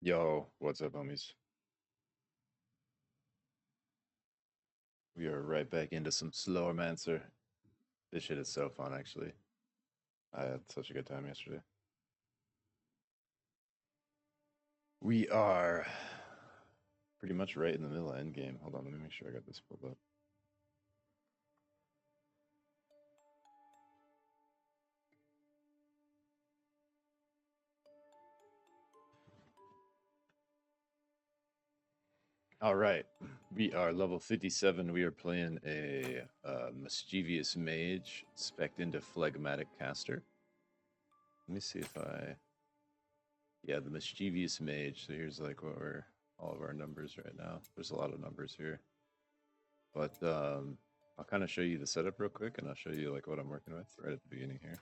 Yo, what's up, homies? We are right back into some Slormancer. This shit is so fun, actually. I had such a good time yesterday. We are pretty much right in the middle of Endgame. Hold on, let me make sure I got this pulled up. All right, we are level 57. We are playing a mischievous mage spec'd into phlegmatic caster. Let me see if yeah, the mischievous mage. So here's like what we're all of our numbers right now. There's a lot of numbers here. But I'll kind of show you the setup real quick, and I'll show you like what I'm working with right at the beginning here.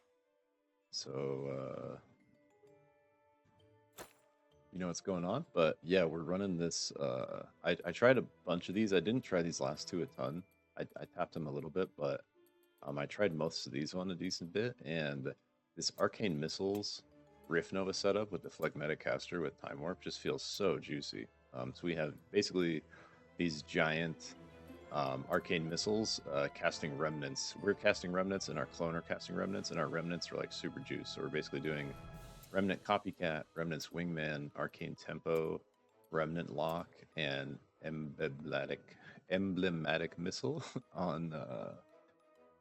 So you know what's going on, but yeah, we're running this. I tried a bunch of these. I didn't try these last two a ton. I tapped them a little bit, but I tried most of these one a decent bit, and this arcane missiles Rift Nova setup with the phlegmatic caster with time warp just feels so juicy. So we have basically these giant arcane missiles casting remnants. We're casting remnants, and our clone are casting remnants, and our remnants are like super juice. So we're basically doing remnant copycat, remnants wingman, arcane tempo, remnant lock, and emblematic missile on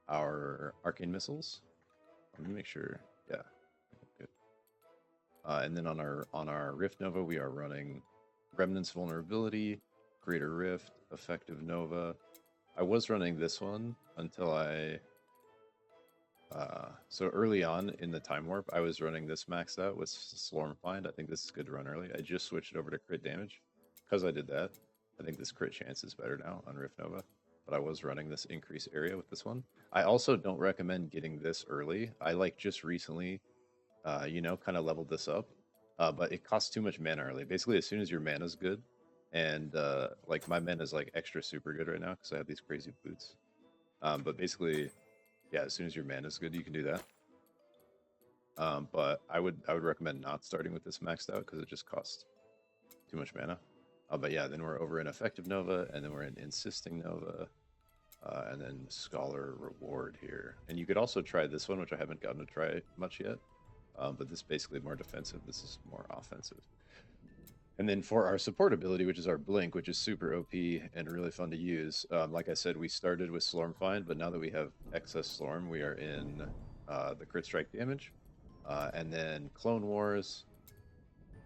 our arcane missiles. Let me make sure. Yeah, good. And then on our Rift Nova, we are running Remnant's Vulnerability, Greater Rift, Effective Nova. I was running this one until so early on in the Time Warp, I was running this maxed out with Slormfind. I think this is good to run early. I just switched it over to crit damage. Because I did that, I think this crit chance is better now on Rift Nova. But I was running this increase area with this one. I also don't recommend getting this early. I like just recently kind of leveled this up. But it costs too much mana early. Basically, as soon as your mana's good, and like my mana is like extra super good right now because I have these crazy boots. But basically, yeah, as soon as your mana's good, you can do that. But I would recommend not starting with this maxed out because it just costs too much mana. But yeah, then we're over in Effective Nova, and then we're in Insisting Nova, and then Scholar Reward here. And you could also try this one, which I haven't gotten to try much yet. But this is basically more defensive. This is more offensive. And then for our support ability, which is our Blink, which is super OP and really fun to use. Like I said, we started with Slormfind, but now that we have excess Slorm, we are in the crit strike damage. And then Clone Wars,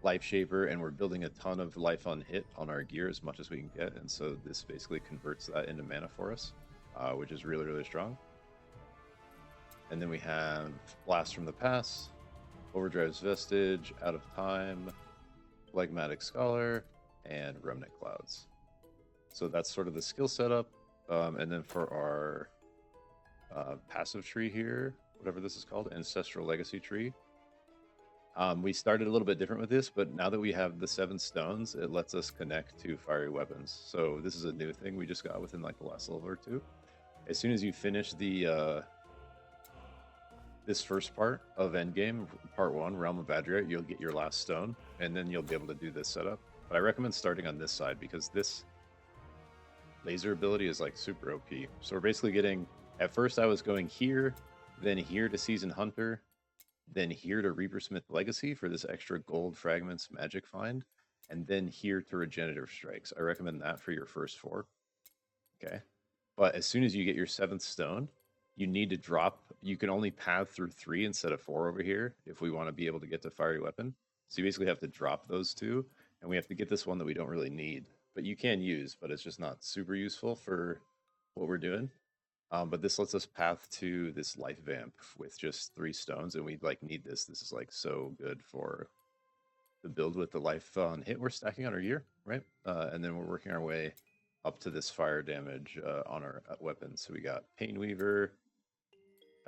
Life Shaper, and we're building a ton of life on hit on our gear as much as we can get. And so this basically converts that into mana for us, which is really, really strong. And then we have Blast from the Past, Overdrive's Vestige, Out of Time, Phlegmatic Scholar, and Remnant Clouds. So that's sort of the skill setup. And then for our passive tree here, whatever this is called, Ancestral Legacy Tree, we started a little bit different with this, but now that we have the 7 stones, it lets us connect to fiery weapons. So this is a new thing we just got within like the last level or two. As soon as you finish the this first part of Endgame, part 1, Realm of Adria, you'll get your last stone, and then you'll be able to do this setup. But I recommend starting on this side because this laser ability is like super OP. So we're basically getting, at first I was going here, then here to Seasoned Hunter, then here to Reapersmith Legacy for this extra gold fragments magic find, and then here to Regenerative Strikes. I recommend that for your first 4. Okay. But as soon as you get your 7th stone, you need to drop, you can only path through 3 instead of 4 over here if we want to be able to get to Fiery Weapon. So you basically have to drop those 2, and we have to get this one that we don't really need. But you can use, but it's just not super useful for what we're doing. But this lets us path to this Life Vamp with just 3 stones, and we like need this. This is like so good for the build with the life on hit we're stacking on our gear, right? And then we're working our way up to this fire damage on our weapons. So we got Pain Weaver,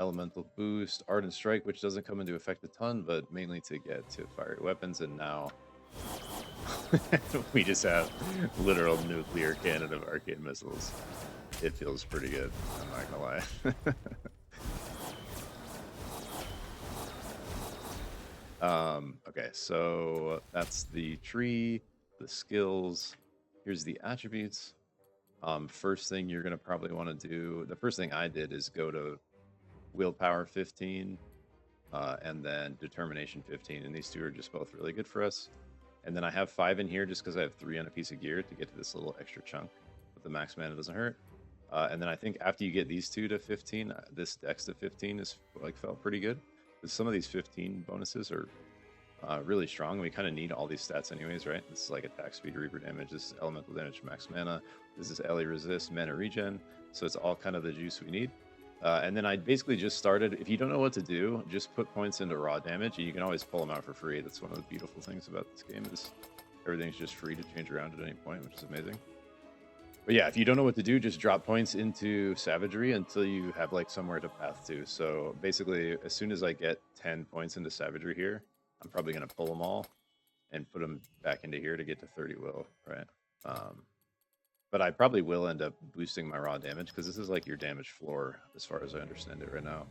Elemental Boost, Ardent Strike, which doesn't come into effect a ton, but mainly to get to fiery weapons. And now we just have literal nuclear cannon of arcane missiles. It feels pretty good, I'm not gonna lie. Okay, so that's the tree, the skills. Here's the attributes. First thing you're gonna probably want to do. The first thing I did is go to willpower 15, and then determination 15, and these two are just both really good for us. And then I have 5 in here just because I have 3 on a piece of gear to get to this little extra chunk, but the max mana doesn't hurt. And then I think after you get these two to 15, this dex to 15 is like felt pretty good. Because some of these 15 bonuses are really strong. We kind of need all these stats anyways, right? This is like attack speed, reaper damage, this is elemental damage, max mana, this is LA resist, mana regen. So it's all kind of the juice we need. And then I basically just started, if you don't know what to do, just put points into raw damage, and you can always pull them out for free. That's one of the beautiful things about this game is everything's just free to change around at any point, which is amazing. But yeah, if you don't know what to do, just drop points into savagery until you have like somewhere to path to. So basically, as soon as I get 10 points into savagery here, I'm probably going to pull them all and put them back into here to get to 30 will, right? But I probably will end up boosting my raw damage because this is like your damage floor as far as I understand it right now.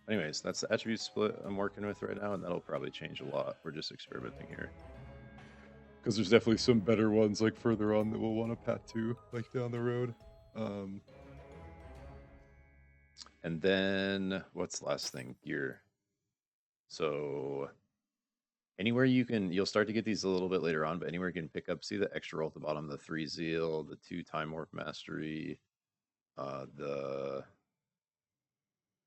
Anyways, that's the attribute split I'm working with right now, and that'll probably change a lot. We're just experimenting here. Because there's definitely some better ones like further on that we'll want to path to, like down the road. And then what's the last thing? Gear. So anywhere you'll start to get these a little bit later on, but anywhere you can pick up, see the extra roll at the bottom, the 3 zeal, the 2 time warp mastery, I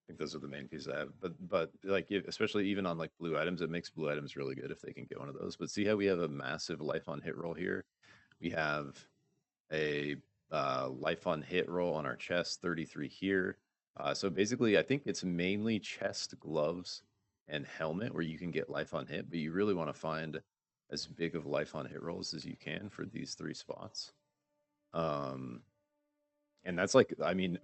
think those are the main pieces I have. But like especially even on like blue items, it makes blue items really good if they can get one of those. But see how we have a massive life on hit roll here? We have a life on hit roll on our chest, 33 here. So basically, I think it's mainly chest, gloves, and helmet where you can get life on hit, but you really want to find as big of life on hit rolls as you can for these 3 spots. And that's like, I mean,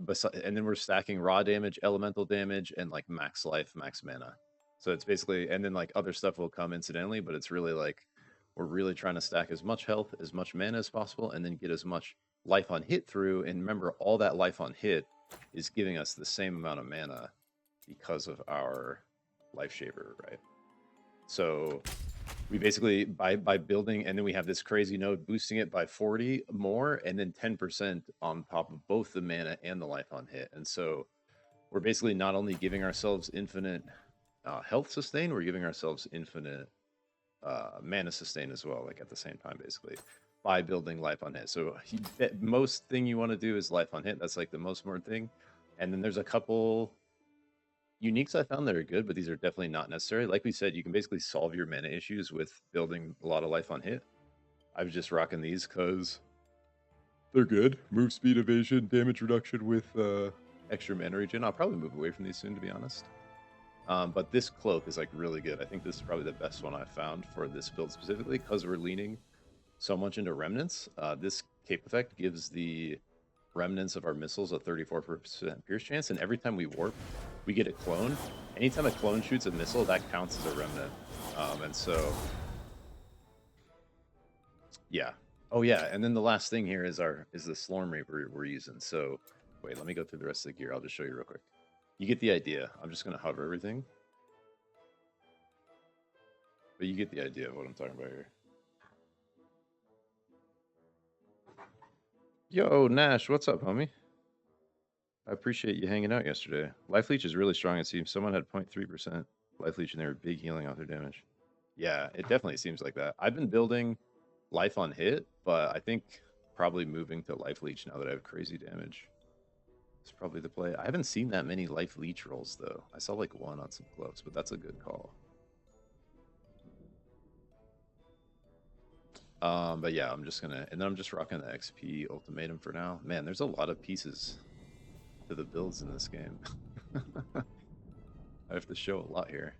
and then we're stacking raw damage, elemental damage, and like max life, max mana. So it's basically, and then like other stuff will come incidentally, but it's really like we're really trying to stack as much health, as much mana as possible, and then get as much life on hit through. And remember, all that life on hit is giving us the same amount of mana because of our life shaver, right? So we basically by building, and then we have this crazy node boosting it by 40 more, and then 10% on top of both the mana and the life on hit. And so we're basically not only giving ourselves infinite health sustain, we're giving ourselves infinite mana sustain as well, like at the same time, basically, by building life on hit. So most thing you want to do is life on hit. That's like the most important thing. And then there's a couple uniques I found that are good, but these are definitely not necessary. Like we said, you can basically solve your mana issues with building a lot of life on hit. I was just rocking these because they're good. Move speed, evasion, damage reduction with extra mana regen. I'll probably move away from these soon, to be honest. But this cloak is like really good. I think this is probably the best one I've found for this build specifically because we're leaning so much into remnants. This cape effect gives the remnants of our missiles a 34% pierce chance, and every time we warp, we get a clone. Anytime a clone shoots a missile, that counts as a remnant. And so, yeah. Oh yeah, and then the last thing here is the Slormancer we're using. So wait, let me go through the rest of the gear. I'll just show you real quick. You get the idea. I'm just gonna hover everything, but you get the idea of what I'm talking about here. Yo, Nash, what's up, homie? I appreciate you hanging out yesterday. Life Leech is really strong, it seems. Someone had 0.3% Life Leech and they were big healing off their damage. Yeah, it definitely seems like that. I've been building life on hit, but I think probably moving to Life Leech now that I have crazy damage is probably the play. I haven't seen that many Life Leech rolls, though. I saw like 1 on some gloves, but that's a good call. But yeah, I'm just gonna, and then I'm just rocking the XP ultimatum for now. Man, there's a lot of pieces to the builds in this game. I have to show a lot here.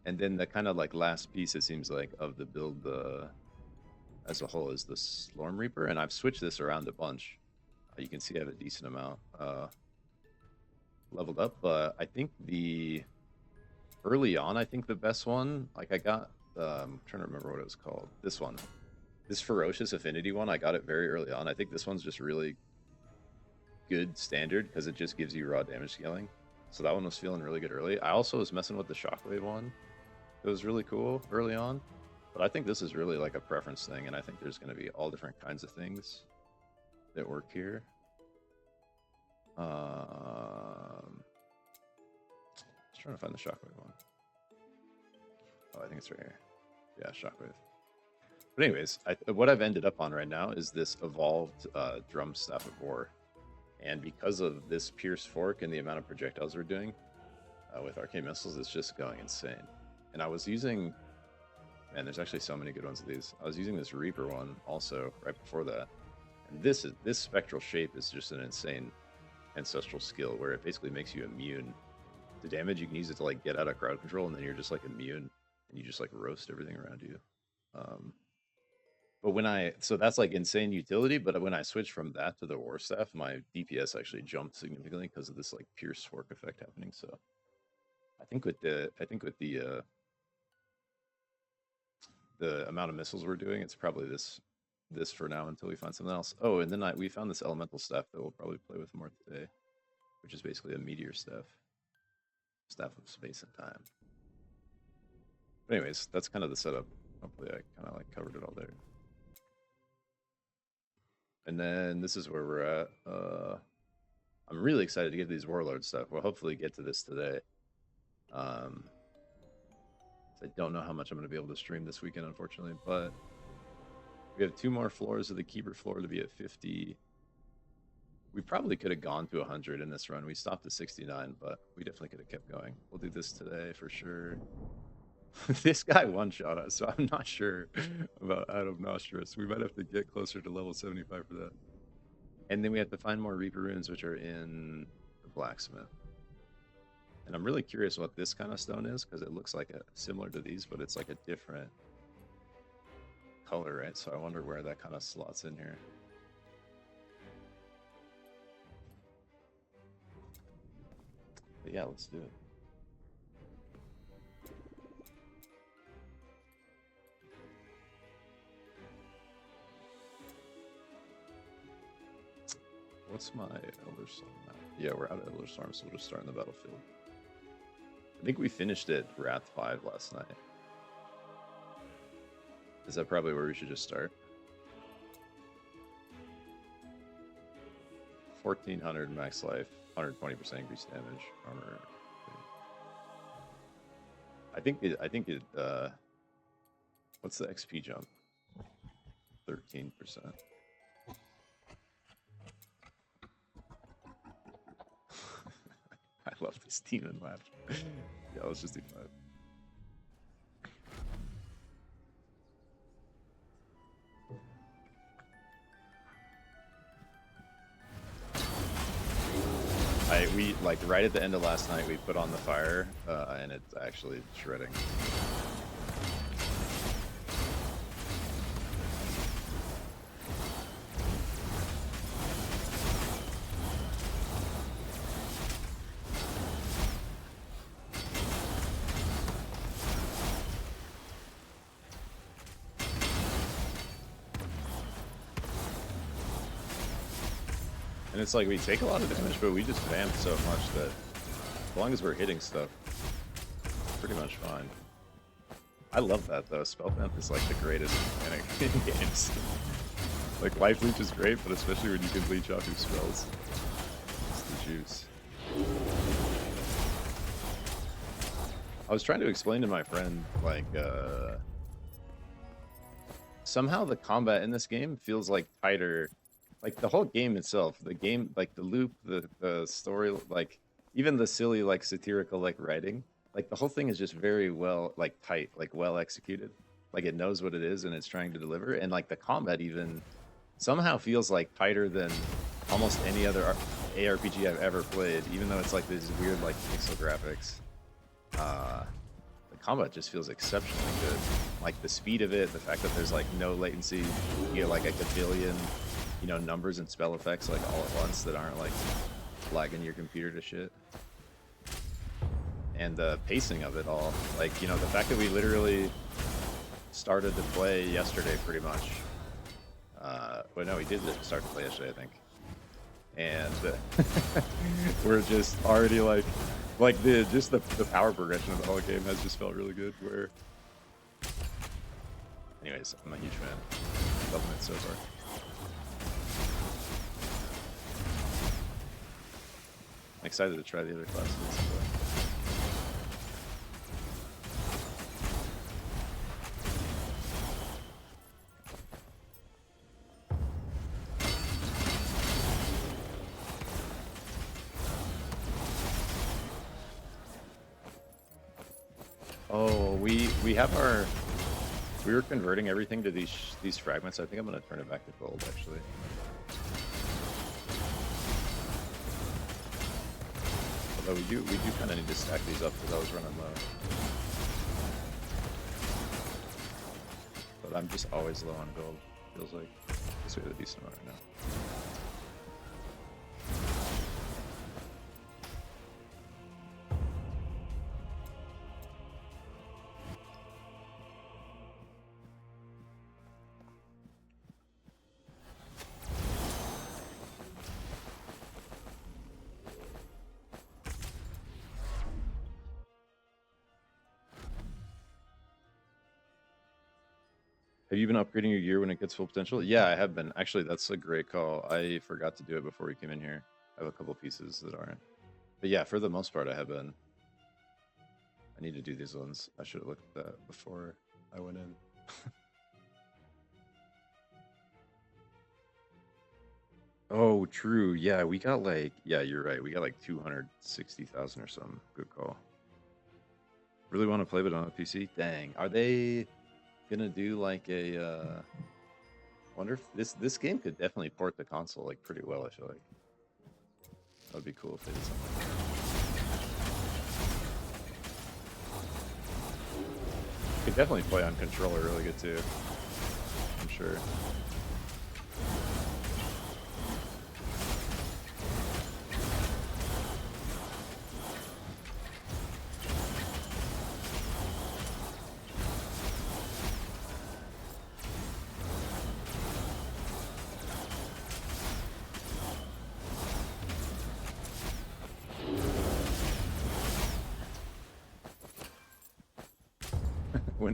And then the kind of like last piece, it seems like, of the build as a whole is the Slorm Reaper. And I've switched this around a bunch. You can see I have a decent amount leveled up. But I think early on, I think the best one, like I got, I'm trying to remember what it was called. This one. This Ferocious Affinity one, I got it very early on. I think this one's just really good standard because it just gives you raw damage scaling. So that one was feeling really good early. I also was messing with the Shockwave one. It was really cool early on. But I think this is really like a preference thing, and I think there's going to be all different kinds of things that work here. Just trying to find the Shockwave one. Oh, I think it's right here. Yeah, Shockwave. But anyways, what I've ended up on right now is this evolved drum staff of war. And because of this Pierce fork and the amount of projectiles we're doing with arcane missiles, it's just going insane. And I was using, man, there's actually so many good ones of these. I was using this Reaper one also right before that. And this spectral shape is just an insane ancestral skill where it basically makes you immune to damage. You can use it to like get out of crowd control, and then you're just like immune, and you just like roast everything around you. But so that's like insane utility. But when I switched from that to the war staff, my DPS actually jumped significantly because of this like Pierce fork effect happening. So I think with the amount of missiles we're doing, it's probably this for now until we find something else. Oh, and then we found this elemental staff that we'll probably play with more today, which is basically a meteor staff of space and time. But anyways, that's kind of the setup. Hopefully I kind of like covered it all there. And then this is where we're at. I'm really excited to get these warlord stuff. We'll hopefully get to this today. I don't know how much I'm going to be able to stream this weekend, unfortunately, but we have 2 more floors of the keeper floor to be at 50. We probably could have gone to 100 in this run. We stopped at 69, but we definitely could have kept going. We'll do this today for sure. This guy one-shot us, so I'm not sure about Adam Nostrus. We might have to get closer to level 75 for that. And then we have to find more Reaper runes, which are in the blacksmith. And I'm really curious what this kind of stone is, because it looks like similar to these, but it's like a different color, right? So I wonder where that kind of slots in here. But yeah, let's do it. What's my Elder Storm map? Yeah, we're out of Elder Storm, so we'll just start in the battlefield. I think we finished at Wrath 5 last night. Is that probably where we should just start? 1400 max life, 120% increased damage, armor. I think it what's the XP jump? 13%. I love this demon laugh. Yeah, let's just do 5. We like right at the end of last night we put on the fire and it's actually shredding. And it's like we take a lot of damage, but we just vamp so much that as long as we're hitting stuff, it's pretty much fine. I love that though. Spell vamp is like the greatest mechanic in games. Like life leech is great, but especially when you can leech off your spells. It's the juice. I was trying to explain to my friend, like, somehow the combat in this game feels like tighter. Like the whole game itself, the game, like the loop, the story, like even the silly, like satirical, like writing, like the whole thing is just very well, like tight, like well executed. Like it knows what it is and it's trying to deliver. And like the combat even somehow feels like tighter than almost any other ARPG I've ever played, even though it's like these weird, like pixel graphics. The combat just feels exceptionally good. Like the speed of it, the fact that there's like no latency, you get like a billion, you know, numbers and spell effects like all at once that aren't like lagging your computer to shit. And the pacing of it all, like, you know, the fact that we literally started to play yesterday pretty much. But no, we did start to play yesterday, I think. and we're just already like the power progression of the whole game has just felt really good. Where, anyways, I'm a huge fan. Loving it so far. I'm excited to try the other classes. Oh, we have our. We were converting everything to these fragments. I think I'm gonna turn it back to gold actually. Although we do kind of need to stack these up because I was running low. But I'm just always low on gold. Feels like this we have a decent amount right now. Have you been upgrading your gear when it gets full potential? Yeah, I have been. Actually, that's a great call. I forgot to do it before we came in here. I have a couple pieces that aren't. But yeah, for the most part, I have been. I need to do these ones. I should have looked at that before I went in. Oh, true. Yeah, we got like, yeah, you're right. We got like 260,000 or something. Good call. Really want to play it on a PC? Dang. Are they gonna do like a wonder if this game could definitely port the console like pretty well, I feel like. That would be cool if they did something like that. Could definitely play on controller really good too. I'm sure.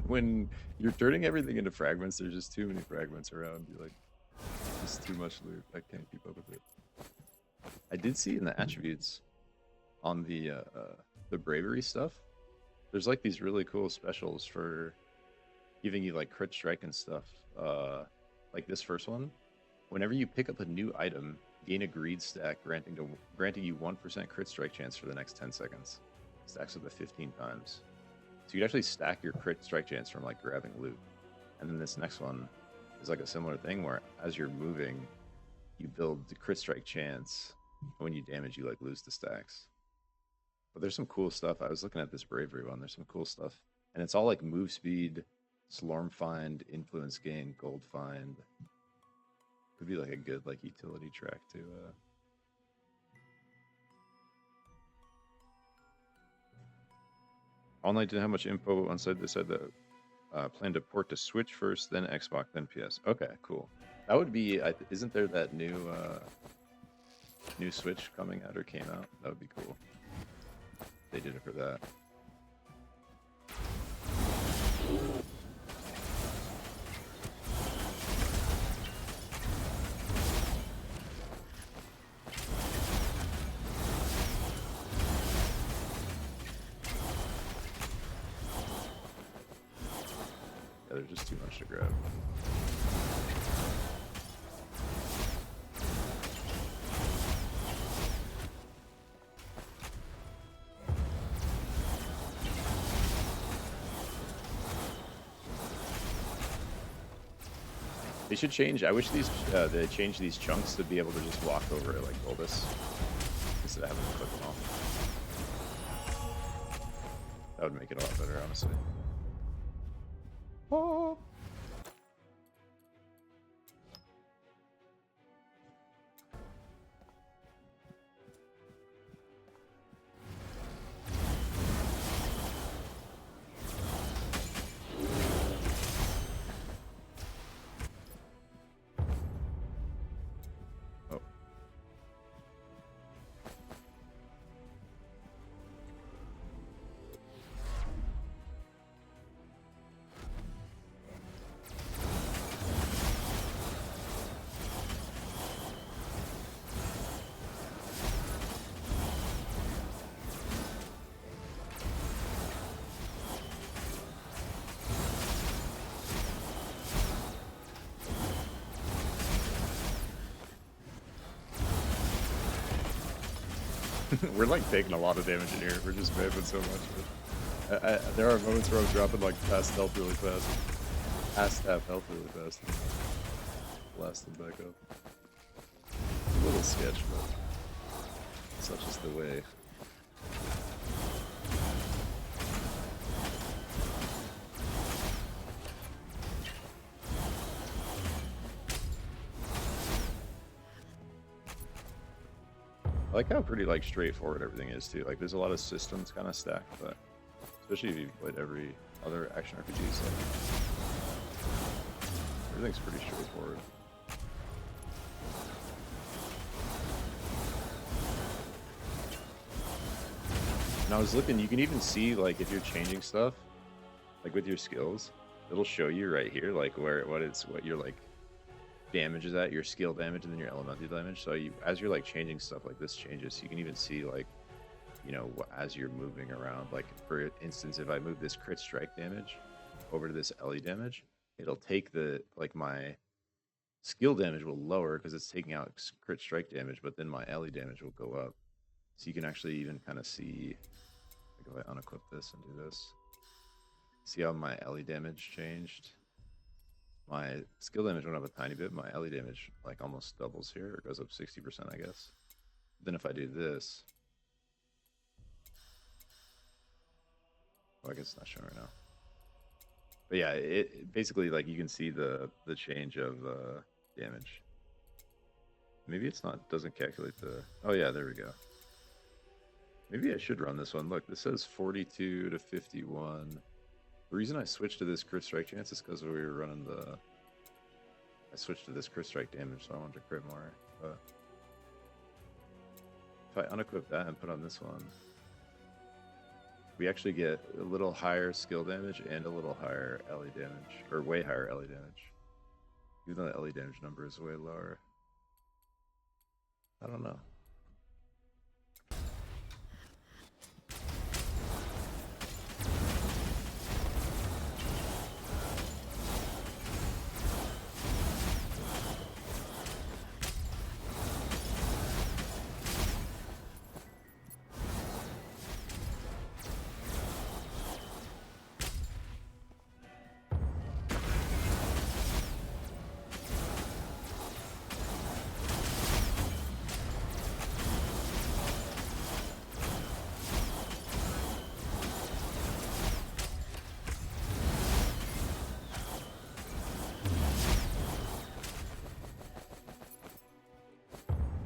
When you're turning everything into fragments, there's just too many fragments around. You're like, just too much loot. I can't keep up with it. I did see in the attributes on the bravery stuff, there's like these really cool specials for giving you like crit strike and stuff. Like this first one, whenever you pick up a new item, gain a greed stack granting you 1% crit strike chance for the next 10 seconds. Stacks up to 15 times. So you can actually stack your crit strike chance from like grabbing loot. And then this next one is like a similar thing where as you're moving, you build the crit strike chance. When you damage, you like lose the stacks. But there's some cool stuff. I was looking at this bravery one. There's some cool stuff. And it's all like move speed, Slorm find, influence gain, gold find. Could be like a good like utility track to Online didn't have much info on side. They said that plan to port to Switch first, then Xbox, then PS. Okay, cool. That would be. Isn't there that new Switch coming out or came out? That would be cool. They did it for that. Yeah, there's just too much to grab. They should change. I wish they changed these chunks to be able to just walk over it like Bulbous instead of having to click them all. That would make it a lot better, honestly. Oh. We're like taking a lot of damage in here. We're just vamping so much. But there are moments where I'm dropping like past health really fast. Past half health really fast. Blast them back up. A little sketch, but such is the way. I like how pretty like straightforward everything is too. Like there's a lot of systems kind of stacked, but especially if you've played every other action RPG set, everything's pretty straightforward. And I was looking, you can even see like if you're changing stuff, like with your skills, it'll show you right here like what your like damage is at, your skill damage, and then your elemental damage. So as you're like changing stuff, like this changes, you can even see like, you know, as you're moving around. Like for instance, if I move this crit strike damage over to this LE damage, it'll take the like my skill damage will lower because it's taking out crit strike damage, but then my LE damage will go up. So you can actually even kind of see, like if I unequip this and do this, see how my LE damage changed. My skill damage went up a tiny bit. My LE damage like almost doubles here. It goes up 60%, I guess. Then if I do this, well, I guess it's not showing right now. But yeah, it basically like you can see the change of damage. Maybe it's not, doesn't calculate the, oh yeah, there we go. Maybe I should run this one. Look, this says 42 to 51. The reason I switched to this crit strike chance is because we were running the, I switched to this crit strike damage, so I wanted to crit more. But if I unequip that and put on this one, we actually get a little higher skill damage and a little higher LE damage, or way higher LE damage. Even though the LE damage number is way lower. I don't know.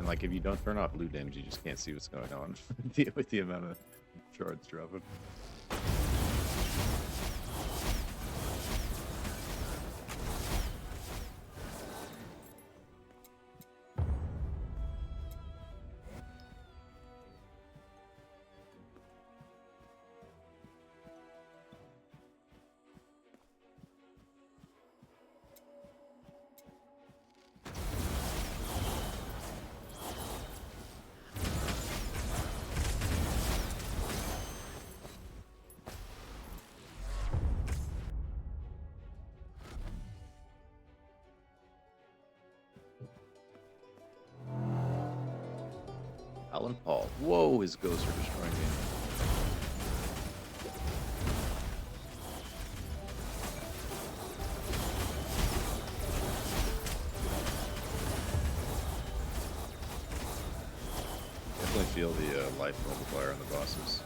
Like if you don't turn off blue damage, you just can't see what's going on with the amount of shards dropping. Alan Paul. Whoa, his ghosts are destroying me. Definitely feel the life multiplier on the bosses.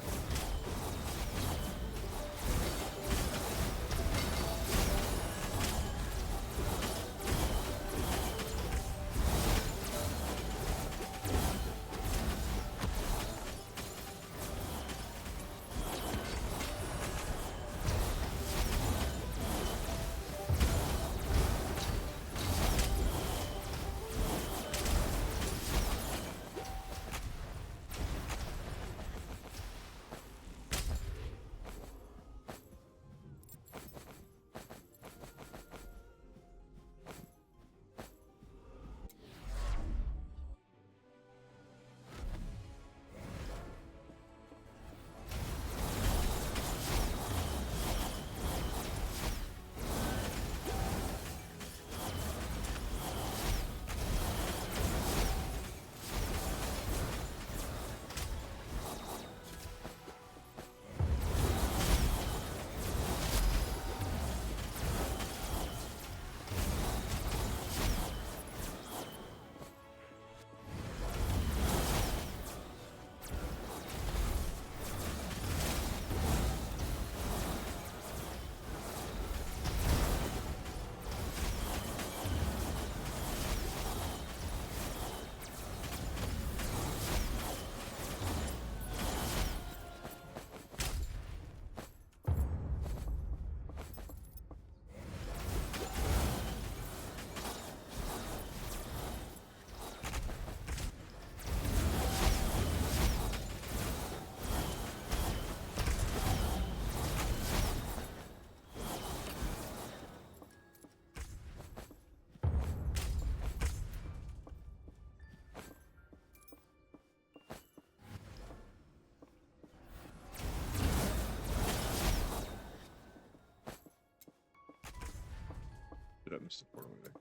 me support over there.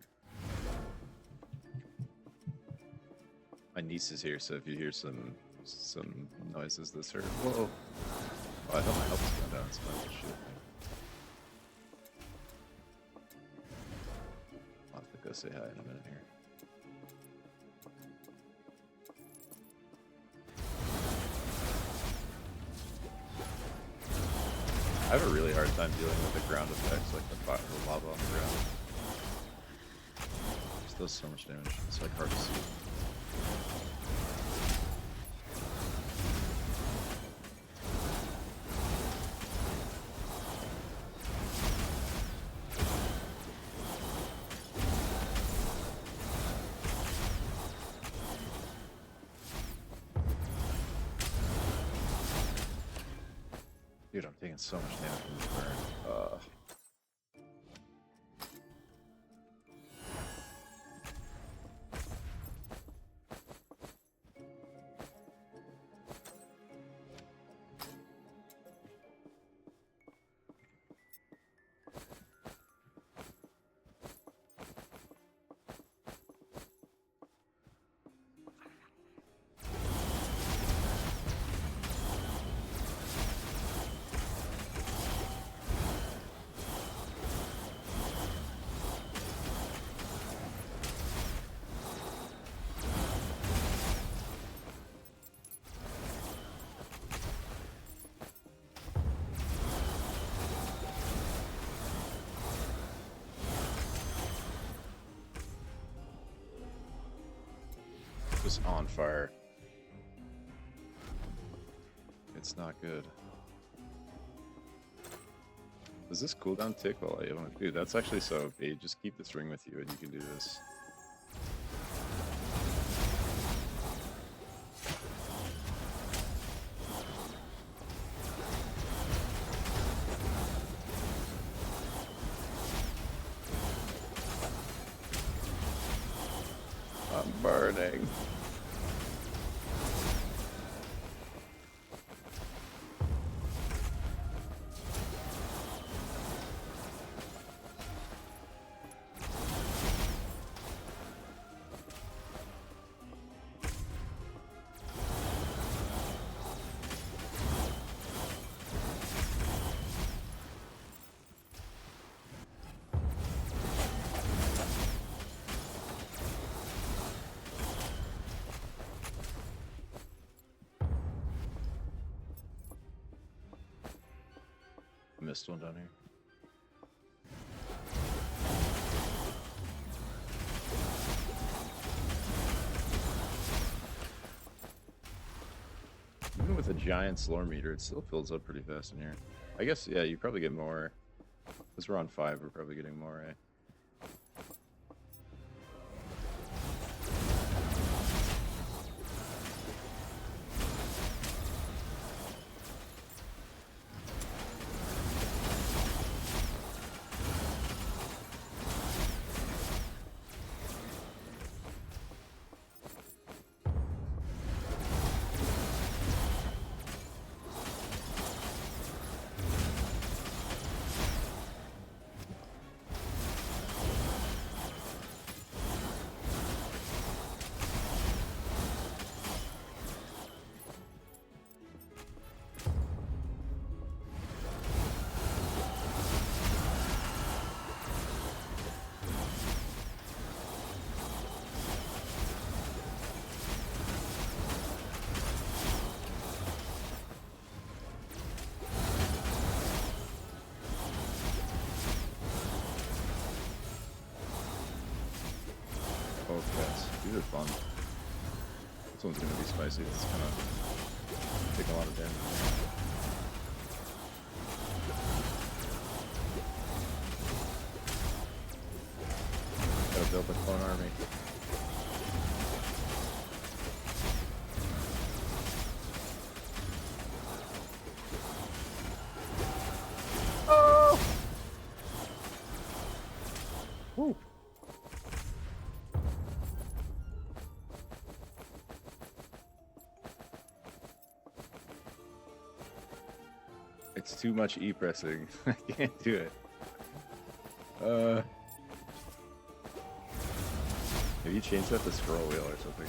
My niece is here, so if you hear some noises this hurt. Whoa! Oh, I thought my health was going down. It's not shit. I'll have to go say hi in a minute here. I have a really hard time dealing with the ground effects, like the lava on the ground. It does so much damage. It's like hard to see. Dude, I'm taking so much damage from this burn. Just on fire. It's not good. Does this cooldown tick while I own it? Dude, that's actually so OP. Just keep this ring with you and you can do this. I'm burning. Missed one down here. Even with a giant Slorm meter, it still fills up pretty fast in here. I guess, yeah, you probably get more. Because we're on 5, we're probably getting more, eh? Oh, yes. These are fun. This one's gonna be spicy. It's gonna take a lot of damage. Gotta build a clone army. Oh! Woo! It's too much E pressing. I can't do it. Maybe you change that to scroll wheel or something.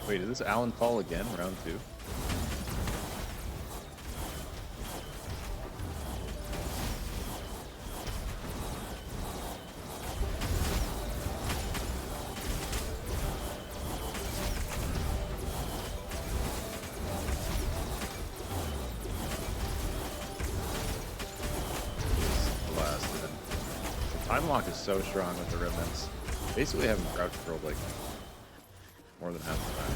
Wait, is this Alan Paul again, round 2? Blasted. The time lock is so strong with the remnants. Basically having crouch controlled like more than half the time.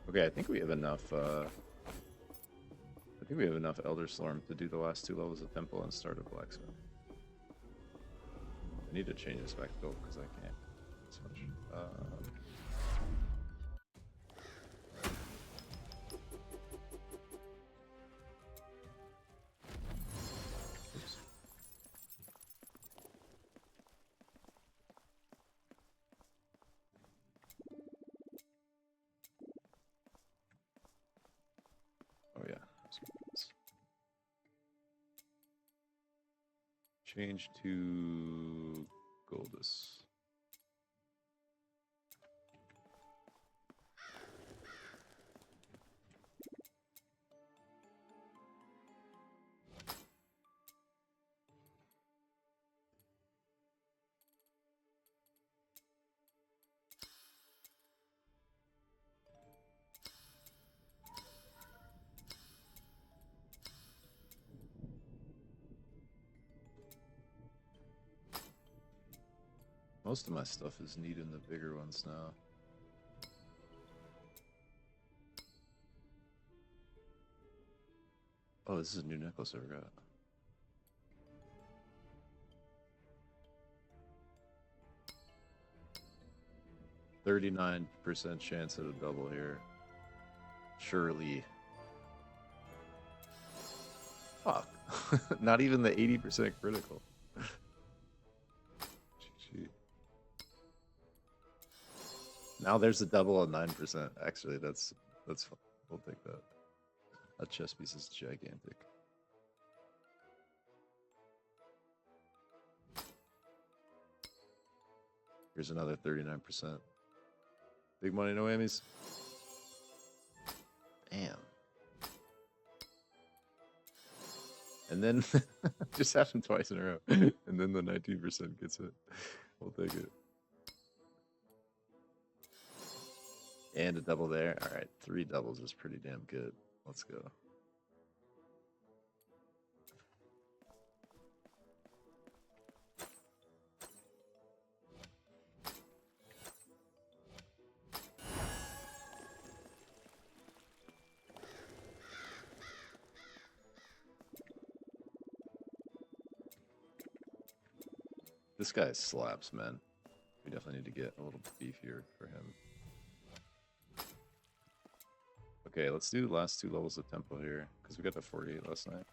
Okay, I think we have enough. I think we have enough Elder Slorm to do the last 2 levels of Temple and start a Blacksmith. I need to change this back to gold because I can't as much. Oops. Oh yeah. Change to Goldus. Most of my stuff is needing the bigger ones now. Oh, this is a new necklace I forgot. %39 chance at a double here. Surely. Fuck. Not even the 80% critical. GG. Now there's a double at 9%. Actually, that's fun. We'll take that. That chess piece is gigantic. Here's another 39%. Big money, no whammies. Damn. And then just happened twice in a row. And then the 19% gets it. We'll take it. And a double there. All right, 3 doubles is pretty damn good. Let's go. This guy slaps, man. We definitely need to get a little beefier for him. Okay, let's do the last 2 levels of tempo here, because we got to 48 last night.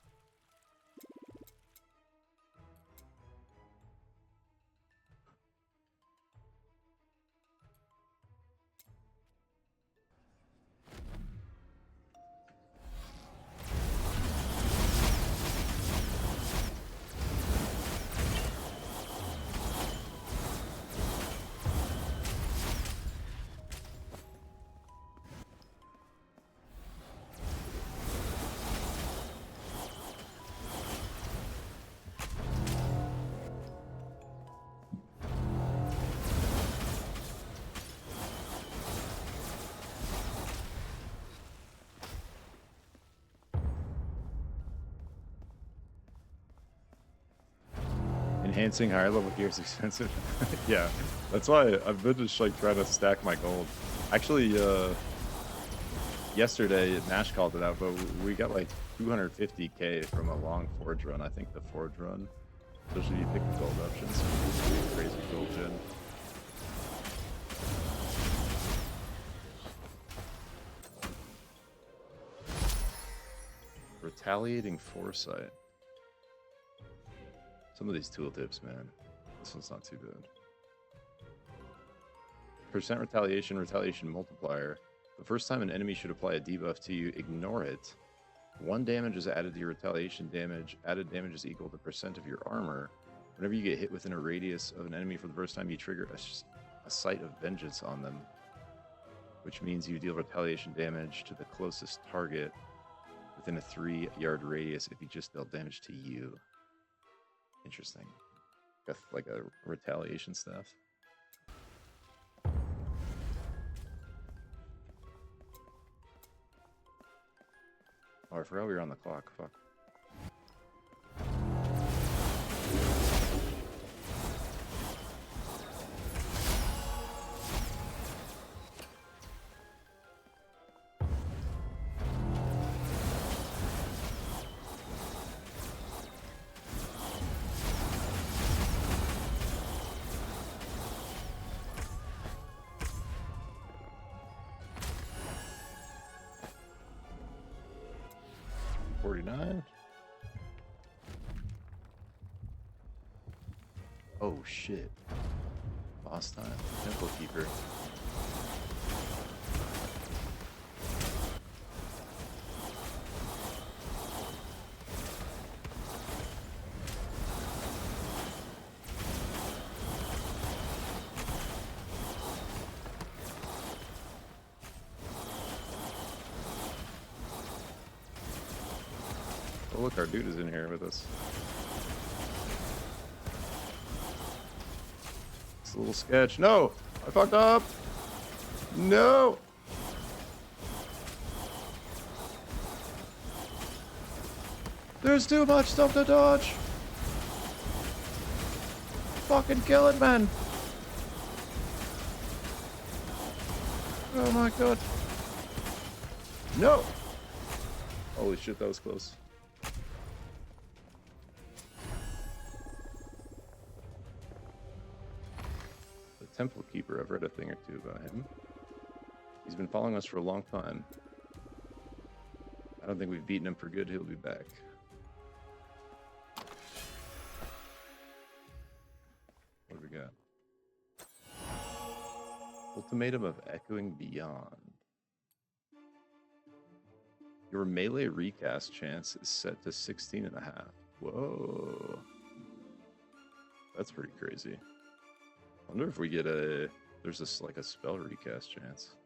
Enhancing higher level gear is expensive. Yeah, that's why I've been just like trying to stack my gold. Actually, yesterday Nash called it out, but we got like 250k from a long forge run. I think the forge run, especially if you pick the gold options, crazy gold gen. Retaliating foresight. Some of these tooltips, man. This one's not too bad. Percent retaliation, retaliation multiplier. The first time an enemy should apply a debuff to you, ignore it. 1 damage is added to your retaliation damage. Added damage is equal to percent of your armor. Whenever you get hit within a radius of an enemy for the first time, you trigger a sight of vengeance on them, which means you deal retaliation damage to the closest target within a 3-yard radius if he just dealt damage to you. Interesting. Got like a retaliation staff. Oh, I forgot we were on the clock. Fuck. Oh shit. Boss time. Temple Keeper. Oh look, our dude is in here with us. A little sketch. No! I fucked up! No! There's too much stuff to dodge! Fucking kill it, man! Oh my god. No! Holy shit, that was close. Temple Keeper, I've read a thing or two about him. He's been following us for a long time. I don't think we've beaten him for good. He'll be back. What do we got? Ultimatum of Echoing Beyond. Your melee recast chance is set to 16.5. Whoa. That's pretty crazy. I wonder if we get there's this like a spell recast chance.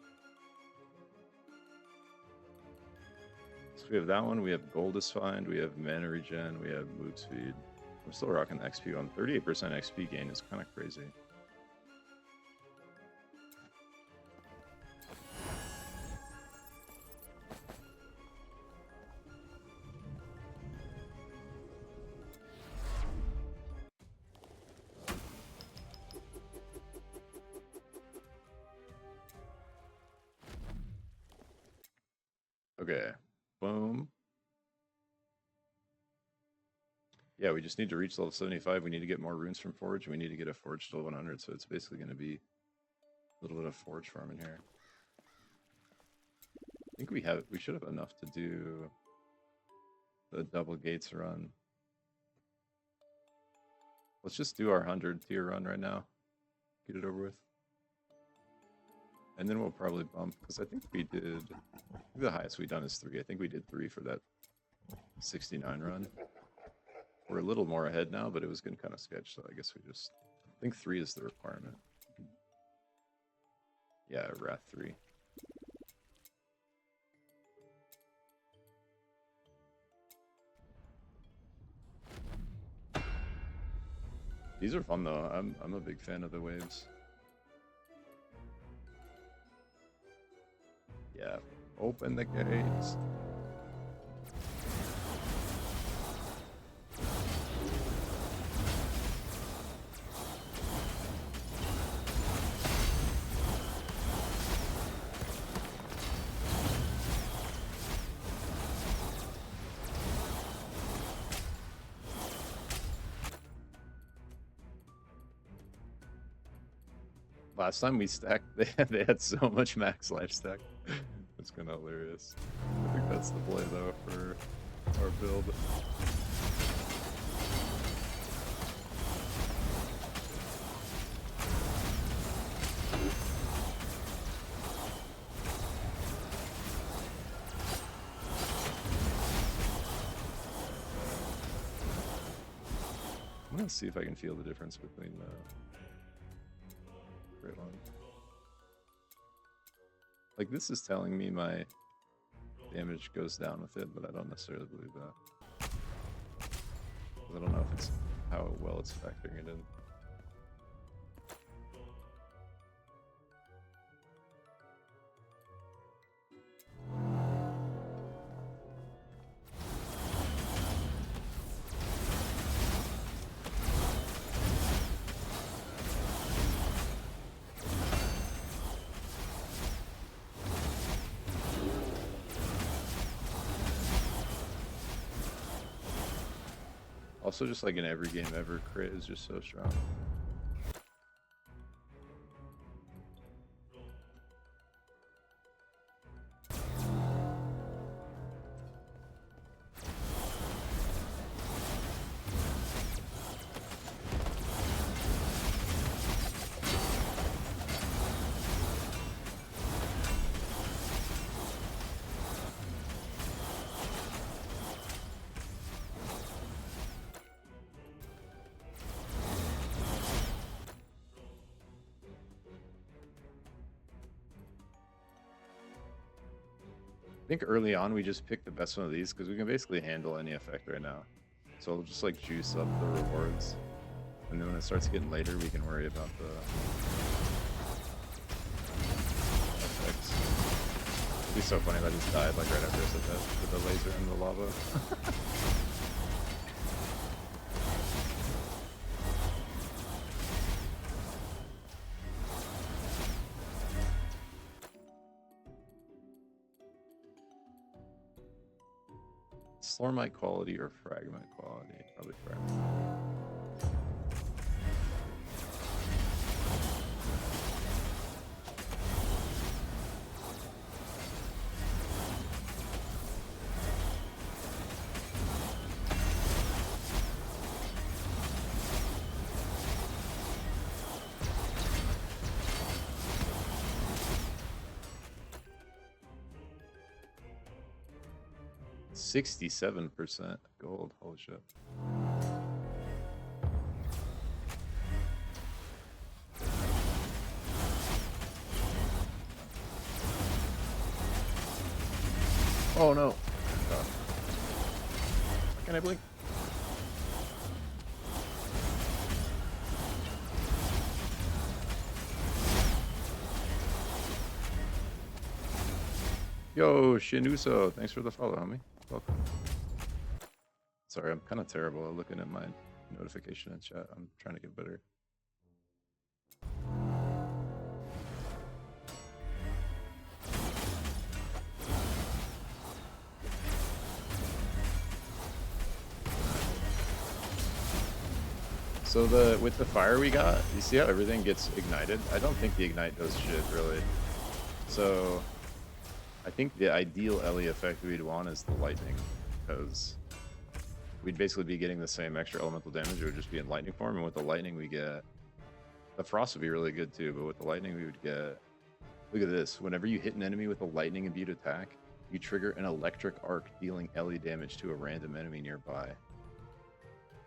So we have that one, we have Gold is Find, we have Mana Regen, we have Move Speed. I'm still rocking the XP on 38% XP gain is kind of crazy. Okay, boom. Yeah, we just need to reach level 75. We need to get more runes from Forge. We need to get a Forge to 100, so it's basically going to be a little bit of Forge farm in here. I think we should have enough to do the double gates run. Let's just do our 100 tier run right now. Get it over with. And then we'll probably bump, because I think we did, the highest we've done is 3. I think we did 3 for that 69 run. We're a little more ahead now, but it was getting kind of sketch, so I guess we just, I think 3 is the requirement. Yeah, Wrath 3. These are fun though, I'm a big fan of the waves. Yeah, open the gates. Last time we stacked, they had so much max life stack. It's kind of hilarious. I think that's the play though for our build. I'm gonna see if I can feel the difference between Great Line. Like, this is telling me my damage goes down with it, but I don't necessarily believe that. I don't know if it's how well it's factoring it in. Also, just like in every game ever, crit is just so strong. I think early on we just picked the best one of these because we can basically handle any effect right now. So we'll just like juice up the rewards. And then when it starts getting later, we can worry about the effects. It'd be so funny if I just died like right after I said that with the laser and the lava. Slormite quality or fragment quality? Probably fragment. 67% gold. Holy shit. Oh no. God. Why can't I blink? Yo, Shinuso, thanks for the follow, homie. Welcome. Sorry, I'm kind of terrible at looking at my notification and chat. I'm trying to get better. So with the fire we got, you see how everything gets ignited? I don't think the ignite does shit, really. So I think the ideal Ellie effect we'd want is the lightning, because we'd basically be getting the same extra elemental damage. It would just be in lightning form, and with the lightning we get... The frost would be really good too, but with the lightning we would get... Look at this. Whenever you hit an enemy with a lightning imbued attack, you trigger an electric arc dealing Ellie damage to a random enemy nearby.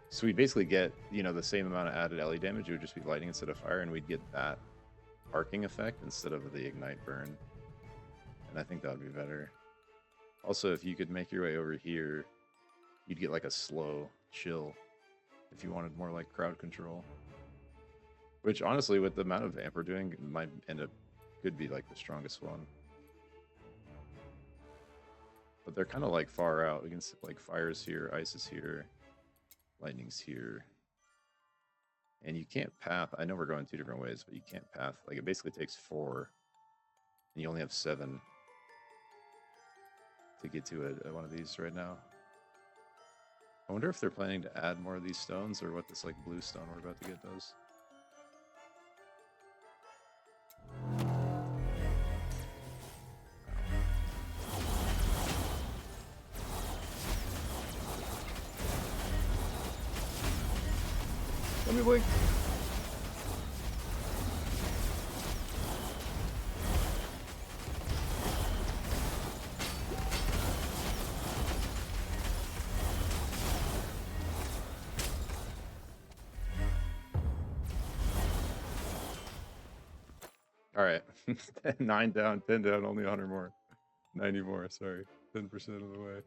So we'd basically get, you know, the same amount of added Ellie damage. It would just be lightning instead of fire, and we'd get that arcing effect instead of the ignite burn. And I think that would be better. Also, if you could make your way over here, you'd get like a slow chill if you wanted more like crowd control. Which honestly, with the amount of vamp we're doing, might end up, could be like the strongest one. But they're kind of like far out. We can see like fire's here, ice is here, lightning's here. And you can't path. I know we're going 2 different ways, but you can't path. Like, it basically takes 4, and you only have 7 to get to one of these right now. I wonder if they're planning to add more of these stones, or what this like blue stone we're about to get does. me blink. All right, 9 down, 10 down, only 100 more, 90 more. Sorry, 10% of the way.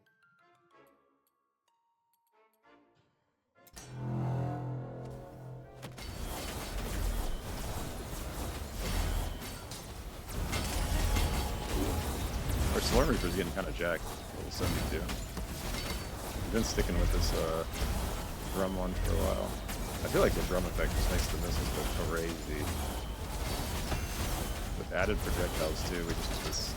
Our Slormancer's getting kind of jacked, level 72. We've been sticking with this drum one for a while. I feel like the drum effect just makes the missiles go crazy. With added projectiles too, we just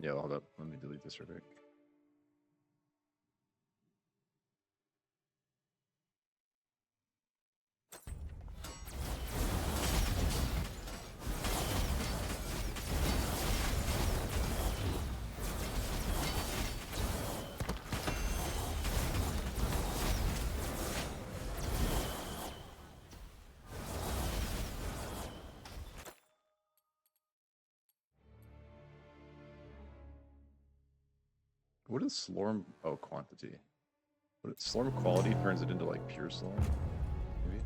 yeah, hold up. Let me delete this real quick. What is Slorm? Oh, quantity. What is Slorm quality turns it into like pure Slorm? Maybe?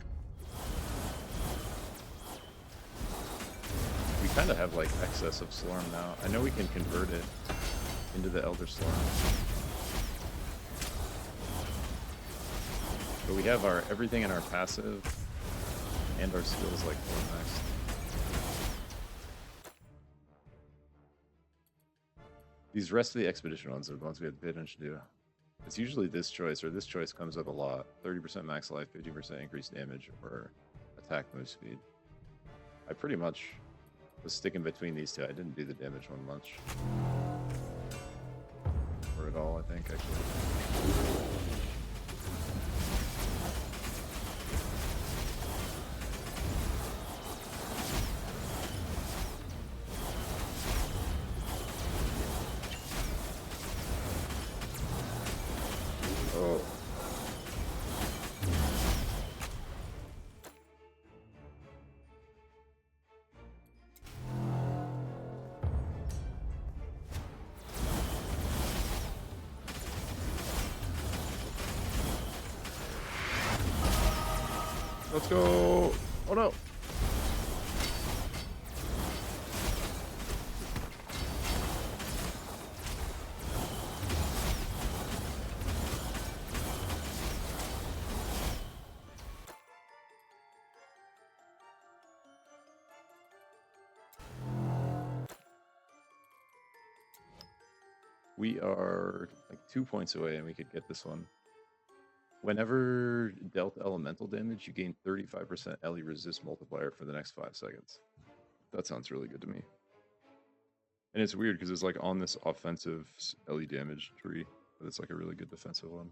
We kind of have like excess of Slorm now. I know we can convert it into the Elder Slorm. But we have our everything in our passive and our skills like full max. These rest of the expedition ones are the ones we have to pay attention to. It's usually this choice, or this choice comes up a lot. 30% max life, 50% increased damage, or attack move speed. I pretty much was sticking between these two. I didn't do the damage one much. Or at all, I think, actually. Let's go! Oh no! We are like 2 points away and we could get this one. Whenever dealt elemental damage, you gain 35% LE resist multiplier for the next 5 seconds. That sounds really good to me. And it's weird because it's like on this offensive LE damage tree, but it's like a really good defensive one.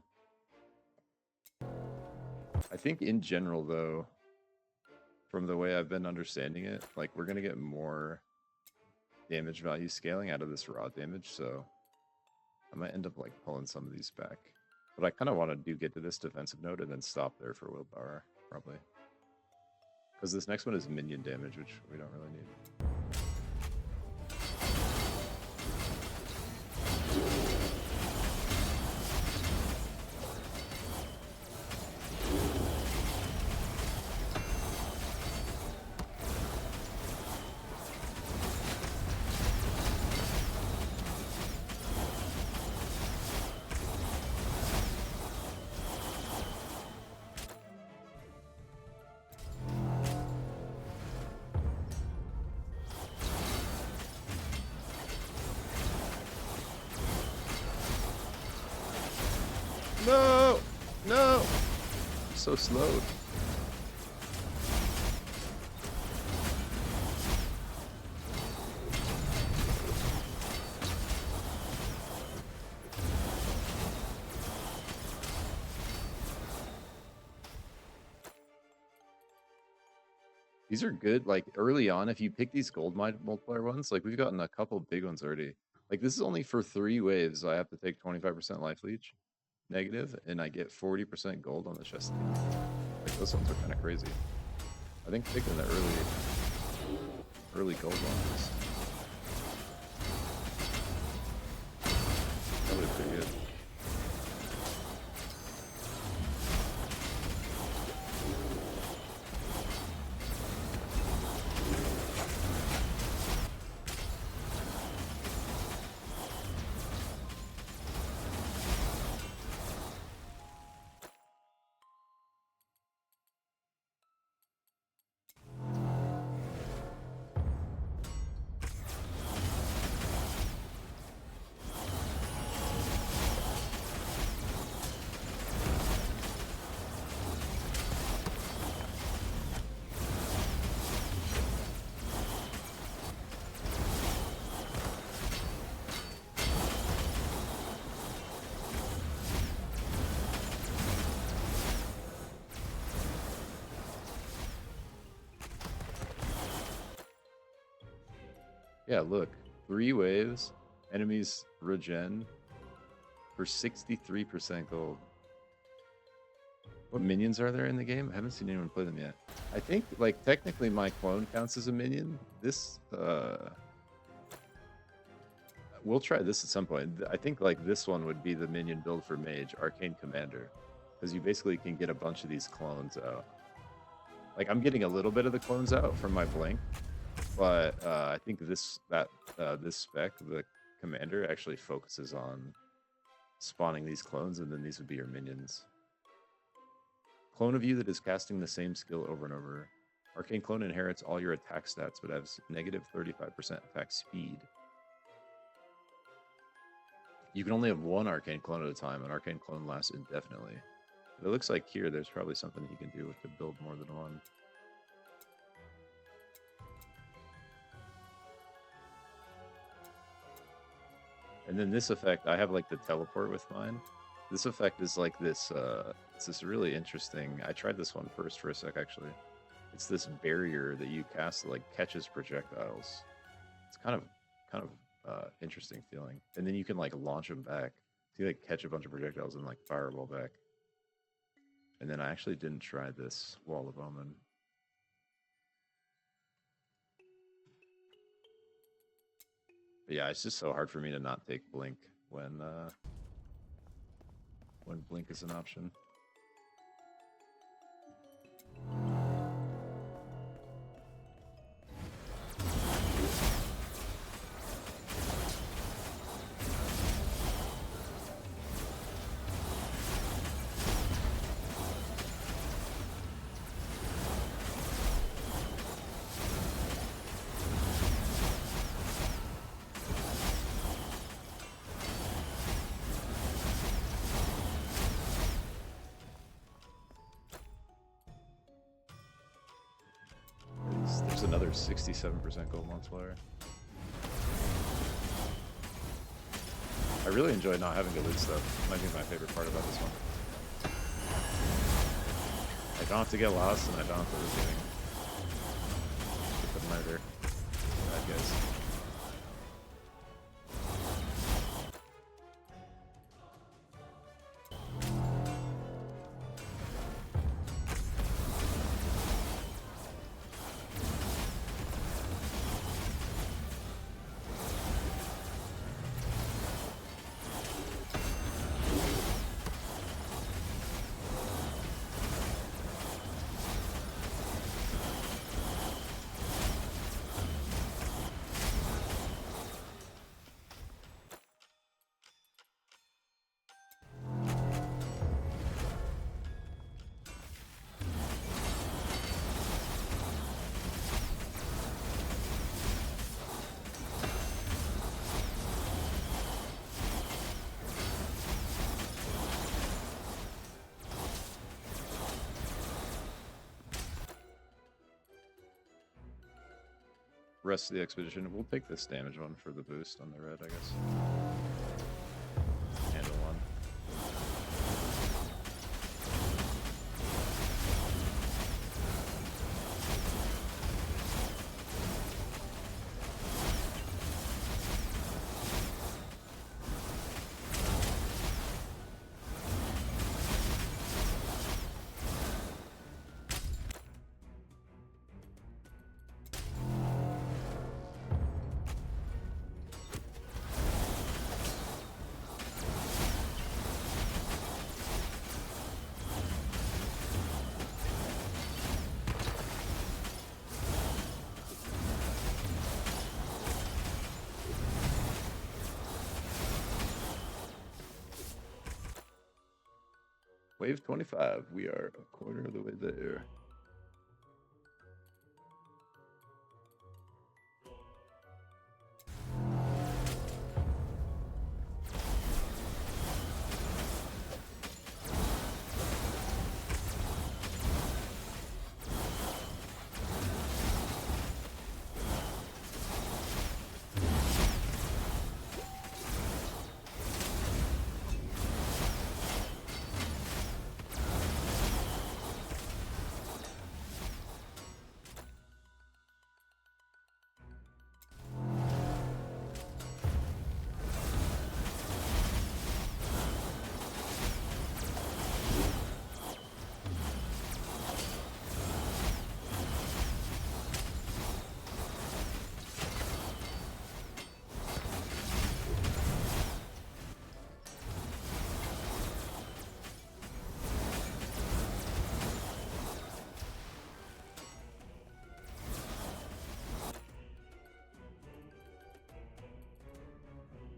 I think in general though, from the way I've been understanding it, like we're going to get more damage value scaling out of this raw damage, so I might end up like pulling some of these back. But I kind of want to get to this defensive node and then stop there for willpower, probably. Because this next one is minion damage, which we don't really need. No! No! I'm so slowed. These are good, like, early on, if you pick these gold multiplier ones, like, we've gotten a couple big ones already. Like, this is only for 3 waves, I have to take 25% life leech, negative, and I get 40% gold on the chest. Like, those ones are kind of crazy. I think picking the early gold ones is probably pretty good. Yeah, look, 3 waves, enemies regen for 63% gold. What minions are there in the game? I haven't seen anyone play them yet. I think, like, technically my clone counts as a minion. This, we'll try this at some point. I think, like, this one would be the minion build for Mage, Arcane Commander. Because you basically can get a bunch of these clones out. Like, I'm getting a little bit of the clones out from my Blink. But I think this spec, the Commander, actually focuses on spawning these clones, and then these would be your minions. Clone of you that is casting the same skill over and over. Arcane Clone inherits all your attack stats, but has negative 35% attack speed. You can only have one Arcane Clone at a time, and Arcane Clone lasts indefinitely. But it looks like here there's probably something he can do to build more than one. And then this effect, I have like the teleport with mine. This effect is like this, it's this really interesting, I tried this one first for a sec actually. It's this barrier that you cast that like catches projectiles. It's kind of interesting feeling. And then you can like launch them back. So you like catch a bunch of projectiles and like fireball back. And then I actually didn't try this Wall of Omen. But yeah, it's just so hard for me to not take Blink when Blink is an option. There's another 67% gold multiplier. I really enjoy not having to loot stuff. Might be my favorite part about this one. I don't have to get lost, and I don't have to loot anything. Get the murder. Bad guys. rest of the expedition. We'll take this damage one for the boost on the red, I guess. Handle one. Wave 25. We are a quarter of the way there.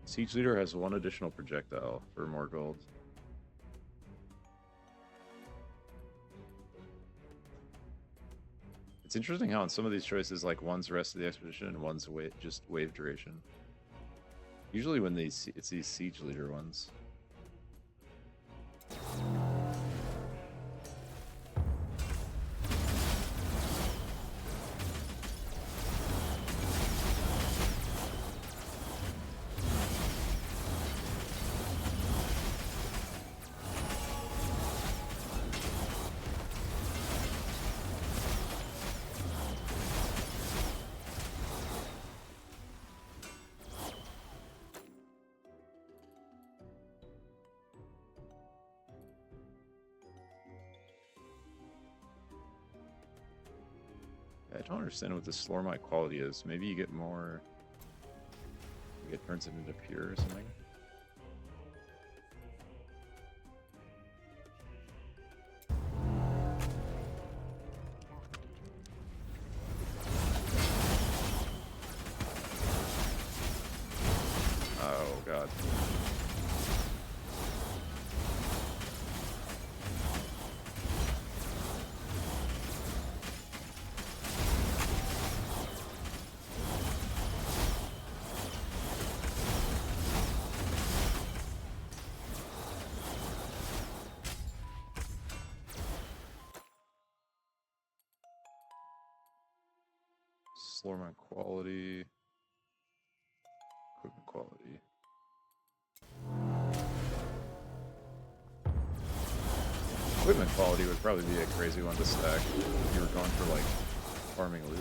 Siege Leader has one additional projectile for more gold. It's interesting how in some of these choices, like one's rest of the expedition and one's just wave duration. Usually when it's these Siege Leader ones. I don't understand what the Slormite quality is. Maybe you get more... it turns it into pure or something? Oh, God. Slormite quality, equipment quality. Equipment quality would probably be a crazy one to stack if you were going for like farming loot.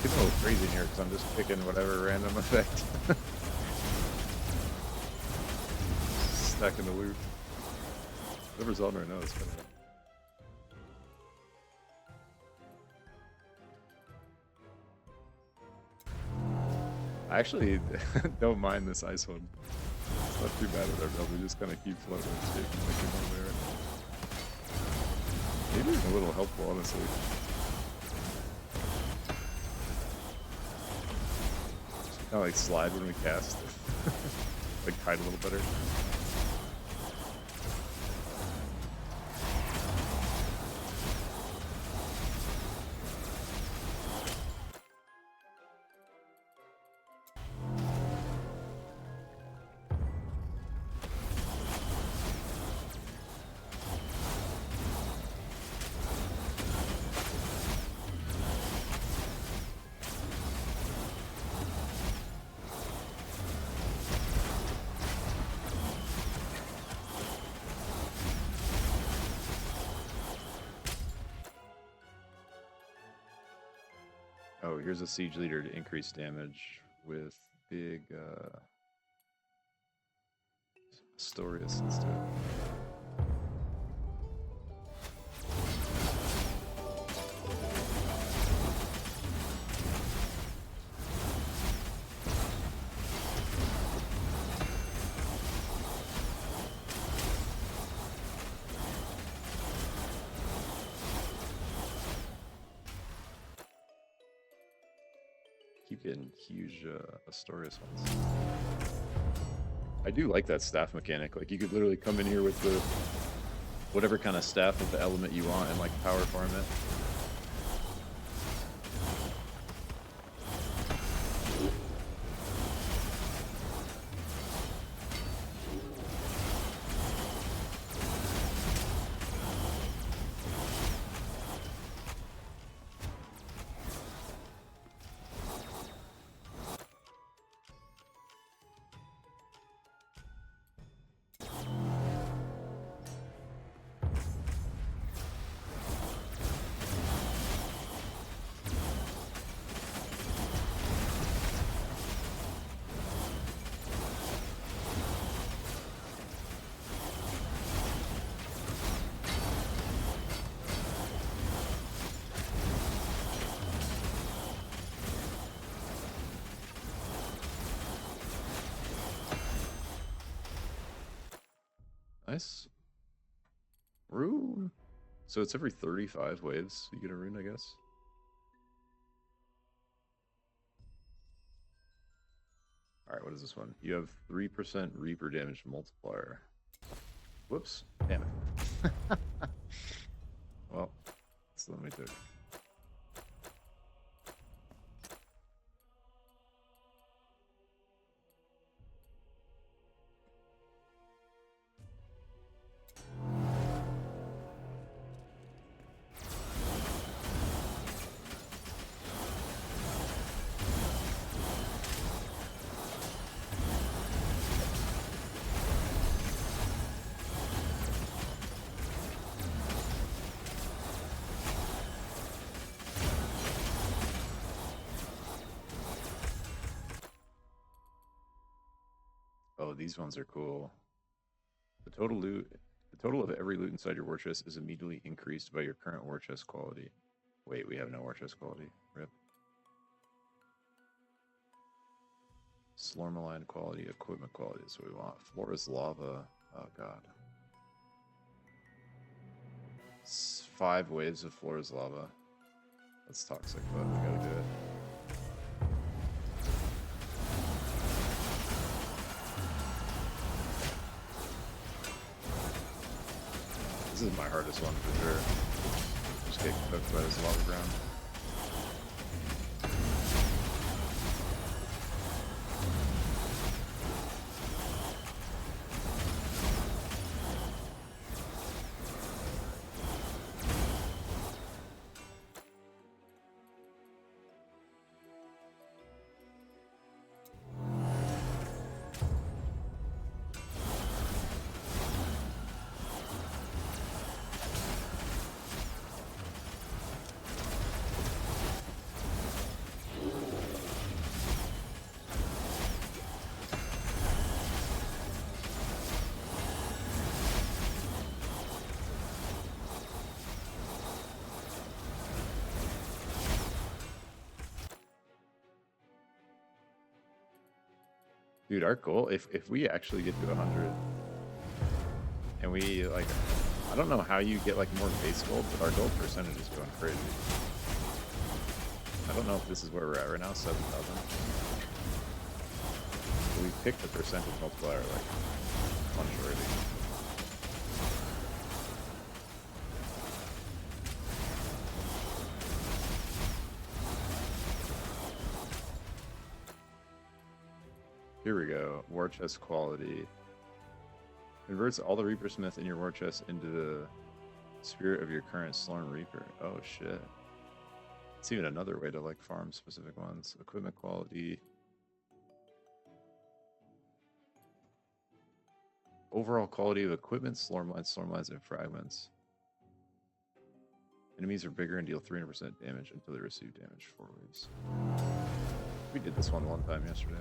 It's a little crazy in here because I'm just picking whatever random effect. Stacking the loot. Whatever's on right now is kind of... I actually don't mind this ice one. It's not too bad with our build. We just kind of keep floating and escaping like we normally are. Maybe even a little helpful, honestly. Just kind of like slide when we cast. like hide a little better. Oh, here's a siege leader to increase damage with big Astorius instead. Keep getting huge Astorius ones. I do like that staff mechanic. Like, you could literally come in here with the whatever kind of staff of the element you want and like power farm it. Nice. Rune. So it's every 35 waves you get a rune, I guess. Alright, what is this one? You have 3% Reaper damage multiplier. Whoops. Damn it. Well, that's the one we took. Oh, these ones are cool. The total of every loot inside your war chest is immediately increased by your current war chest quality. Wait, we have no war chest quality. Rip. Slormancer quality, equipment quality is what we want. Floor is lava. Oh god. 5 waves of floor is lava. That's toxic, but we gotta do it. This is my hardest one for sure. Just get cooked by this lava ground. Dude, our goal, if we actually get to 100, and we, like, I don't know how you get, like, more base gold, but our gold percentage is going crazy. I don't know if this is where we're at right now, 7,000. we picked the percentage multiplier like a bunch already. Here we go. War chest quality. Converts all the Reaper Smith in your war chest into the spirit of your current Slorm Reaper. Oh shit. It's even another way to like farm specific ones. Equipment quality. Overall quality of equipment, Slormlines, and fragments. Enemies are bigger and deal 300% damage until they receive damage 4 waves. We did this one time yesterday.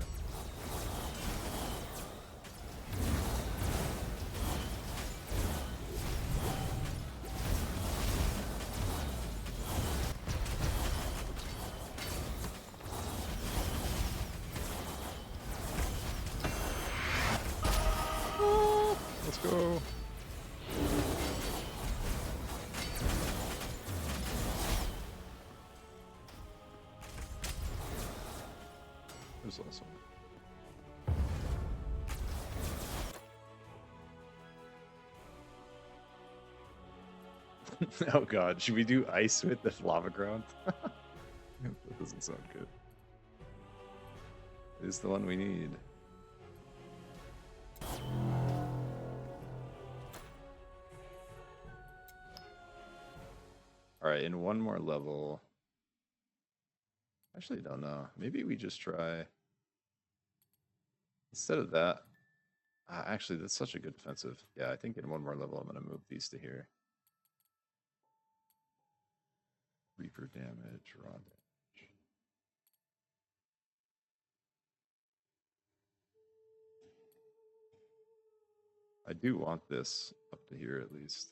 Let's go. There's the last one. Oh god, should we do ice with the lava ground? That doesn't sound good. It is the one we need. Alright, in one more level. Actually, don't know. Maybe we just try. Instead of that. Actually, that's such a good defensive. Yeah, I think in one more level I'm going to move these to here. Reaper damage, raw damage. I do want this up to here at least.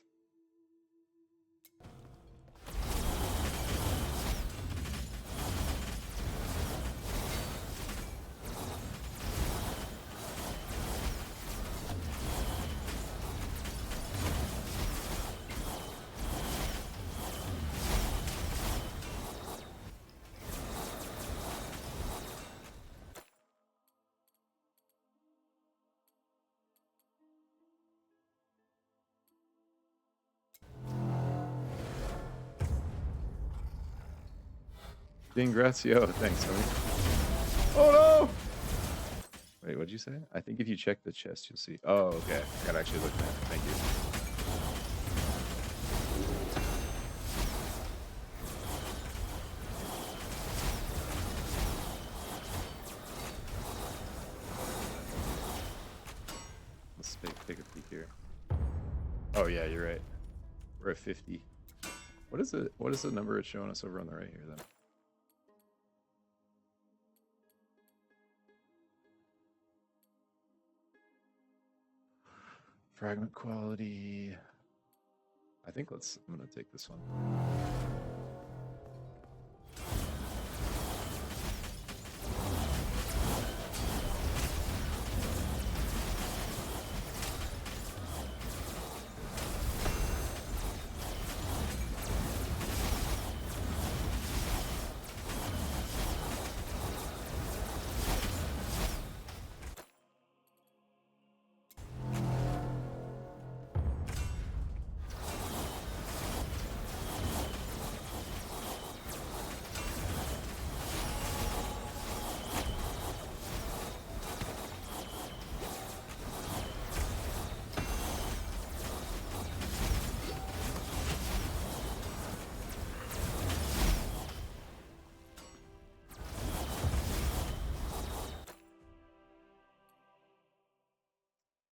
Dingratio, thanks, homie. Oh no! Wait, what'd you say? I think if you check the chest, you'll see. Oh, okay. I gotta actually look at it. Thank you. Let's take a peek here. Oh yeah, you're right. We're at 50. What is it? What is the number it's showing us over on the right here then? Fragment quality. I think I'm gonna take this one.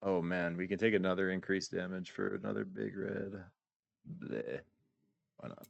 Oh man, we can take another increased damage for another big red. Bleh. Why not?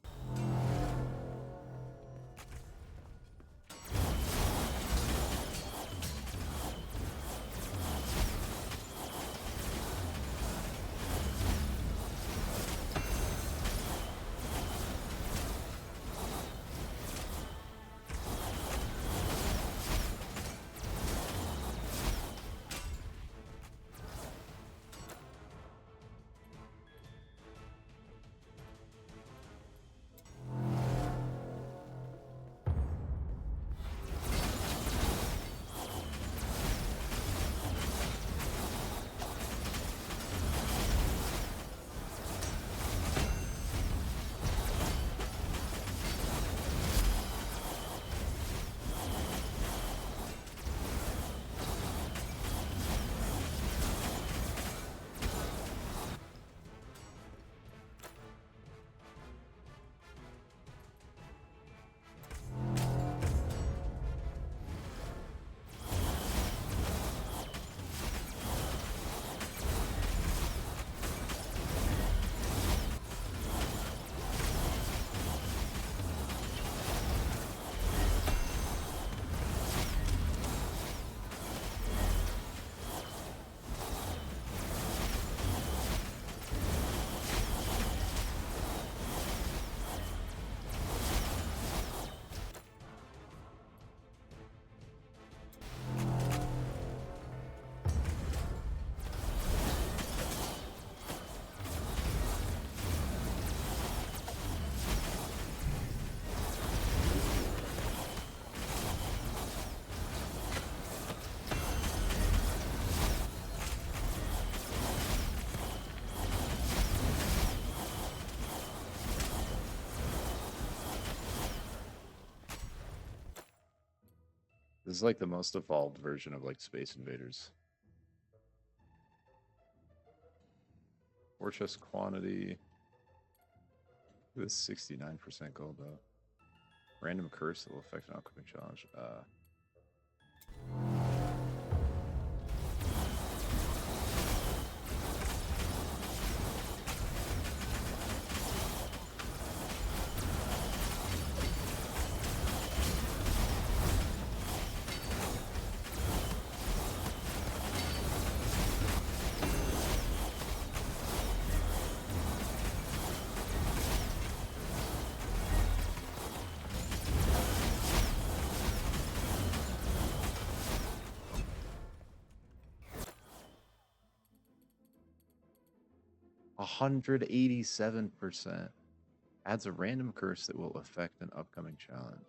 This is like the most evolved version of like Space Invaders. War chest quantity. It was 69% gold though. Random curse that will affect an upcoming challenge. 187%. Adds a random curse that will affect an upcoming challenge.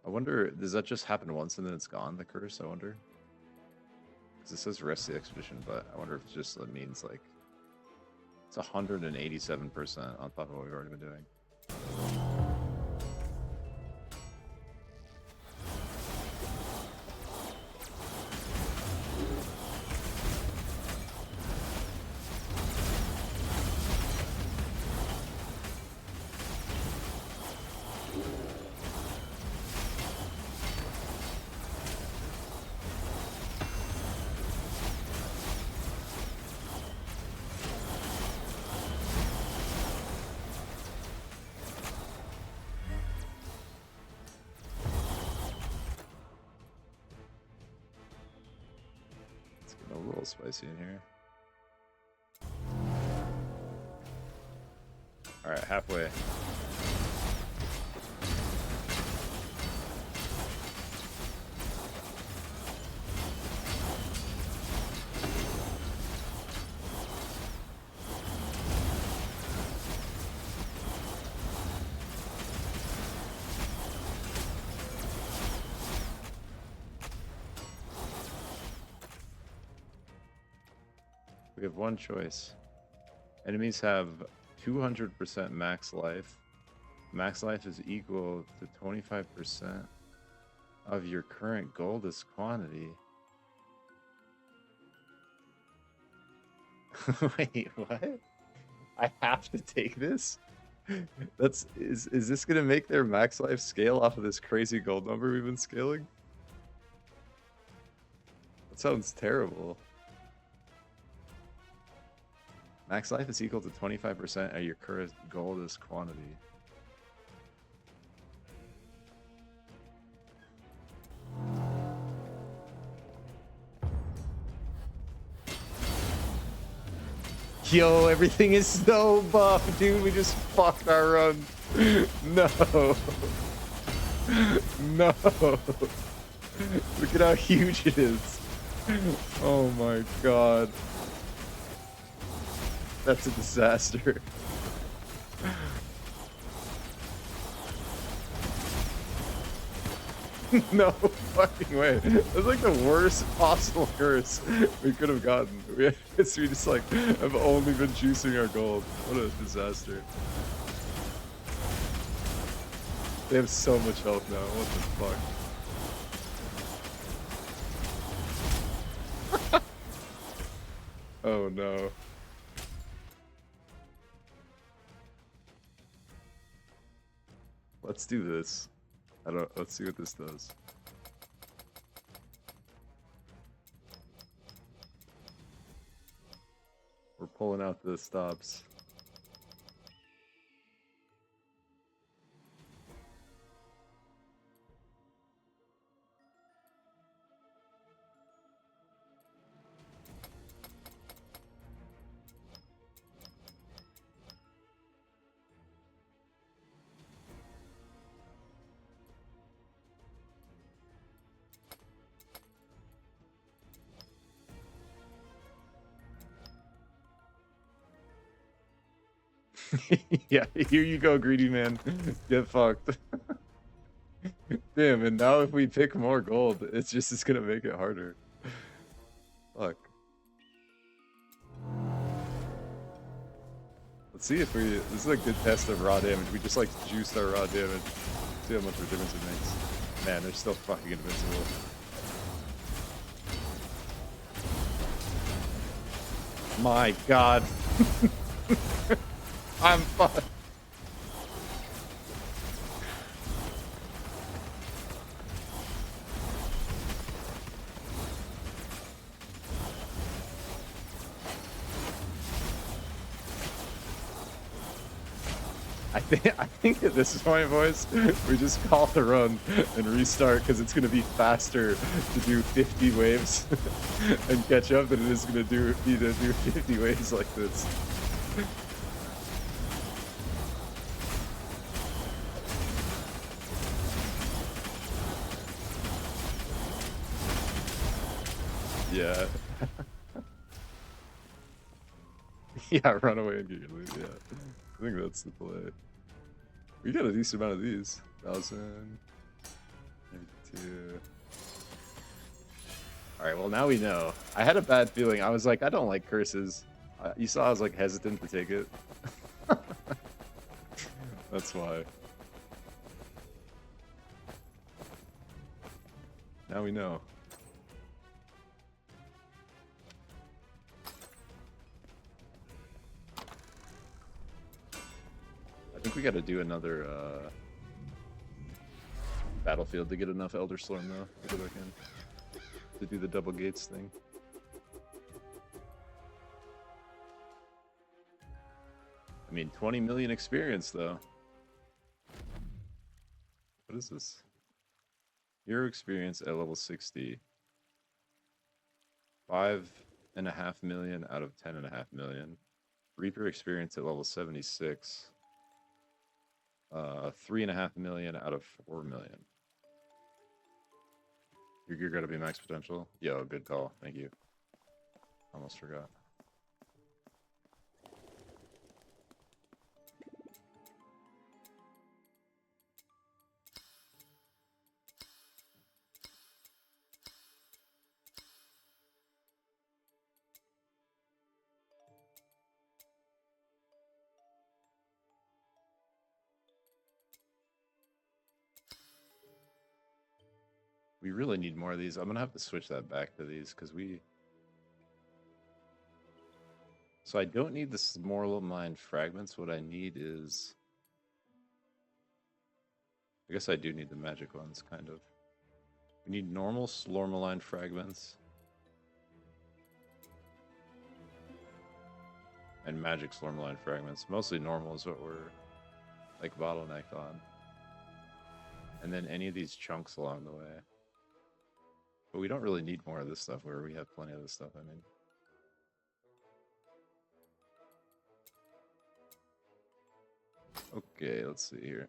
I wonder, does that just happen once and then it's gone, the curse? I wonder. Because it says rest the expedition, but I wonder if it just means like it's 187% on top of what we've already been doing. A little spicy in here. All right, halfway. We have one choice. Enemies have 200% max life. Max life is equal to 25% of your current goldest quantity. Wait, what? I have to take this? Is this gonna make their max life scale off of this crazy gold number we've been scaling? That sounds terrible. Max life is equal to 25% of your current goldest quantity. Yo, everything is so buff, dude. We just fucked our run. No. No. Look at how huge it is. Oh my god. That's a disaster. No fucking way. That's like the worst possible curse we could have gotten. We just like have only been juicing our gold. What a disaster. They have so much health now. What the fuck? Oh no. Let's do this. Let's see what this does. We're pulling out the stops. Yeah, here you go, greedy man. Get fucked. Damn, and now if we pick more gold, it's gonna make it harder. Fuck. Let's see if we. This is a good test of raw damage. We just like juiced our raw damage. See how much of a difference it makes. Man, they're still fucking invincible. My God. I'm fucked. I think at this point, boys, we just call the run and restart because it's going to be faster to do 50 waves and catch up than it is going to be to do 50 waves like this. Yeah. Yeah, run away and get your loot, yeah. I think that's the play. We got a decent amount of these. 1,000, maybe 2. Alright, well now we know. I had a bad feeling. I was like, I don't like curses. You saw I was like hesitant to take it. That's why. Now we know. I think we gotta do another battlefield to get enough Elder Storm though, to go back in. To do the double gates thing. I mean, 20 million experience though. What is this? Hero experience at level 60. 5.5 million out of 10.5 million. Reaper experience at level 76. 3.5 million out of 4 million. You're gonna be max potential? Yo, good call. Thank you. Almost forgot. We really need more of these. I'm gonna have to switch that back to these because we. So I don't need the Slormancer fragments. What I need is. I guess I do need the magic ones, kind of. We need normal Slormancer fragments. And magic Slormancer fragments. Mostly normal is what we're like bottlenecked on. And then any of these chunks along the way. But we don't really need more of this stuff where we have plenty of this stuff, I mean. Okay, let's see here.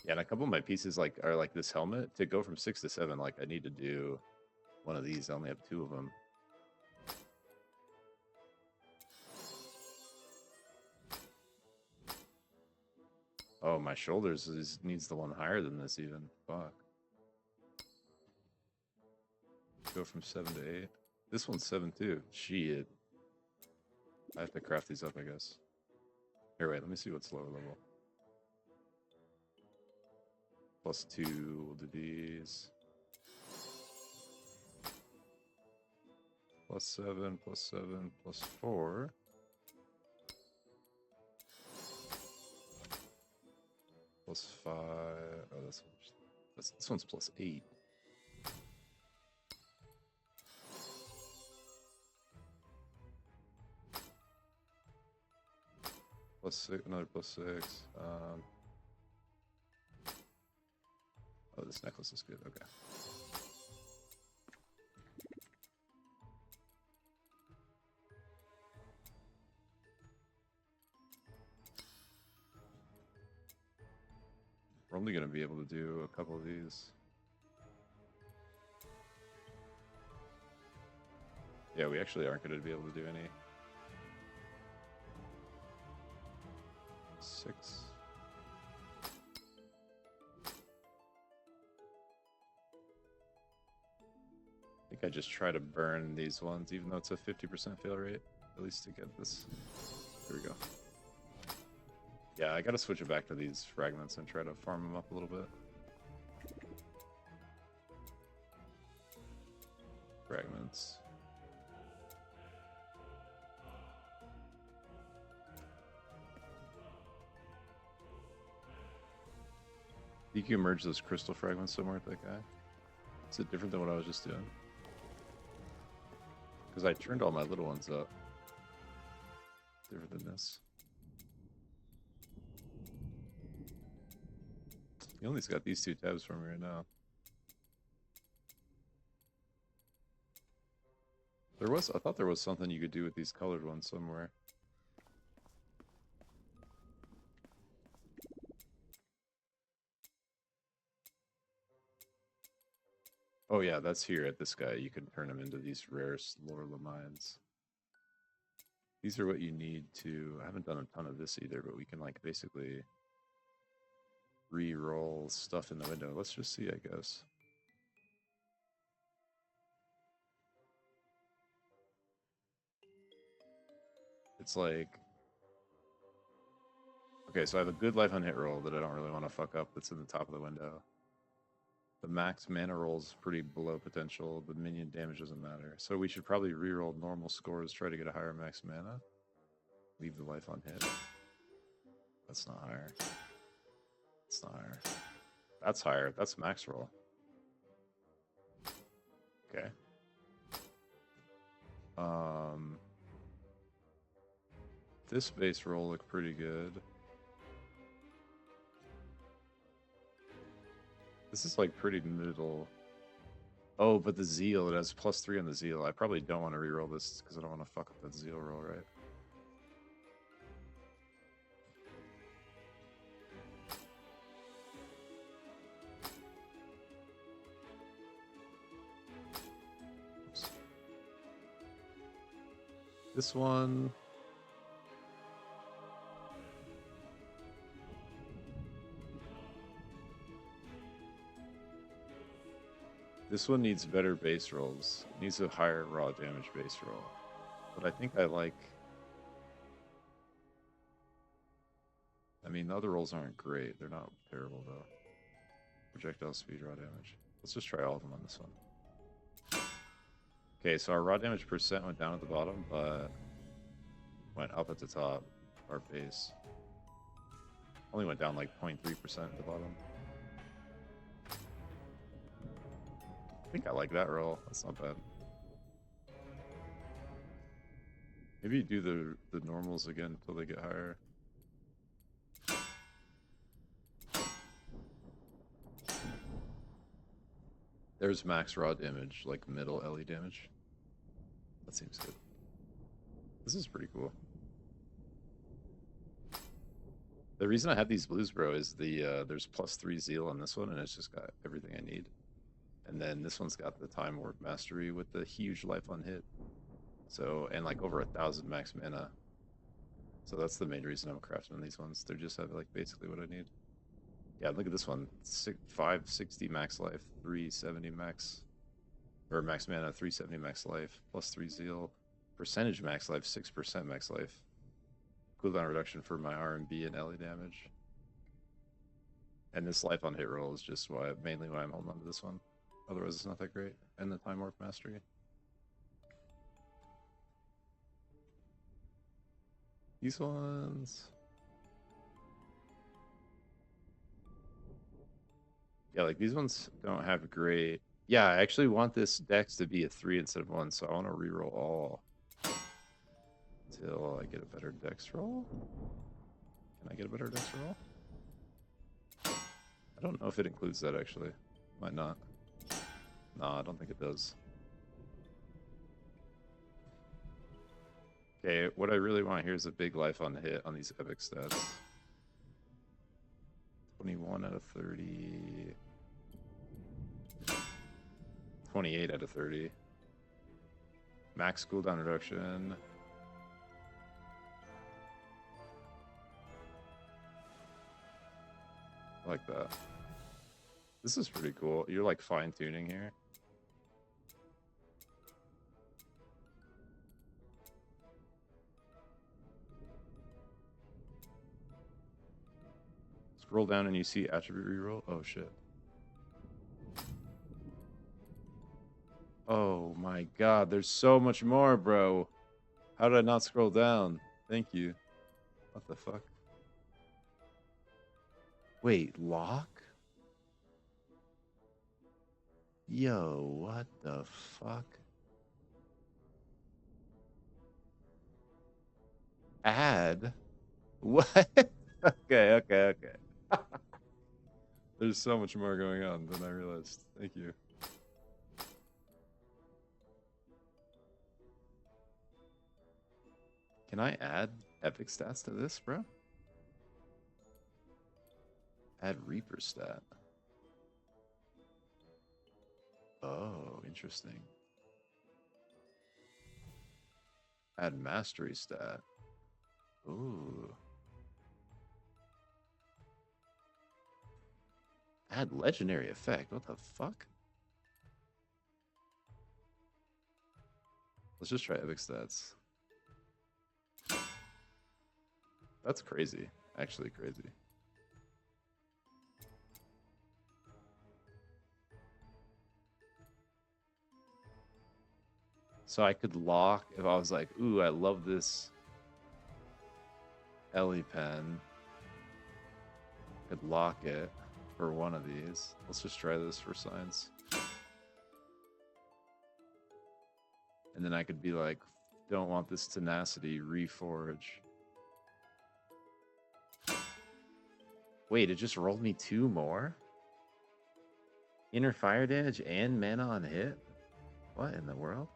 Yeah, and a couple of my pieces like are like this helmet. To go from 6 to 7, like I need to do one of these. I only have 2 of them. Oh, my shoulders needs the one higher than this even. Fuck. Go from 7 to 8. This one's 7 too. Shit. I have to craft these up, I guess. Here, wait, let me see what's lower level. +2, we'll do these. +7, +7, +4. +5. Oh, this one's +8. +6, another +6. Oh, this necklace is good. Okay. We're only going to be able to do a couple of these. Yeah, we actually aren't going to be able to do any. 6. I think I just try to burn these ones, even though it's a 50% fail rate, at least to get this. There we go. Yeah, I gotta switch it back to these fragments and try to farm them up a little bit. Fragments. You can merge those crystal fragments somewhere with that guy. Is it different than what I was just doing? Because I turned all my little ones up. Different than this. He only's got these 2 tabs for me right now. I thought there was something you could do with these colored ones somewhere. Oh yeah, that's here at this guy. You can turn them into these rare Slorlamines. These are what you need to... I haven't done a ton of this either, but we can like basically re-roll stuff in the window. Let's just see, I guess. It's like... Okay, so I have a good life on hit roll that I don't really want to fuck up that's in the top of the window. The max mana roll's pretty below potential. The minion damage doesn't matter. So we should probably reroll normal scores, try to get a higher max mana. Leave the life on hit. That's not higher. That's not higher. That's higher. That's max roll. Okay. This base roll looked pretty good. This is like pretty middle. Oh, but the zeal, it has +3 on the zeal. I probably don't want to reroll this because I don't want to fuck up that zeal roll, right? Oops. This one... This one needs better base rolls. It needs a higher raw damage base roll. But I think I like... I mean, the other rolls aren't great. They're not terrible, though. Projectile speed, raw damage. Let's just try all of them on this one. Okay, so our raw damage percent went down at the bottom, but went up at the top. Our base only went down like 0.3% at the bottom. I think I like that roll. That's not bad. Maybe do the normals again until they get higher. There's max raw damage, like middle LE damage. That seems good. This is pretty cool. The reason I have these blues, bro, is there's +3 zeal on this one, and it's just got everything I need. And then this one's got the time warp mastery with the huge life on hit. So, and like over 1,000 max mana. So that's the main reason I'm crafting these ones. They just have like basically what I need. Yeah, look at this one. 560 max life, 370 max, or max mana, 370 max life, +3 zeal. Percentage max life, 6% max life. Cooldown reduction for my RMB and LE damage. And this life on hit roll is just mainly why I'm holding on to this one. Otherwise, it's not that great. And the time warp mastery. These ones. Yeah, like these ones don't have great. Yeah, I actually want this dex to be a 3 instead of 1, so I want to reroll all until I get a better dex roll. Can I get a better dex roll? I don't know if it includes that actually. Might not. No, I don't think it does. Okay, what I really want here is a big life on hit on these epic stats. 21 out of 30. 28 out of 30. Max cooldown reduction. I like that. This is pretty cool. You're like fine tuning here. scroll down and you see attribute reroll. Oh shit. Oh my god, there's so much more, bro. How did I not scroll down? Thank you. What the fuck? Wait, lock? Yo, what the fuck? Add? What? Okay. There's so much more going on than I realized. Thank you. Can I add epic stats to this, bro? Add Reaper stat. Oh, interesting. Add mastery stat. Ooh. Add legendary effect. What the fuck? Let's just try epic stats. That's crazy. Actually crazy. So I could lock if I was like, ooh, I love this Ellie pen. I could lock it for one of these. Let's just try this for science. And then I could be like, don't want this tenacity, reforge. Wait, it just rolled me 2 more? Inner fire damage and mana on hit? What in the world?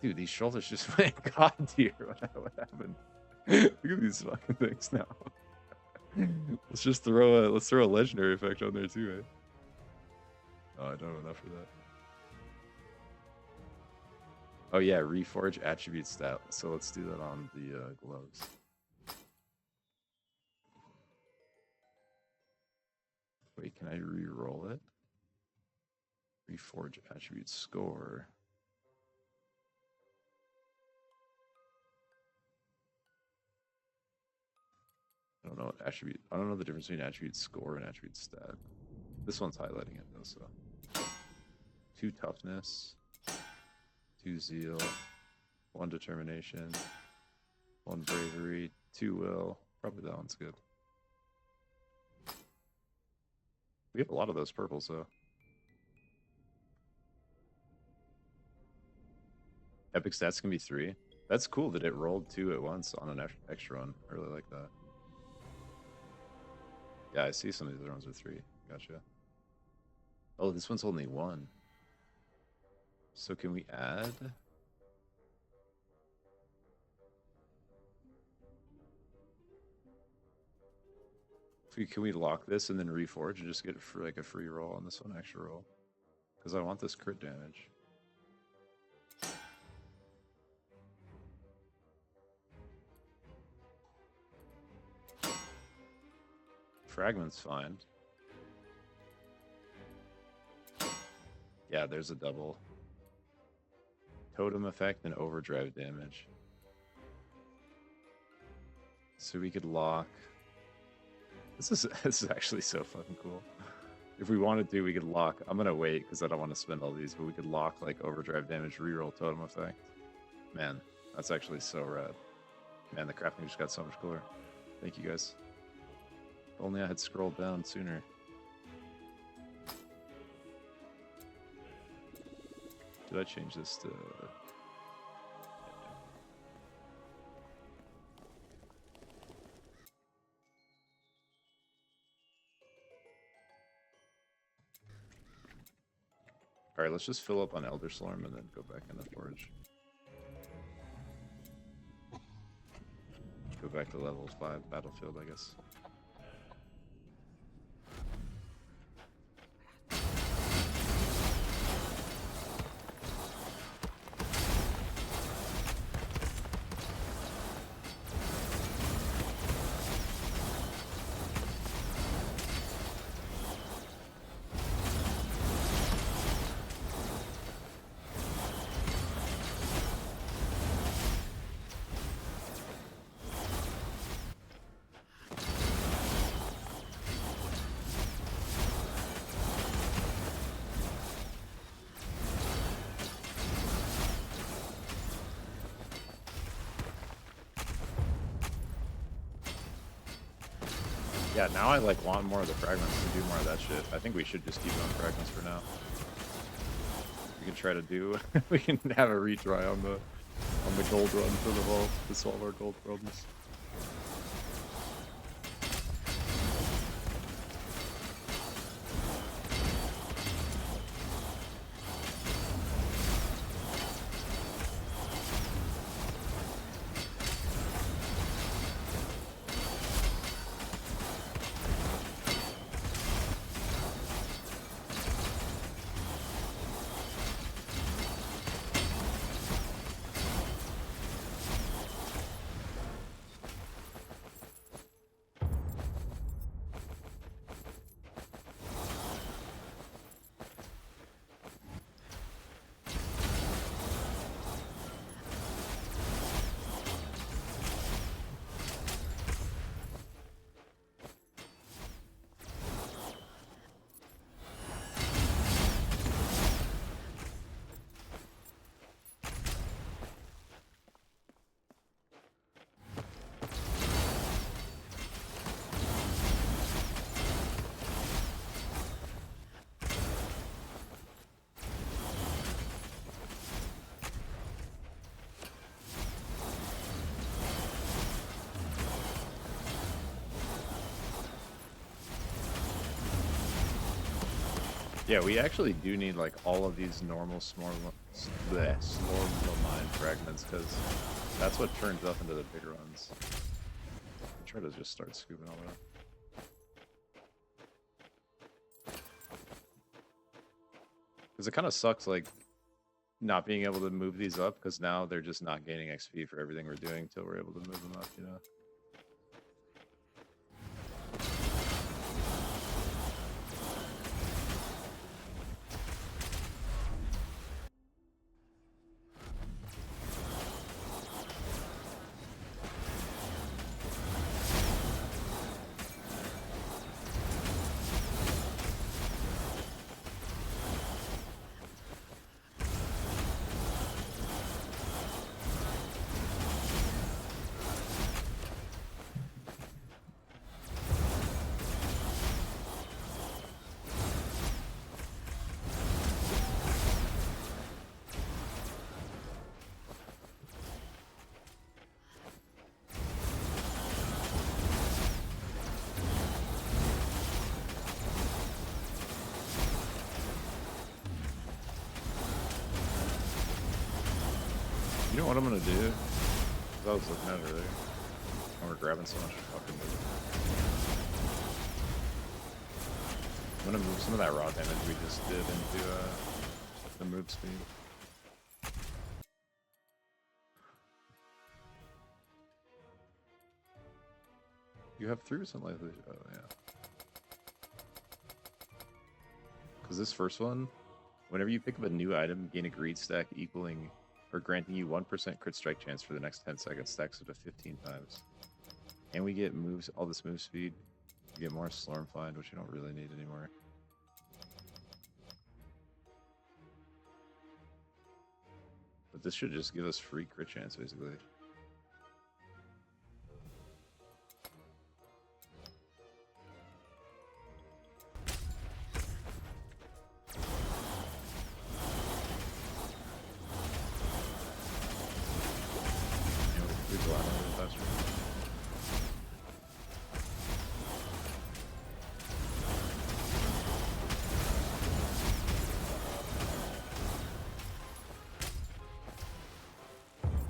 Dude, these shoulders just went god tier. What happened? Look at these fucking things now. Let's throw a legendary effect on there too, eh? Oh, I don't have enough for that. Oh yeah, reforge attribute stat. So let's do that on the gloves. Wait, can I re-roll it? Reforge attribute score. I don't know what attribute. I don't know the difference between attribute score and attribute stat. This one's highlighting it though, so 2 toughness, 2 zeal, 1 determination, 1 bravery, 2 will. Probably that one's good. We have a lot of those purples though. Epic stats can be 3. That's cool that it rolled 2 at once on an extra one. I really like that. Yeah, I see some of these other ones are 3. Gotcha. Oh, this one's only 1. So can we add? Can we lock this and then reforge and just get for like a free roll on this one, extra roll? Because I want this crit damage. Fragment's fine. Yeah, there's a double. Totem effect and overdrive damage. So we could lock. This is actually so fucking cool. If we wanted to, we could lock. I'm gonna wait because I don't want to spend all these, but we could lock like overdrive damage, reroll totem effect. Man, that's actually so rad. Man, the crafting just got so much cooler. Thank you guys. If only I had scrolled down sooner. Did I change this to... Alright, let's just fill up on Elder Slorm and then go back in the forge. Go back to level 5 battlefield, I guess. Yeah, now I like want more of the fragments to do more of that shit. I think we should just keep on fragments for now. We can try to do. We can have a retry on the gold run for the vault to solve our gold problems. Yeah, we actually do need like all of these normal Slormancer Mine fragments because that's what turns up into the big runs. I'll try to just start scooping all that. Because it kind of sucks like not being able to move these up because now they're just not gaining XP for everything we're doing until we're able to move them up, you know? You know what I'm gonna do? 'Cause I was looking at it earlier. And we're grabbing so much fucking wood. I'm gonna move some of that raw damage we just did into the move speed. You have 3 or something like this? Oh yeah. Because this first one, whenever you pick up a new item, gain a greed stack equaling or granting you 1% crit strike chance for the next 10 seconds, stacks up to 15 times. And we get moves, all this move speed. We get more Slorm which you don't really need anymore. But this should just give us free crit chance, basically.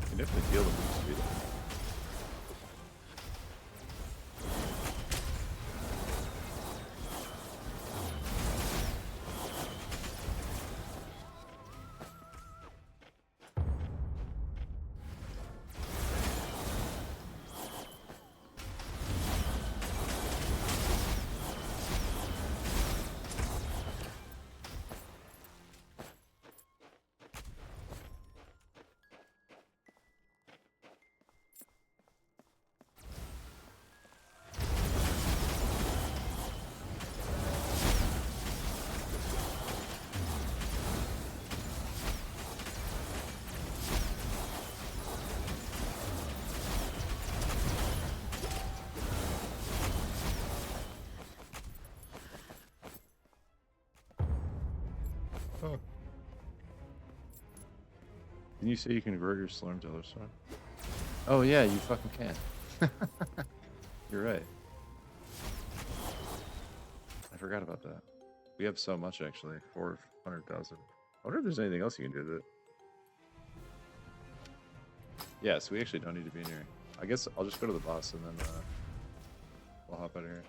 You can definitely feel the move speed. Huh. Didn't you say you can convert your Slorm to Slorm? Oh yeah, you fucking can. You're right. I forgot about that. We have so much actually, 400,000. I wonder if there's anything else you can do with it. Yeah, so we actually don't need to be in here. I guess I'll just go to the boss and then we'll hop out of here.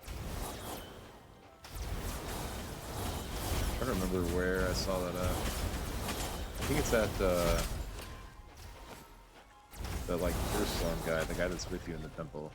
I'm trying to remember where I saw that at. I think it's at the like first Slorm guy, the guy that's with you in the temple.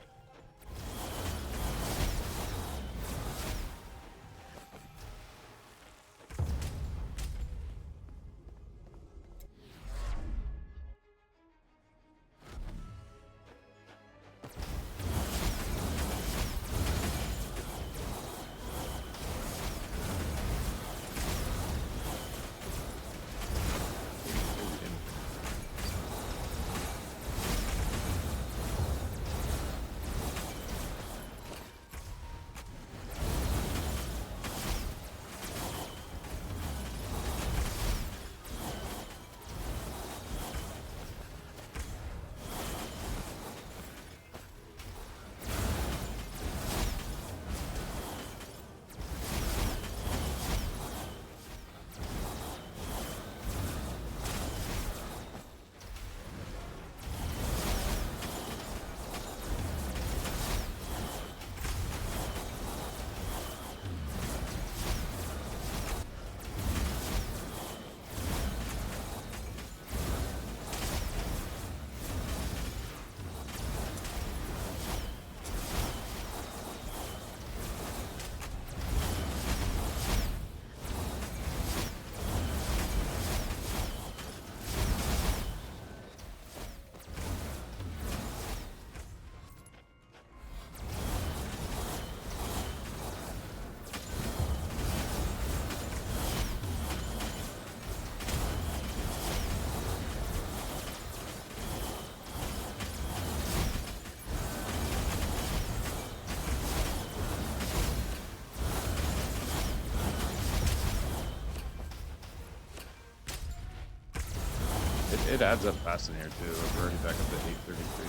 It adds up fast in here too. We're already back up to 833.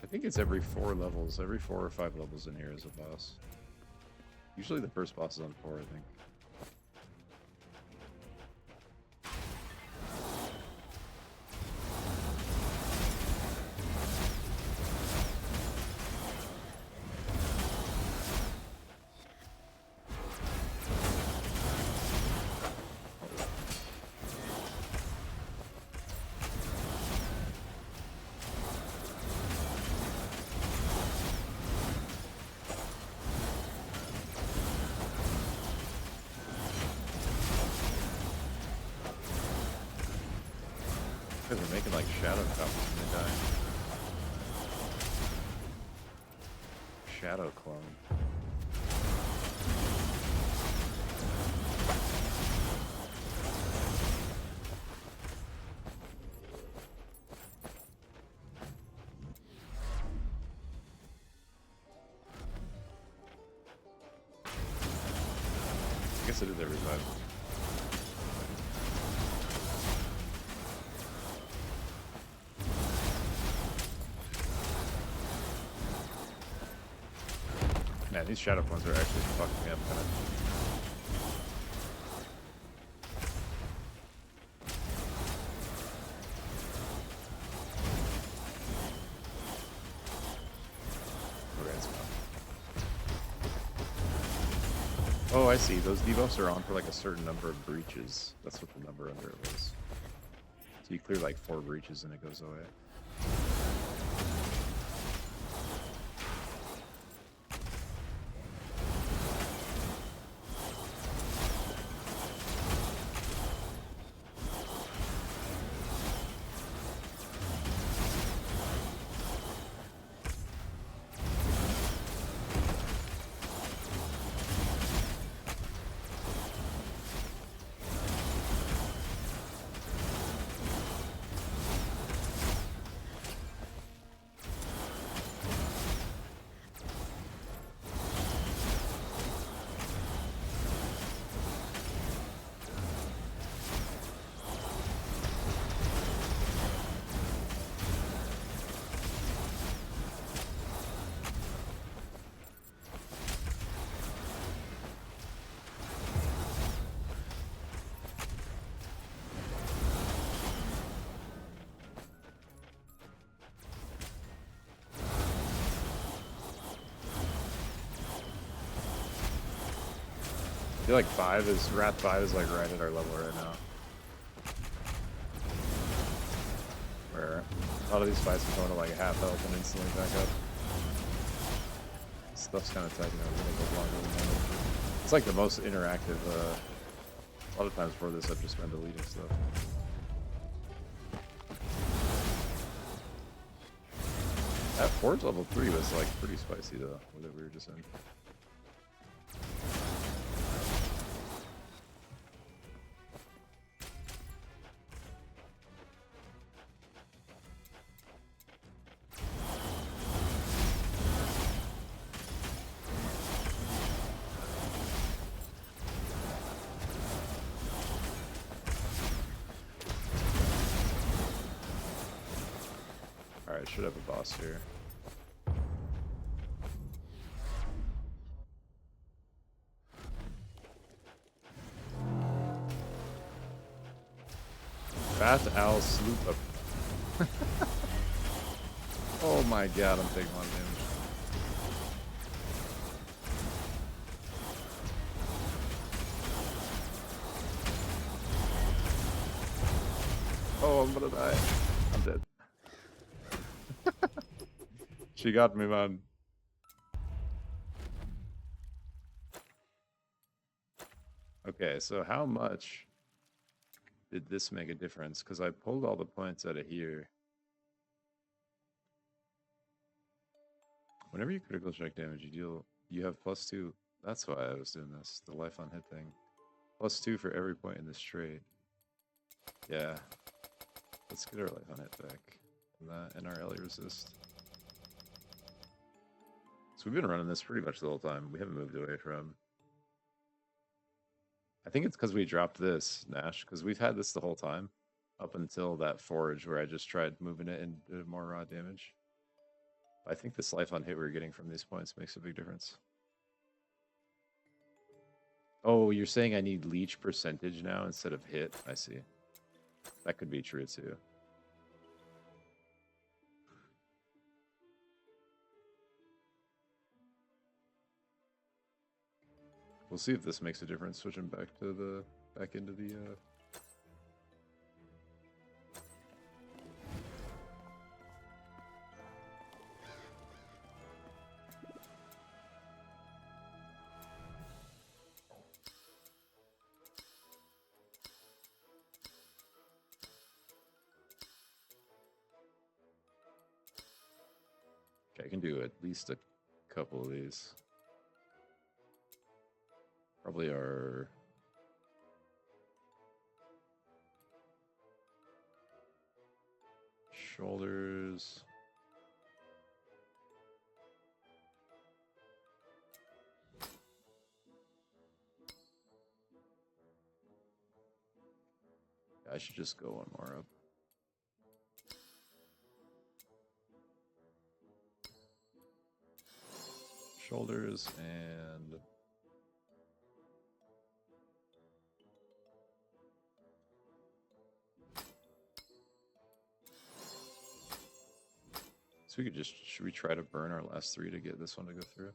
I think it's every 4 levels, every 4 or 5 levels in here is a boss. Usually the first boss is on 4, I think. Because we're making like shadow copies when they die. Shadow clone. I guess it is every 5. Man, these shadow clones are actually fucking me up kind of. Oh, I see. Those debuffs are on for like a certain number of breaches. That's what the number under it was. So you clear like 4 breaches and it goes away. I feel like Wrath 5 is like right at our level right now. Where a lot of these fights are going to like half health and instantly back up. Stuff's kind of tight, you know, we're gonna go longer than that. It's like the most interactive, a lot of times for this I've just been deleting stuff. That Forge level 3 was like pretty spicy though, whatever we were just in. Alright, should have a boss here. Fat Owl Sloop up. Oh my god, I'm taking a lot of damage. Oh, I'm gonna die. I'm dead. She got me, man. Okay, so how much did this make a difference? Because I pulled all the points out of here. Whenever you critical strike damage, you have +2. That's why I was doing this, the life on hit thing. +2 for every point in this trait. Yeah. Let's get our life on hit back. And that and our LA resist. So we've been running this pretty much the whole time. We haven't moved away from. I think it's because we dropped this, Nash, because we've had this the whole time. Up until that forge where I just tried moving it and did more raw damage. I think this life on hit we're getting from these points makes a big difference. Oh, you're saying I need leech percentage now instead of hit? I see. That could be true too. We'll see if this makes a difference switching back into the Okay, I can do at least a couple of these. Probably our shoulders. I should just go one more up. Shoulders and so should we try to burn our last 3 to get this one to go through?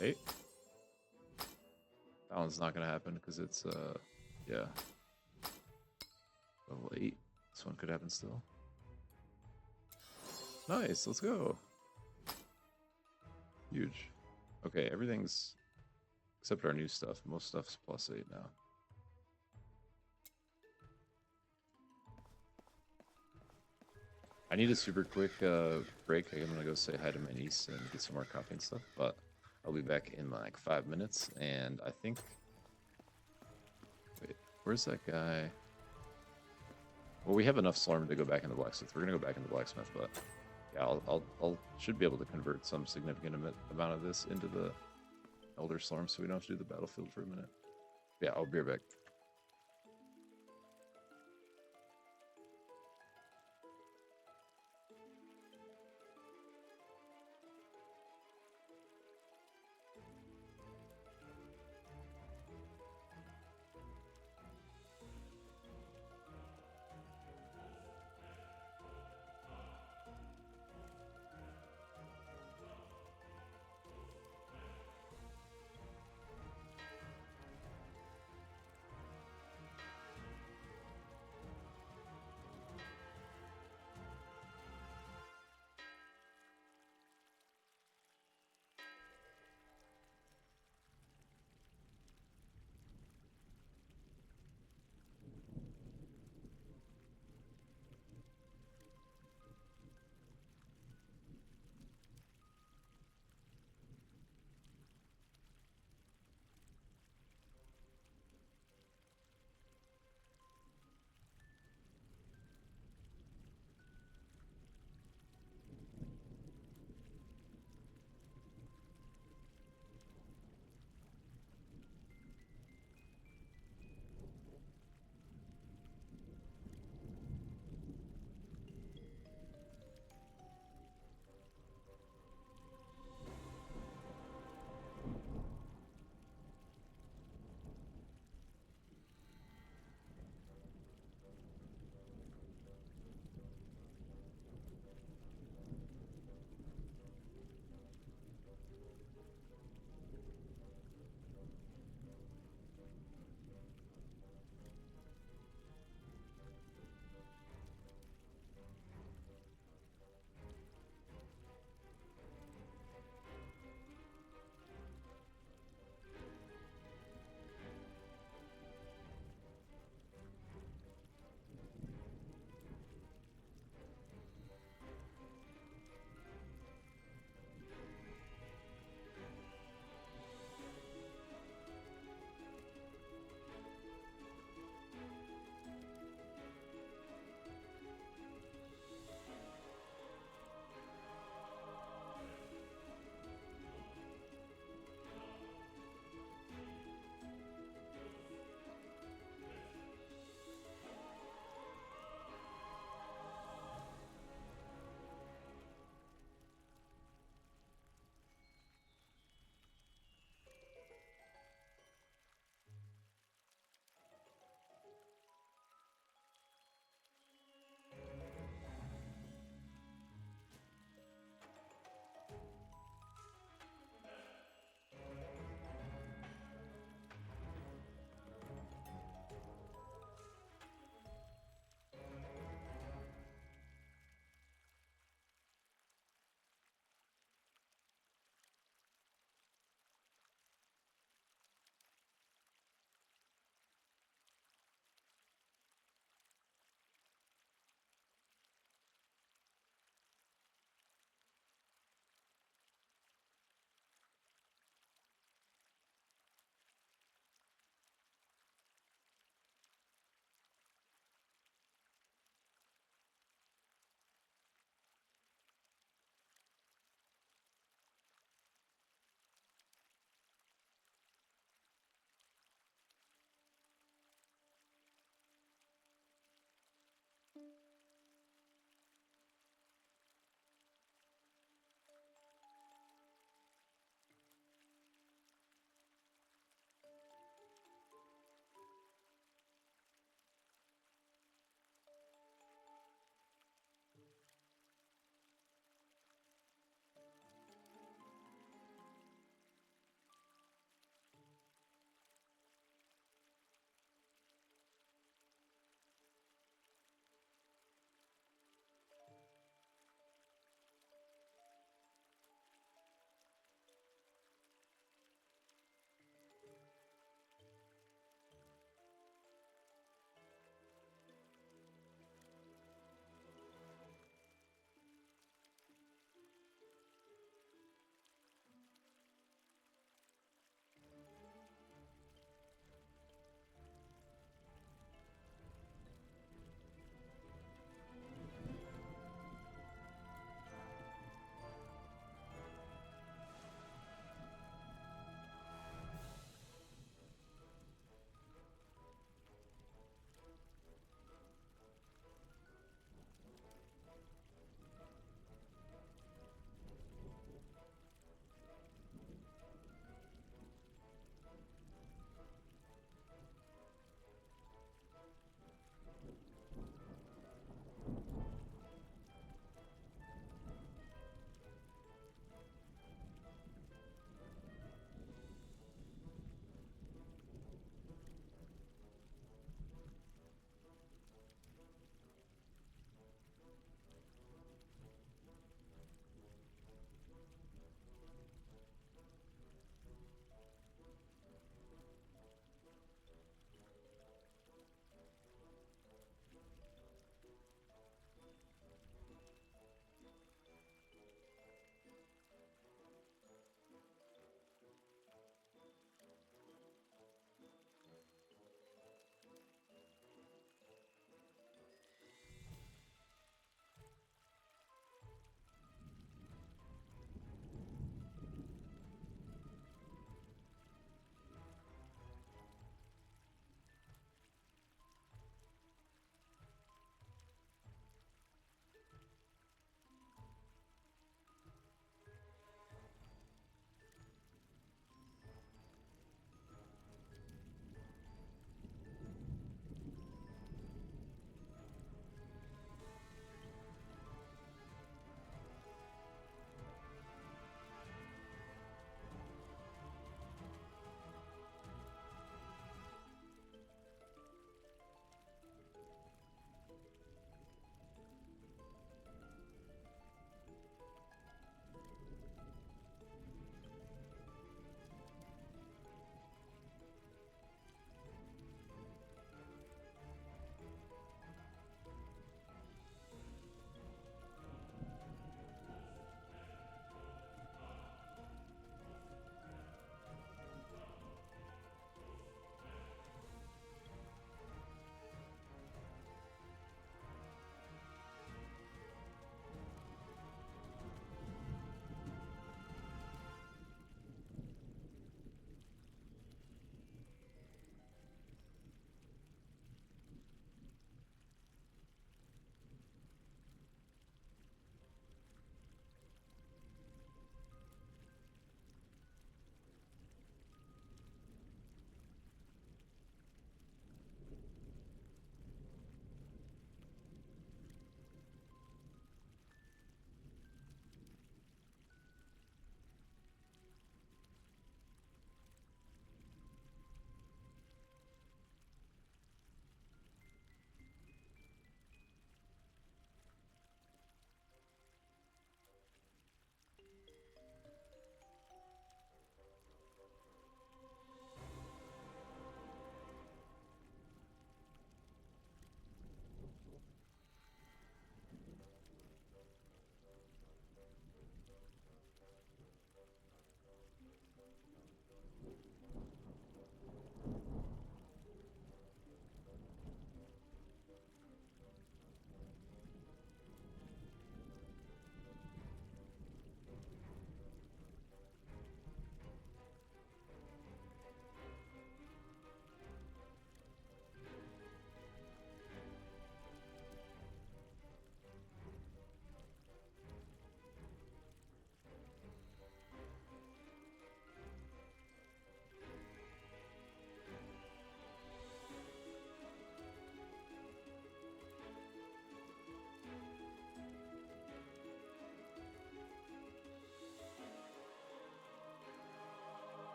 8? That one's not gonna happen because it's yeah. Level 8. This one could happen still. Nice, let's go. Huge. Okay, everything's except our new stuff. Most stuff's +8 now. I need a super quick break. I'm gonna go say hi to my niece and get some more coffee and stuff, but I'll be back in like 5 minutes. And I think, wait, where's that guy? Well, we have enough Slorm to go back into Blacksmith. We're gonna go back into Blacksmith, but yeah, I'll should be able to convert some significant amount of this into the Elder Slorm, so we don't have to do the battlefield for a minute. Yeah, I'll be right back.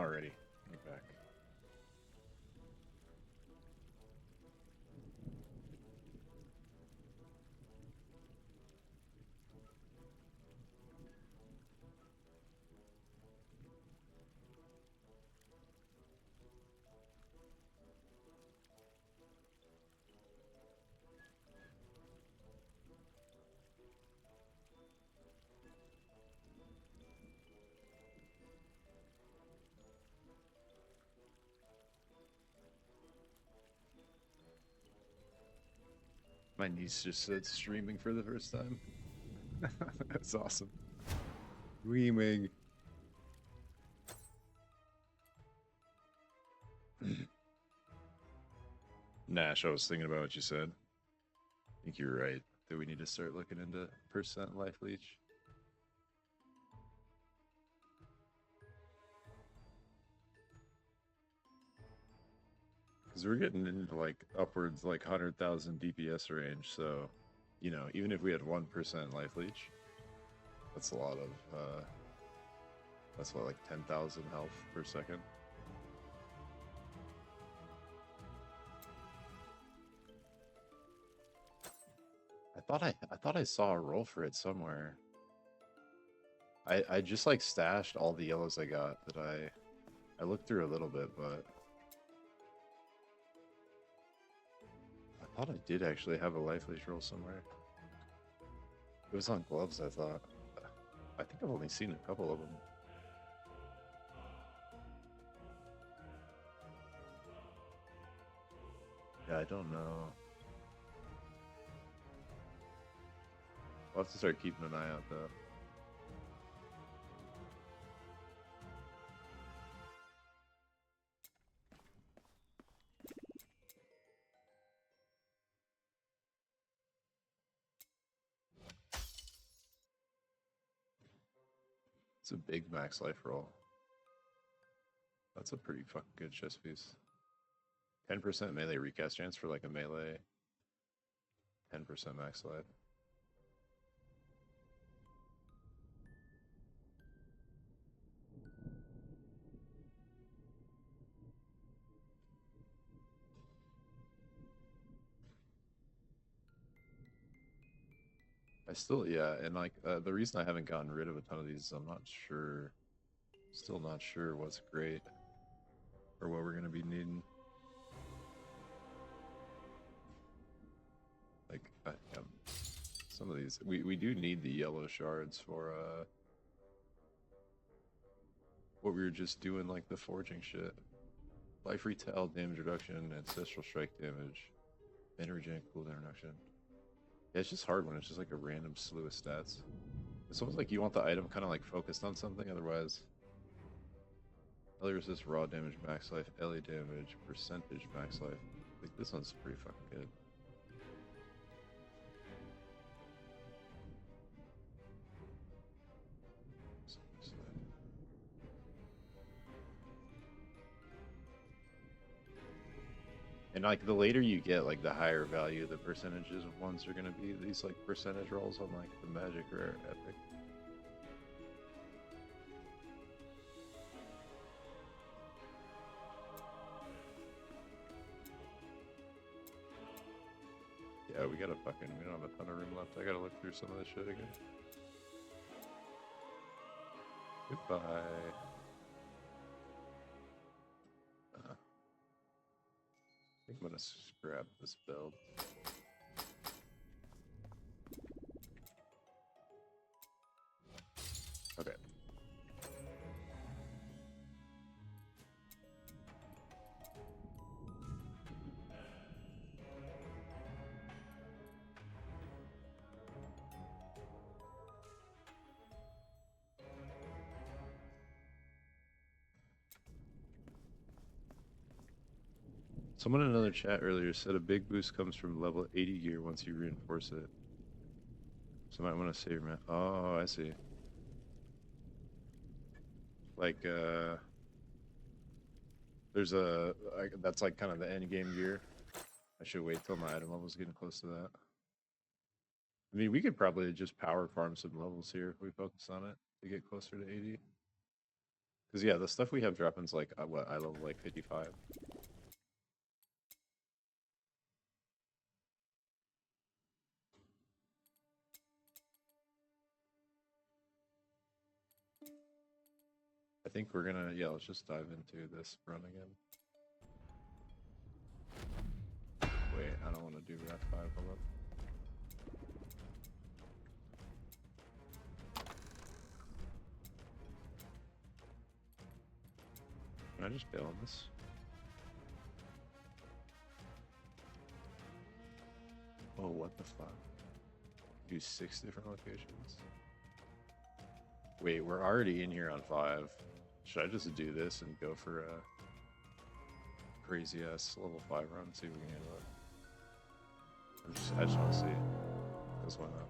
Alrighty, we're back. My niece just said streaming for the first time. That's awesome. Streaming. Nash, I was thinking about what you said. I think you're right that we need to start looking into percent life leech. Because we're getting into like upwards like 100,000 DPS range, so you know, even if we had 1% life leech, that's a lot of that's what, like 10,000 health per second. I thought I saw a roll for it somewhere. I just like stashed all the yellows I got that I looked through a little bit, but I thought I did actually have a life leech roll somewhere. It was on gloves, I thought. I think I've only seen a couple of them. Yeah, I don't know. I'll have to start keeping an eye out though. It's a big max life roll. That's a pretty fucking good chess piece. 10% melee recast chance for like a melee. 10% max life. I still, yeah, and like the reason I haven't gotten rid of a ton of these is I'm not sure, still not sure what's great or what we're gonna be needing. Like, some of these, we do need the yellow shards for what we were just doing, like the forging shit. Life retail, damage reduction, ancestral strike damage, energetic cooldown reduction. Yeah, it's just hard when it's just like a random slew of stats. It's almost like you want the item kind of like focused on something, otherwise. Melee resist, raw damage, max life, LA damage, percentage max life. Like this one's pretty fucking good. And like the later you get, like the higher value the percentages of ones are gonna be. These like percentage rolls on like the magic rare epic. Yeah, we don't have a ton of room left. I gotta look through some of this shit again. Goodbye. I think I'm gonna scrap this build. Okay. Someone in another chat earlier said a big boost comes from level 80 gear once you reinforce it. So I might want to save your man. Oh, I see. Like, there's that's like kind of the end game gear. I should wait till my item level's getting close to that. I mean, we could probably just power farm some levels here if we focus on it to get closer to 80. Because yeah, the stuff we have dropping's like what I level like 55. I think we're gonna let's just dive into this run again. Wait, I don't want to do Wrath 5. Hold up. Can I just bail on this? Oh, what the fuck? Do 6 different locations? Wait, we're already in here on 5. Should I just do this and go for a crazy ass level 5 run? See if we can handle it. I just want to see. Because why not?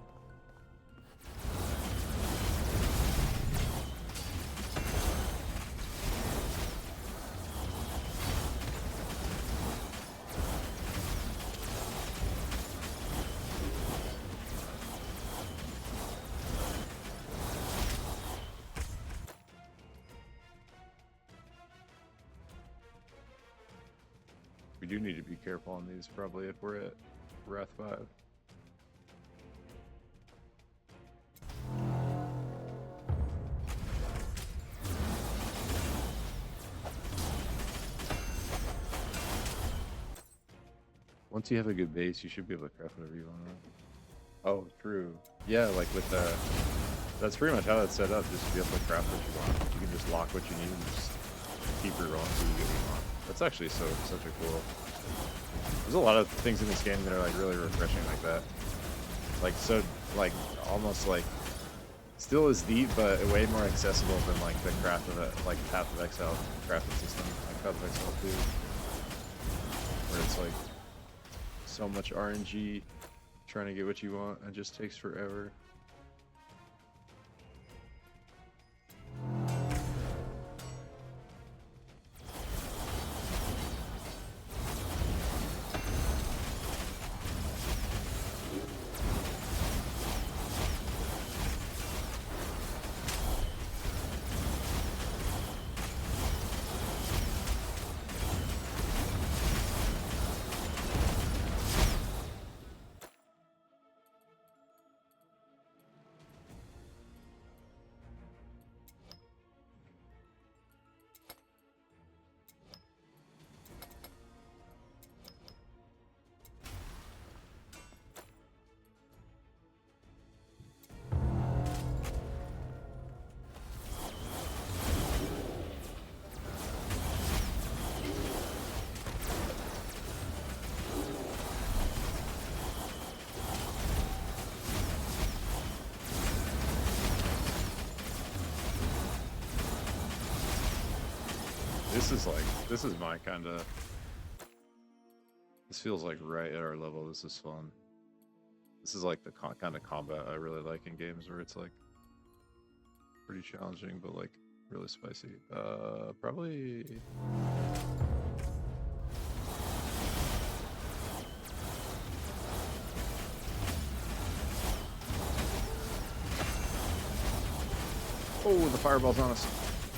We do need to be careful on these probably if we're at Wrath 5. Once you have a good base, you should be able to craft whatever you want. Oh, true. Yeah, like with the... That's pretty much how that's set up, just to be able to craft what you want. You can just lock what you need and just keep it rolling so you get what you want. That's actually such a cool... There's a lot of things in this game that are like really refreshing like that. Like so, like almost like still as deep, but way more accessible than like the craft of it, like Path of Exile crafting system, like Path of Exile 2, where it's like so much RNG trying to get what you want and just takes forever. This is my kind of... This feels like right at our level. This is fun. This is like the kind of combat I really like in games where it's like pretty challenging, but like really spicy. Probably... Oh, the fireball's on us.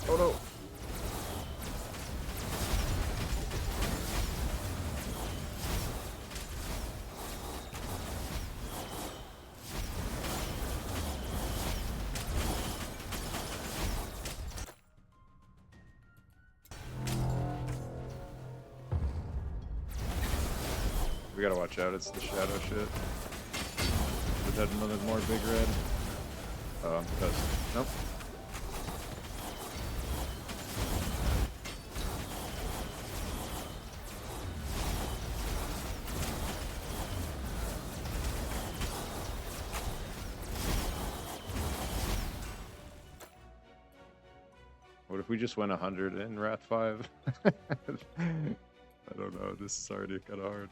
Oh no. We gotta watch out, it's the shadow shit. We've had another more big red. Oh, I'm pissed. Nope. What if we just went 100 in Wrath 5? I don't know, this is already kind of hard.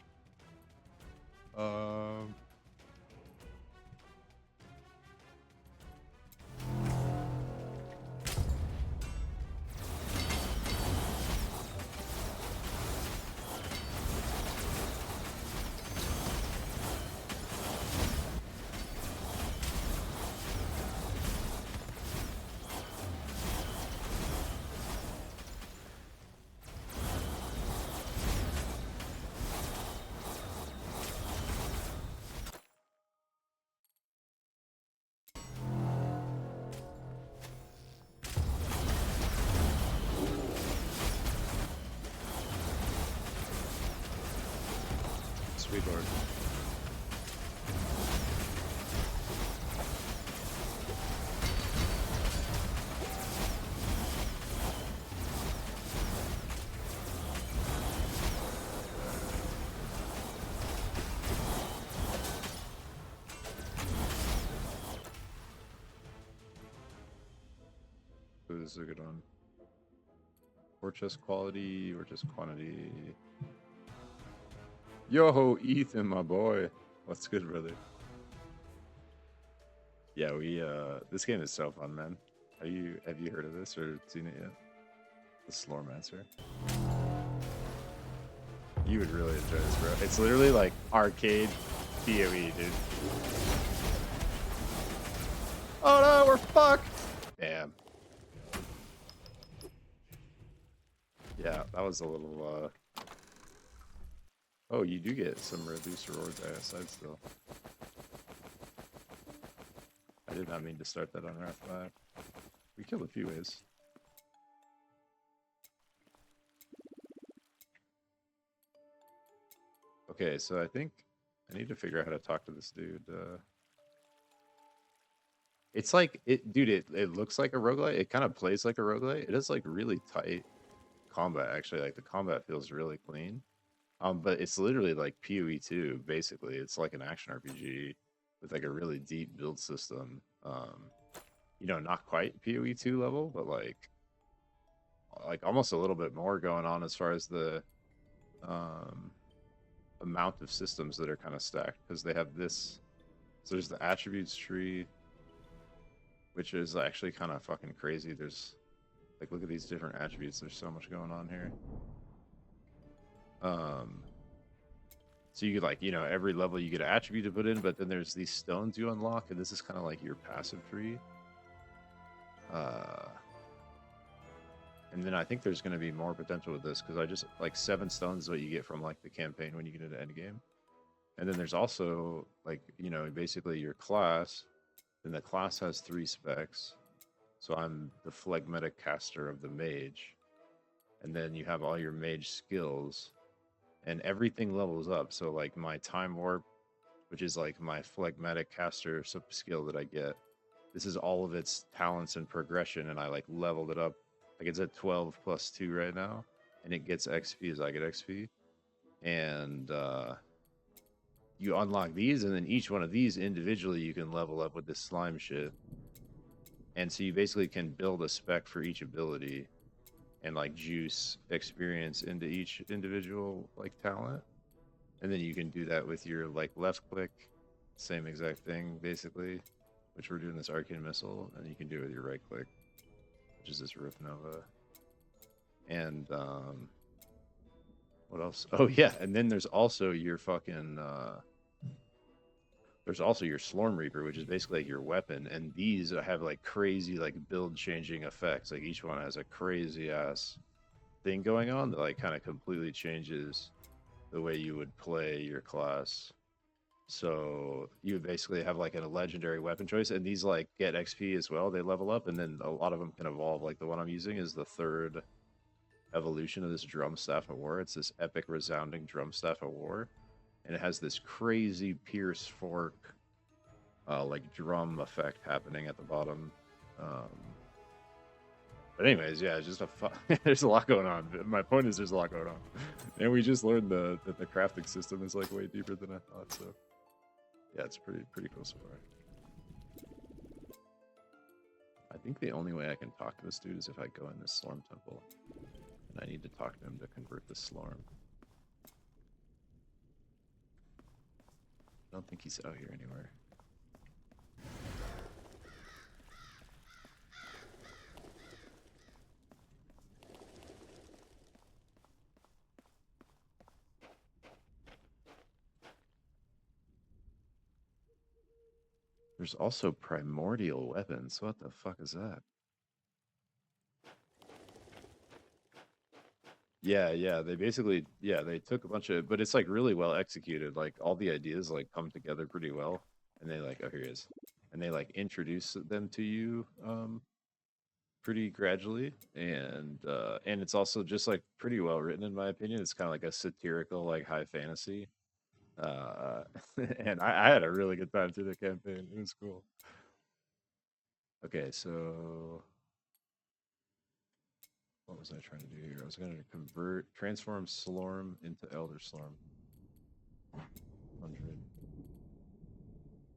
Sweet lord. This is a good one. Or just quality, or just quantity. Yo, Ethan, my boy. What's good, brother? Yeah, this game is so fun, man. Have you heard of this or seen it yet? The Slormancer. You would really enjoy this, bro. It's literally like arcade PoE, dude. Oh no, we're fucked! Damn. Yeah, that was a little, Oh, you do get some reduced rewards aside still. I did not mean to start that on Wrath 5. We killed a few waves. Okay, so I think I need to figure out how to talk to this dude. It's like, dude, it looks like a roguelite. It kind of plays like a roguelite. It is like really tight combat, actually. Like the combat feels really clean. But it's literally like PoE 2, basically. It's like an action RPG with like a really deep build system. You know, not quite PoE 2 level, but like almost a little bit more going on as far as the um amount of systems that are kind of stacked, because they have this. So there's the attributes tree, which is actually kind of fucking crazy. There's like, look at these different attributes. There's so much going on here. So you could, like, you know, every level you get an attribute to put in, but then there's these stones you unlock, and this is kind of like your passive tree. And then I think there's going to be more potential with this, because I just, like, 7 stones is what you get from, like, the campaign when you get into Endgame. And then there's also, like, you know, basically your class, and the class has 3 specs. So I'm the phlegmatic caster of the mage. And then you have all your mage skills, and everything levels up. So, like, my time warp, which is like my phlegmatic caster skill that I get, this is all of its talents and progression, and I like leveled it up. Like, it's at 12 plus 2 right now, and it gets XP as I get XP. And you unlock these, and then each one of these individually you can level up with this slime shit. And so you basically can build a spec for each ability and like juice experience into each individual like talent. And then you can do that with your like left click, same exact thing basically, which we're doing this arcane missile, and you can do it with your right click, which is this roof nova. And what else? Oh yeah, and then there's also your fucking there's also your Slorm Reaper, which is basically like your weapon, and these have like crazy like build changing effects. Like each one has a crazy ass thing going on that like kind of completely changes the way you would play your class. So you basically have like a legendary weapon choice, and these like get XP as well. They level up, and then a lot of them can evolve. Like the one I'm using is the 3rd evolution of this Drum Staff of War. It's this epic resounding Drum Staff of War, and it has this crazy Pierce Fork like drum effect happening at the bottom. But anyways, yeah, it's just there's a lot going on. My point is there's a lot going on, and we just learned that the crafting system is like way deeper than I thought. So yeah, it's pretty cool so far. I think the only way I can talk to this dude is if I go in this Slorm temple, and I need to talk to him to convert the Slorm. I don't think he's out here anywhere. There's also primordial weapons. What the fuck is that? Yeah. They basically, they took a bunch of, but it's like really well executed. Like all the ideas like come together pretty well, and they like, oh, here he is, and they like introduce them to you pretty gradually, and it's also just like pretty well written in my opinion. It's kind of like a satirical like high fantasy. And I had a really good time through the campaign. It was cool. Okay, so what was I trying to do here? I was going to transform Slorm into Elder Slorm.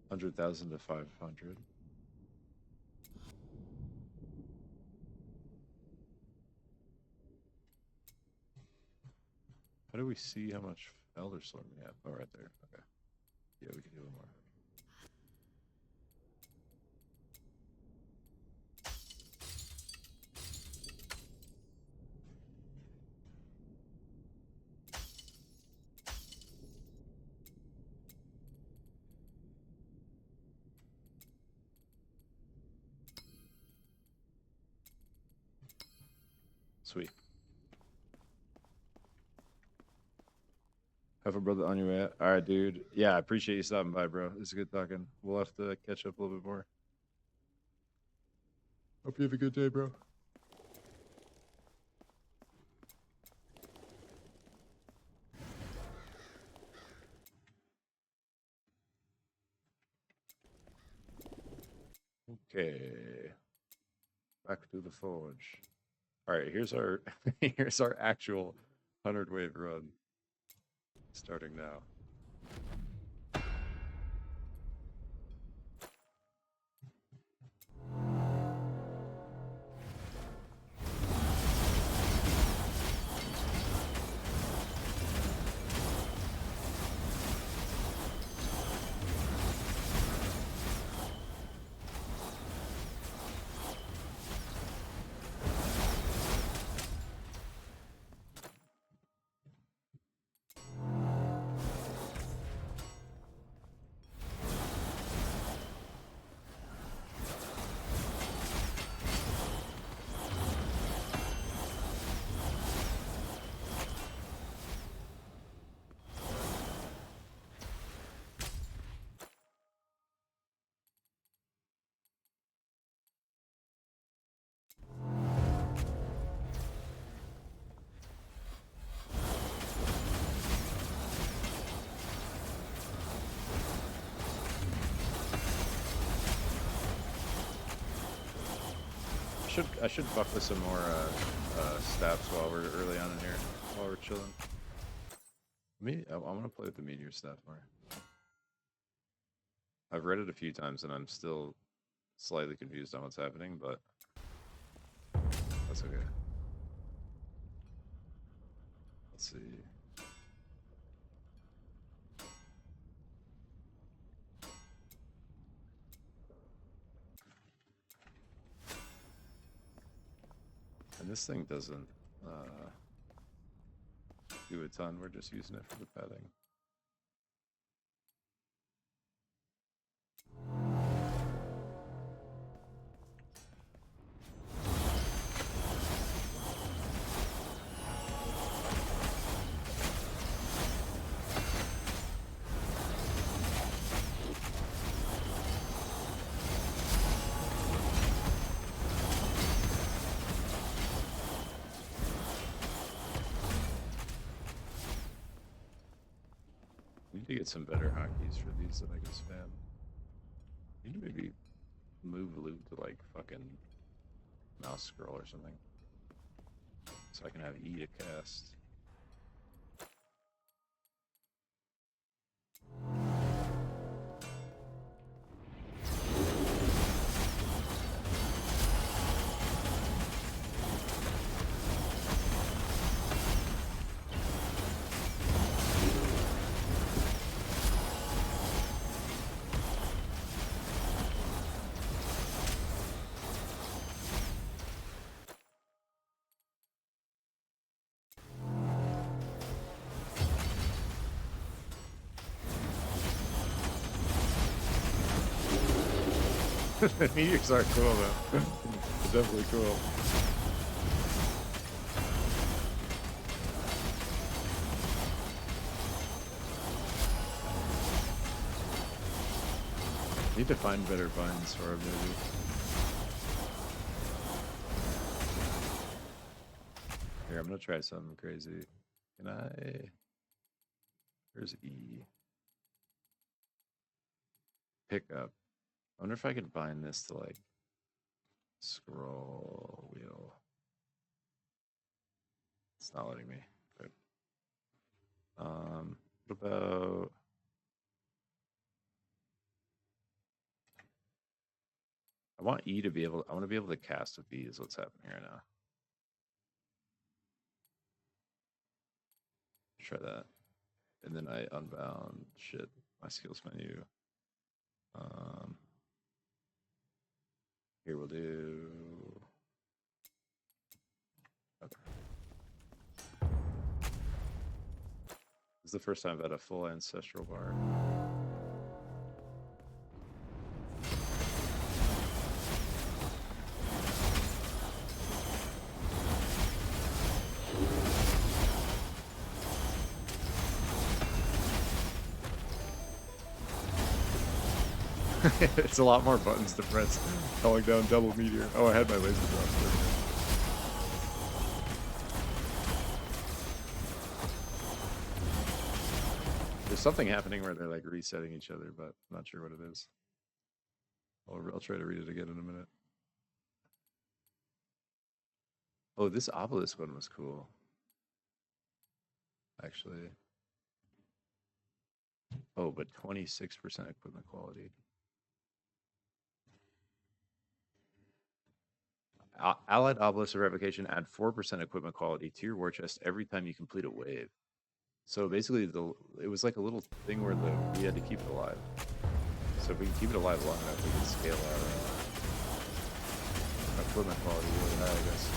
100,000 to 500. How do we see how much Elder Slorm we have? Oh, right there. Okay. Yeah, we can do one more. Sweet. Have a brother on your way. All right, dude. Yeah, I appreciate you stopping by, bro. It's good talking. We'll have to catch up a little bit more. Hope you have a good day, bro. Okay. Back to the forge. All right, here's our here's our actual 100-wave run. Starting now. I should buff with some more staffs while we're early on in here, while we're chilling. I want to play with the meteor staff more. I've read it a few times and I'm still slightly confused on what's happening, but that's okay. Let's see. And this thing doesn't do a ton. We're just using it for the padding. Need to get some better hotkeys for these that I can spam. Need to maybe move loop to like fucking mouse scroll or something, so I can have E to cast. Meteors are cool though. They're definitely cool. Need to find better vines for our maybe. Here, I'm gonna try something crazy. Can I? Where's E? pickup. I wonder if I could bind this to like scroll wheel. It's not letting me. But, what about I want E to be able I want to be able to cast with E is what's happening right now. Try that. And then I unbound shit my skills menu. Here we'll do. Okay. This is the first time I've had a full ancestral bar. It's a lot more buttons to press. Calling down double meteor. Oh, I had my laser drop. There's something happening where they're like resetting each other, but I'm not sure what it is. I'll try to read it again in a minute. Oh, this obelisk one was cool. Actually. Oh, but 26% equipment quality. Allied obelisk of revocation add 4% equipment quality to your war chest every time you complete a wave. So basically, it was like a little thing where we had to keep it alive. So if we can keep it alive long enough, we can scale our equipment quality really high, I guess.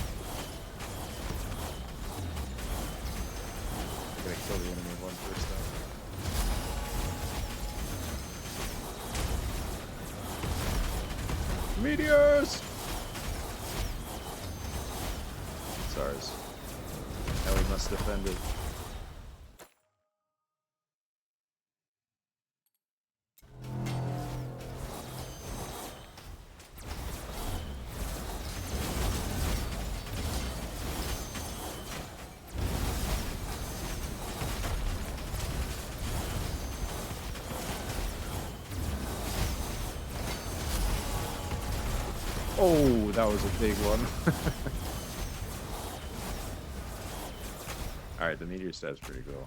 I'm gonna kill the enemy one first though. Meteors! SARS. Now we must defend it. Oh, that was a big one. Alright, the meteor stab's pretty cool.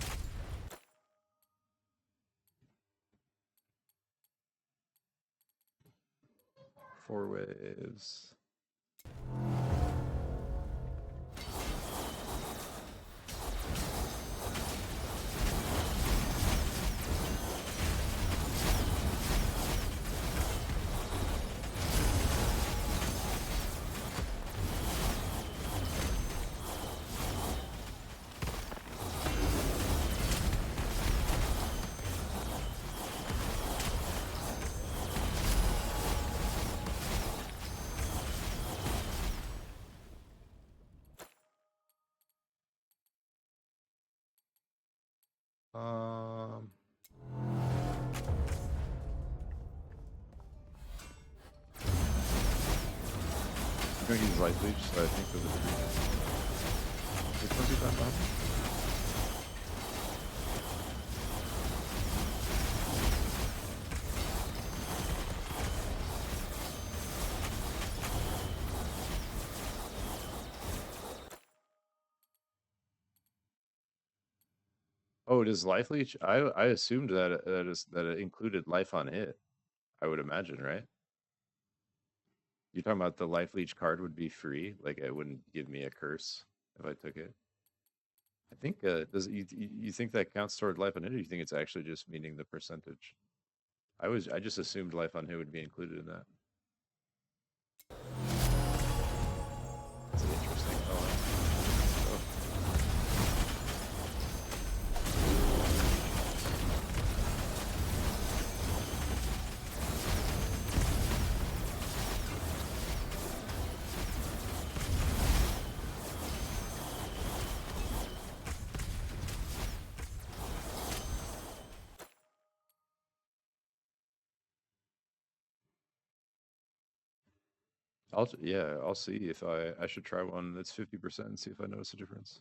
Four waves. I'm gonna use light leech, so I think that which one's he found behind? Oh, does life leech? I assumed that it included life on hit. I would imagine, right? You're talking about the life leech card would be free, like it wouldn't give me a curse if I took it. I think does you think that counts toward life on hit, or you think it's actually just meaning the percentage? I just assumed life on hit would be included in that. That's an interesting thought. I'll see if I should try one that's 50% and see if I notice a difference.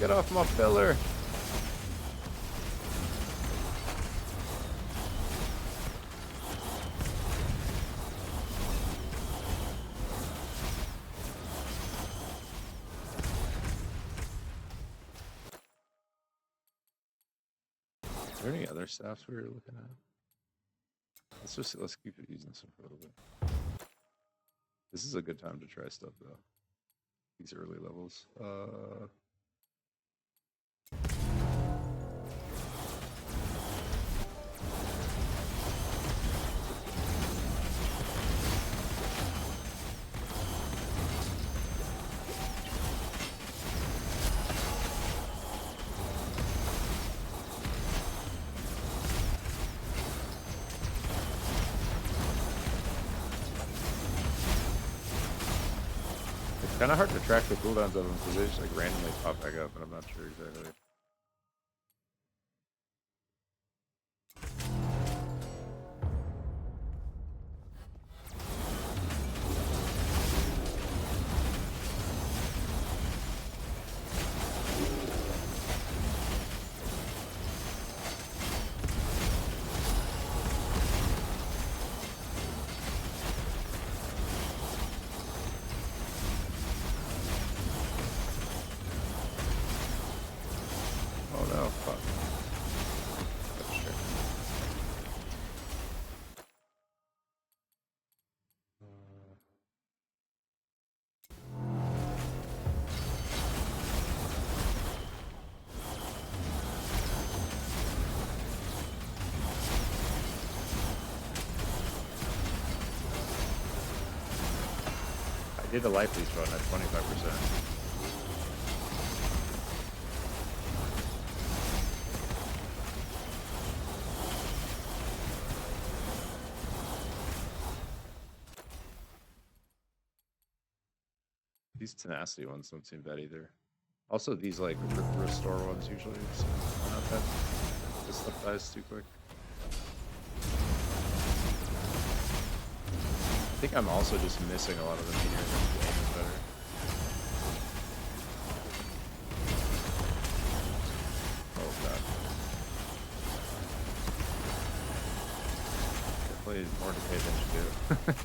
Get off my pillar! Is there any other staffs we were looking at? Let's keep using some for a little bit. This is a good time to try stuff though. These early levels. It's kind of hard to track the cooldowns of them because they just like randomly pop back up, and I'm not sure exactly. Oh no, fuck. That's true. I did a life lease run at 25%. These tenacity ones don't seem bad either. Also, these like restore ones usually are not bad. This stuff dies too quick. I think I'm also just missing a lot of the meteors in the game is better. Oh god. Definitely more to pay attention to.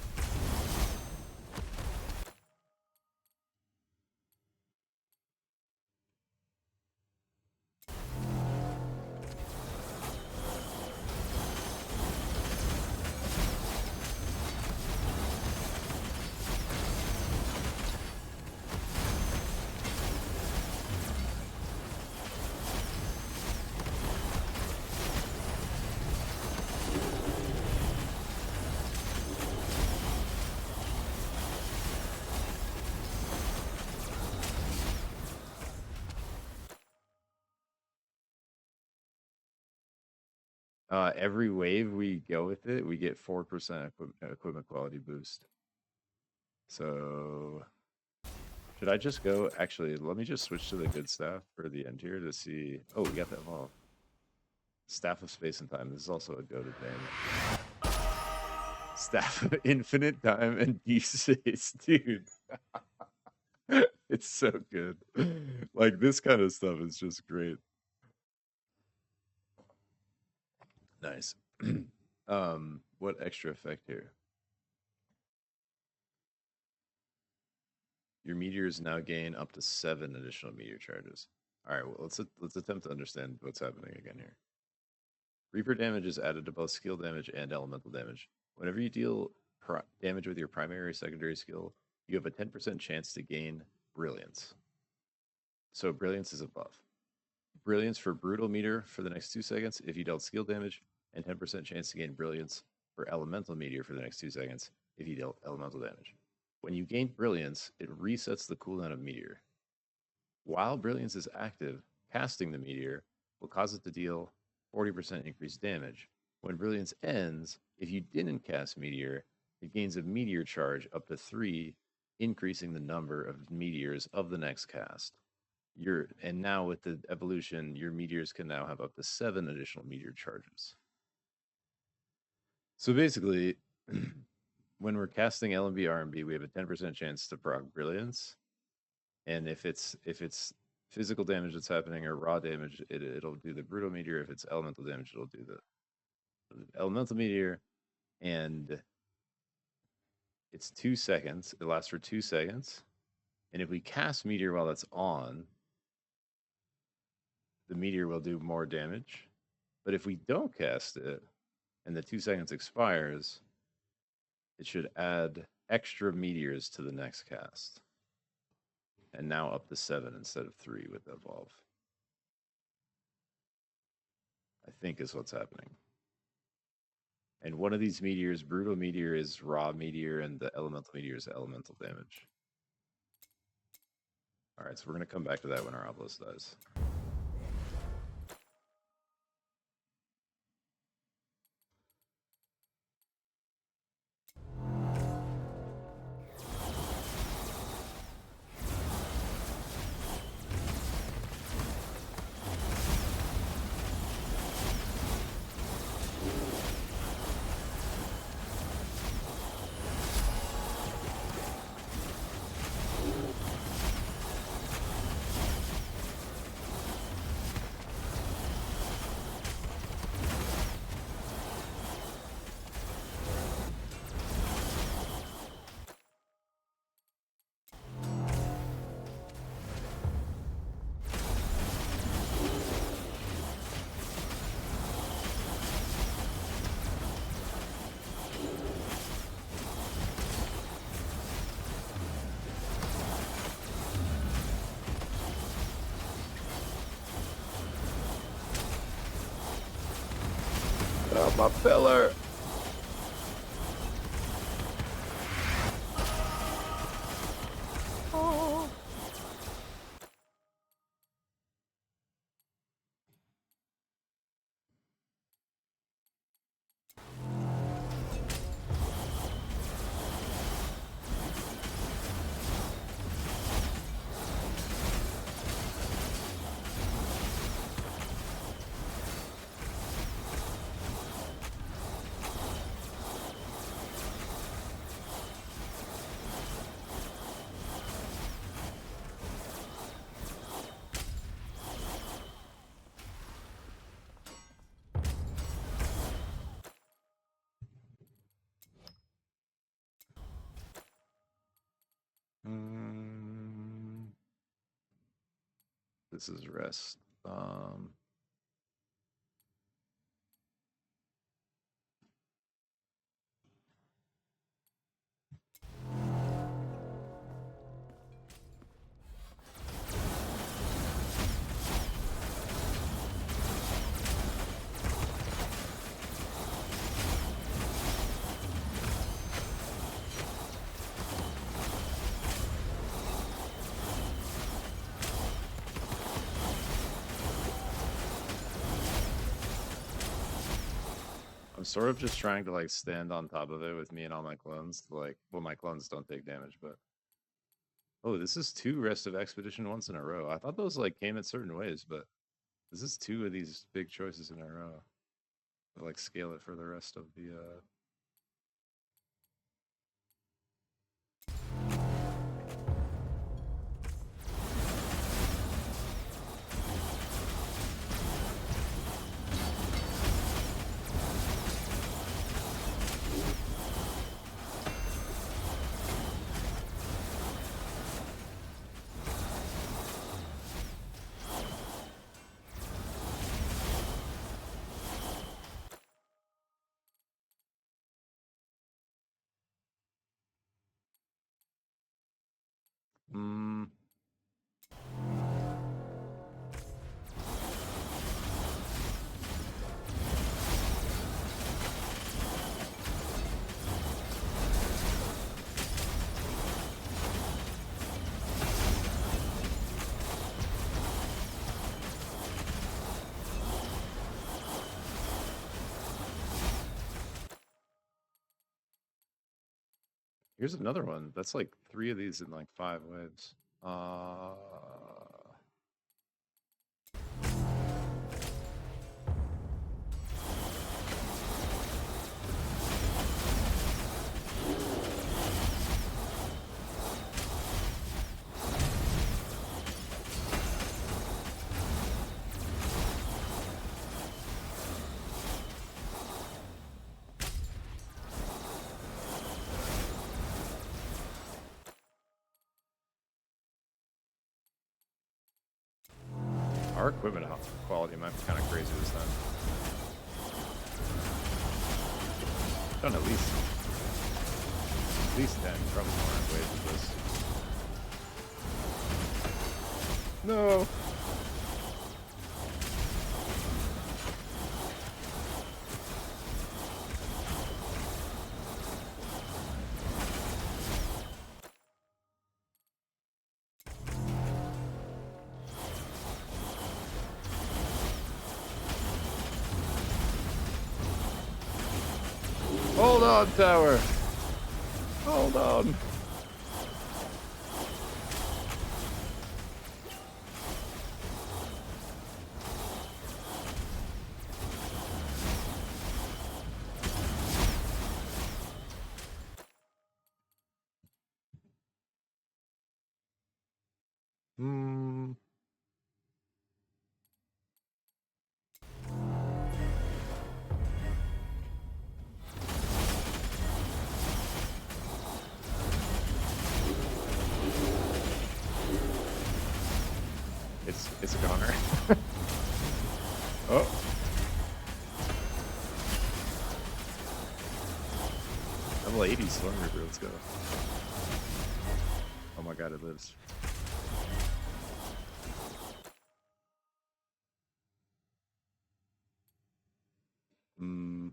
Every wave we go with it, we get 4% equipment quality boost. So should I just go? Actually, let me just switch to the good staff for the end here to see. Oh, we got that evolve. Staff of Space and Time. This is also a go to thing. Staff of Infinite Time and D6, dude. It's so good. Like this kind of stuff is just great. Nice. What extra effect here? Your meteors now gain up to 7 additional meteor charges. All right, well, let's attempt to understand what's happening again here. Reaper damage is added to both skill damage and elemental damage. Whenever you deal damage with your primary or secondary skill, you have a 10% chance to gain Brilliance. So Brilliance is a buff. Brilliance for Brutal Meteor for the next 2 seconds if you dealt skill damage, and 10% chance to gain Brilliance for Elemental Meteor for the next 2 seconds if you dealt elemental damage. When you gain Brilliance, it resets the cooldown of Meteor. While Brilliance is active, casting the Meteor will cause it to deal 40% increased damage. When Brilliance ends, if you didn't cast Meteor, it gains a Meteor charge up to 3, increasing the number of meteors of the next cast. And now with the evolution, your meteors can now have up to 7 additional meteor charges. So basically, when we're casting LMB RMB, we have a 10% chance to proc Brilliance. And if it's physical damage that's happening or raw damage, it'll do the brutal meteor. If it's elemental damage, it'll do the elemental meteor, and it's 2 seconds. It lasts for 2 seconds. And if we cast meteor while that's on, the meteor will do more damage. But if we don't cast it and the 2 seconds expires, it should add extra meteors to the next cast. And now up to 7 instead of 3 with evolve. I think is what's happening. And one of these meteors, brutal meteor, is raw meteor, and the elemental meteor is elemental damage. All right, so we're going to come back to that when our obelisk dies. Oh, my pillar! Oh. This is rest. I'm sort of just trying to like stand on top of it with me and all my clones. Like, well, my clones don't take damage, but oh, this is 2 rest of expedition once in a row. I thought those like came in certain ways, but this is 2 of these big choices in a row. I like scale it for the rest of the. Here's another one. That's like 3 of these in like 5 waves. Our equipment quality might be kind of crazy this time. Done at least 10, probably more ways with this. No. Hold on, tower. Hold on. Hmm. It's a goner. Oh. Level 80 Slormancer, let's go. Oh my god, it lives. Hmm.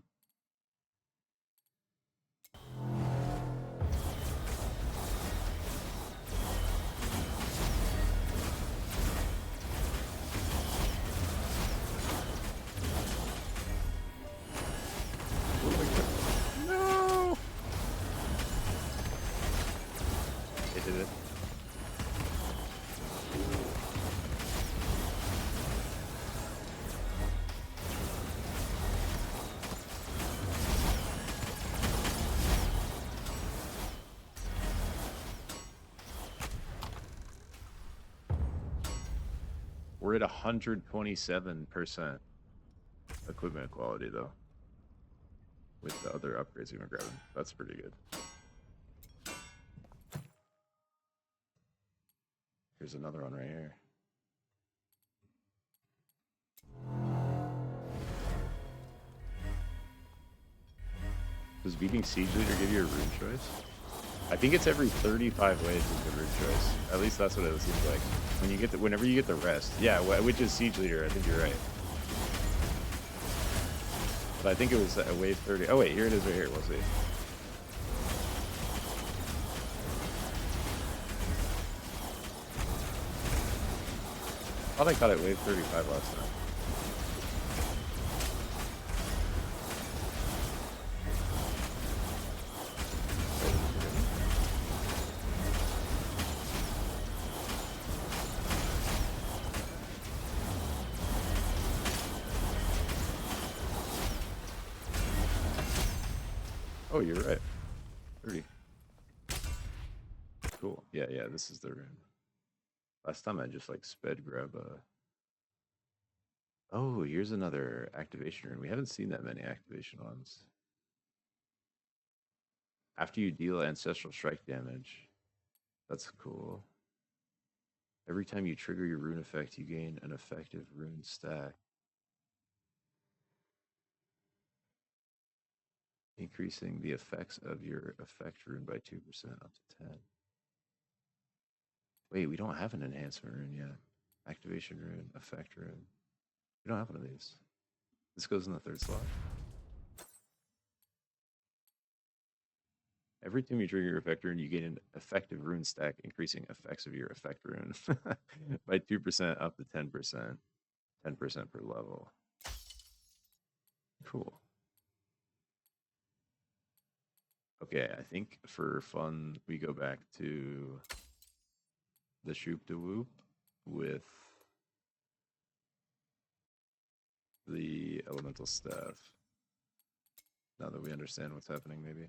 No! It did it. We're at 127% equipment quality though. With the other upgrades we've been grabbing. That's pretty good. Here's another one right here. Does beating Siege Leader give you a rune choice? I think it's every 35 ways is the rune choice. At least that's what it seems like. When you get whenever you get the rest. Yeah, which is Siege Leader. I think you're right. But I think it was a wave 30. Oh wait, here it is right here. We'll see. I thought I caught it wave 35 last time. Oh, you're right. 30. Cool. Yeah, this is the rune. Last time I just like sped grab a... Oh, here's another activation rune. We haven't seen that many activation ones. After you deal ancestral strike damage. That's cool. Every time you trigger your rune effect, you gain an effective rune stack. Increasing the effects of your effect rune by 2% up to 10. Wait, we don't have an enhancement rune yet. Activation rune, effect rune. We don't have one of these. This goes in the third slot. Every time you trigger your effect rune, you gain an effective rune stack, increasing effects of your effect rune by 2% up to 10%. 10% per level. Cool. Okay, I think for fun, we go back to the Shoop de Whoop with the Elemental Staff. Now that we understand what's happening, maybe.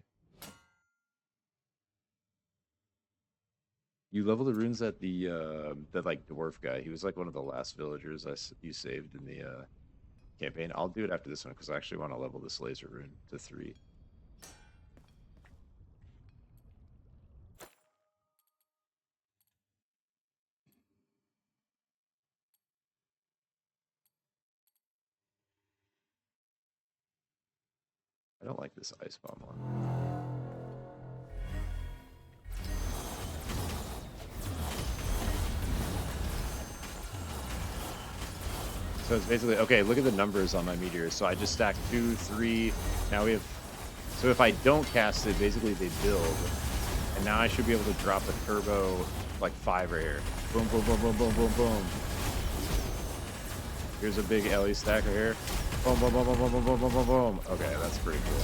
You level the runes at the like dwarf guy. He was like one of the last villagers you saved in the campaign. I'll do it after this one because I actually want to level this laser rune to 3. don't like this ice bomb one. So it's basically, okay, look at the numbers on my meteors. So I just stacked 2, 3. Now we have, so if I don't cast it, basically they build. And now I should be able to drop a turbo, like 5 right here. Boom, boom, boom, boom, boom, boom, boom. Here's a big LE stack right here. Boom, boom, boom, boom, boom, boom, boom, boom, boom, boom. Okay, that's pretty cool.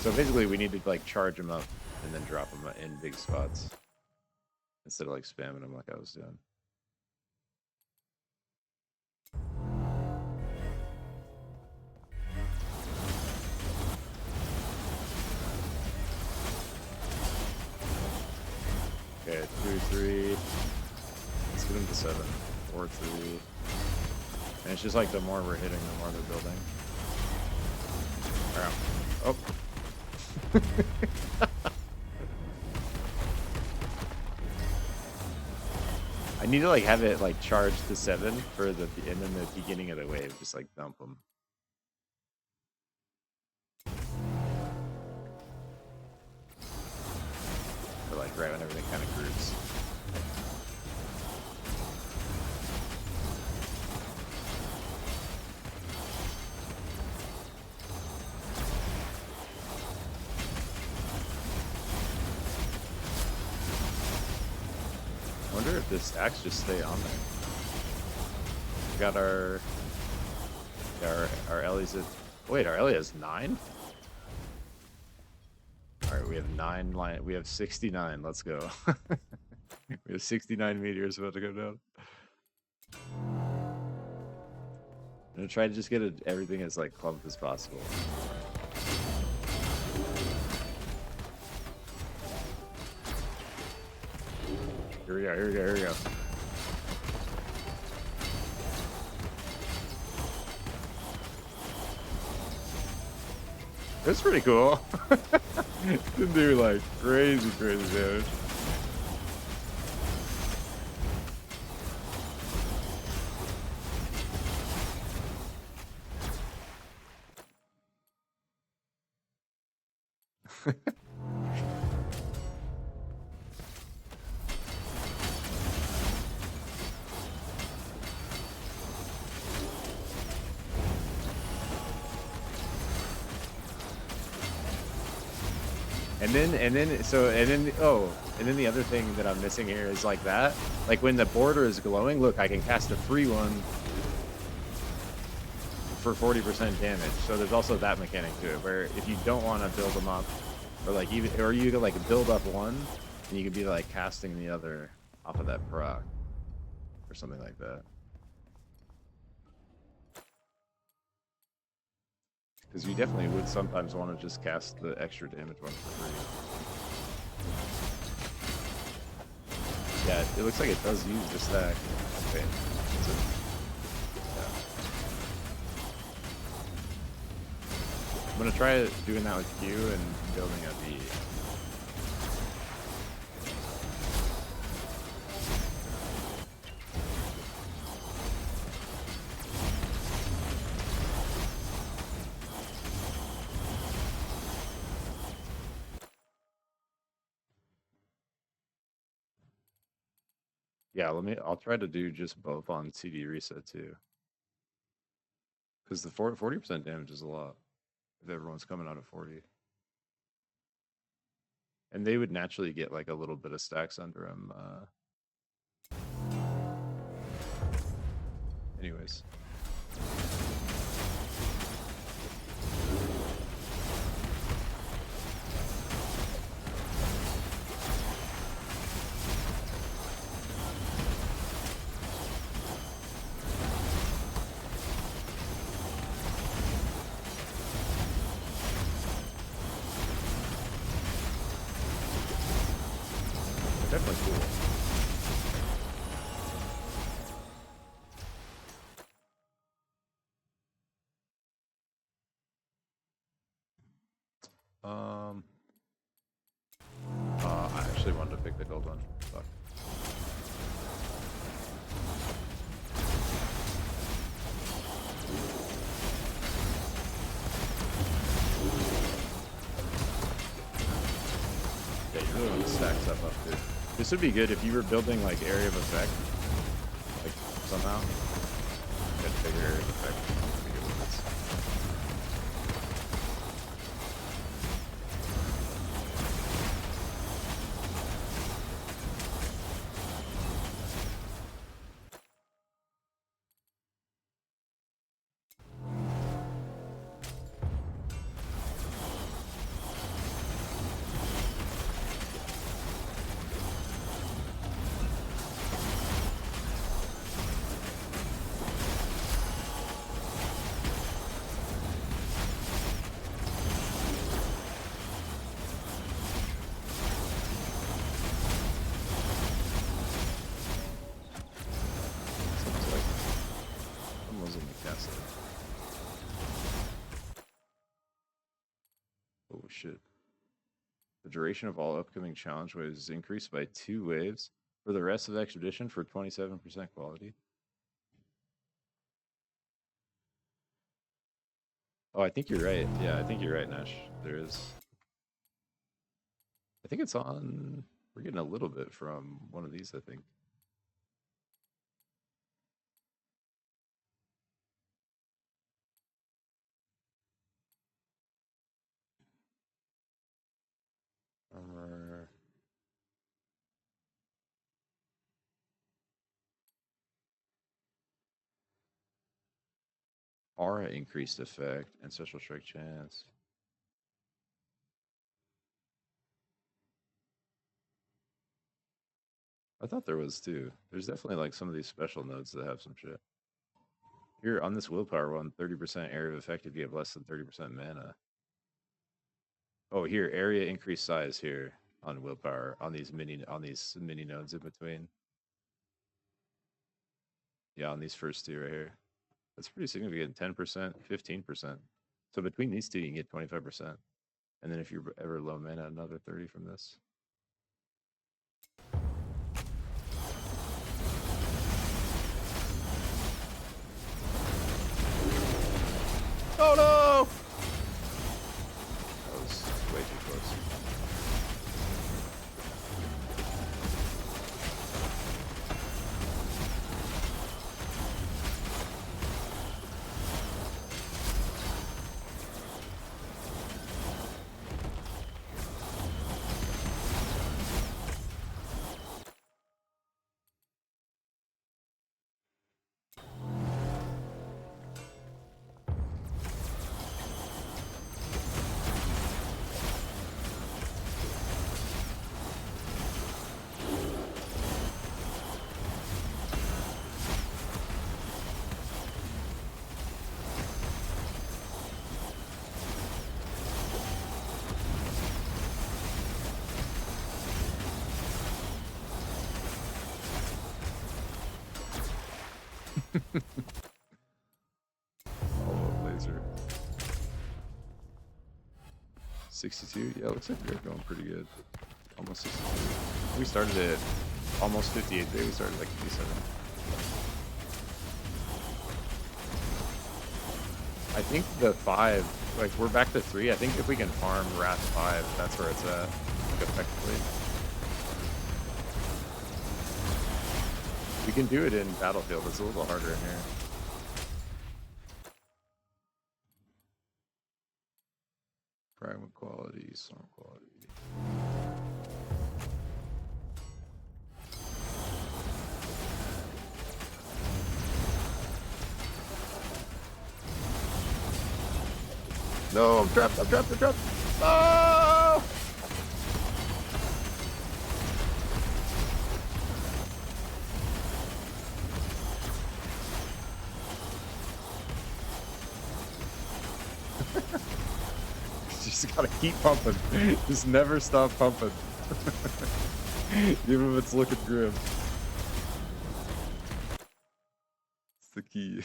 So basically we need to like charge them up and then drop them in big spots. Instead of like spamming them like I was doing. Okay, 2, 3. Let's get them to 7. 4, 3. And it's just like the more we're hitting, the more they're building. Oh. I need to like have it like charge to 7 for the and then the beginning of the wave, just like dump them. Or like right when everything kind of groups. I wonder if the stacks just stay on there. We got our Ellie's at, wait, our Ellie has 9? Alright, we have 9 line, we have 69, let's go. We have 69 meteors about to go down. I'm gonna try to just get everything as like clumped as possible. Here we go, here we go, here we go. That's pretty cool. Didn't do like crazy damage. And then the other thing that I'm missing here is like that. Like when the border is glowing, look, I can cast a free one for 40% damage. So there's also that mechanic to it, where if you don't want to build them up, or like even, or you can like build up one, and you can be like casting the other off of that proc, or something like that. Because you definitely would sometimes want to just cast the extra damage one for free. Yeah, it looks like it does use the stack. Okay. Yeah. I'm gonna try doing that with Q and building a V. Yeah, I'll try to do just both on CD reset too. Because the 40% damage is a lot if everyone's coming out of 40. And they would naturally get like a little bit of stacks under them. Anyways. Definitely cool. I actually wanted to pick the gold one. Fuck. really want to stack stuff up too. This would be good if you were building like area of effect, like somehow. Get bigger area of effect. Be good with this. Sounds like someone's in the castle. Oh shit. The duration of all upcoming challenge waves is increased by 2 waves for the rest of the expedition for 27% quality. Oh, I think you're right. Yeah, I think you're right, Nash. There is. I think it's on. We're getting a little bit from one of these, I think. Armor. Aura increased effect and special strike chance. I thought there was too. There's definitely like some of these special nodes that have some shit. Here on this willpower one, 30% area of effect if you have less than 30% mana. Oh, here, area increased size here on willpower on these mini nodes in between. Yeah, on these first two right here. That's pretty significant. 10%, 15%. So between these two, you can get 25%. And then if you're ever low mana, another 30 from this. Oh no! That was way too close. Follow-up laser. 62? Yeah, looks like we're going pretty good. Almost 62. We started at almost 58 day. We started like 57. I think the 5, like we're back to 3. I think if we can farm Wrath 5, that's where it's at, like effectively. We can do it in Battlefield. It's a little harder in here. Fragment quality, song quality. No, I'm trapped, I'm trapped, I'm trapped. No! Just gotta keep pumping. Just never stop pumping. Even if it's looking grim. It's the key.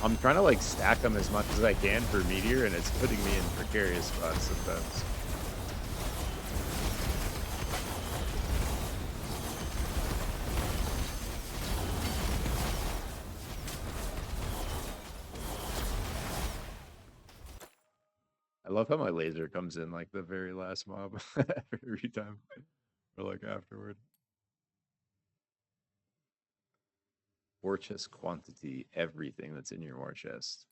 I'm trying to like stack them as much as I can for Meteor, and it's putting me in precarious spots sometimes. I love how my laser comes in like the very last mob every time, or like afterward. War chest quantity, everything that's in your war chest.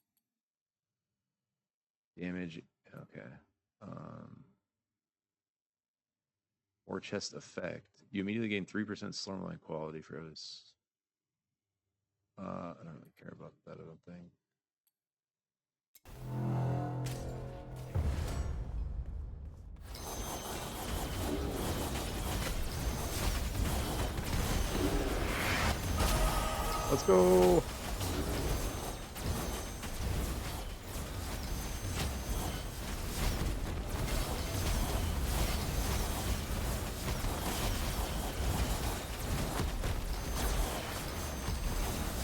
Damage, okay. War chest effect. You immediately gain 3% Slormancer quality for this. I don't really care about that, I don't think. Let's go!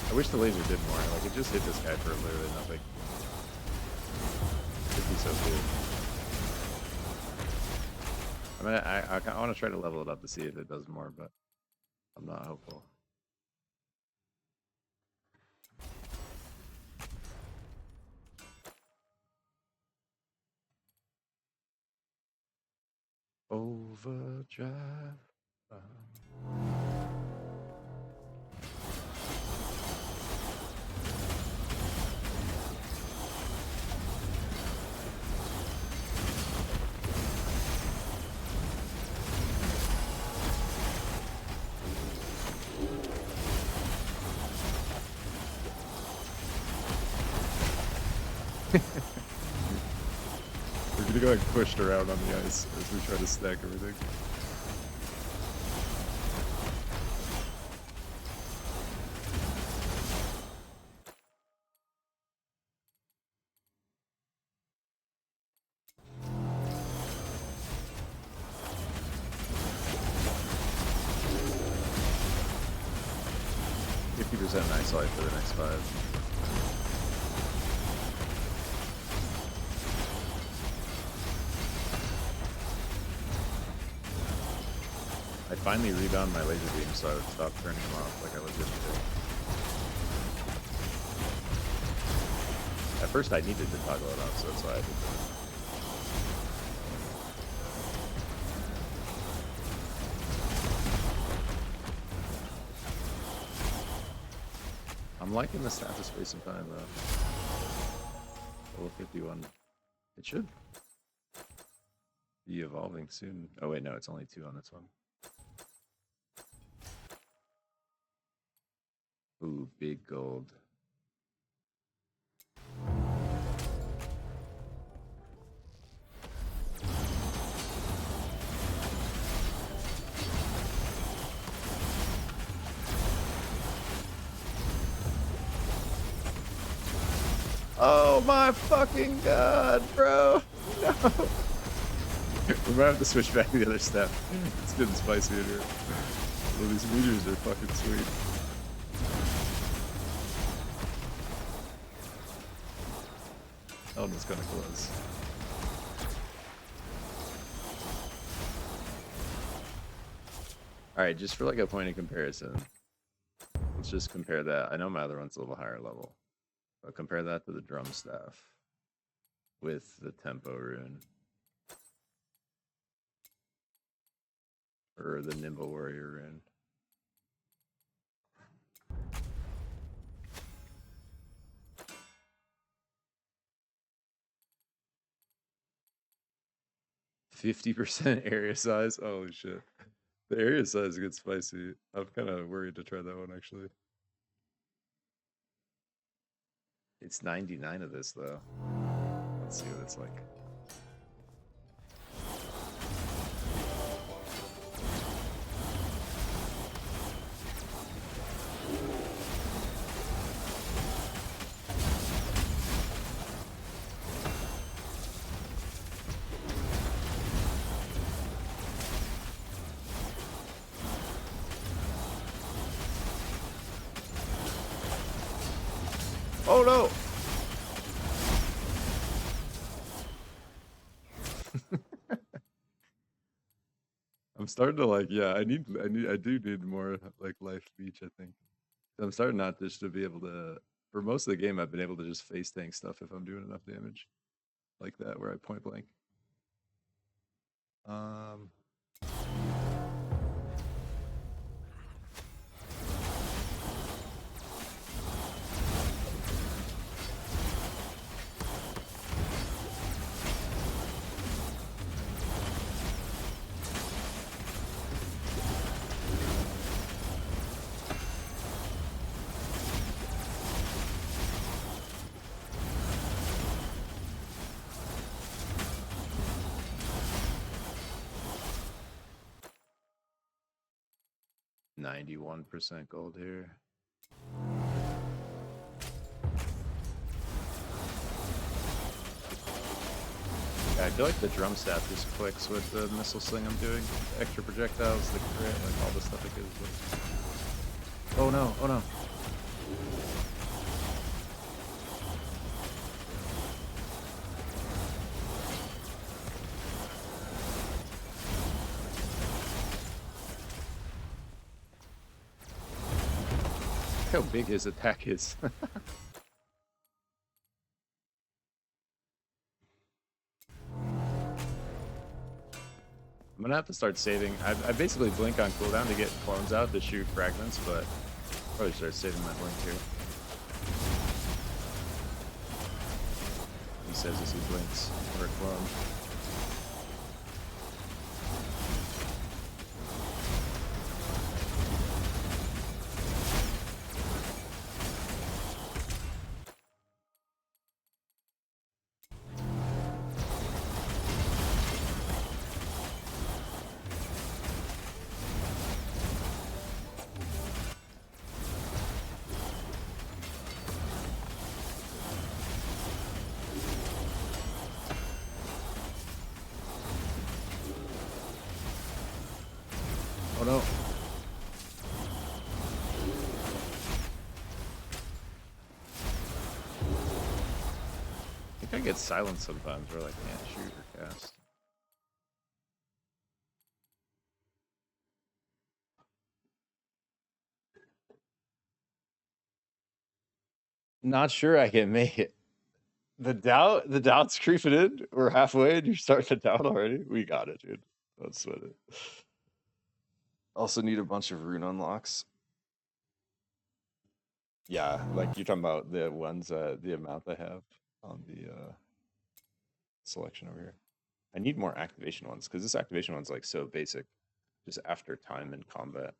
I wish the laser did more. Like, it just hit this guy for literally nothing. It'd be so cool. I mean, I want to try to level it up to see if it does more, but I'm not hopeful. Overdrive. We're gonna go like pushed around on the ice as we try to stack everything. Nice life for the next 5. I finally rebound my laser beam, so I would stop turning them off like I legit did. At first I needed to toggle it off, so that's why I did that. I'm liking the staff of space and time though. Level 51. It should be evolving soon. Oh wait, no, it's only 2 on this one. Ooh, big gold. Oh my fucking god, bro! No! We might have to switch back to the other step. It's getting spicy in here. Well, these meteors are fucking sweet. That one was kind of close. Alright, just for like a point of comparison, let's just compare that. I know my other one's a little higher level. But compare that to the drum staff with the tempo rune. Or the nimble warrior rune. %50 area size? Holy shit. The area size gets spicy. I'm kind of worried to try that one actually. It's 99 of this though. Let's see what it's like. Oh no! I'm starting to like, yeah, I do need more like life leech, I think. I'm starting not just to be able to, for most of the game, I've been able to just face tank stuff if I'm doing enough damage like that, where I point blank. %91 gold here. Yeah, I feel like the drum staff just clicks with the missile sling I'm doing. Extra projectiles, the crit, like all the stuff it gives. Oh no, oh no. Look how big his attack is. I'm gonna have to start saving. I basically blink on cooldown to get clones out to shoot fragments, but probably start saving my blink here. He says as he blinks for a clone. Oh no. I think I get silenced sometimes where I can't shoot or cast. Not sure I can make it. The doubt's creeping in. We're halfway and you're starting to doubt already. We got it, dude. Don't sweat it. Also need a bunch of rune unlocks. Yeah, like you're talking about the ones, the amount I have on the selection over here. I need more activation ones because this activation one's like so basic, just after time in combat.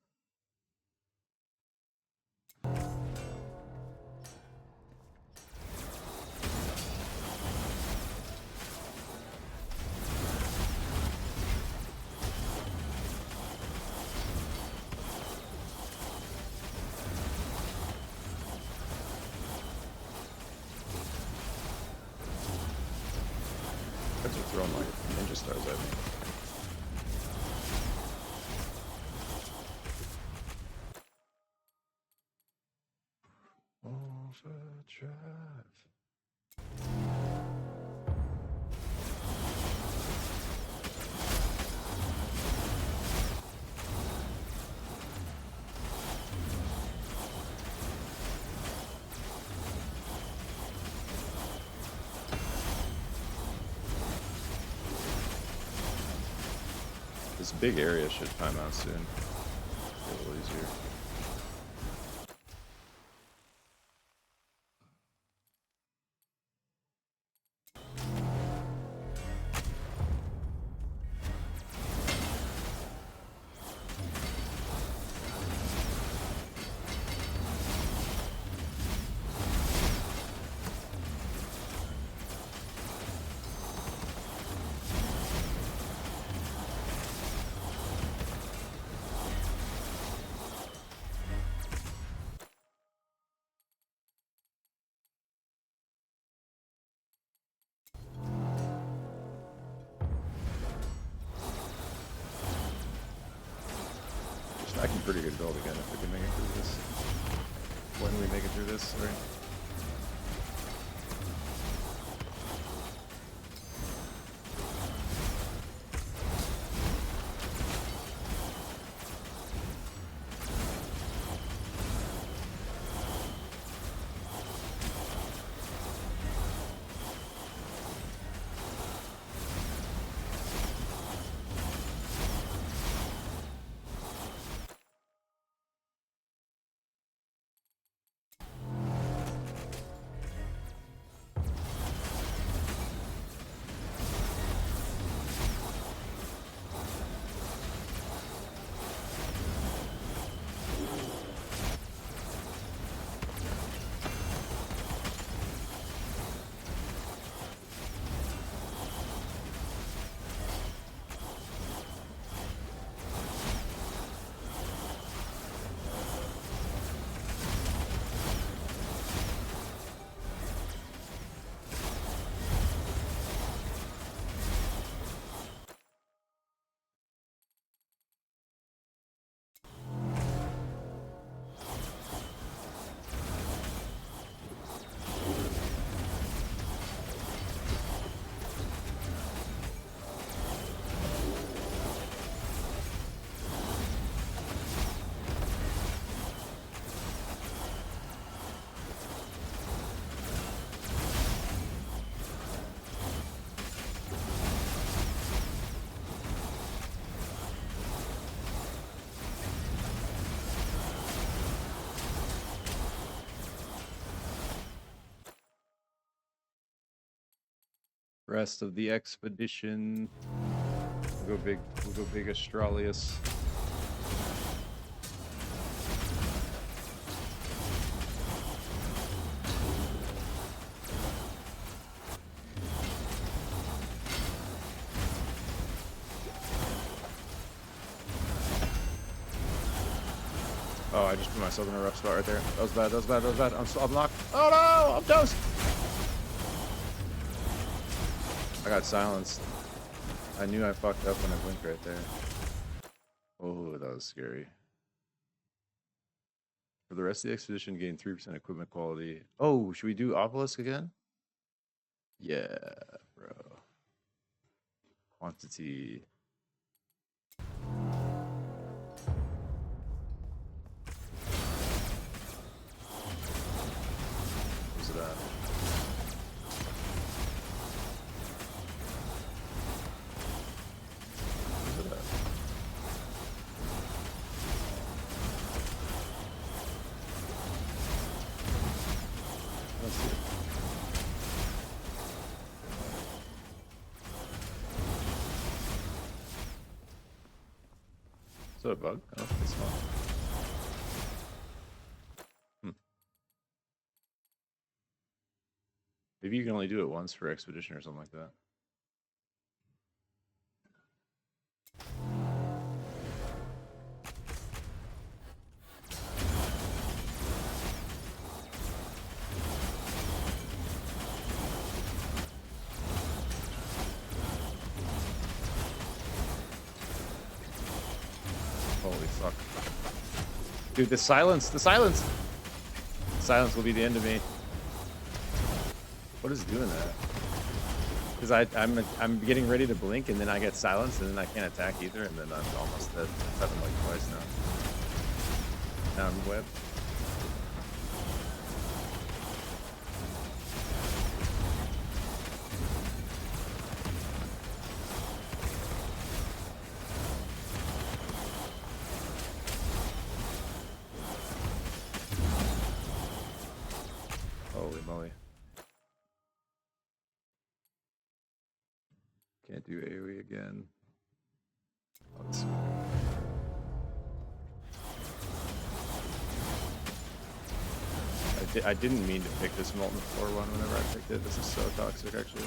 Guys are throwing like ninja stars at me. Overdrive. This big area should time out soon. Get a little easier. Stacking pretty good gold again if we can make it through this. When we make it through this, sorry. Rest of the expedition. We'll go big Astralius. Oh, I just put myself in a rough spot right there. That was bad, that was bad, that was bad. I'm locked. Oh no, I'm toast! I got silenced. I knew I fucked up when I blinked right there. Oh, that was scary. For the rest of the expedition, gain 3% equipment quality. Oh, should we do Obelisk again? Yeah, bro. Quantity. What's it at? What's it at? Let's see. Is that a bug? I don't think it's fun. Maybe you can only do it once for expedition or something like that. Holy fuck. Dude, the silence! The silence! The silence will be the end of me. What is doing that? Because I'm getting ready to blink and then I get silenced and then I can't attack either and then I'm almost dead. It's happened like twice now. Now I'm webbed. Holy moly. Can't do AoE again. I didn't mean to pick this Molten Floor one whenever I picked it. This is so toxic, actually.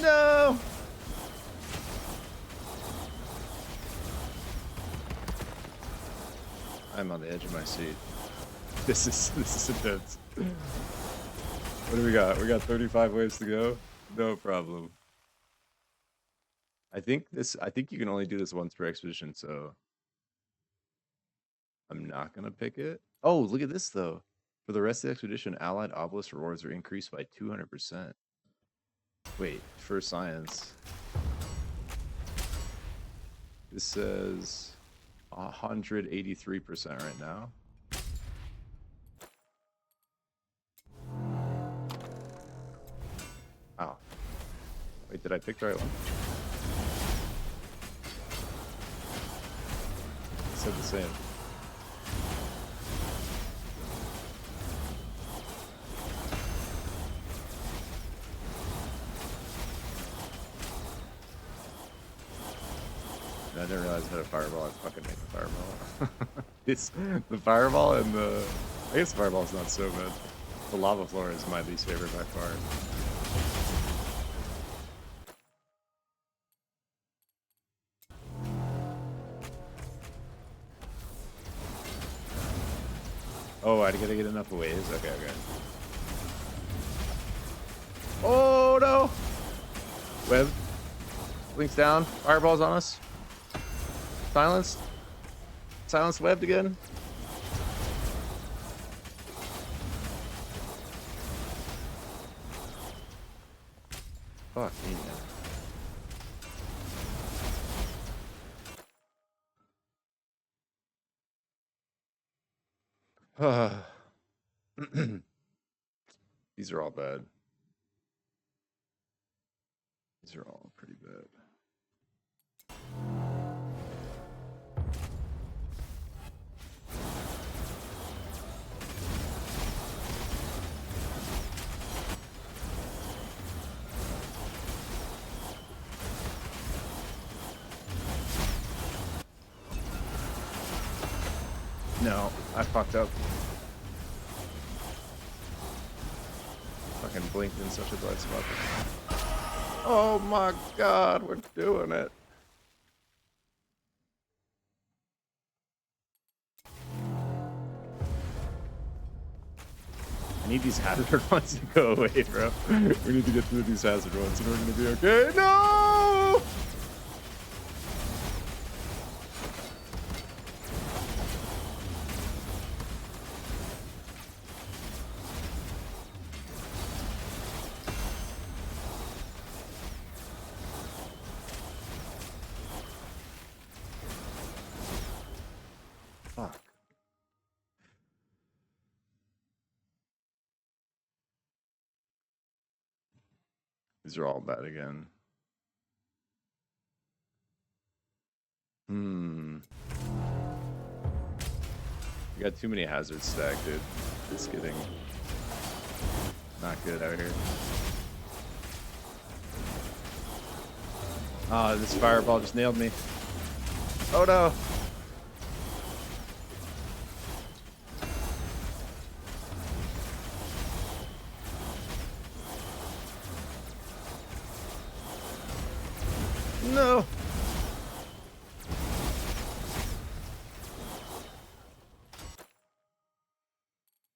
No! I'm on the edge of my seat. This is intense. What do we got? We got 35 waves to go. No problem. I think you can only do this once per expedition, so I'm not gonna pick it. Oh, look at this though. For the rest of the expedition, allied obelisk rewards are increased by 200%. Wait, for science. This says 183% right now. Wow. Wait, did I pick the right one? It said the same. I didn't realize I had a fireball. I fucking hate the fireball. It's the fireball and I guess the fireball is not so bad. The lava floor is my least favorite by far. Oh, I gotta get enough waves. Okay, okay. Oh no! Web. Blinks down. Fireball's on us. Silenced. Silenced webbed again. Fuck me, man. These are all bad. These are all pretty bad. No, I fucked up. Fucking blinked in such a bad spot. Oh my god, we're doing it. I need these hazard ones to go away, bro. We need to get through these hazard ones and we're gonna be okay. No! Fuck. These are all bad again. We got too many hazards stacked, dude. It's getting not good out here. Ah, this fireball just nailed me. Oh no! No!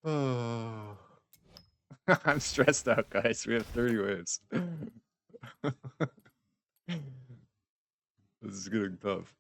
Oh. I'm stressed out, guys. We have 30 waves. This is getting tough.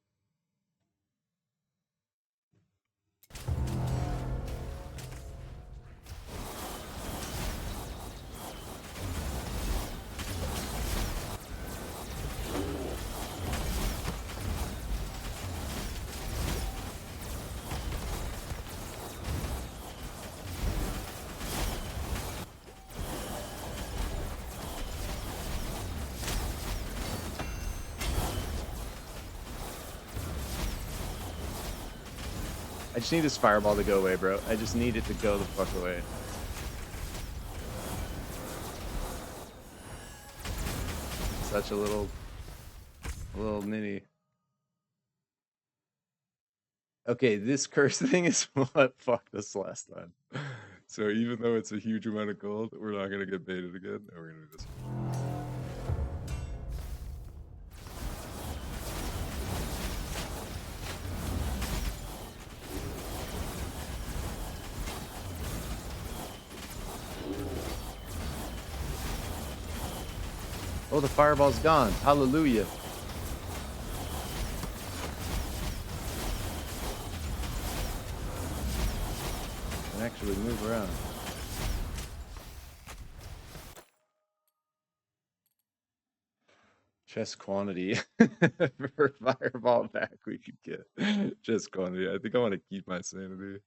I just need this fireball to go away, bro. I just need it to go the fuck away. Such a little ninny. Okay, this curse thing is what fucked us last time. So even though it's a huge amount of gold, we're not gonna get baited again, and we're gonna do this. Oh, the fireball's gone. Hallelujah. Can actually move around. Chest quantity for fireball back we could get. Chest quantity. I think I want to keep my sanity.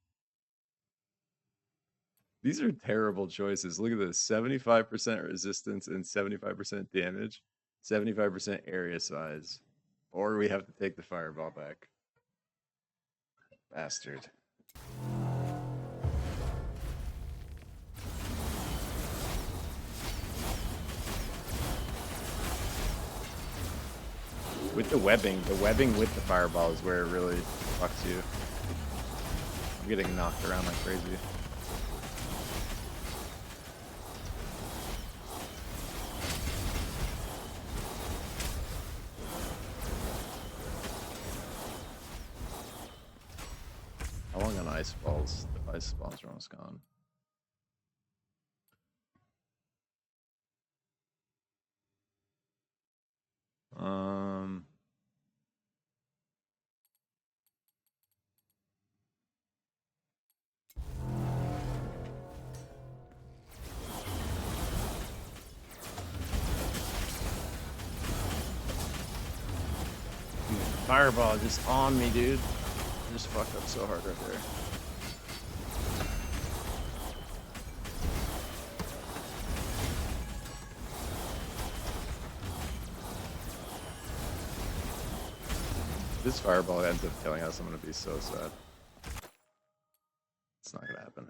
These are terrible choices. Look at this. 75% resistance and 75% damage. 75% area size. Or we have to take the fireball back. Bastard. With the webbing with the fireball is where it really fucks you. I'm getting knocked around like crazy. How long on ice balls? The ice balls are almost gone. fireball just on me, dude. I just fucked up so hard right there. This fireball ends up killing us, I'm gonna be so sad. It's not gonna happen.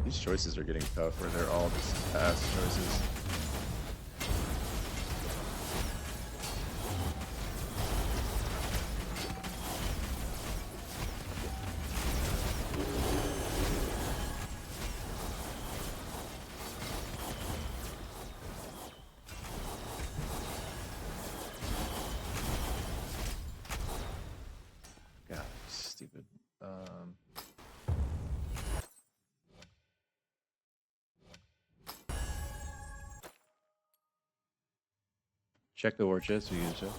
These choices are getting tough where they're all just pass choices. God, stupid. Check the war chest. We can check.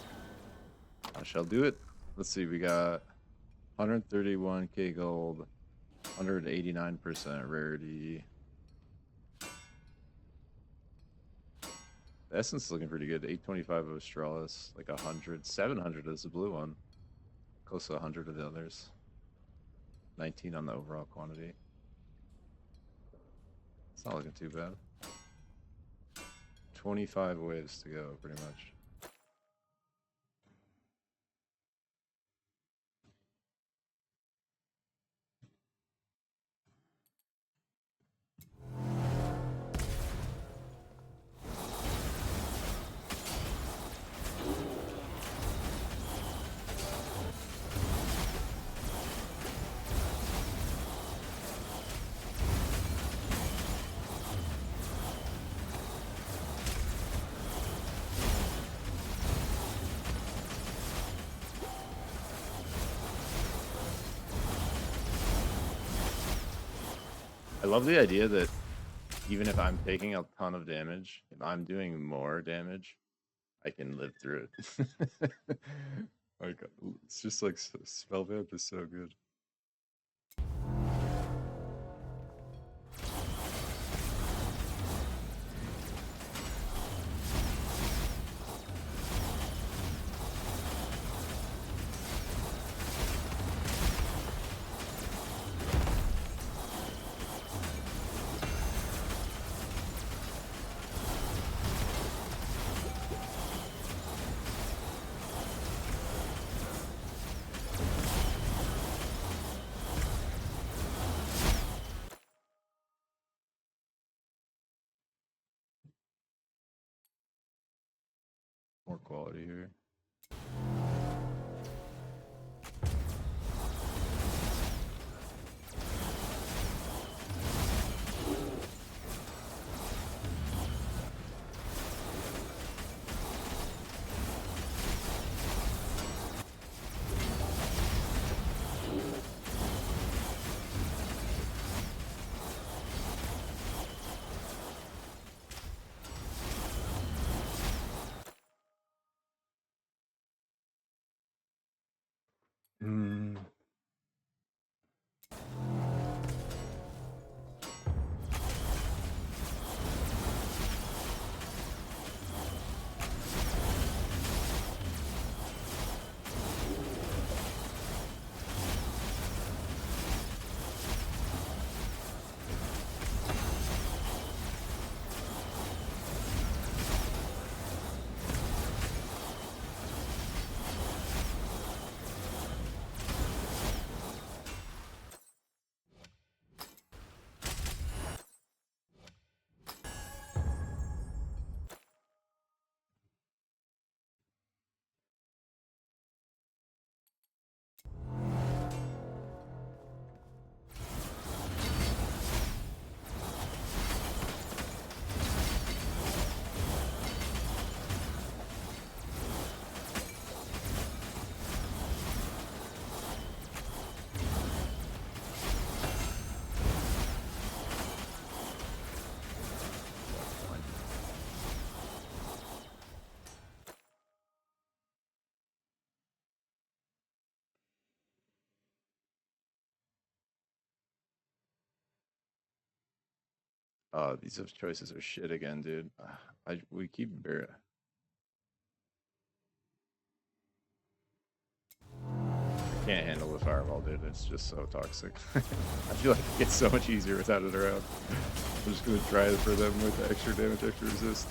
I shall do it. Let's see. We got 131k gold, 189% rarity. The essence is looking pretty good. 825 of Australis, like 100, 700 is the blue one. Close to 100 of the others. 19 on the overall quantity. It's not looking too bad. 25 waves to go, pretty much. I love the idea that even if I'm taking a ton of damage, if I'm doing more damage, I can live through it. Like, it's just like Spellvamp is so good. More quality here. Hmm. Oh, these choices are shit again, dude. We keep very. I can't handle the fireball, dude. It's just so toxic. I feel like it gets so much easier without it around. I'm just gonna try it for them with the extra damage, extra resist.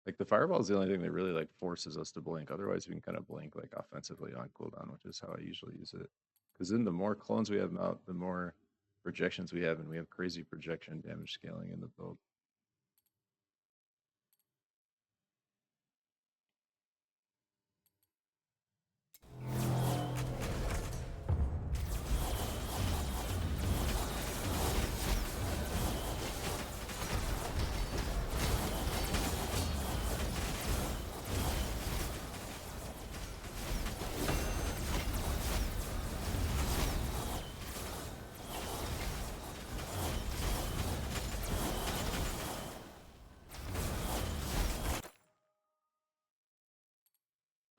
Like the fireball is the only thing that really like forces us to blink. Otherwise, we can kind of blink like offensively on cooldown, which is how I usually use it. Because then the more clones we have out, the more projections we have, and we have crazy projection damage scaling in the build.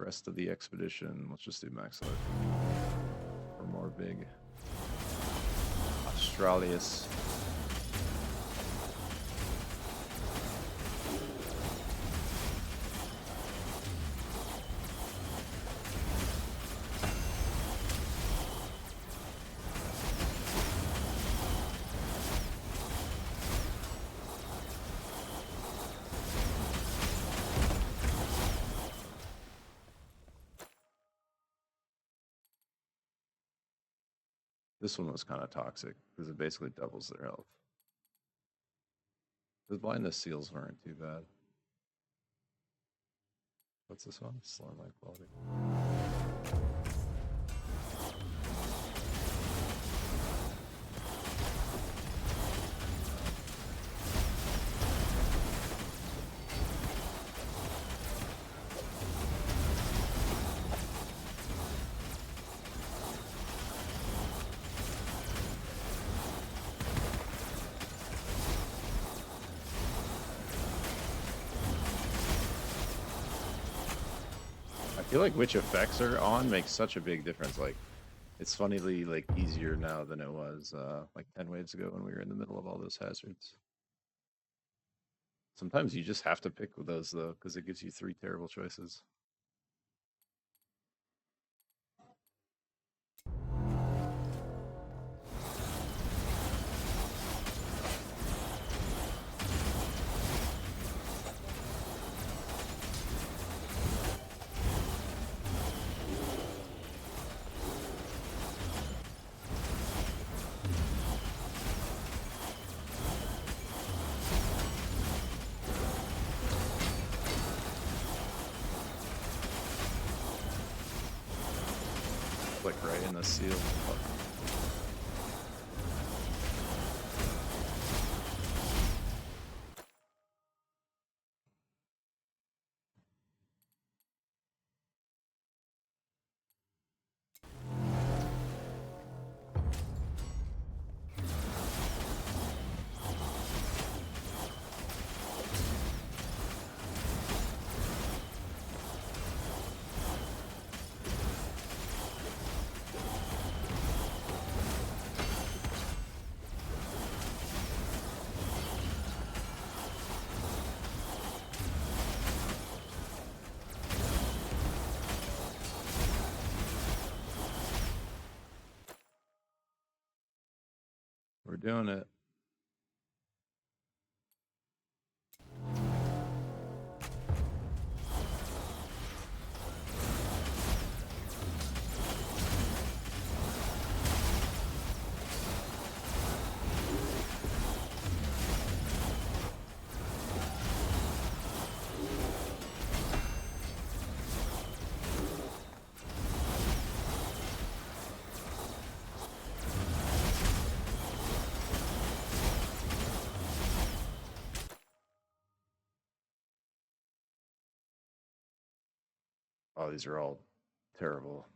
Rest of the expedition, let's just do max life or more big. Australis. This one was kind of toxic because it basically doubles their health. The blindness seals weren't too bad. What's this one? Slormancer quality. I feel like which effects are on makes such a big difference. Like, it's funnily like easier now than it was like 10 waves ago when we were in the middle of all those hazards. Sometimes you just have to pick those though, because it gives you 3 terrible choices. Click right in the seal. We're doing it. Oh, these are all terrible.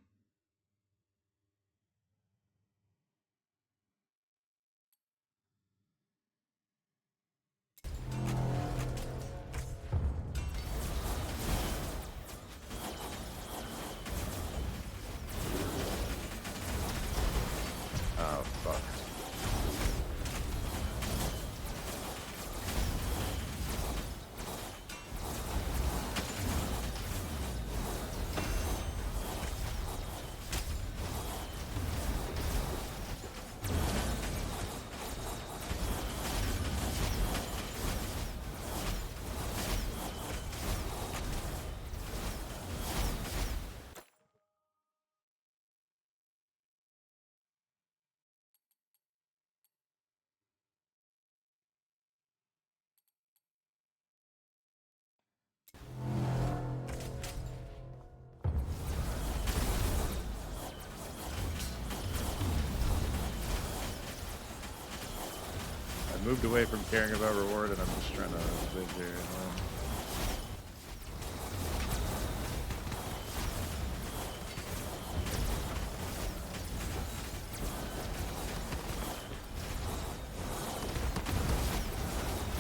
Fuck. I moved away from caring about reward, and I'm just trying to live here and win.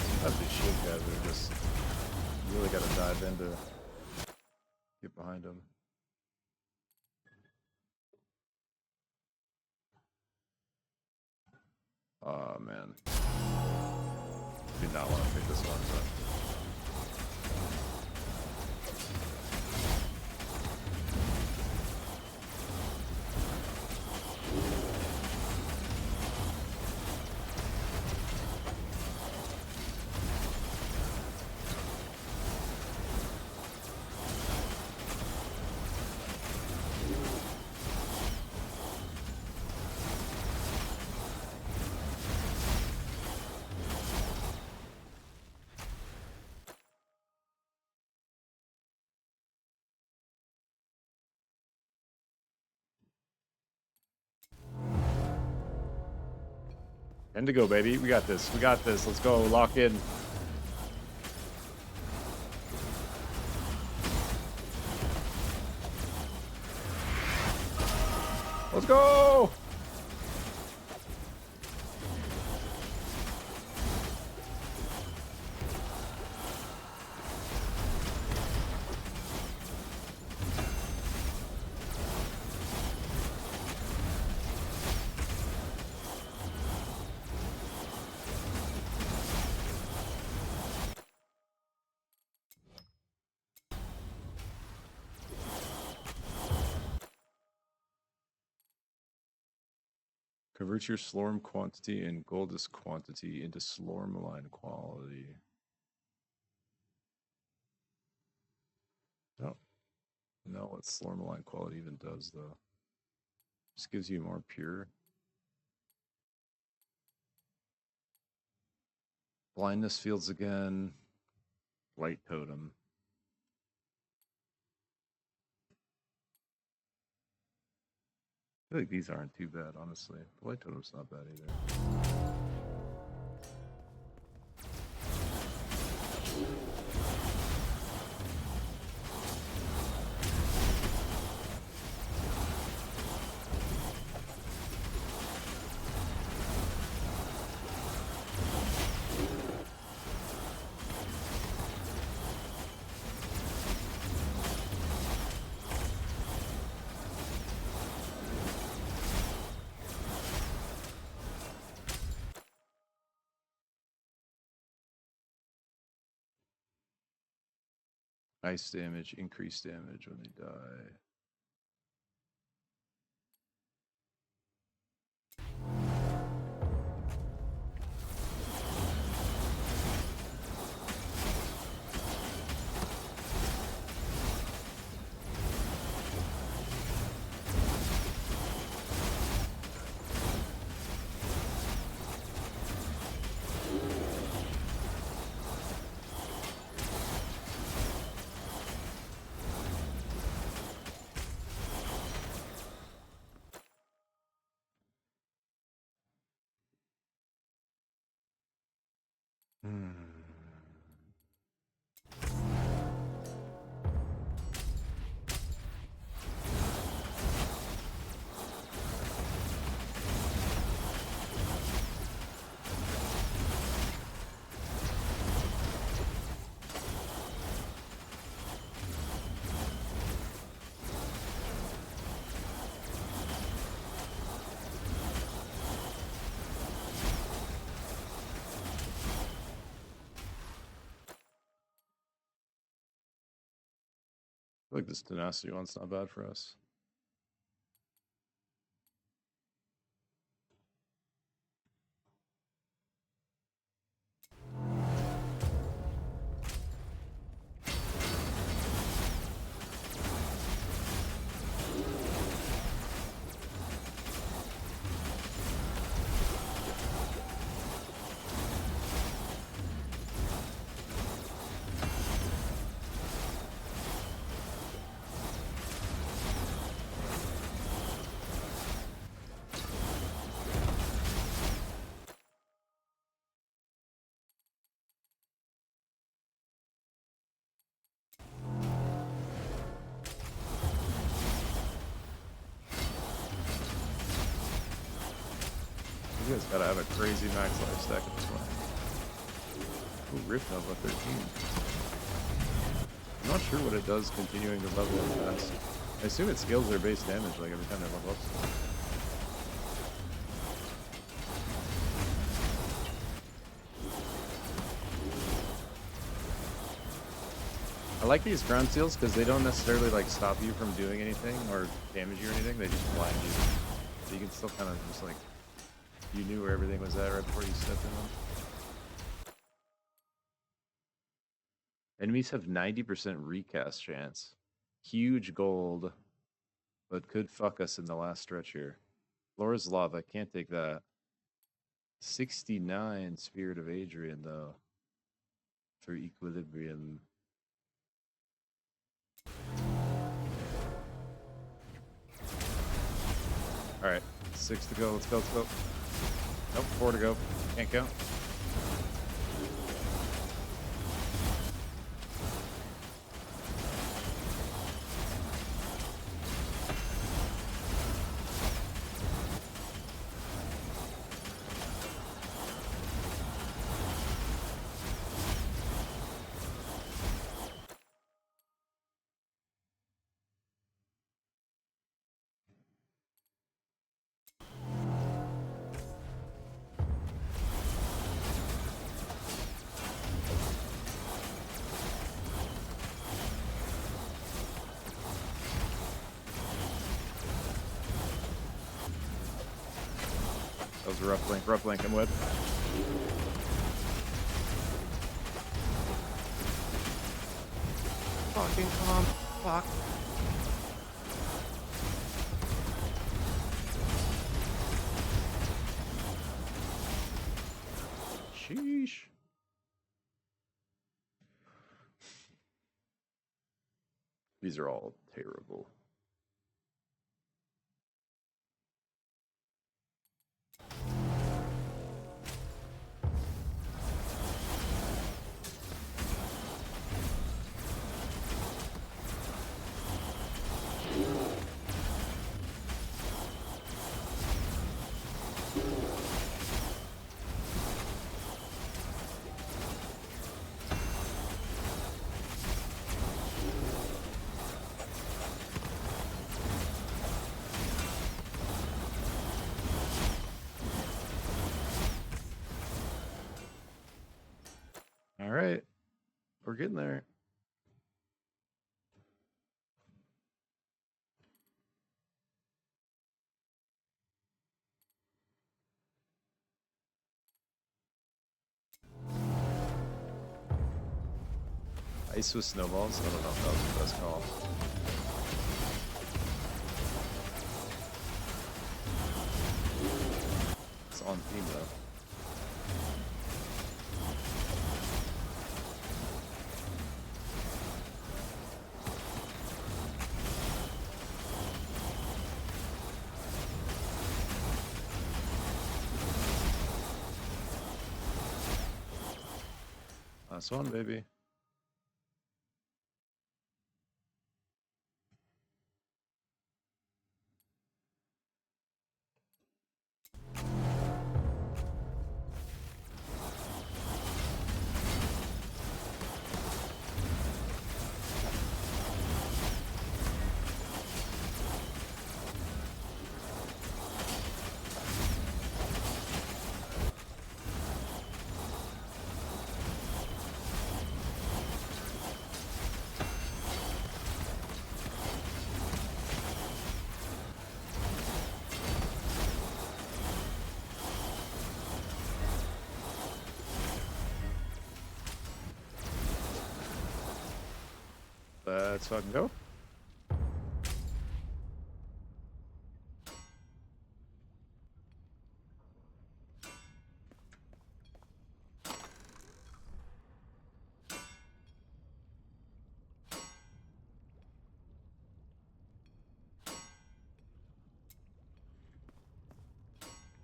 Sometimes these shield guys are just, you really gotta dive in to get behind them. Oh man. Do not want to pick this one, but Indigo, baby. We got this. We got this. Let's go. Lock in. Let's go! Convert your Slorm quantity and Goldus quantity into Slormaline quality. Don't know what Slormaline quality even does, though. Just gives you more pure. Blindness fields again. Light totem. I feel like these aren't too bad, honestly. The light totem's not bad either. Ice damage, increased damage when they die. feel like this tenacity one's not bad for us. You guys gotta have a crazy max life stack at this point. Ooh, Rift Nova 13. I'm not sure what it does continuing to level up fast. I assume it scales their base damage like every time they level up. I like these ground seals because they don't necessarily like stop you from doing anything or damage you or anything. They just blind you. So you can still kind of just like, you knew where everything was at right before you stepped in them. Enemies have 90% recast chance. Huge gold, but could fuck us in the last stretch here. Flora's lava, can't take that. 69 Spirit of Adrian though for equilibrium. All right, 6 to go. Let's go. Let's go. Nope, 4 to go. Can't count. That was a rough link, I'm with. Fucking calm, fuck. Sheesh. These are all terrible. All right, we're getting there. Ice with snowballs? I don't know if that was the best call. It's on theme though. Last one, baby. Let's fucking go.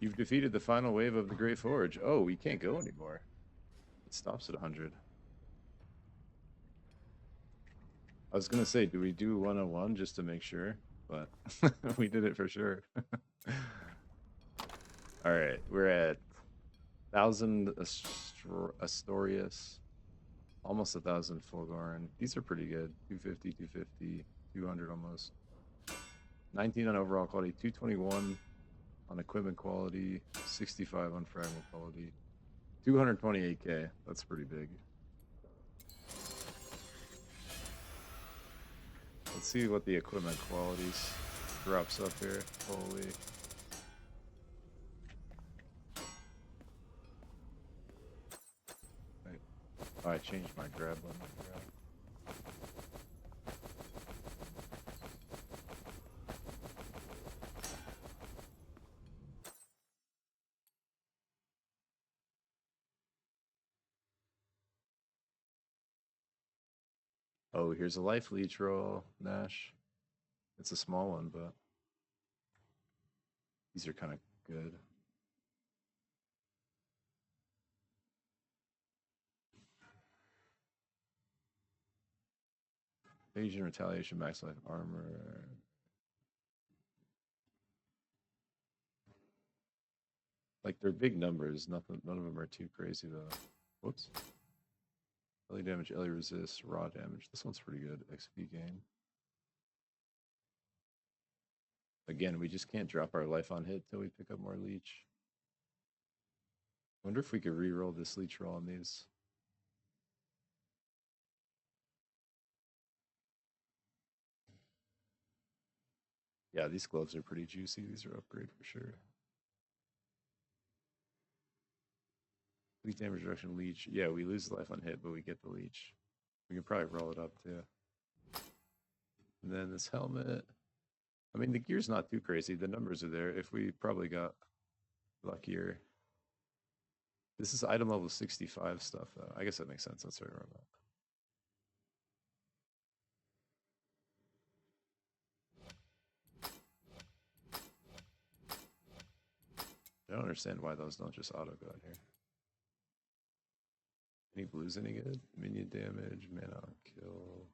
You've defeated the final wave of the Great Forge. Oh, we can't go anymore. It stops at 100. I was gonna say, do we do 101 just to make sure? But we did it for sure. All right, we're at 1,000 Astorius, almost 1,000 Fulgorn. These are pretty good. 250, 250, 200 almost. 19 on overall quality, 221 on equipment quality, 65 on fragment quality, 228k. That's pretty big. Let's see what the equipment qualities drops up here. Holy. Wait. Oh, I changed my grab limit. Oh, here's a life leech roll, Nash. It's a small one, but these are kind of good. Evasion, retaliation, max life armor. Like they're big numbers. Nothing. None of them are too crazy though. Whoops. Melee damage, LA resist, raw damage. This one's pretty good. XP gain. Again, we just can't drop our life on hit till we pick up more leech. Wonder if we could re-roll this leech roll on these. Yeah, these gloves are pretty juicy. These are upgrade for sure. Leech damage reduction, leech. Yeah, we lose life on hit, but we get the leech. We can probably roll it up too. And then this helmet. I mean, the gear's not too crazy. The numbers are there. If we probably got luckier. This is item level 65 stuff, though. I guess that makes sense. That's right around that. I don't understand why those don't just auto go in here. Any blues any good? Minion damage, mana kill.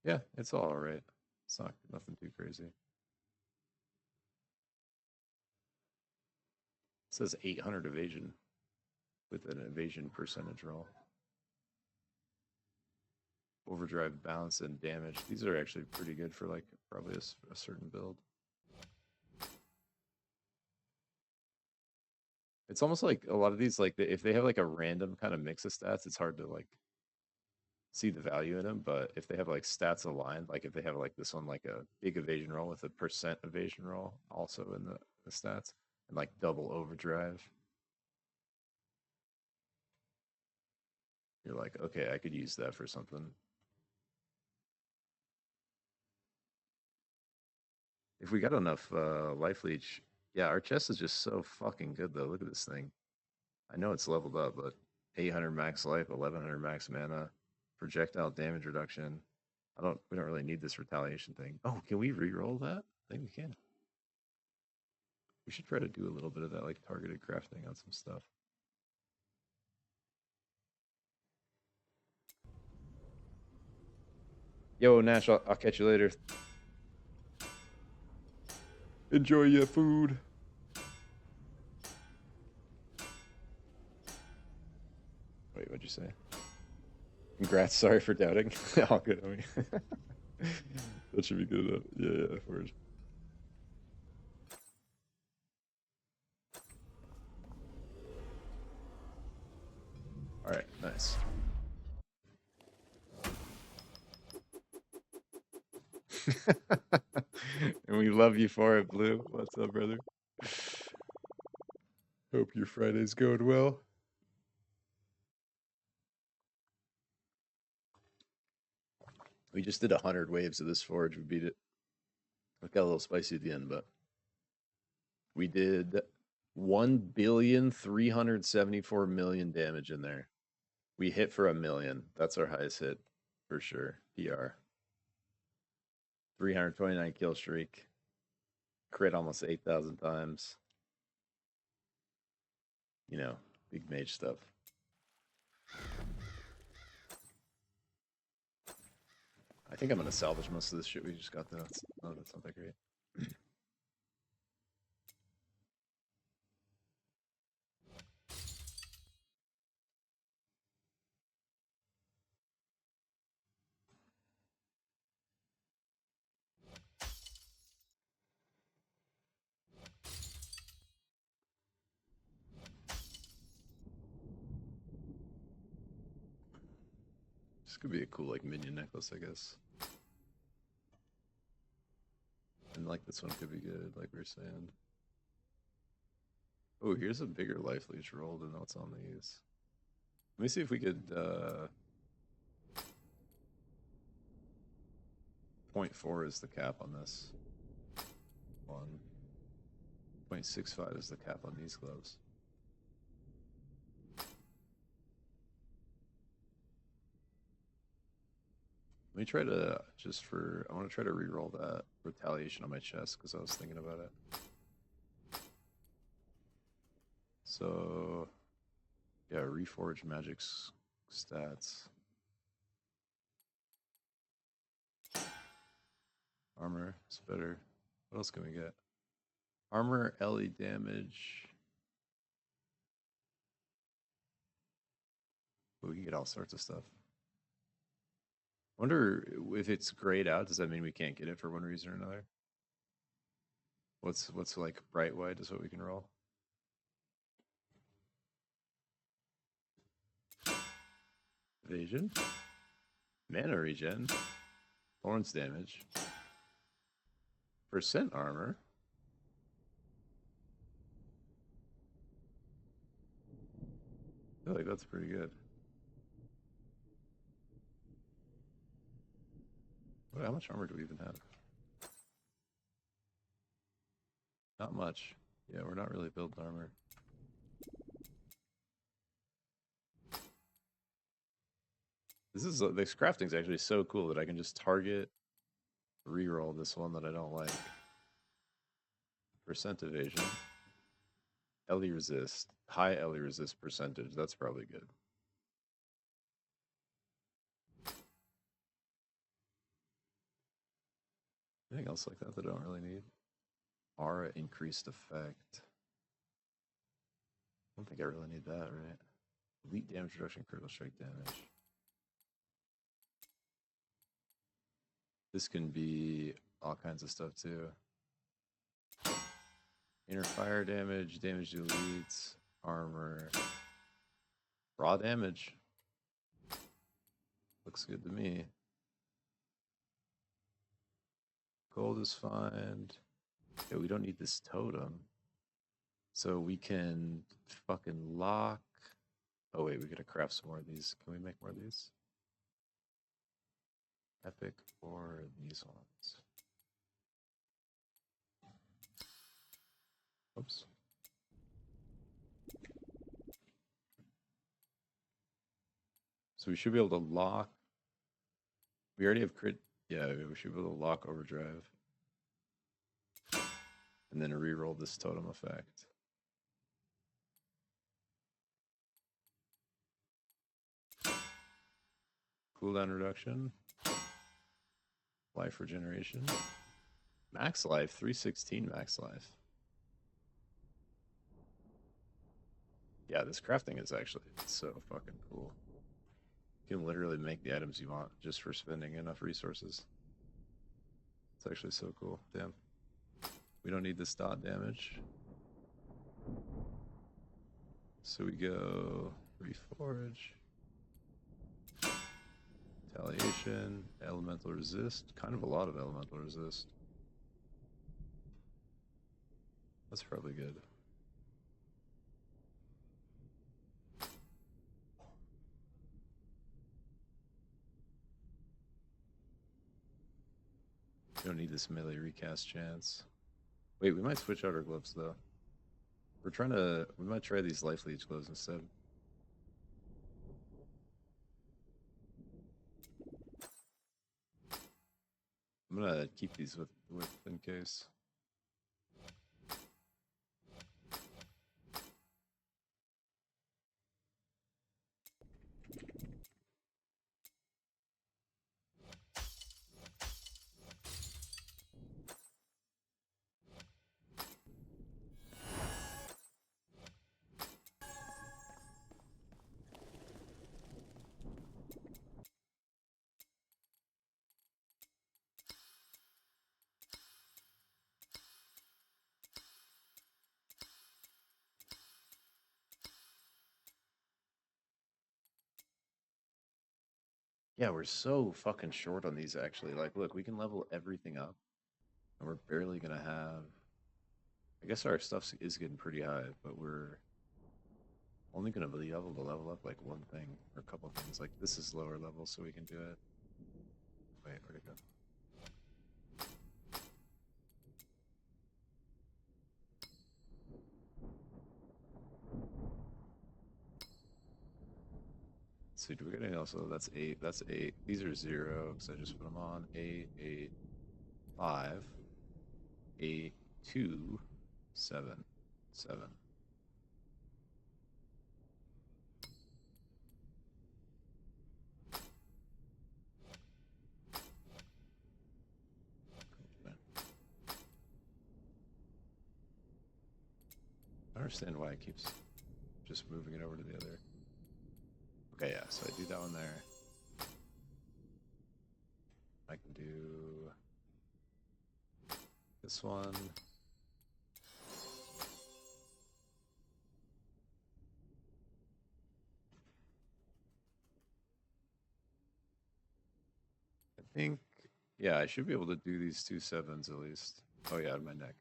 Yeah, it's all right. It's not nothing too crazy. It says 800 evasion with an evasion percentage roll. Overdrive, balance, and damage. These are actually pretty good for like probably a certain build. It's almost like a lot of these, like if they have like a random kind of mix of stats, it's hard to like see the value in them. But if they have like stats aligned, like if they have like this one, like a big evasion roll with a percent evasion roll also in the stats, and like double overdrive, you're like, okay, I could use that for something. If we got enough life leech, yeah, our chest is just so fucking good though. Look at this thing. I know it's leveled up, but 800 max life, 1100 max mana, projectile damage reduction. We don't really need this retaliation thing. Oh, can we re-roll that? I think we can. We should try to do a little bit of that, like targeted crafting on some stuff. Yo, Nash, I'll catch you later. Enjoy your food. Wait, what'd you say? Congrats, sorry for doubting. All good, homie. That should be good enough. Yeah, word. All right, nice. And we love you for it, Blue. What's up, brother? Hope your Friday's going well. We just did 100 waves of this forge. We beat it. It got a little spicy at the end, but we did 1,374,000,000 damage in there. We hit for 1,000,000. That's our highest hit for sure. PR. 329 kill streak. Crit almost 8,000 times. You know, big mage stuff. I think I'm going to salvage most of this shit we just got, though. Oh, that's not that great. This could be a cool, like, minion necklace, I guess. And, like, this one could be good, like we were saying. Oh, here's a bigger life leech roll than what's on these. Let me see if we could, 0.4 is the cap on this. 0.65 is the cap on these gloves. Let me try to, I want to try to re-roll that retaliation on my chest because I was thinking about it. So, yeah, reforge magic's stats. Armor is better. What else can we get? Armor, LE damage. We can get all sorts of stuff. Wonder if it's grayed out, does that mean we can't get it for one reason or another? What's like bright white is what we can roll? Evasion. Mana regen. Thorns damage. Percent armor. I feel like that's pretty good. How much armor do we even have? Not much. Yeah, we're not really building armor. This crafting's actually so cool that I can just target, reroll this one that I don't like. Percent evasion. LE resist. High LE resist percentage. That's probably good. Anything else like that I don't really need? Aura increased effect. I don't think I really need that, right? Elite damage reduction, critical strike damage. This can be all kinds of stuff too. Inner fire damage, damage to elites, armor, raw damage. Looks good to me. Gold is fine. Yeah, we don't need this totem. So we can fucking lock. Oh wait, we gotta craft some more of these. Can we make more of these? Epic or these ones? Oops. So we should be able to lock. We already have crit. Yeah, we should be able to lock overdrive. And then re-roll this totem effect. Cooldown reduction. Life regeneration. Max life, 316 max life. Yeah, this crafting is actually so fucking cool. You can literally make the items you want just for spending enough resources. It's actually so cool. Damn. We don't need this dot damage. So we go reforge. Retaliation, elemental resist. Kind of a lot of elemental resist. That's probably good. Don't need this melee recast chance. Wait, we might switch out our gloves though. We might try these life leech gloves instead. I'm gonna keep these with in case. Yeah, we're so fucking short on these actually. Like, look, we can level everything up, and we're barely gonna have. I guess our stuff is getting pretty high, but we're only gonna be able to level up like one thing or a couple things. Like this is lower level, so we can do it. Wait, where'd it go? Let's see, do we get anything else? Oh, that's 8. That's 8. These are 0 because I just put them on. 8, 8, 5, 8, 2, 7, 7. I understand why it keeps just moving it over to the other. Okay, yeah, so I do that one there. I can do this one. I think, yeah, I should be able to do these 2 7s at least. Oh yeah, on my neck.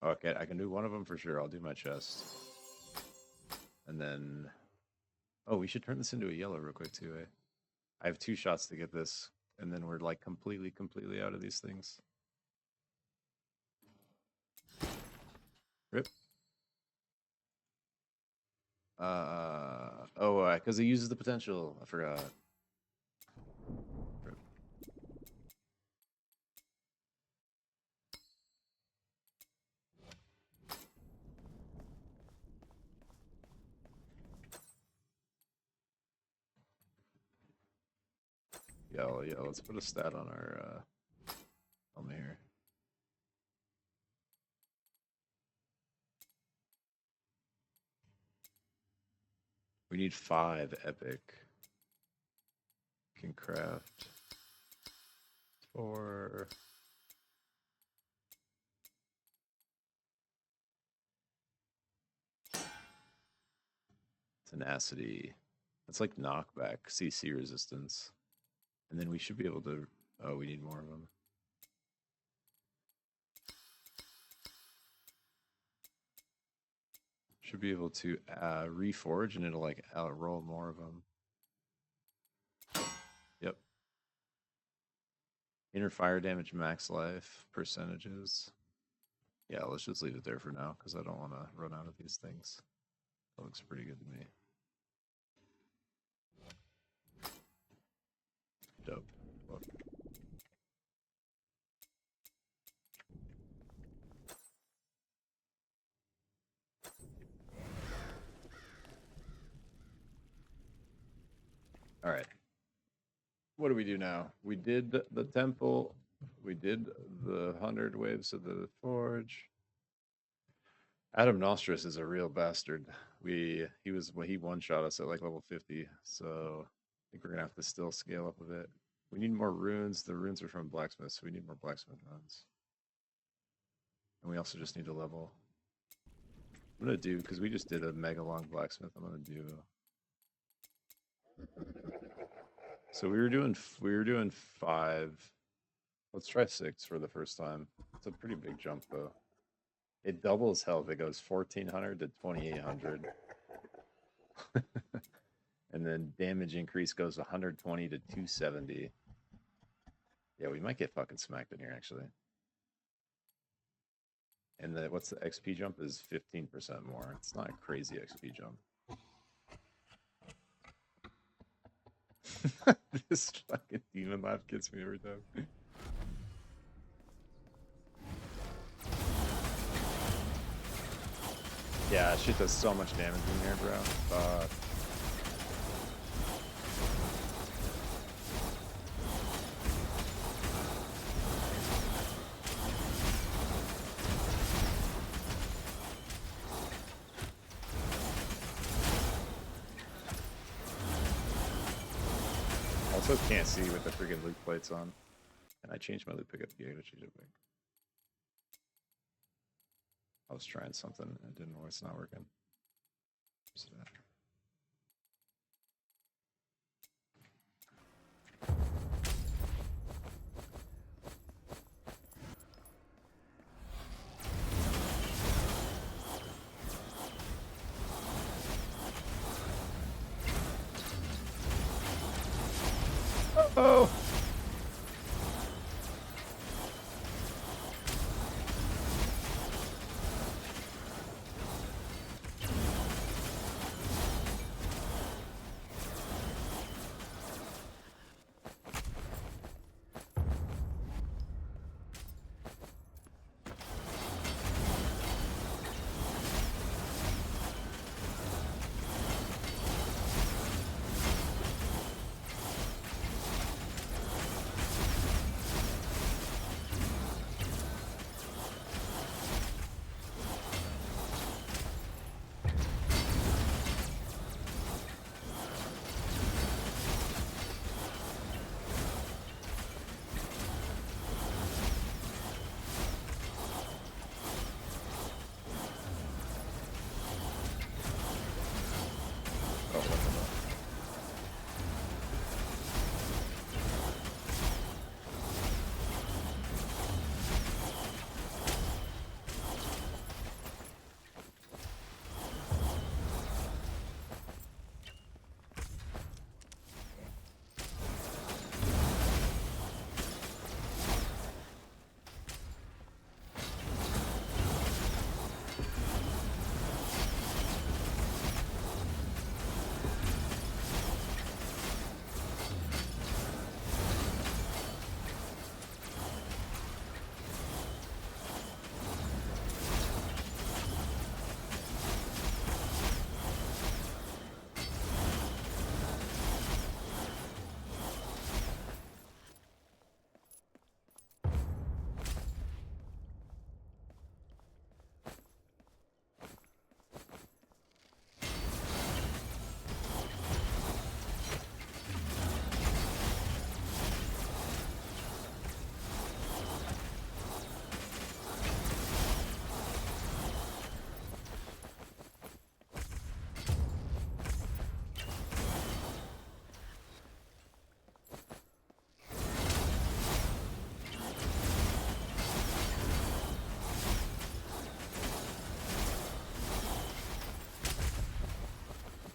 Okay, I can do one of them for sure. I'll do my chest. And then, oh, we should turn this into a yellow real quick too, eh? I have 2 shots to get this, and then we're like completely out of these things. Rip. Oh, because it uses the potential. I forgot. Rip. Yeah, let's put a stat on our helmet here. We need 5 epic. Can craft 4. Tenacity. That's like knockback, CC resistance. And then we should be able to. Oh, we need more of them. Should be able to reforge and it'll like roll more of them. Yep. Inner fire damage, max life, percentages. Yeah, let's just leave it there for now because I don't want to run out of these things. That looks pretty good to me. Dope. Look. All right. What do we do now? We did the temple. We did the 100 waves of the forge. Adam Nostris is a real bastard. He one shot us at like level 50, so I think we're gonna have to still scale up a bit. We need more runes. The runes are from blacksmiths, so we need more blacksmith runes. And we also just need to level. I'm gonna do, because we just did a mega long blacksmith, I'm gonna do. So we were doing 5. Let's try 6 for the first time. It's a pretty big jump though. It doubles health. It goes 1400 to 2800. And then damage increase goes 120 to 270. Yeah, we might get fucking smacked in here, actually. And what's the XP jump is 15% more. It's not a crazy XP jump. This fucking demon laugh gets me every time. Yeah, shit does so much damage in here, bro. Also can't see with the freaking loot plates on. And I changed my loot pickup gear to change it back. I was trying something and it didn't work. It's not working. Oh!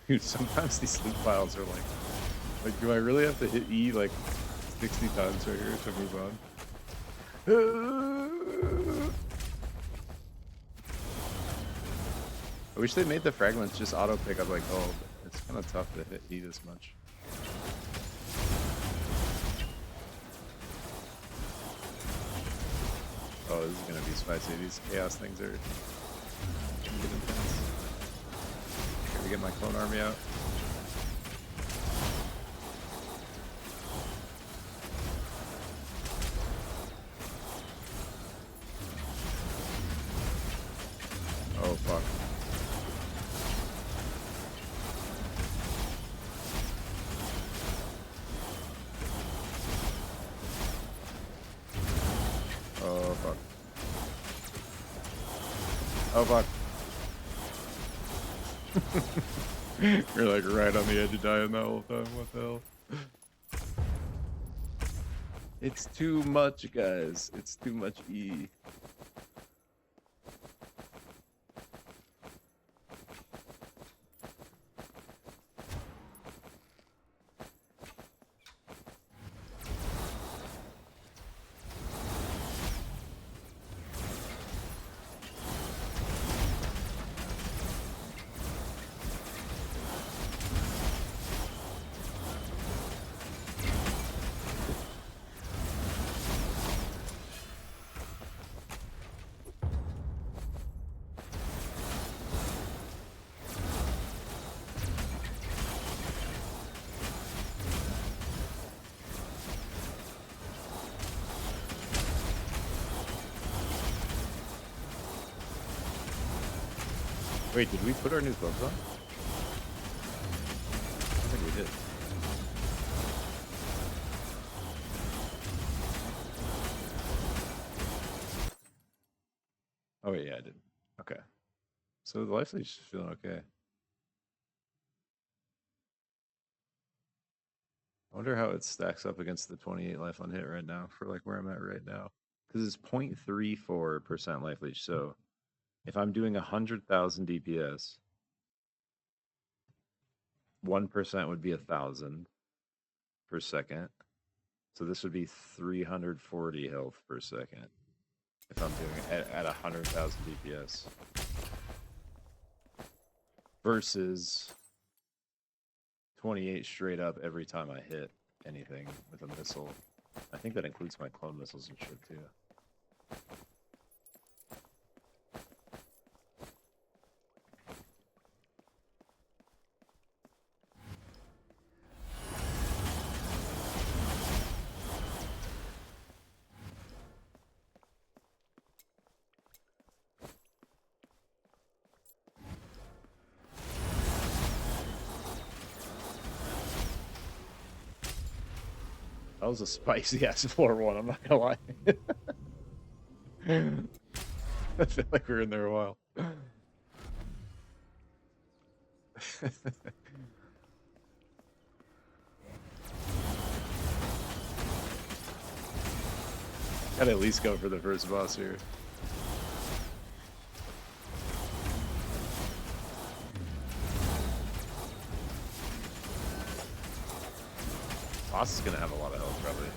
Dude, sometimes these loot files are like, do I really have to hit E like 60 times right here to move on? I wish they made the fragments just auto pick up like gold. It's kind of tough to hit E this much. Oh, this is gonna be spicy. These chaos things are gonna get intense. Gotta get my clone army out. Oh fuck. Oh fuck. Oh fuck. You're like right on the edge of dying that whole time. What the hell? It's too much, guys. It's too much E. Wait, did we put our new gloves on? I don't think we did. Oh wait, yeah, I did. Okay. So the life leech is feeling okay. I wonder how it stacks up against the 28 life on hit right now for like where I'm at right now. Because it's 0.34% life leech. So if I'm doing 100,000 DPS, 1% would be 1,000 per second. So this would be 340 health per second if I'm doing it at 100,000 DPS. Versus 28 straight up every time I hit anything with a missile. I think that includes my clone missiles and shit too. That was a spicy ass floor one, I'm not gonna lie. I feel like we were in there a while. Gotta at least go for the first boss here. Boss is gonna have a lot of health, probably.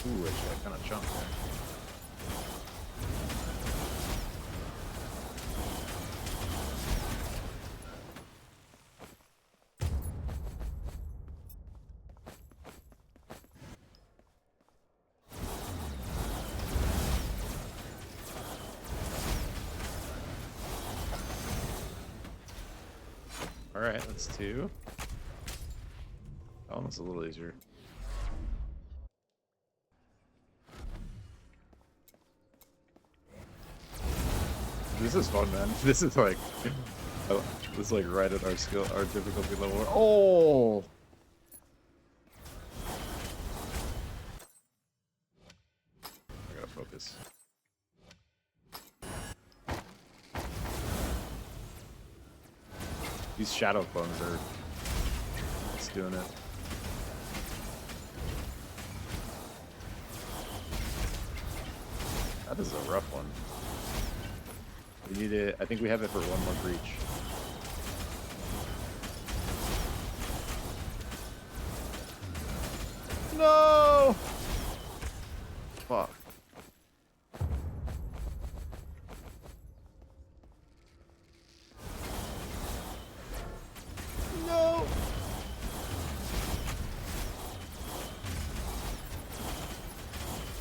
Ooh, actually, I kind of chunked there. All right, that's 2. That one was a little easier. This is fun, man. This is like, this is like right at our difficulty level. Oh! I gotta focus. These shadow clones are just doing it. That is a rough one. We need it. I think we have it for one more breach. No! Fuck. No!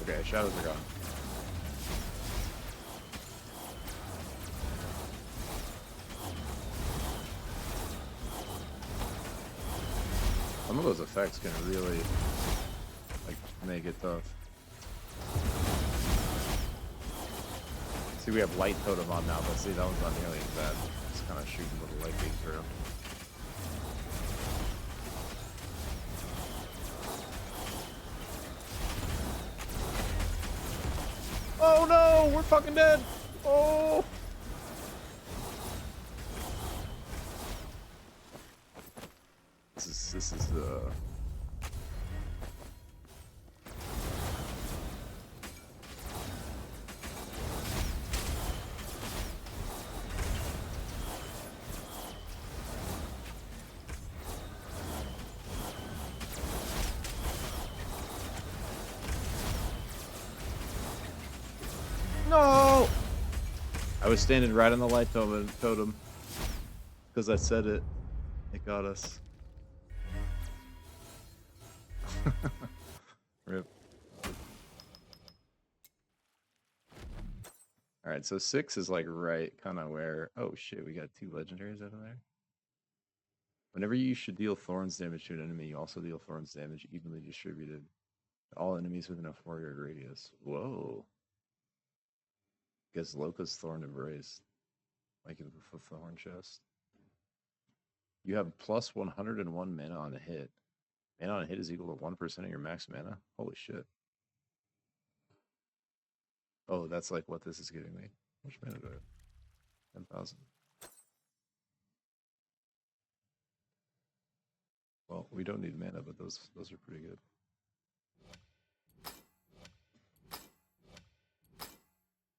Okay, shadows are gone. Some of those effects can really, like, make it tough. See, we have light totem on now, but see, that one's not nearly as bad. Just kind of shooting little light beams through. Oh no, we're fucking dead. Oh. This is the. No! I was standing right on the light totem because I said it. It got us. Rip. Alright, so 6 is like right kind of where. Oh shit, we got 2 legendaries out of there. Whenever you should deal thorns damage to an enemy, you also deal thorns damage evenly distributed to all enemies within a 4-yard radius. Whoa. Guess Loka's Thorn Embrace. Like the Thorn Chest. You have plus 101 mana on a hit. Mana on a hit is equal to 1% of your max mana? Holy shit. Oh, that's like what this is giving me. How much mana do I have? 10,000. Well, we don't need mana, but those are pretty good.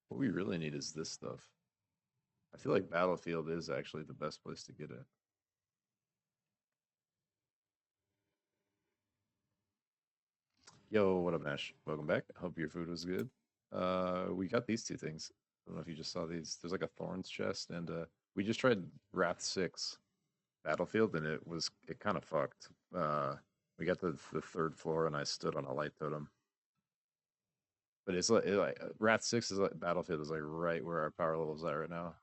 What we really need is this stuff. I feel like Battlefield is actually the best place to get it. Yo, what up, Nash? Welcome back. Hope your food was good. We got these 2 things. I don't know if you just saw these. There's like a Thorns chest, and we just tried Wrath 6 Battlefield, and it kind of fucked. We got the 3rd floor, and I stood on a light totem. But it's like Wrath 6 is like Battlefield is like right where our power level is at right now.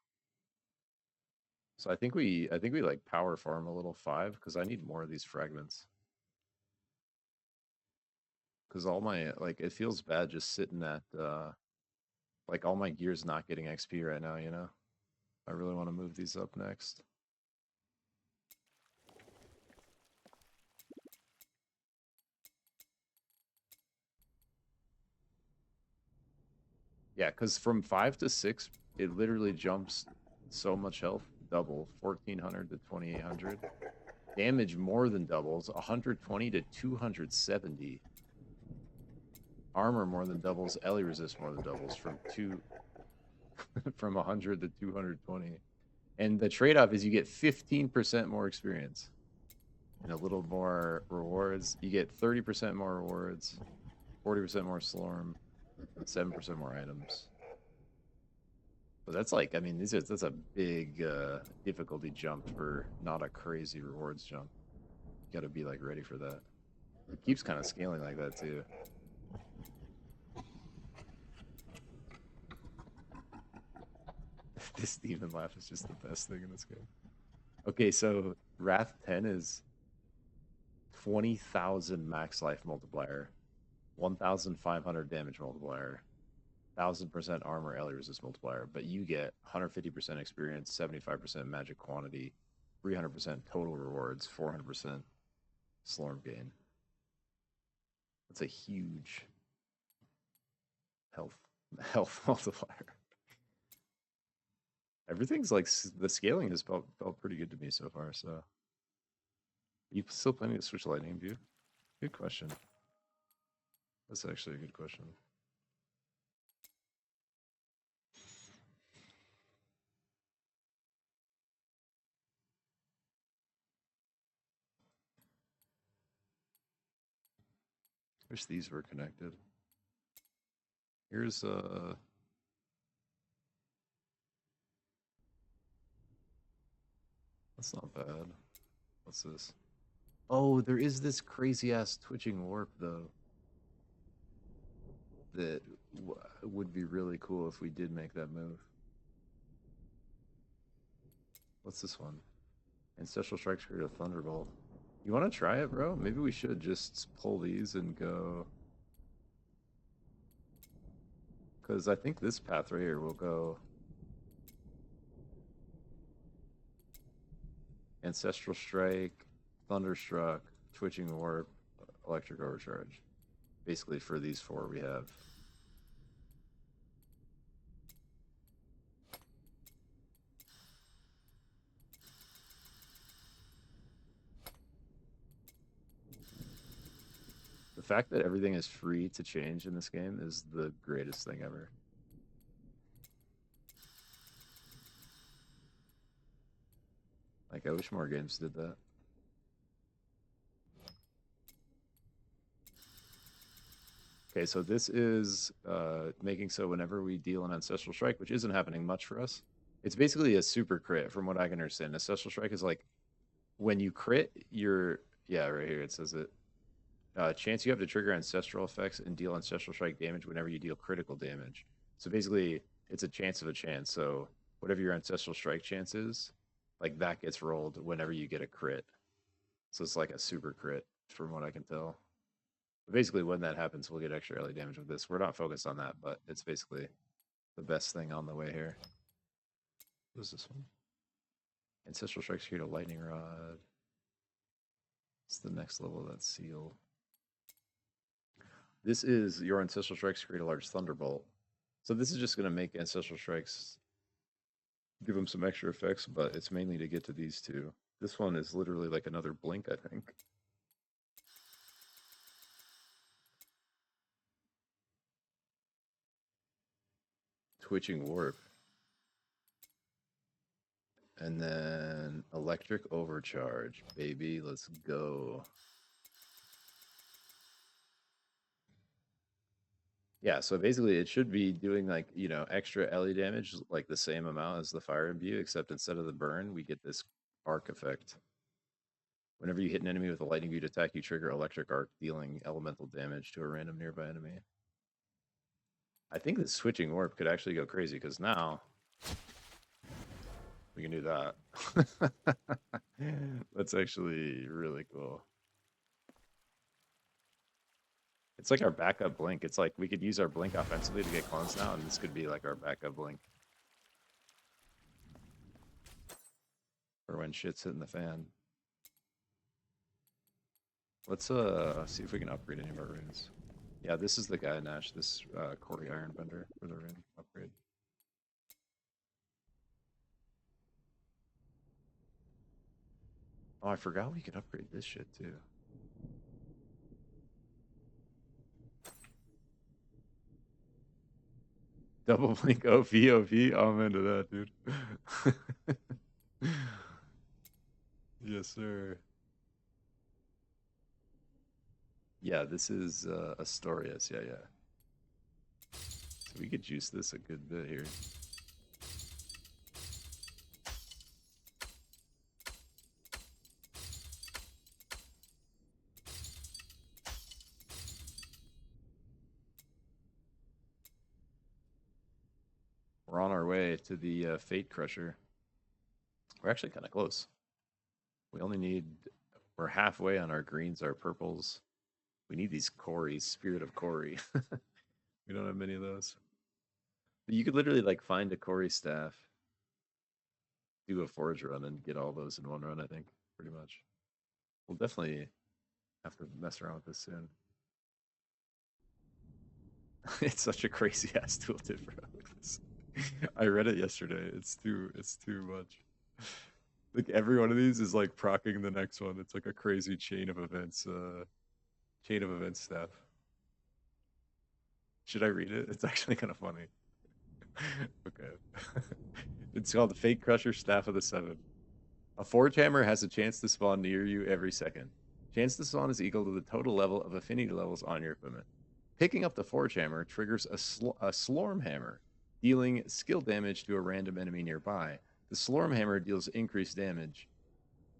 So I think we like power farm a little 5 because I need more of these fragments. Because all my it feels bad just sitting at like all my gear's not getting XP right now, you know? I really want to move these up next. Yeah, because from 5 to 6, it literally jumps so much health, double, 1400 to 2800. Damage more than doubles, 120 to 270. Armor more than doubles, Ellie resist more than doubles from from 100 to 220. And the trade-off is you get 15% more experience and a little more rewards. You get 30% more rewards. 40% more Slorm, 7% more items. But that's like, I mean, that's a big difficulty jump for not a crazy rewards jump. You got to be like ready for that. It keeps kind of scaling like that too. This demon laugh is just the best thing in this game. Okay, so Wrath 10 is 20,000 max life multiplier, 1,500 damage multiplier, 1,000% armor LA resist multiplier, but you get 150% experience, 75% magic quantity, 300% total rewards, 400% Slorm gain. That's a huge health multiplier. Everything's like the scaling has felt pretty good to me so far. So, are you still planning to switch lightning view? Good question. That's actually a good question. Wish these were connected. Here's that's not bad. What's this? Oh, there is this crazy ass twitching warp though. That would be really cool if we did make that move. What's this one? Ancestral Strikes create a Thunderbolt. You want to try it, bro? Maybe we should just pull these and go. Because I think this path right here will go Ancestral Strike, Thunderstruck, Twitching Warp, Electric Overcharge. Basically, for these four, we have. The fact that everything is free to change in this game is the greatest thing ever. Like, I wish more games did that. Okay, so this is making so whenever we deal an Ancestral Strike, which isn't happening much for us, it's basically a super crit from what I can understand. Ancestral Strike is like, when you crit, yeah, right here it says it. Chance you have to trigger ancestral effects and deal ancestral strike damage whenever you deal critical damage. So basically, it's a chance of a chance. So whatever your ancestral strike chance is, like that gets rolled whenever you get a crit. So it's like a super crit, from what I can tell. But basically, when that happens, we'll get extra early damage with this. We're not focused on that, but it's basically the best thing on the way here. What is this one? Ancestral strikes create a lightning rod. It's the next level of that seal. This is your Ancestral Strikes create a large Thunderbolt. So this is just going to make Ancestral Strikes give them some extra effects, but it's mainly to get to these two. This one is literally like another Blink, I think. Twitching Warp. And then Electric Overcharge, baby. Let's go. Yeah, so basically it should be doing like, extra LE damage, like the same amount as the Fire Imbue, except instead of the burn, we get this arc effect. Whenever you hit an enemy with a lightning bolt attack, you trigger electric arc, dealing elemental damage to a random nearby enemy. I think the switching warp could actually go crazy because now we can do that. That's actually really cool. It's like our backup blink. It's like we could use our blink offensively to get clones now, and this could be like our backup blink. For when shit's hitting the fan. Let's see if we can upgrade any of our runes. Yeah, this is the guy, Nash, this Corey Ironbender for the rune upgrade. Oh, I forgot we could upgrade this shit too. Double blink OP. I'm into that, dude. Yes, sir. Yeah, this is Astorius. Yeah, yeah. So we could juice this a good bit here. We're on our way to the Fate Crusher. We're actually kind of close. We only need, we're halfway on our greens, our purples. We need these Cories, Spirit of Cory. We don't have many of those. But you could literally like find a Cory staff, do a forge run, and get all those in one run, I think, pretty much. We'll definitely have to mess around with this soon. It's such a crazy ass tooltip, bro. I read it yesterday. It's too much. Like every one of these is like procking the next one. It's like a crazy chain of events stuff. Should I read it? It's actually kind of funny. Okay. It's called the Fate Crusher Staff of the Seven. A forge hammer has a chance to spawn near you every second. Chance to spawn is equal to the total level of affinity levels on your equipment. Picking up the forge hammer triggers a Slormhammer, dealing skill damage to a random enemy nearby. The Slormhammer deals increased damage.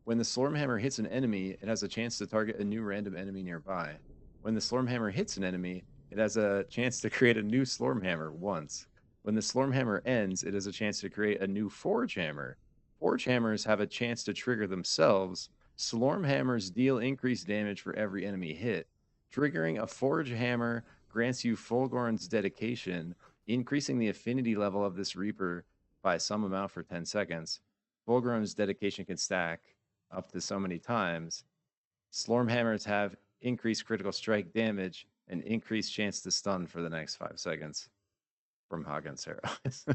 When the Slormhammer hits an enemy, it has a chance to target a new random enemy nearby. When the Slormhammer hits an enemy, it has a chance to create a new Slormhammer once. When the Slormhammer ends, it has a chance to create a new Forge Hammer. Forge Hammers have a chance to trigger themselves. Slormhammers deal increased damage for every enemy hit. Triggering a Forge Hammer grants you Fulgorn's dedication, increasing the affinity level of this Reaper by some amount for 10 seconds. Fulgorn's dedication can stack up to so many times. Slormhammers have increased critical strike damage and increased chance to stun for the next 5 seconds from Hagen's Heroes.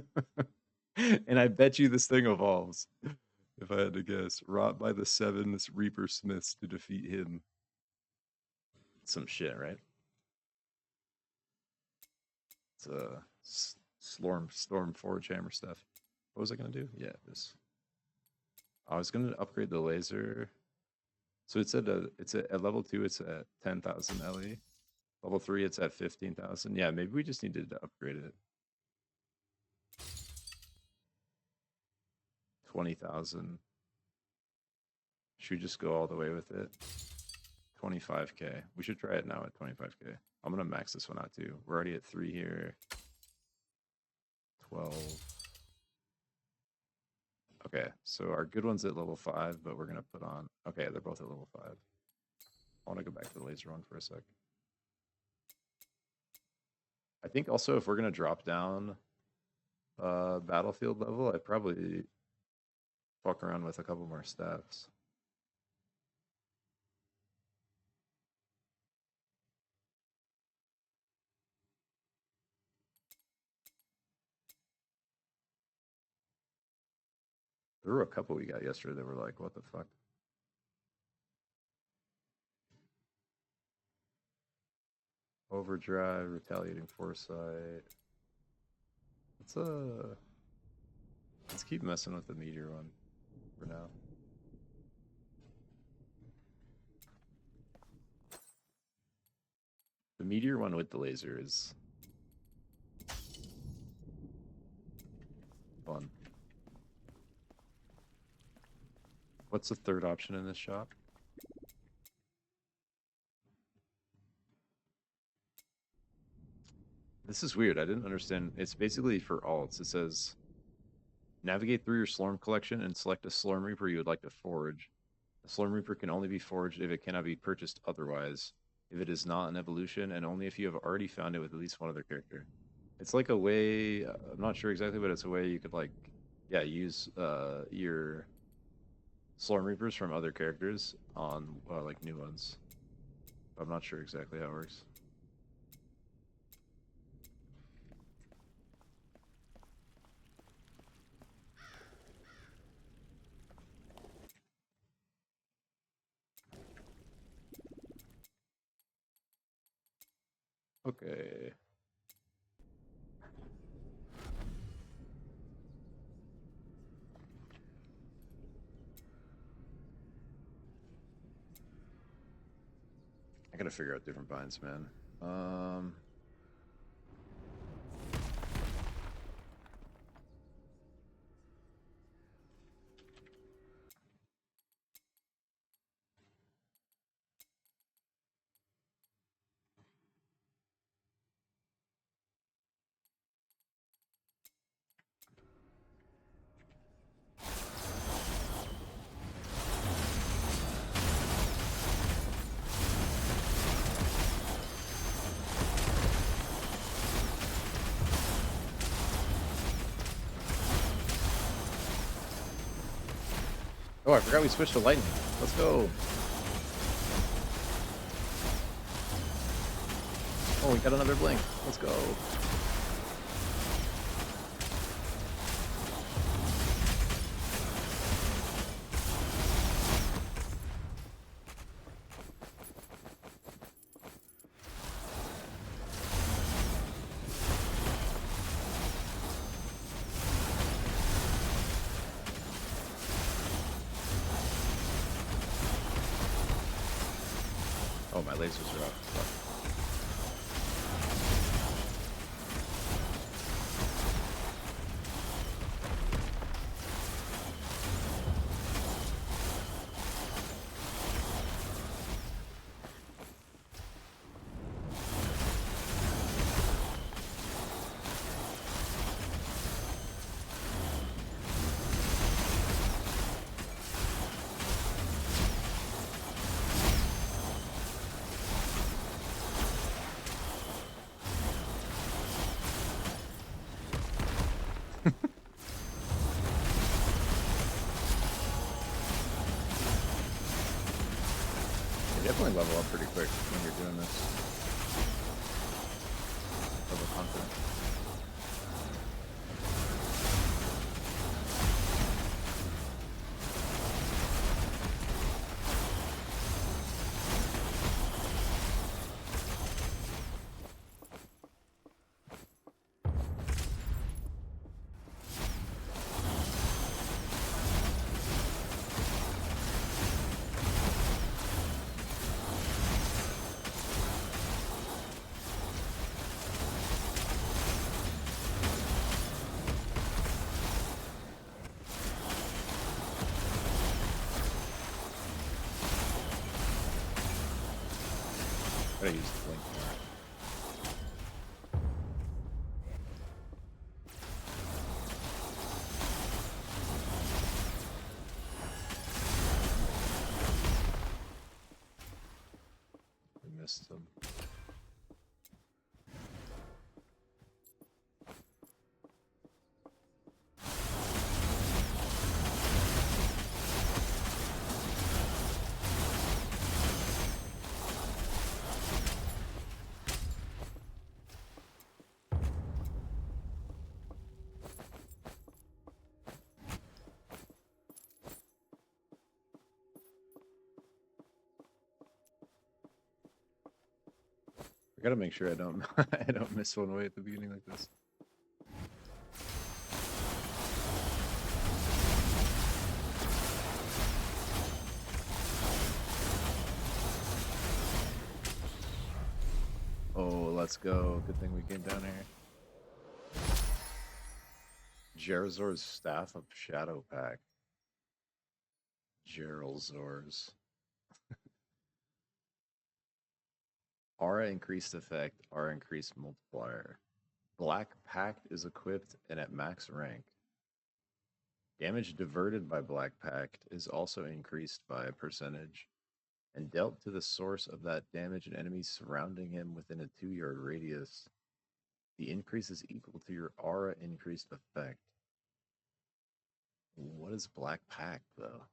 And I bet you this thing evolves, if I had to guess. Wrought by the 7 Reaper Smiths to defeat him. Some shit, right? It's a Storm Forge Hammer stuff. What was I going to do? Yeah, this. I was going to upgrade the laser. So it's at level 2, it's at 10,000 LE. Level 3, it's at 15,000. Yeah, maybe we just needed to upgrade it. 20,000. Should we just go all the way with it? 25k. We should try it now at 25k. I'm gonna max this one out too. We're already at 3 here. 12. Okay, so our good one's at level 5, but we're gonna put on. Okay, they're both at level 5. I want to go back to the laser one for a sec. I think also if we're gonna drop down battlefield level, I'd probably fuck around with a couple more staffs. There were a couple we got yesterday that were like, what the fuck? Overdrive, retaliating foresight. Let's keep messing with the meteor one for now. The meteor one with the laser is fun. What's the third option in this shop? This is weird. I didn't understand. It's basically for alts. It says navigate through your Slorm collection and select a Slorm Reaper you would like to forge. A Slorm Reaper can only be forged if it cannot be purchased otherwise, if it is not an evolution, and only if you have already found it with at least one other character. It's like a way, I'm not sure exactly, but it's a way you could like, yeah, use your Slorm Reapers from other characters on like new ones. I'm not sure exactly how it works. Okay. I gotta figure out different binds, man. Oh, I forgot we switched to lightning. Let's go. Oh, we got another blink. Let's go. Oh, my lasers are up. Fuck. You definitely level up pretty quick when you're doing this. Level confident. Gotta use the blink more. We missed them. I gotta make sure I don't I don't miss one way at the beginning like this. Oh, let's go. Good thing we came down here. Gerazor's Staff of Shadow Pack. Geralzor's. Aura increased effect, aura increased multiplier. Black Pact is equipped and at max rank. Damage diverted by Black Pact is also increased by a percentage and dealt to the source of that damage and enemies surrounding him within a 2-yard radius. The increase is equal to your aura increased effect. What is Black Pact, though?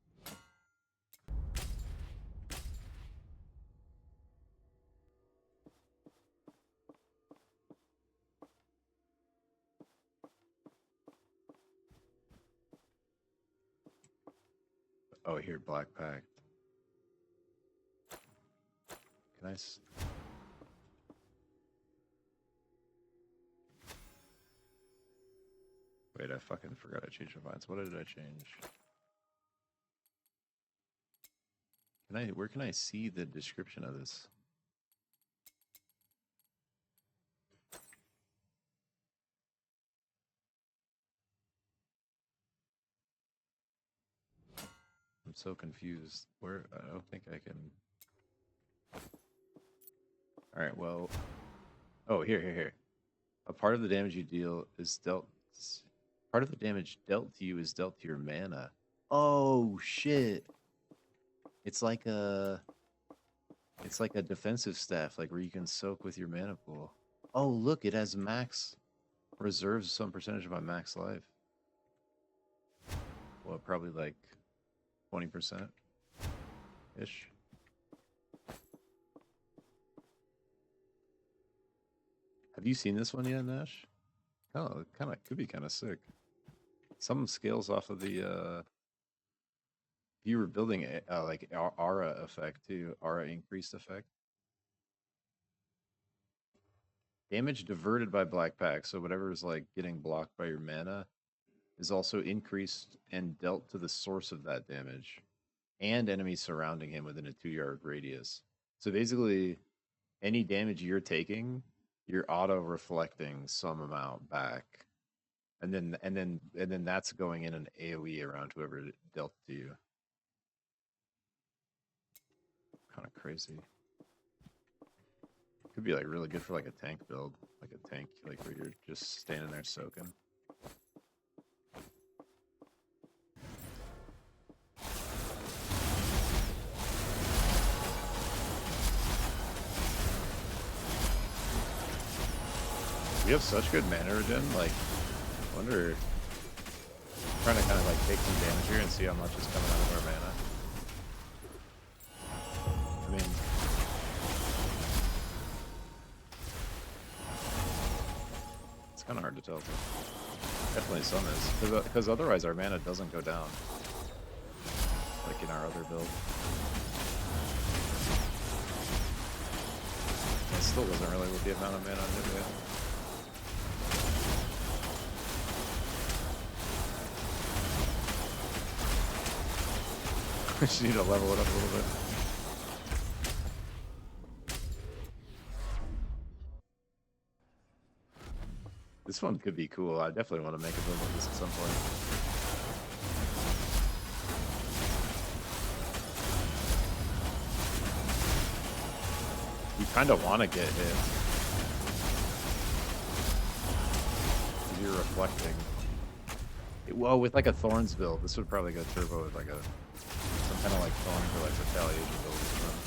Oh, here, Black Pact. Can I... Wait, I fucking forgot I changed my vines. What did I change? Where can I see the description of this? I'm so confused. Where I don't think I can. All right. Well. Oh, here. A part of the damage you deal is dealt. Part of the damage dealt to you is dealt to your mana. Oh shit! It's like a. It's like a defensive staff, like where you can soak with your mana pool. Oh look, it has max reserves some percentage of my max life. Well, probably like 20% ish. Have you seen this one yet, Nash? Oh, it kind of could be kind of sick. Some scales off of the if you were building like aura effect too, aura increased effect. Damage diverted by black pack, so whatever is like getting blocked by your mana is also increased and dealt to the source of that damage and enemies surrounding him within a 2-yard radius. So basically, any damage you're taking, you're auto reflecting some amount back. And then that's going in an AoE around whoever it dealt to you. Kind of crazy. Could be like really good for like a tank build, like a tank, like where you're just standing there soaking. We have such good mana regen. Like, I wonder. I'm trying to kind of like take some damage here and see how much is coming out of our mana. I mean, it's kind of hard to tell. But definitely some is, because otherwise our mana doesn't go down, like in our other build. It still doesn't really with the amount of mana on it yet. We just need to level it up a little bit. This one could be cool. I definitely want to make a build of this at some point. You kind of want to get hit. Because you're reflecting. Well, with like a Thorns build, this would probably go turbo with like a some kind of like Thorns or like retaliation build or something.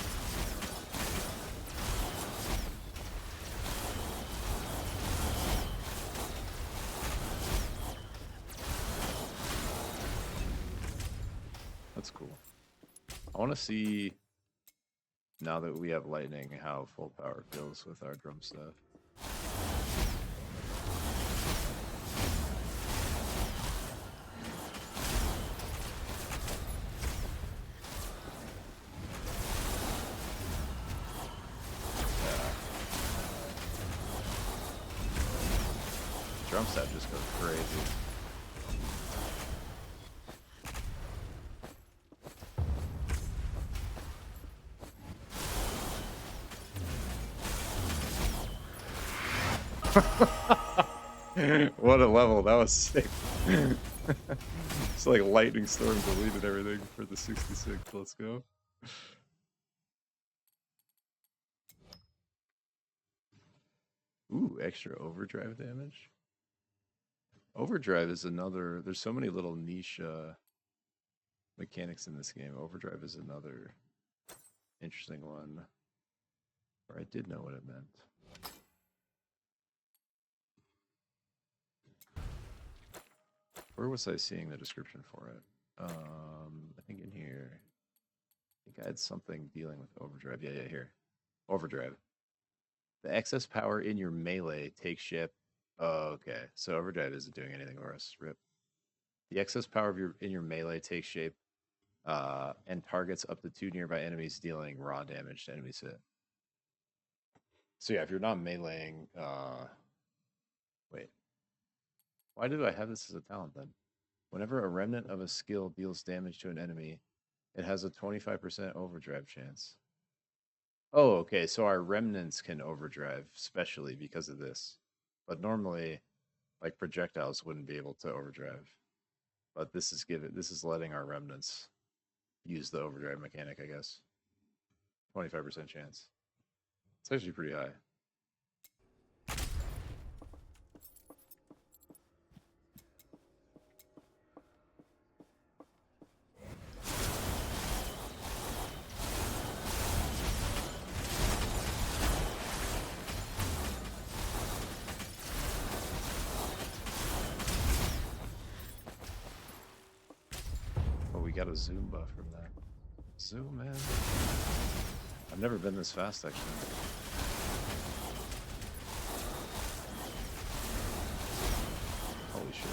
That's cool. I want to see, now that we have lightning, how full power feels with our drum stuff. Drum set just goes crazy. What a level, that was sick. It's like lightning storm deleted everything for the 66. Let's go. Ooh, extra overdrive damage. Overdrive is another, there's so many little niche mechanics in this game. Overdrive is another interesting one where I did know what it meant. Where was I seeing the description for it? I think in here. I think I had something dealing with overdrive. Yeah, here. Overdrive. The excess power in your melee takes shape. Oh, okay. So overdrive isn't doing anything for us. Rip. The excess power of in your melee takes shape and targets up to 2 nearby enemies, dealing raw damage to enemies hit. So yeah, if you're not meleeing, wait. Why did I have this as a talent then? Whenever a remnant of a skill deals damage to an enemy, it has a 25% overdrive chance. Oh, okay. So our remnants can overdrive, specially because of this. But normally, like projectiles wouldn't be able to overdrive. But this is letting our remnants use the overdrive mechanic, I guess. 25% chance. It's actually pretty high. Oh, we got a zoom buff from that. Zoom in. I've never been this fast, actually. Holy shit.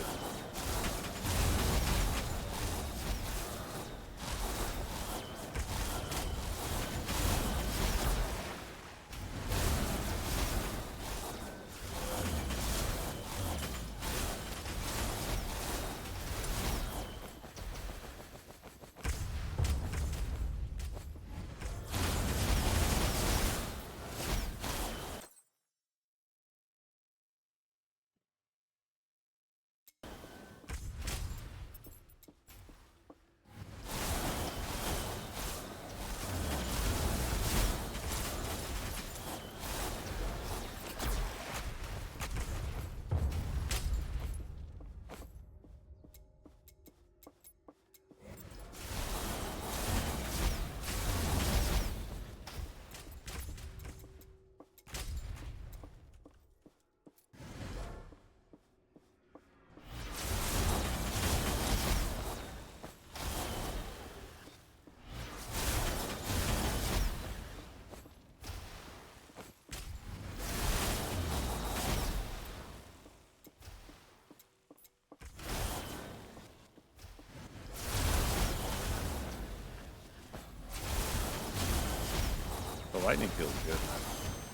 The lightning feels good, man.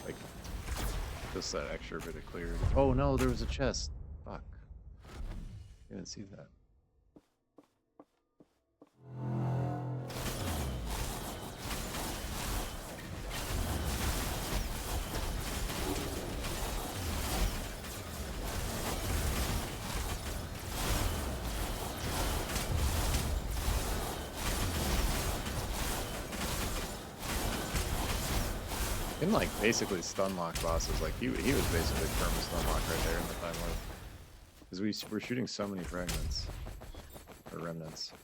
Like, just that extra bit of clarity. Oh no, there was a chest. Fuck. Didn't see that. Can like basically stun lock bosses. Like he was basically perma stun lock right there in the time loop. Because we're shooting so many fragments or remnants.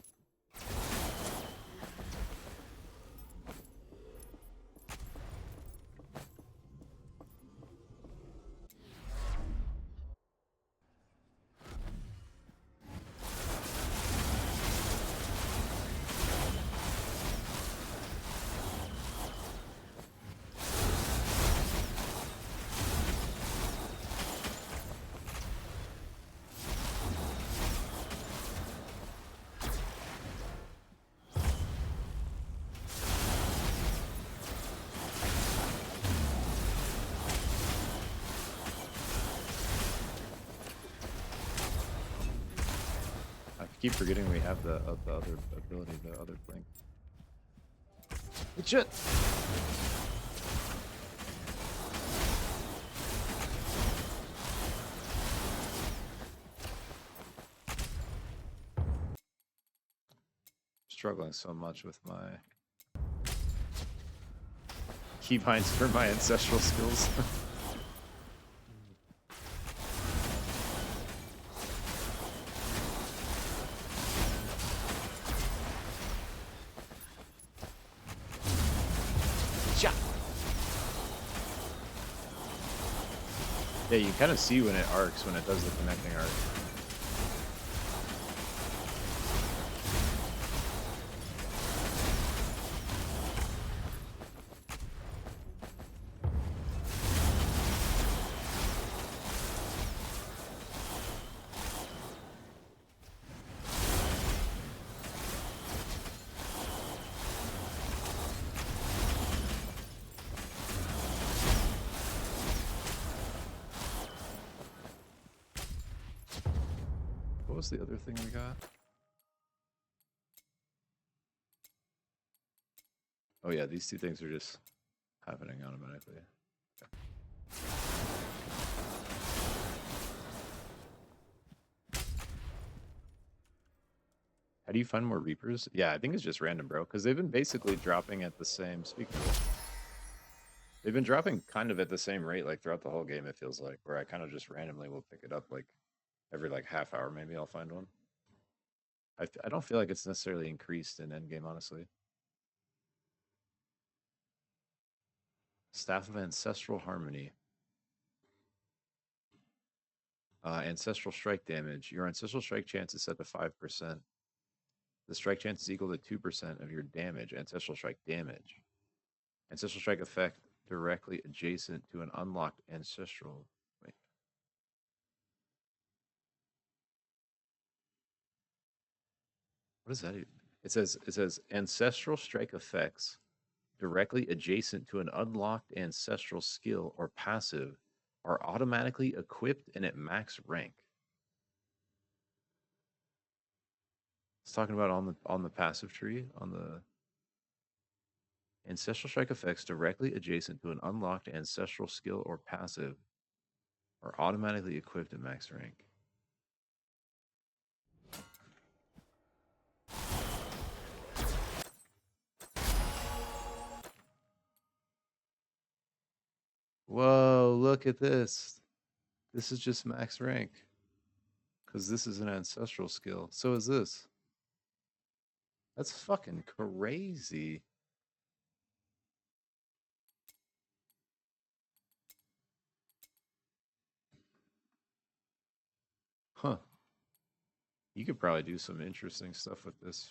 I keep forgetting we have the other ability, the other blink. Good shit. Struggling so much with my keybinds for my ancestral skills. Yeah, you kind of see when it arcs, when it does the connecting arc. What was the other thing we got? Oh yeah, these two things are just happening automatically. Okay. How do you find more Reapers? Yeah, I think it's just random, bro. Because they've been basically dropping at the same. Speaking of, they've been dropping kind of at the same rate, like throughout the whole game. It feels like, where I kind of just randomly will pick it up, like every like half hour, maybe I'll find one. I don't feel like it's necessarily increased in Endgame, honestly. Staff of Ancestral Harmony. Ancestral Strike damage. Your Ancestral Strike chance is set to 5%. The strike chance is equal to 2% of your damage, Ancestral Strike damage. Ancestral Strike effect directly adjacent to an unlocked Ancestral. Wait. What does that even? It says Ancestral Strike effects directly adjacent to an unlocked ancestral skill or passive are automatically equipped and at max rank. It's talking about on the passive tree, on the ancestral strike effects directly adjacent to an unlocked ancestral skill or passive are automatically equipped at max rank. Whoa, look at this. This is just max rank. Because this is an ancestral skill. So is this. That's fucking crazy. Huh. You could probably do some interesting stuff with this.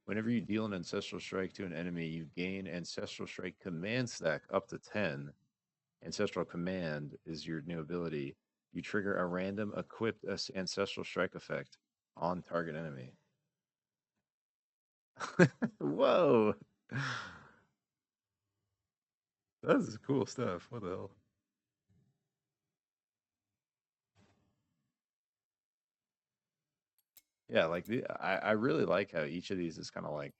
Whenever you deal an Ancestral Strike to an enemy, you gain Ancestral Strike Command stack up to 10. Ancestral Command is your new ability. You trigger a random equipped Ancestral Strike effect on target enemy. Whoa! That's cool stuff. What the hell? Yeah, like I really like how each of these is kind of like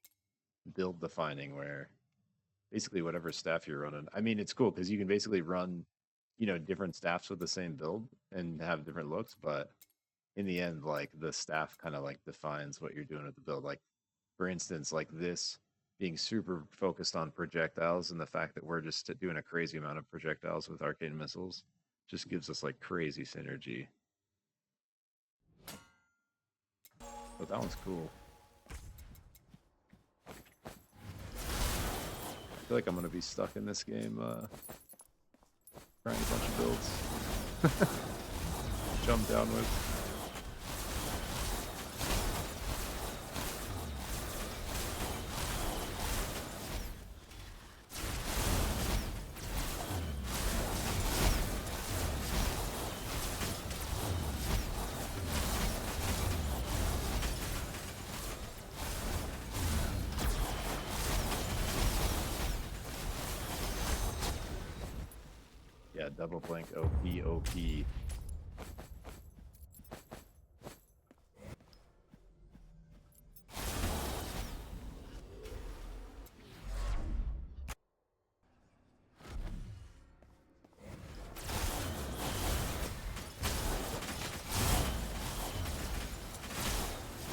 build defining, where basically whatever staff you're running. I mean, it's cool because you can basically run, different staffs with the same build and have different looks, but in the end, like the staff kind of like defines what you're doing with the build. Like, for instance, like this being super focused on projectiles and the fact that we're just doing a crazy amount of projectiles with arcane missiles just gives us like crazy synergy. But that one's cool. I feel like I'm gonna be stuck in this game trying a bunch of builds. Jump down with. Yeah, double flank OP OP. I'm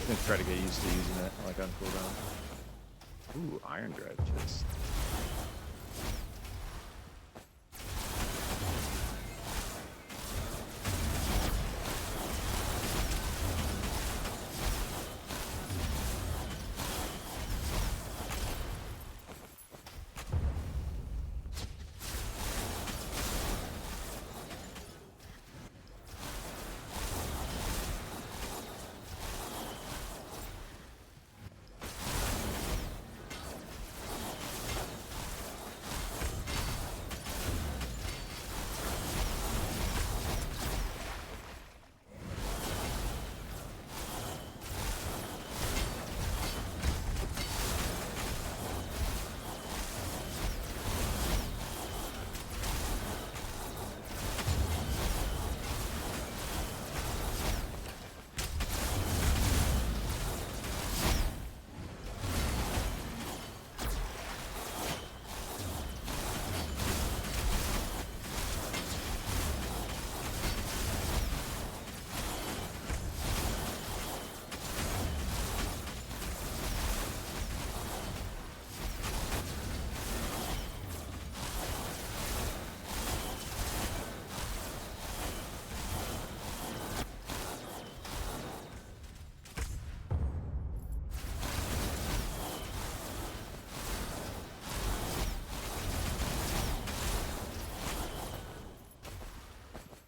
gonna try to get used to using it like on cooldown. Ooh, Iron Drive chest.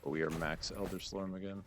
But we are max Elder Storm again.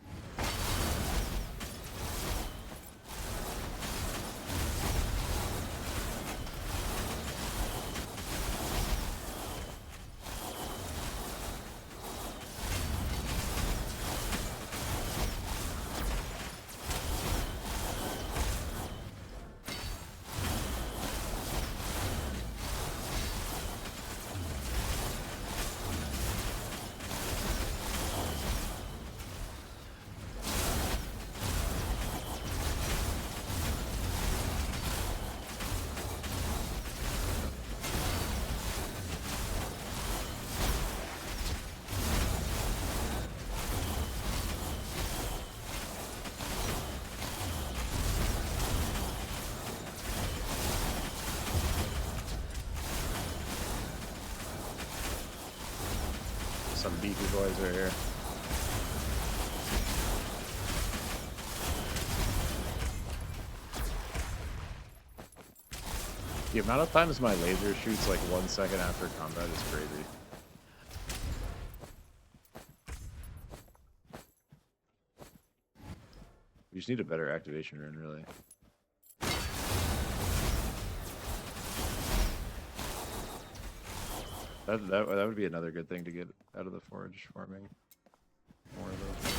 Some beefy boys right here. The amount of times my laser shoots like 1 second after combat is crazy. We just need a better activation rune, really. That would be another good thing to get out of the forge farming. More of those.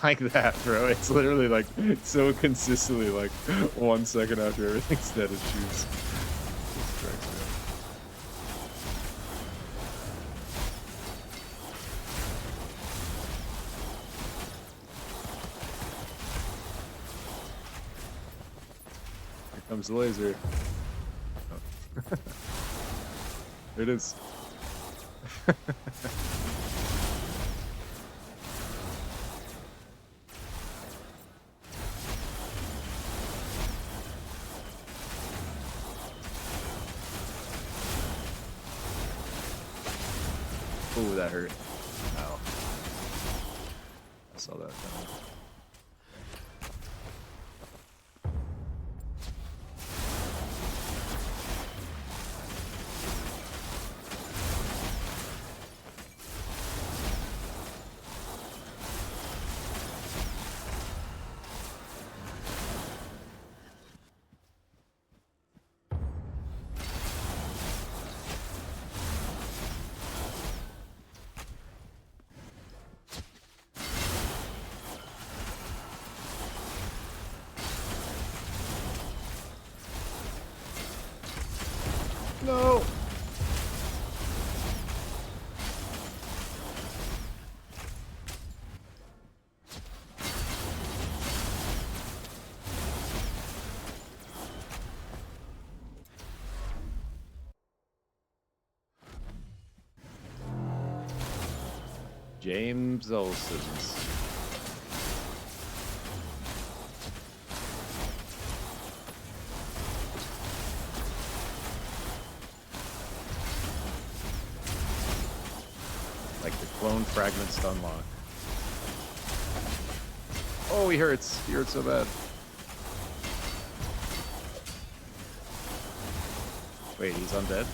Like that, bro. It's literally like so consistently like 1 second after everything's dead, it shoots. Here comes the laser. Oh. There it is. Ooh, that hurt. Ow. I saw that coming. No! James Olsen's. Like the clone fragments to unlock. Oh, he hurts. He hurts so bad. Wait, he's undead?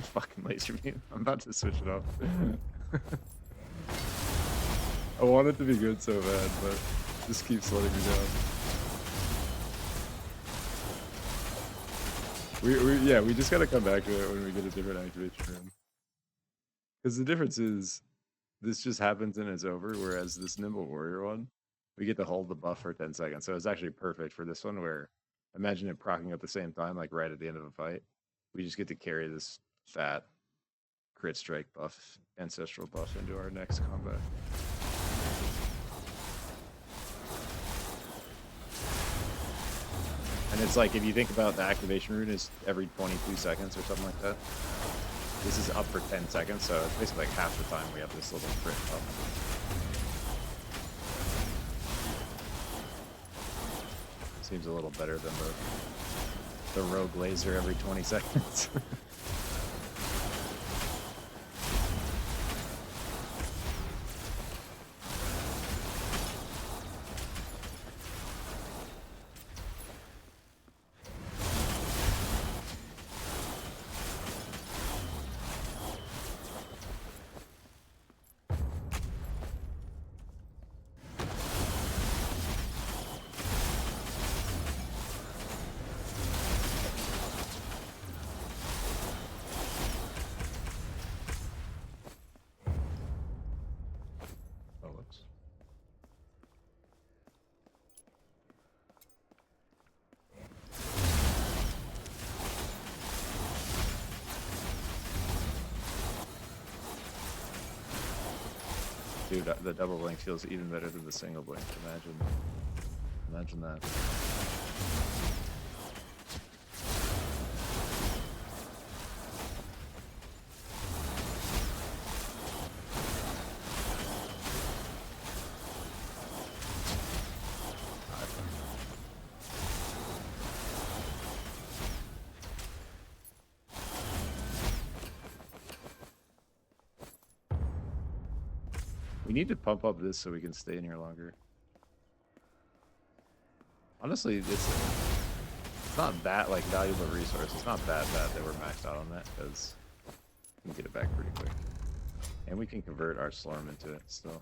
fucking laser beam. I'm about to switch it off. I want it to be good so bad, but this keeps letting me down. We just gotta come back to it when we get a different activation room. Because the difference is, this just happens and it's over, whereas this Nimble Warrior one, we get to hold the buff for 10 seconds. So it's actually perfect for this one, where imagine it proccing at the same time, like right at the end of a fight. We just get to carry this fat crit strike buff, ancestral buff into our next combat. And it's like, if you think about the activation rune is every 22 seconds or something like that. This is up for 10 seconds, so it's basically like half the time we have this little crit buff. Seems a little better than the rogue laser every 20 seconds. Dude, the double blink feels even better than the single blink. Imagine that. We need to pump up this so we can stay in here longer. Honestly, it's not that like valuable resource. It's not that bad that we're maxed out on that, because we can get it back pretty quick. And we can convert our Slorm into it still.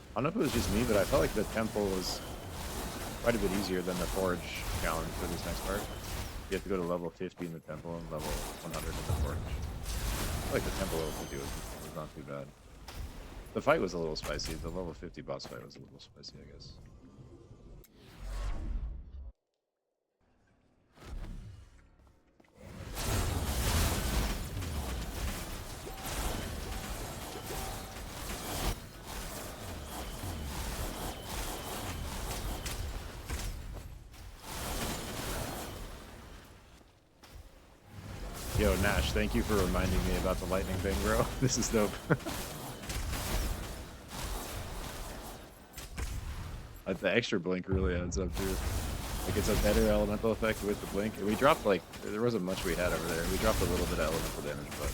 I don't know if it was just me, but I felt like the temple was quite a bit easier than the Forge challenge for this next part. You have to go to level 50 in the temple and level 100 in the Forge. I feel like the temple level 50 was not too bad. The fight was a little spicy. The level 50 boss fight was a little spicy, I guess. Yo, Nash, thank you for reminding me about the lightning thing, bro. This is dope. The extra blink really adds up, too. Like, it's a better elemental effect with the blink. And we dropped, like, there wasn't much we had over there. We dropped a little bit of elemental damage, but...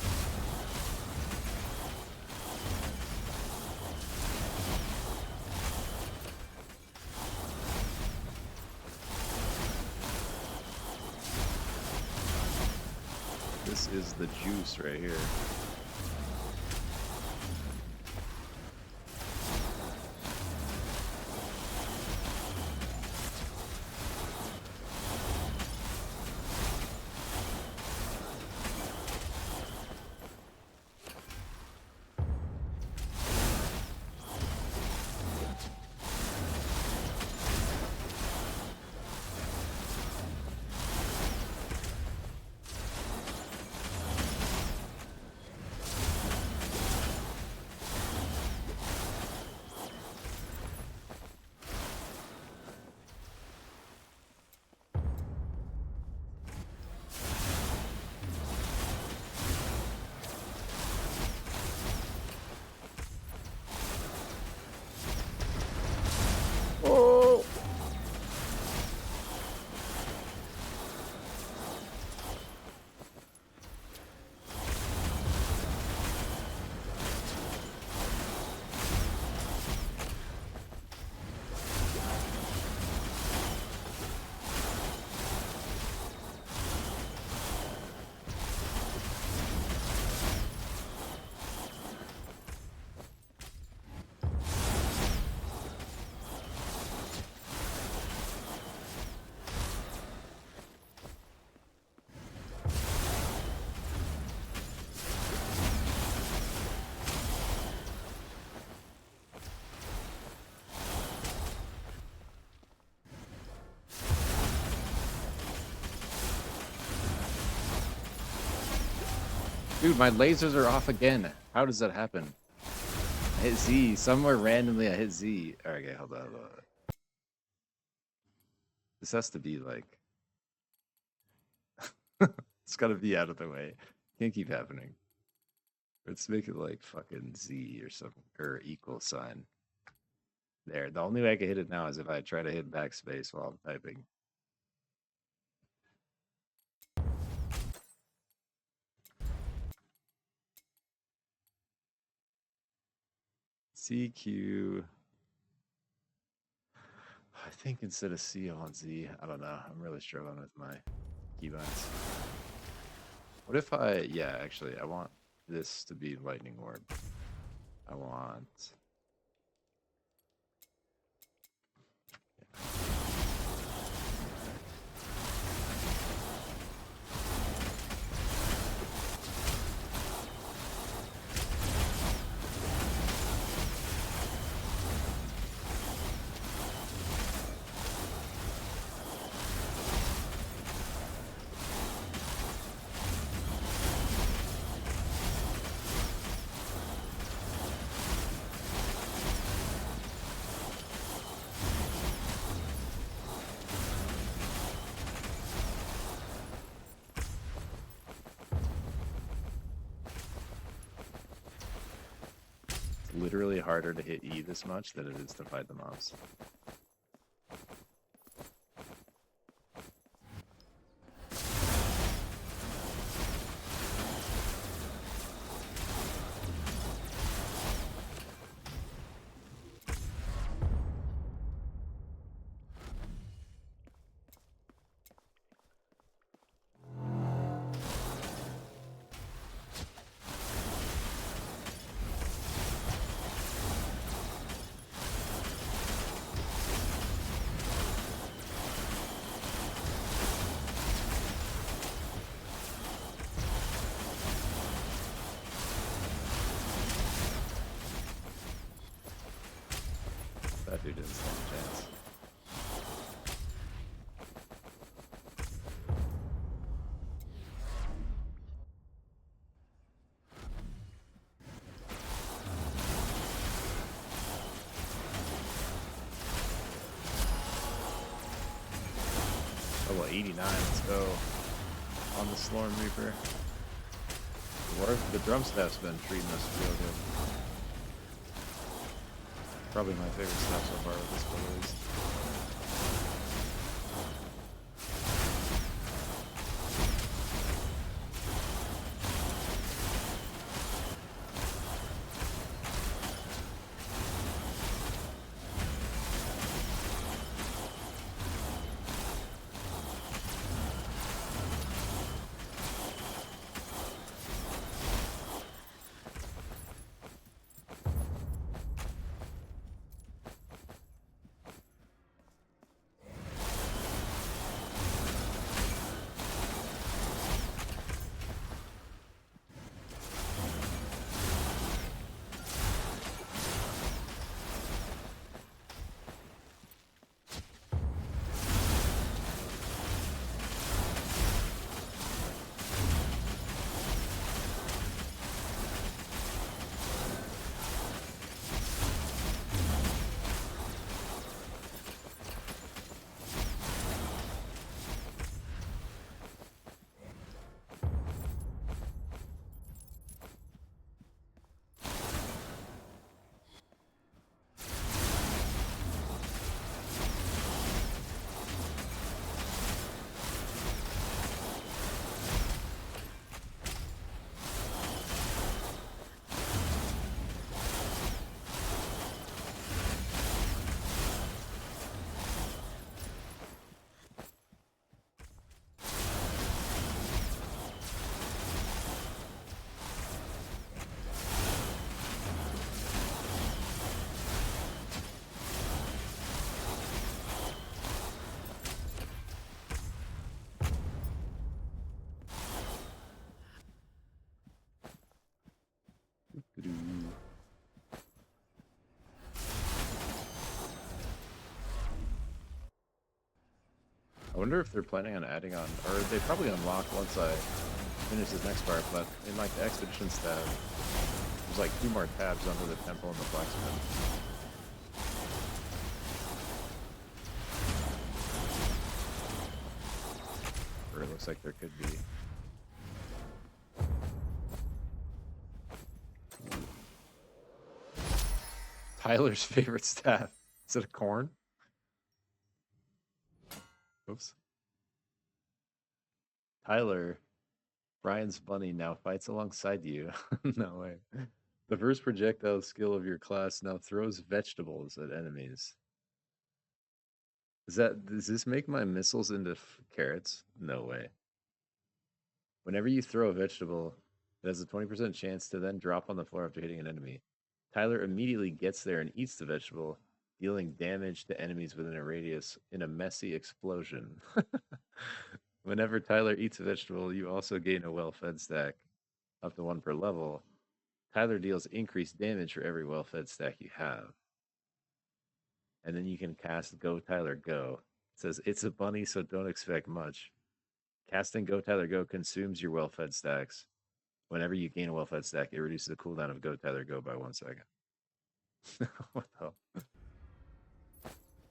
This is the juice right here. Dude, my lasers are off again. How does that happen? I hit Z. Somewhere randomly I hit Z. Okay, hold on. This has to be like... It's gotta be out of the way. Can't keep happening. Let's make it like fucking Z or something. Or equal sign. There. The only way I can hit it now is if I try to hit backspace while I'm typing. CQ. I think instead of C, I want Z. I don't know. I'm really struggling with my keybinds. What if I... Yeah, actually, I want this to be lightning orb. I want... literally harder to hit E this much than it is to fight the mobs. That dude doesn't stand a chance. Oh, well, 89. Let's go on the Slorm Reaper. The drum staff's been treating us real good. Probably my favorite staff so far with this build, at least. I wonder if they're planning on adding on, or they probably unlock once I finish this next part, but in like the expedition stab, there's like 2 more tabs under the temple and the blacksmith. Or it looks like there could be. Tyler's favorite staff. Is it a corn? Oops. Tyler, Brian's bunny now fights alongside you. No way. The first projectile skill of your class now throws vegetables at enemies. Does this make my missiles into carrots? No way. Whenever you throw a vegetable, it has a 20% chance to then drop on the floor after hitting an enemy. Tyler immediately gets there and eats the vegetable, dealing damage to enemies within a radius in a messy explosion. Whenever Tyler eats a vegetable, you also gain a well-fed stack, up to 1 per level. Tyler deals increased damage for every well-fed stack you have. And then you can cast Go Tyler Go. It says, it's a bunny, so don't expect much. Casting Go Tyler Go consumes your well-fed stacks. Whenever you gain a well-fed stack, it reduces the cooldown of Go Tyler Go by 1 second. What the hell?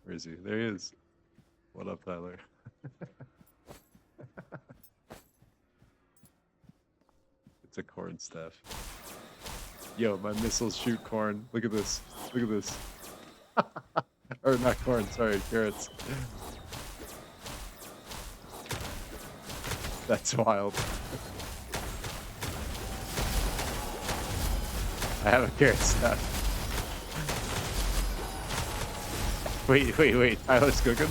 Where is he? There he is. What up, Tyler? It's a corn staff. Yo, my missiles shoot corn. Look at this. Look at this. Or not corn, sorry, carrots. That's wild. I have a carrot staff. Wait, Tyler's cooking?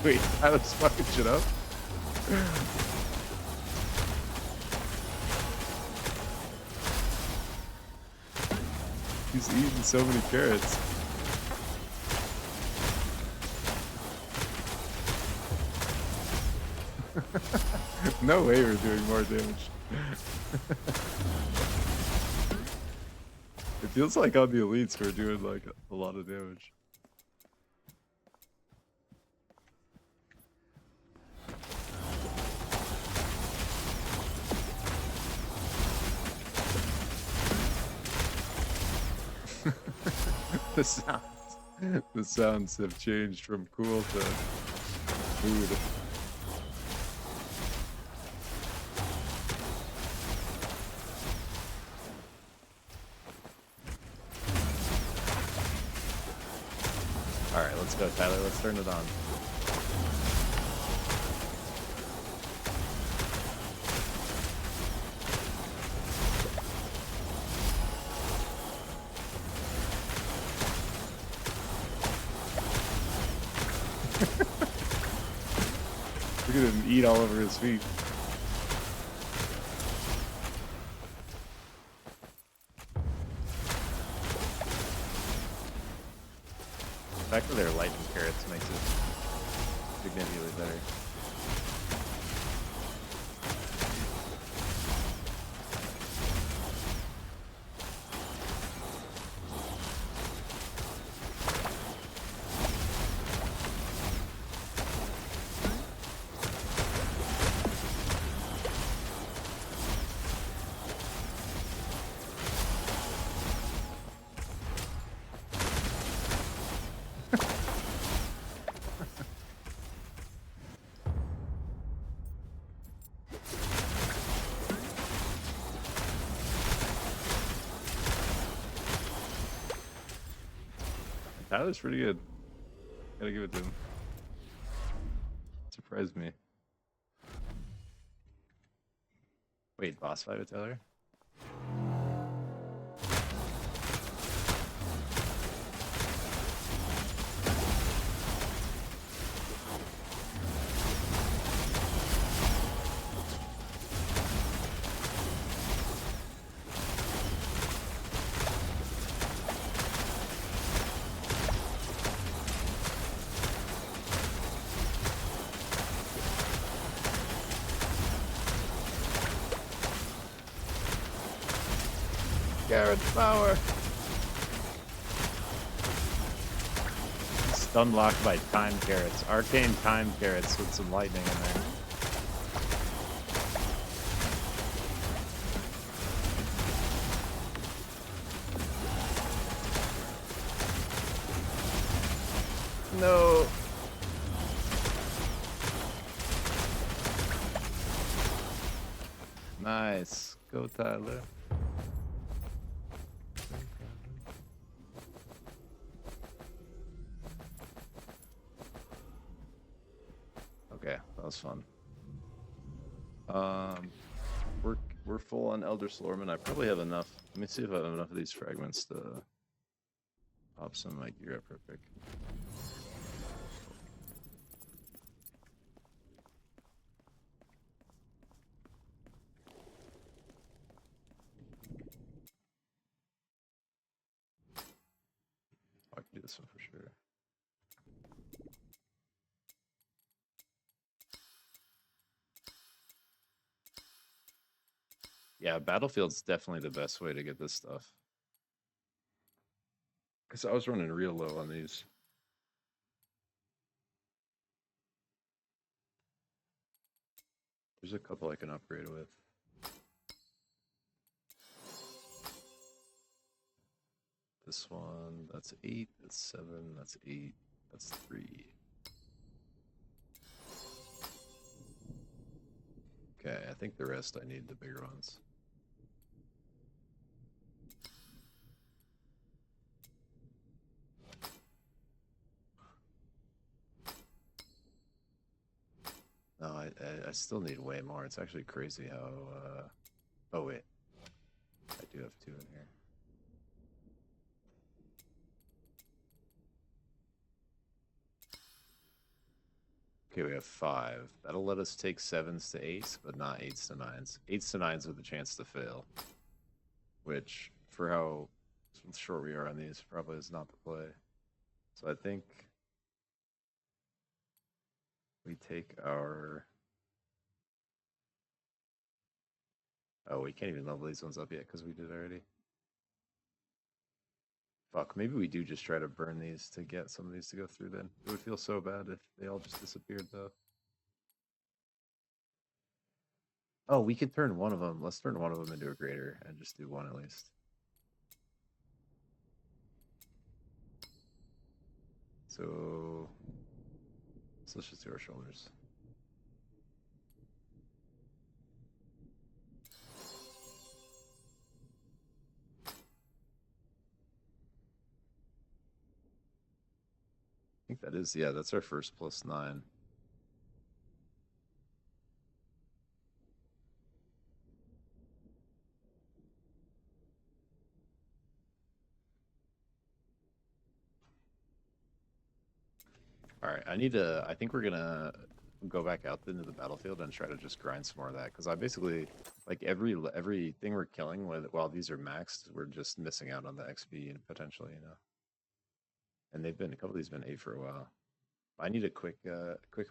wait, Tyler's fucking shit up? He's eating so many carrots. No way we're doing more damage. It feels like on the elites we're doing like a lot of damage. The sounds have changed from cool to food. Alright, let's go, Tyler. Let's turn it on. Look at him eat all over his feet. The fact that they're lightning carrots makes it significantly better. Tyler's pretty good. Gotta give it to him. Surprised me. Wait, boss fight with Tyler? Garrett's power. Stun locked by time carrots. Arcane time carrots with some lightning in there. No. Nice. Go, Tyler. Okay, that was fun. We're full on Elder Slorman. I probably have enough. Let me see if I have enough of these fragments to pop some of my gear up real quick. I can do this one for sure. Yeah, Battlefield's definitely the best way to get this stuff. Because I was running real low on these. There's a couple I can upgrade with. This one, that's 8, that's 7, that's 8, that's 3. Okay, I think the rest I need the bigger ones. No, I still need way more. It's actually crazy how... Oh, wait. I do have 2 in here. Okay, we have 5. That'll let us take 7s to 8s, but not 8s to 9s. 8s to 9s with a chance to fail. Which, for how short we are on these, probably is not the play. So I think we take our... Oh, we can't even level these ones up yet because we did already. Fuck, maybe we do just try to burn these to get some of these to go through then. It would feel so bad if they all just disappeared though. Oh, we could turn one of them. Let's turn one of them into a greater and just do one at least. So let's just do our shoulders. I think that is, yeah, that's our first +9. All right, I think we're gonna go back out into the battlefield and try to just grind some more of that because I basically, like everything we're killing while these are maxed, we're just missing out on the XP and potentially, you know. And a couple of these have been 8 for a while. I need a quick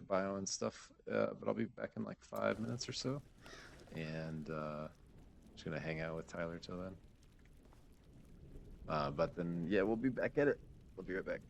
bio and stuff, but I'll be back in like 5 minutes or so, and just gonna hang out with Tyler till then. But then yeah, we'll be back at it. We'll be right back.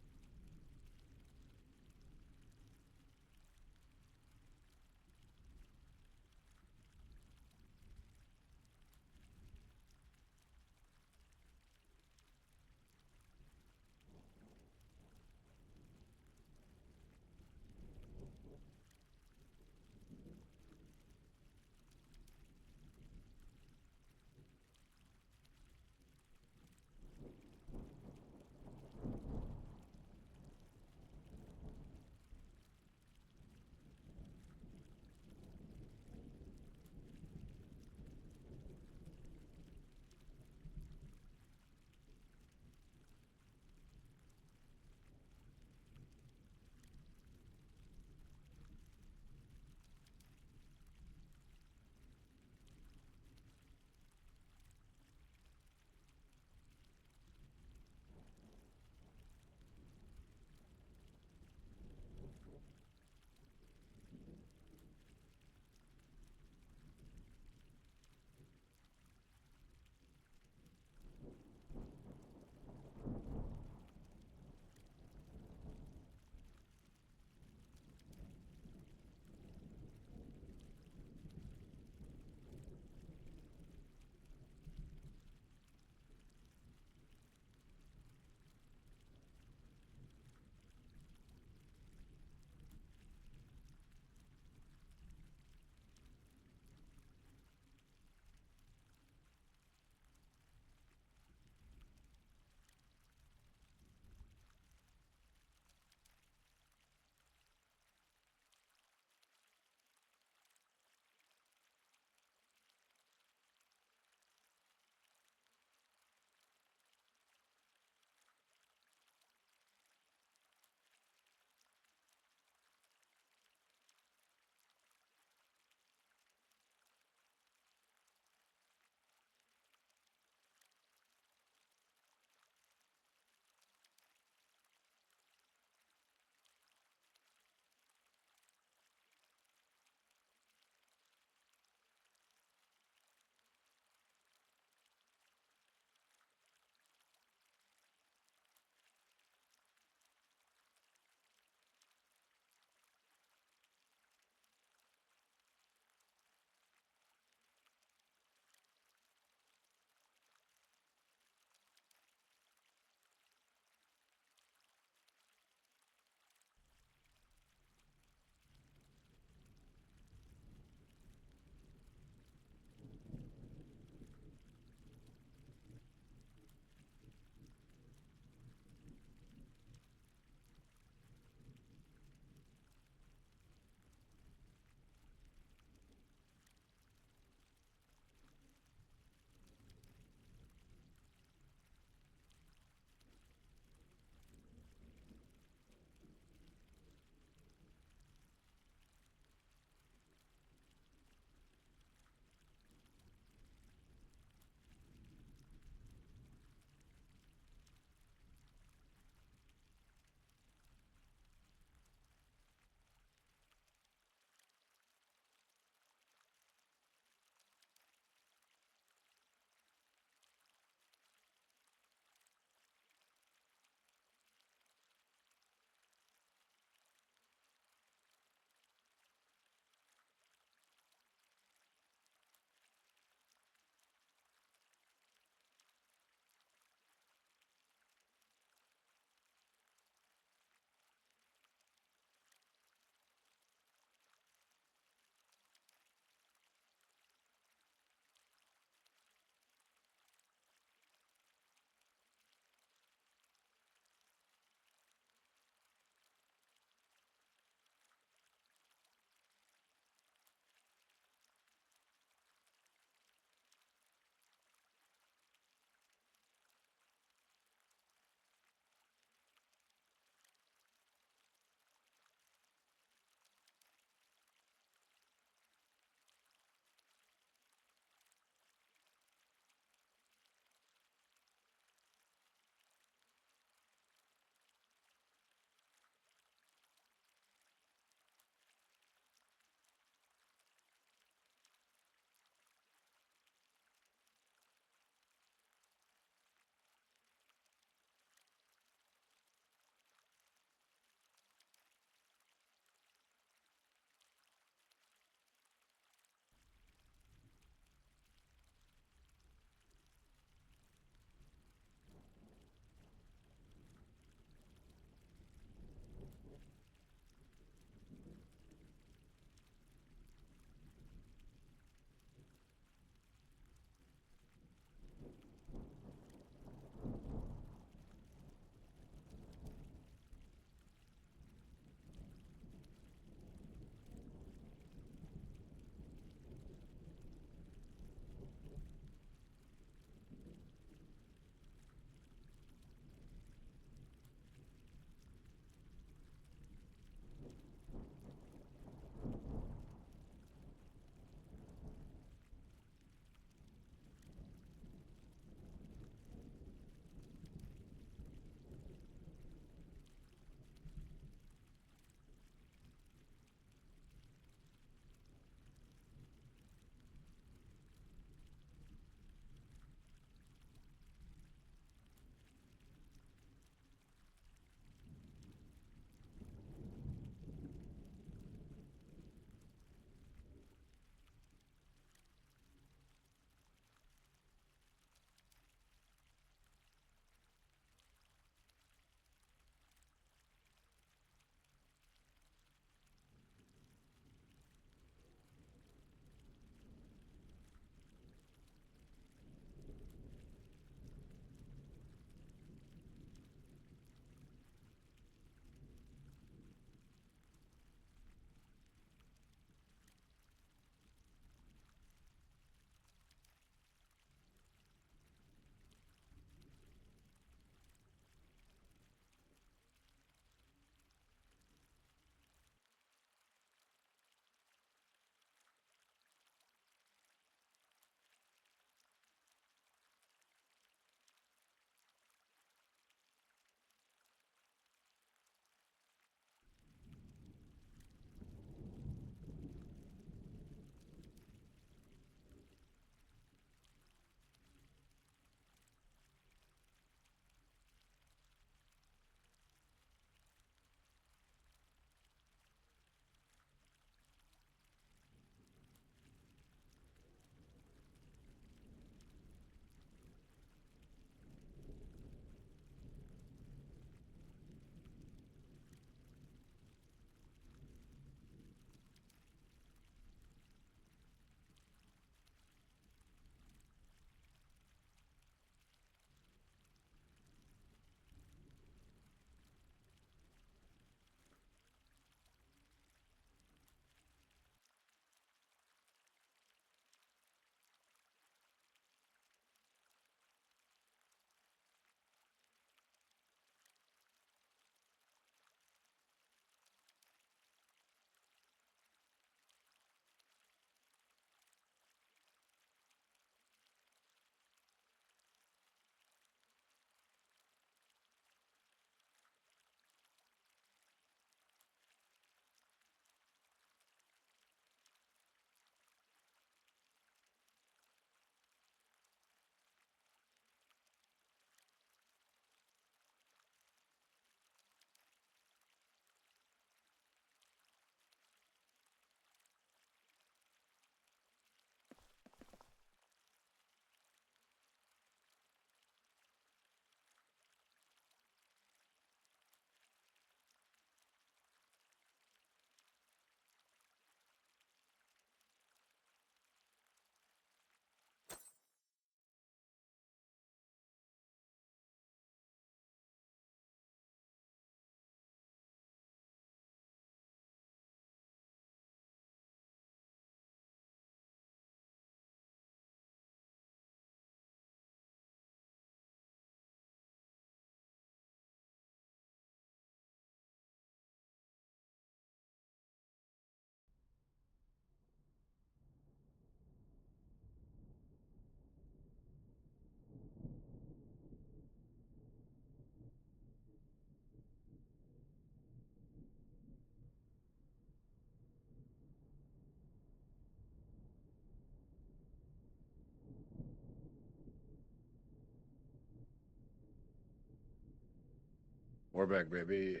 We're back, baby.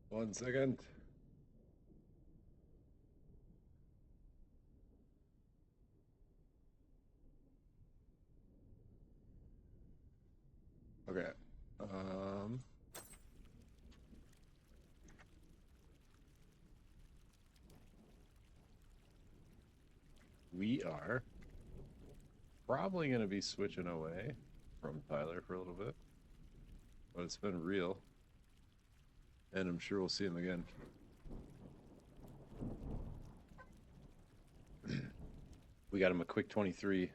1 second. Okay. We are probably going to be switching away from Tyler for a little bit, but it's been real, and I'm sure we'll see him again. We got him a quick 23.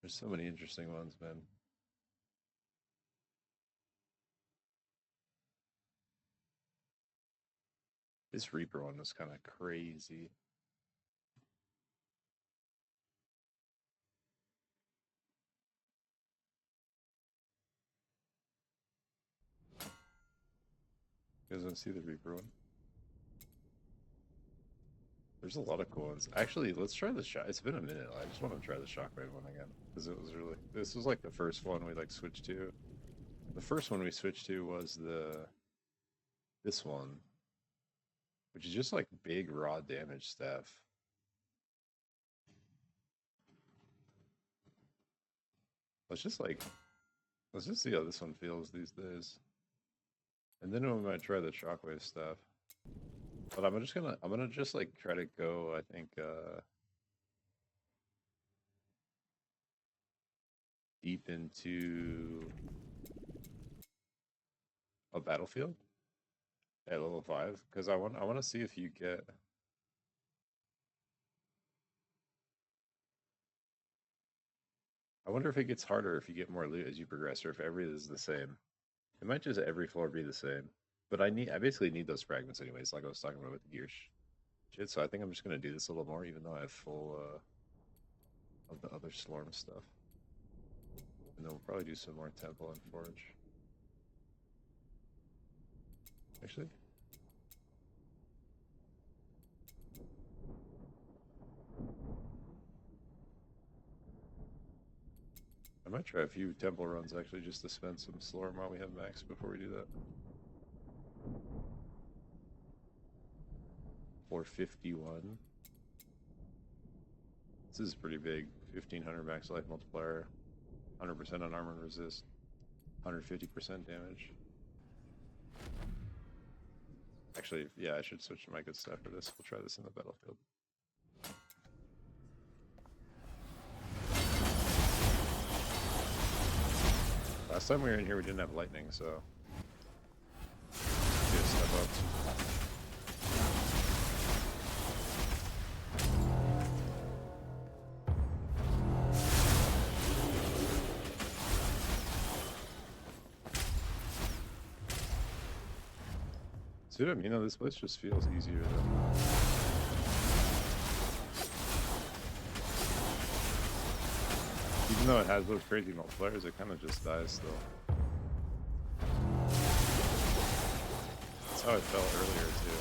There's so many interesting ones, man. This Reaper one was kind of crazy. You guys want to see the Reaper one? There's a lot of cool ones. Actually, let's try the shot. It's been a minute. I just want to try the Shockwave one again because it was really. This was like the first one we like switched to. The first one we switched to was this one, which is just like big raw damage stuff. Let's just see how this one feels these days, and then we might try the Shockwave stuff. But I'm gonna just like try to go, I think, deep into a battlefield at level 5 because I want to see if you get. I wonder if it gets harder if you get more loot as you progress, or if every is the same. It might just every floor be the same. But I basically need those fragments anyways, like I was talking about with the gear shit. So I think I'm just gonna do this a little more, even though I have full of the other Slorm stuff. And then we'll probably do some more Temple and Forge. Actually. I might try a few Temple runs actually just to spend some Slorm while we have max before we do that. 451. This is pretty big. 1500 max life multiplier, 100% on armor and resist, 150% damage. Actually, yeah, I should switch to my good stuff for this. We'll try this in the battlefield. Last time we were in here, we didn't have lightning, so just step up. See what I mean? This place just feels easier than. Even though it has those crazy multipliers, it kind of just dies still. That's how it felt earlier too.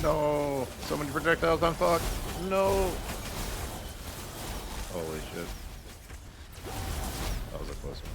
No! So many projectiles on fuck! No! Holy shit. That was a close one.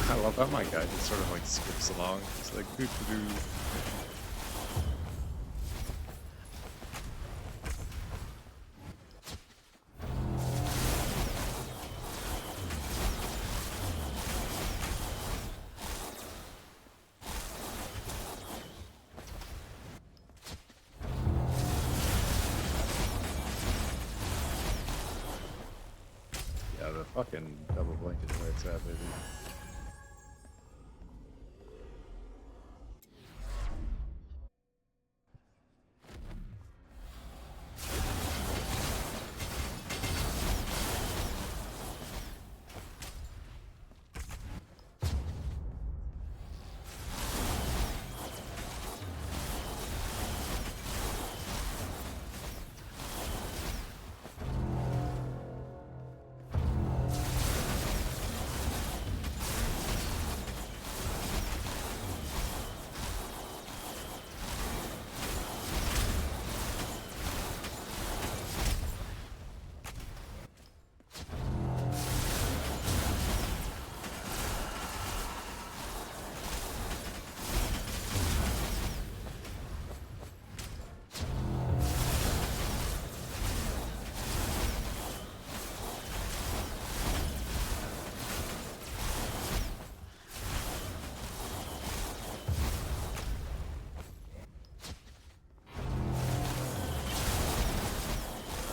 I love how my guy just sort of like skips along. It's like doo doo doo. Yeah, the fucking double blanket is where it's at, baby.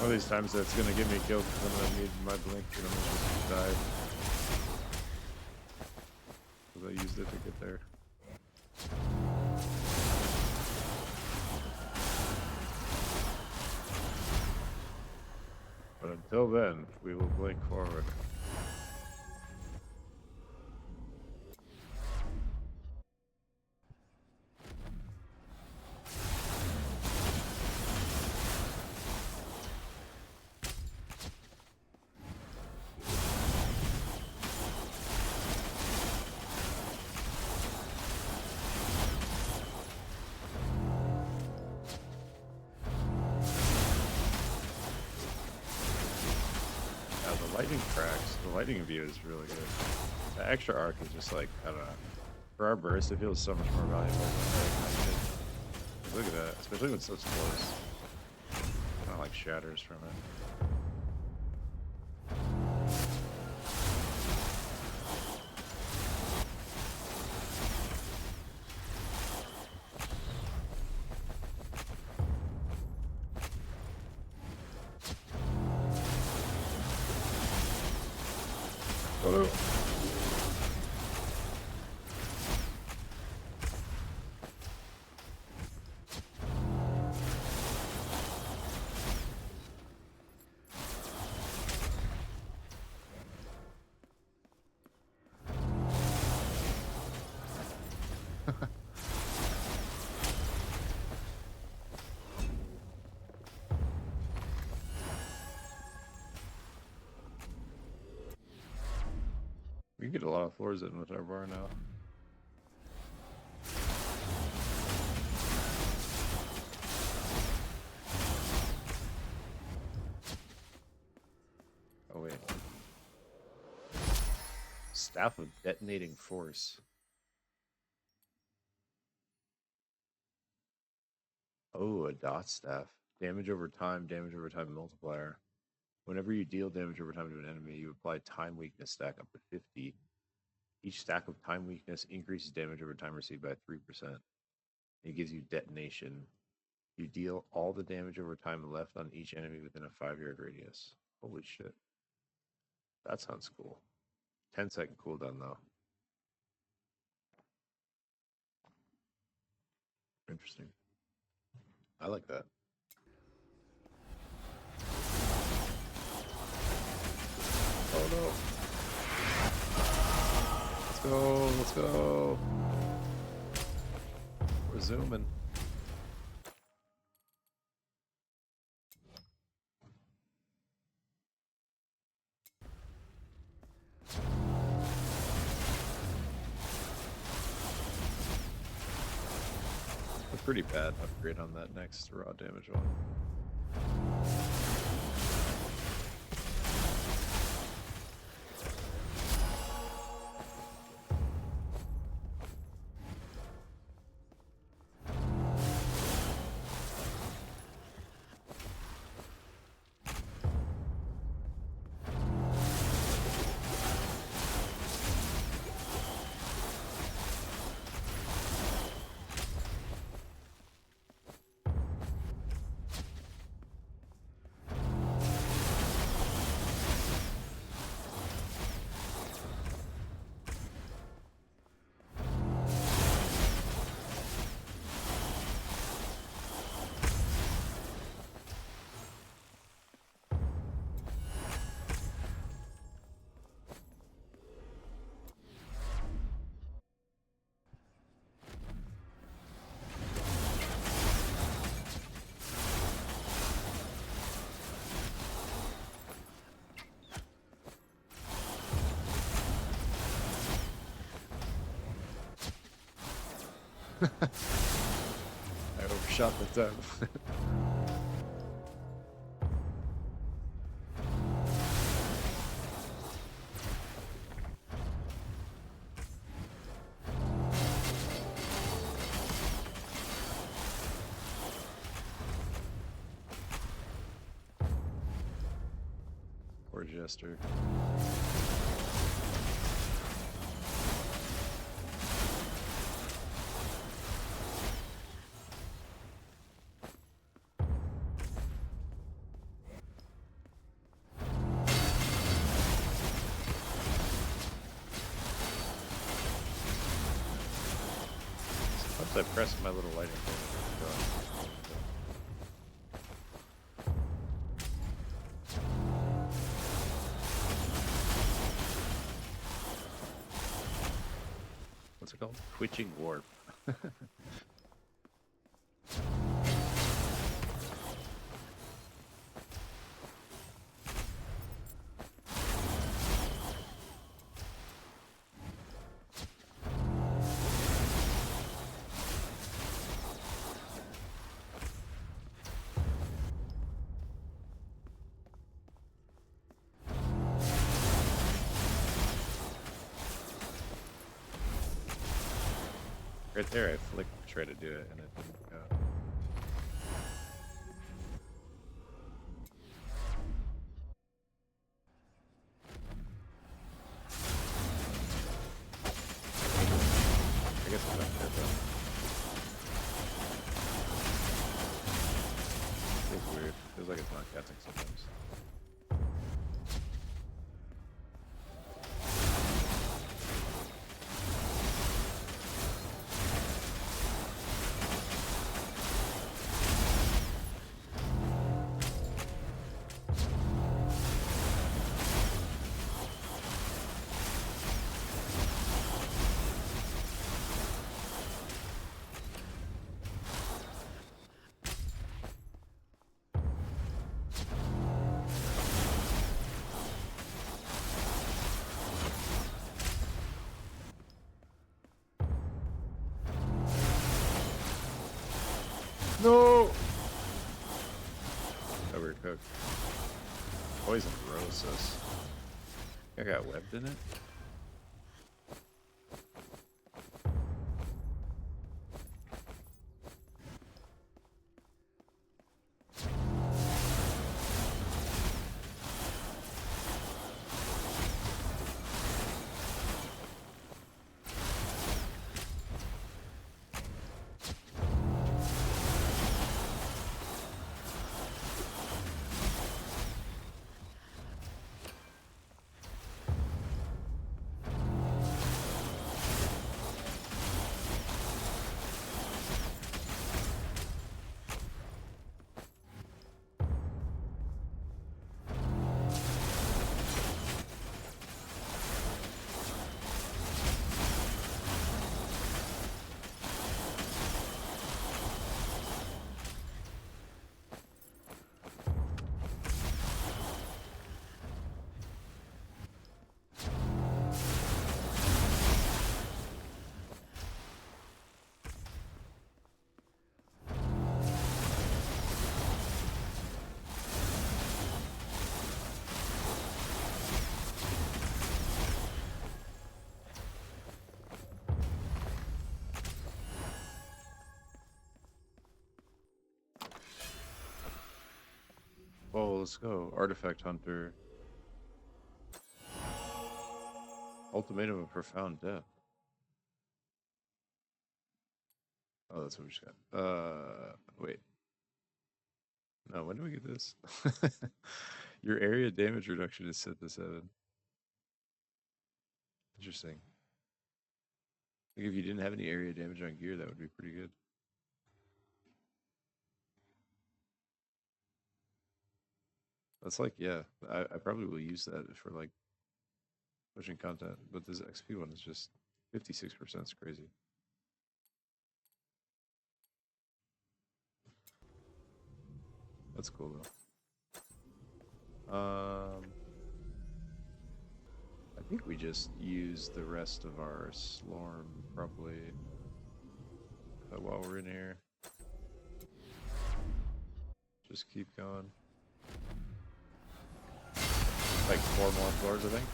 One of these times that's gonna get me killed because I'm gonna need my blink and I'm gonna just die. Because I used it to get there. But until then, we will blink forward. The lightning cracks. The lightning view is really good. The extra arc is just like, I don't know. For our burst, it feels so much more valuable than the Look at that, especially when it's so close. Kind of like shatters from it. Hello. We can get a lot of floors in with our bar now. Staff of Detonating Force. Oh, a dot staff. Damage over time multiplier. Whenever you deal damage over time to an enemy, you apply time weakness stack up to 50. Each stack of time weakness increases damage over time received by 3%. It gives you detonation. You deal all the damage over time left on each enemy within a 5-yard radius. Holy shit. That sounds cool. 10-second cooldown though. Interesting. I like that. Oh no. Let's go. We're zooming. A pretty bad upgrade on that next raw damage one. I overshot the time. Poor Jester. Once I press my little lighting thing, what's it called? Twitching Warp. Right there, I flicked to try to do it, and it didn't go. I guess it's not there, though. Feels weird. Feels like it's not casting sometimes. No! Overcooked. Poison Roses. I got webbed in it. let's go. Artifact Hunter. Ultimatum of Profound Death. Oh, that's what we just got. Wait. No, when do we get this? Your area damage reduction is set to 7. Interesting. Like if you didn't have any area damage on gear, that would be pretty good. That's like, yeah, I probably will use that for like pushing content, but this XP one is just 56%. It's crazy. That's cool though. I think we just use the rest of our Slorm probably while we're in here. Just keep going. Like 4 more floors, I think.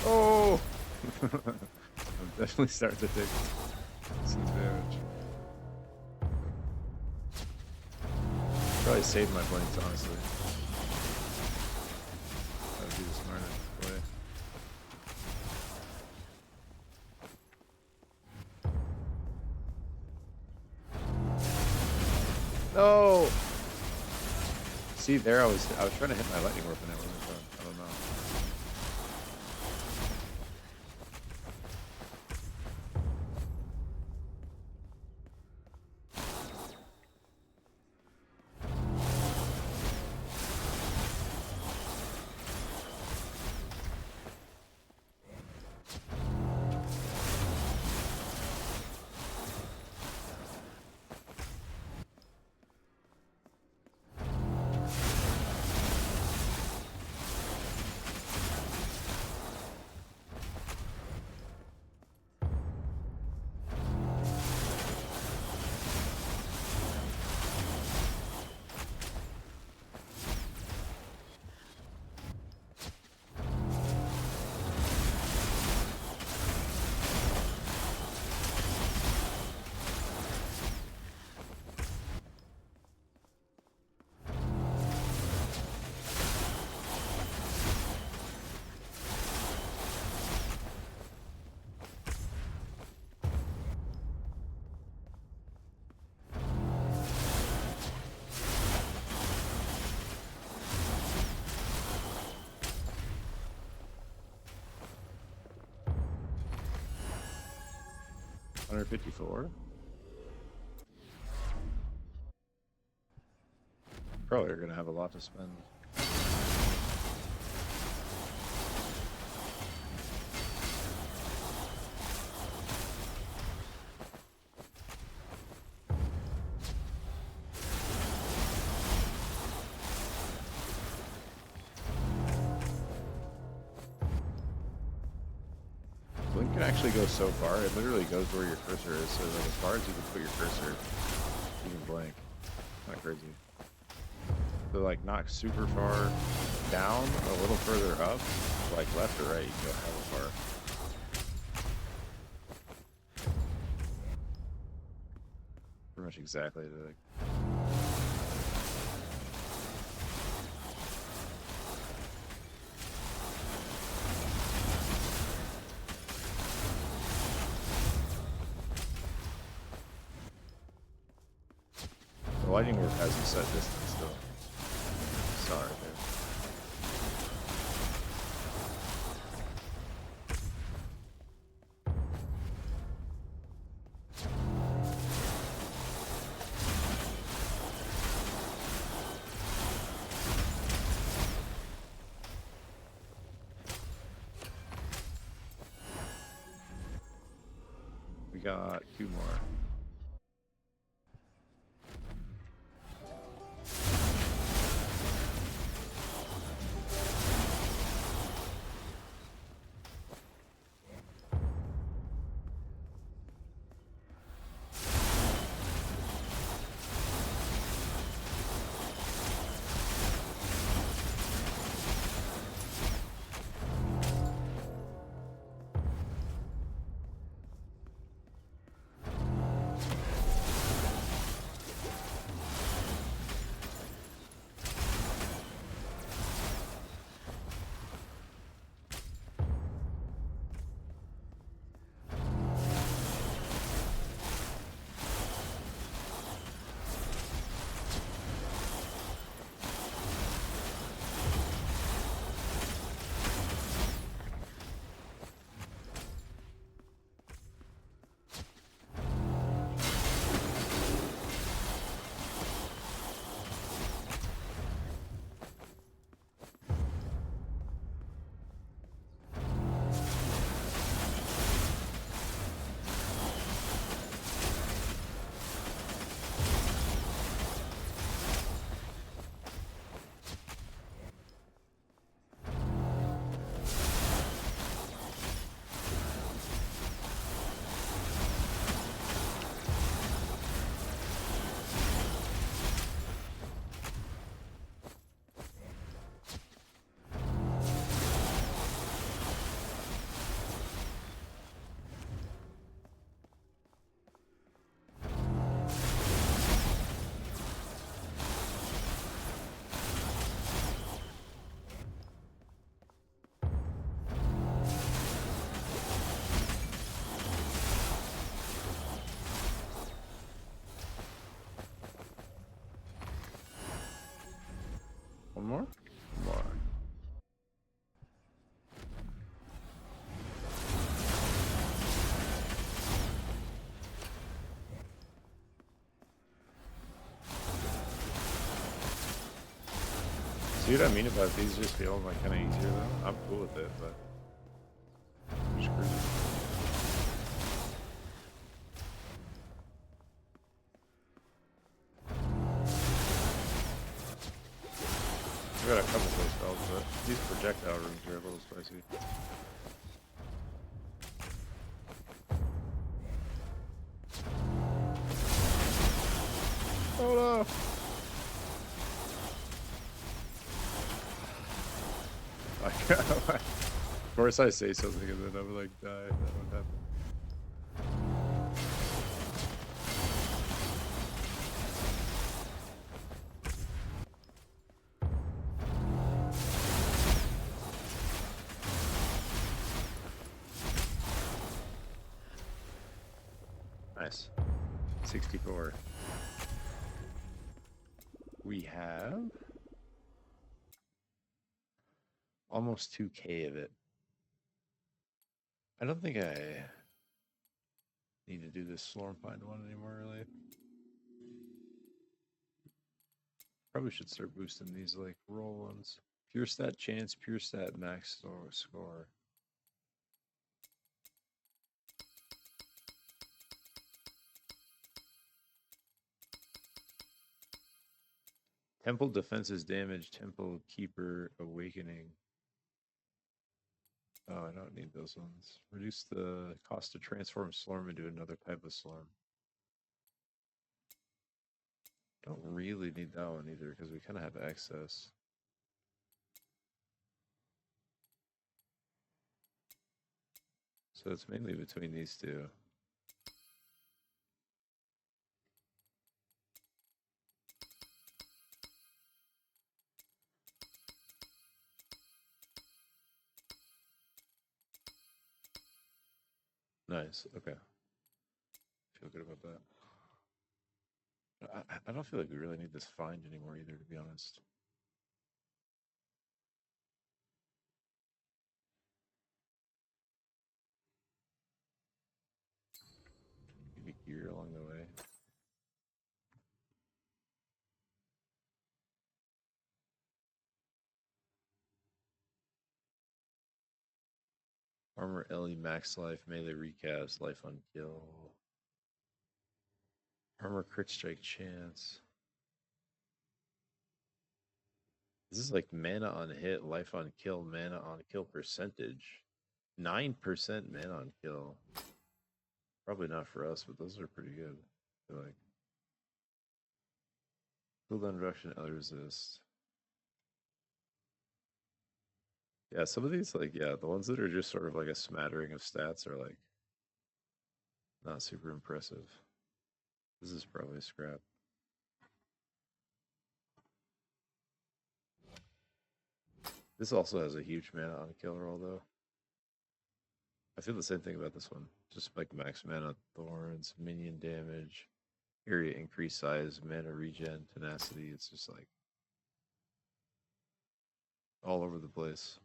Oh! I'm definitely starting to take some damage. Probably saved my blinks, honestly. That would be the smartest way. No! See, there I was trying to hit my lightning warp and it wasn't done. I don't know. $154. Probably are gonna have a lot to spend. Blink can actually go so far. It literally goes where your cursor is. So like as far as you can put your cursor, you can blink. Not crazy. So like not super far down, a little further up, like left or right, you can go hella far. Pretty much exactly the lightning warp has a set distance still. Sorry, dude. We got 2 more. One more? One more. See what I mean about these just feeling like kind of easier though? I'm cool with it, but I'm screwed. We got a couple of those spells, but these projectile rooms are a little spicy. Oh no! Of course I say something and then I would like die if that would happen. Nice. 64. We have almost 2K of it. I don't think I need to do this Slormancer one anymore, really. Probably should start boosting these like roll ones. Pure stat chance, pure stat max score. Temple defenses damage, Temple Keeper Awakening. Oh, I don't need those ones. Reduce the cost to transform Slorm into another type of Slorm. Don't really need that one either because we kind of have access. So it's mainly between these two. Nice. Okay. Feel good about that. I don't feel like we really need this find anymore either, to be honest. Maybe gear along the way. Armor Ellie max life, melee recast, life on kill. Armor crit strike chance. This is like mana on hit, life on kill, mana on kill percentage. 9% mana on kill. Probably not for us, but those are pretty good. I feel like. Cooldown reduction, L resist. Yeah, some of these, like, yeah, the ones that are just sort of like a smattering of stats are like not super impressive. This is probably scrap. This also has a huge mana on kill roll, though. I feel the same thing about this one. Just like max mana, thorns, minion damage, area increase size, mana regen, tenacity. It's just like all over the place.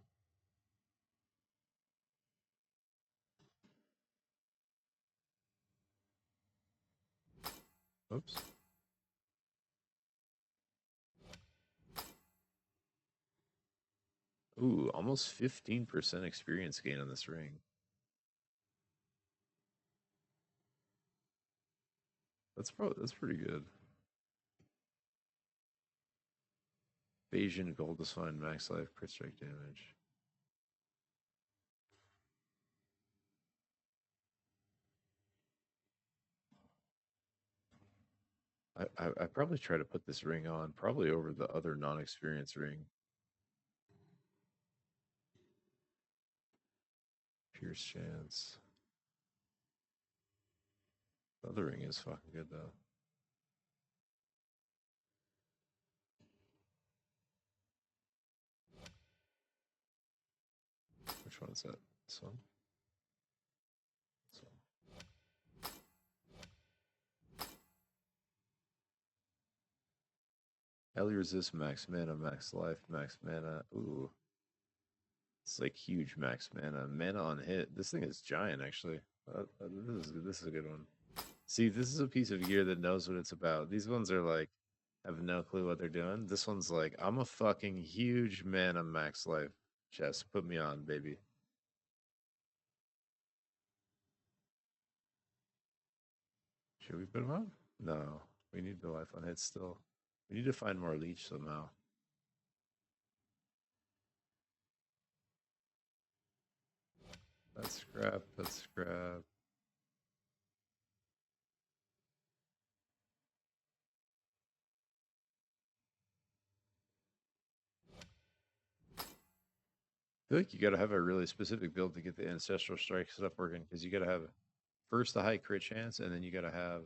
Oops. Ooh, almost 15% experience gain on this ring. That's pretty good. Evasion, gold defined, max life, crit strike damage. I probably try to put this ring on, probably over the other non-experience ring. Pierce chance. The other ring is fucking good though. Which one is that? This one? This one. Ellie resist max mana, max life, max mana. Ooh. It's like huge max mana. Mana on hit. This thing is giant, actually. This is a good one. See, this is a piece of gear that knows what it's about. These ones are like, have no clue what they're doing. This one's like, I'm a fucking huge mana max life chest. Put me on, baby. Should we put him on? No. We need the life on hit still. We need to find more leech somehow. That's scrap. That's scrap. I feel like you got to have a really specific build to get the ancestral strike stuff working because you got to have first the high crit chance, and then you got to have.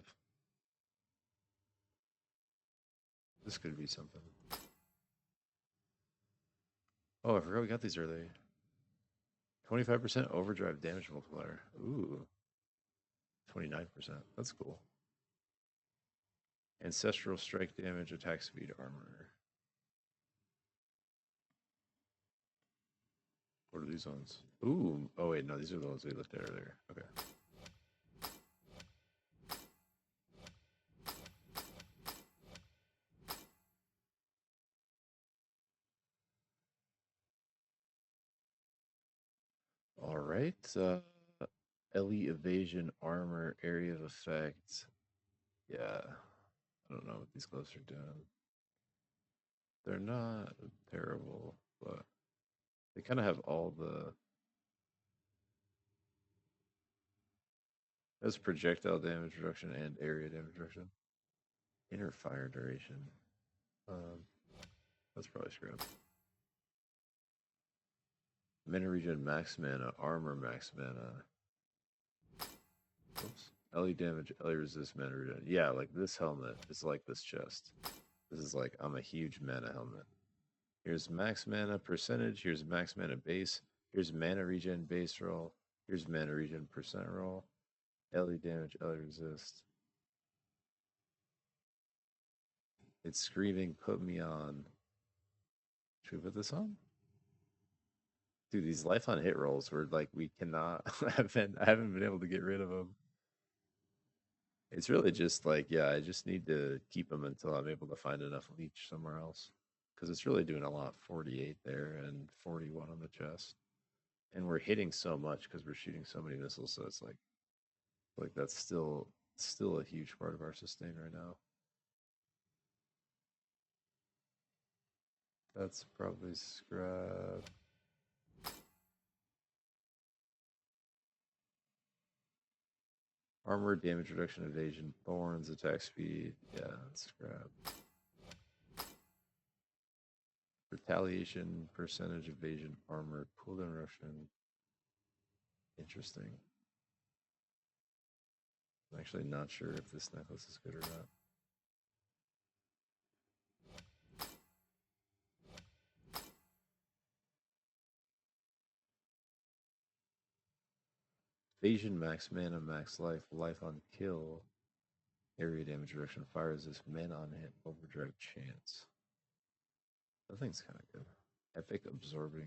This could be something. Oh, I forgot we got these early. 25% overdrive damage multiplier. Ooh. 29%. That's cool. Ancestral strike damage, attack speed, armor. What are these ones? Ooh. Oh, wait. No, these are the ones we looked at earlier. Okay. All right. Ellie evasion, armor, area of effect. Yeah. I don't know what these gloves are doing. They're not terrible, but they kind of have all the. That's projectile damage reduction and area damage reduction. Inner fire duration. Um, that's probably scrap. Mana regen max mana, armor max mana. Oops. LE damage, LE resist mana regen. Yeah, like this helmet is like this chest. This is like, I'm a huge mana helmet. Here's max mana percentage. Here's max mana base. Here's mana regen base roll. Here's mana regen percent roll. LE damage, LE resist. It's screaming, put me on. Should we put this on? Dude, these life on hit rolls were like, we cannot. I haven't been able to get rid of them. It's really just like, yeah, I just need to keep them until I'm able to find enough leech somewhere else. Because it's really doing a lot. 48 there and 41 on the chest. And we're hitting so much because we're shooting so many missiles. So it's like that's still a huge part of our sustain right now. That's probably scrap. Armor, damage reduction, evasion, thorns, attack speed. Yeah, that's scrap. Retaliation, percentage evasion, armor, cooldown reduction. Interesting. I'm actually not sure if this necklace is good or not. Evasion, max mana, max life, life on kill, area damage reduction, fire resist, mana on hit, overdrive chance. That thing's kind of good. Epic absorbing.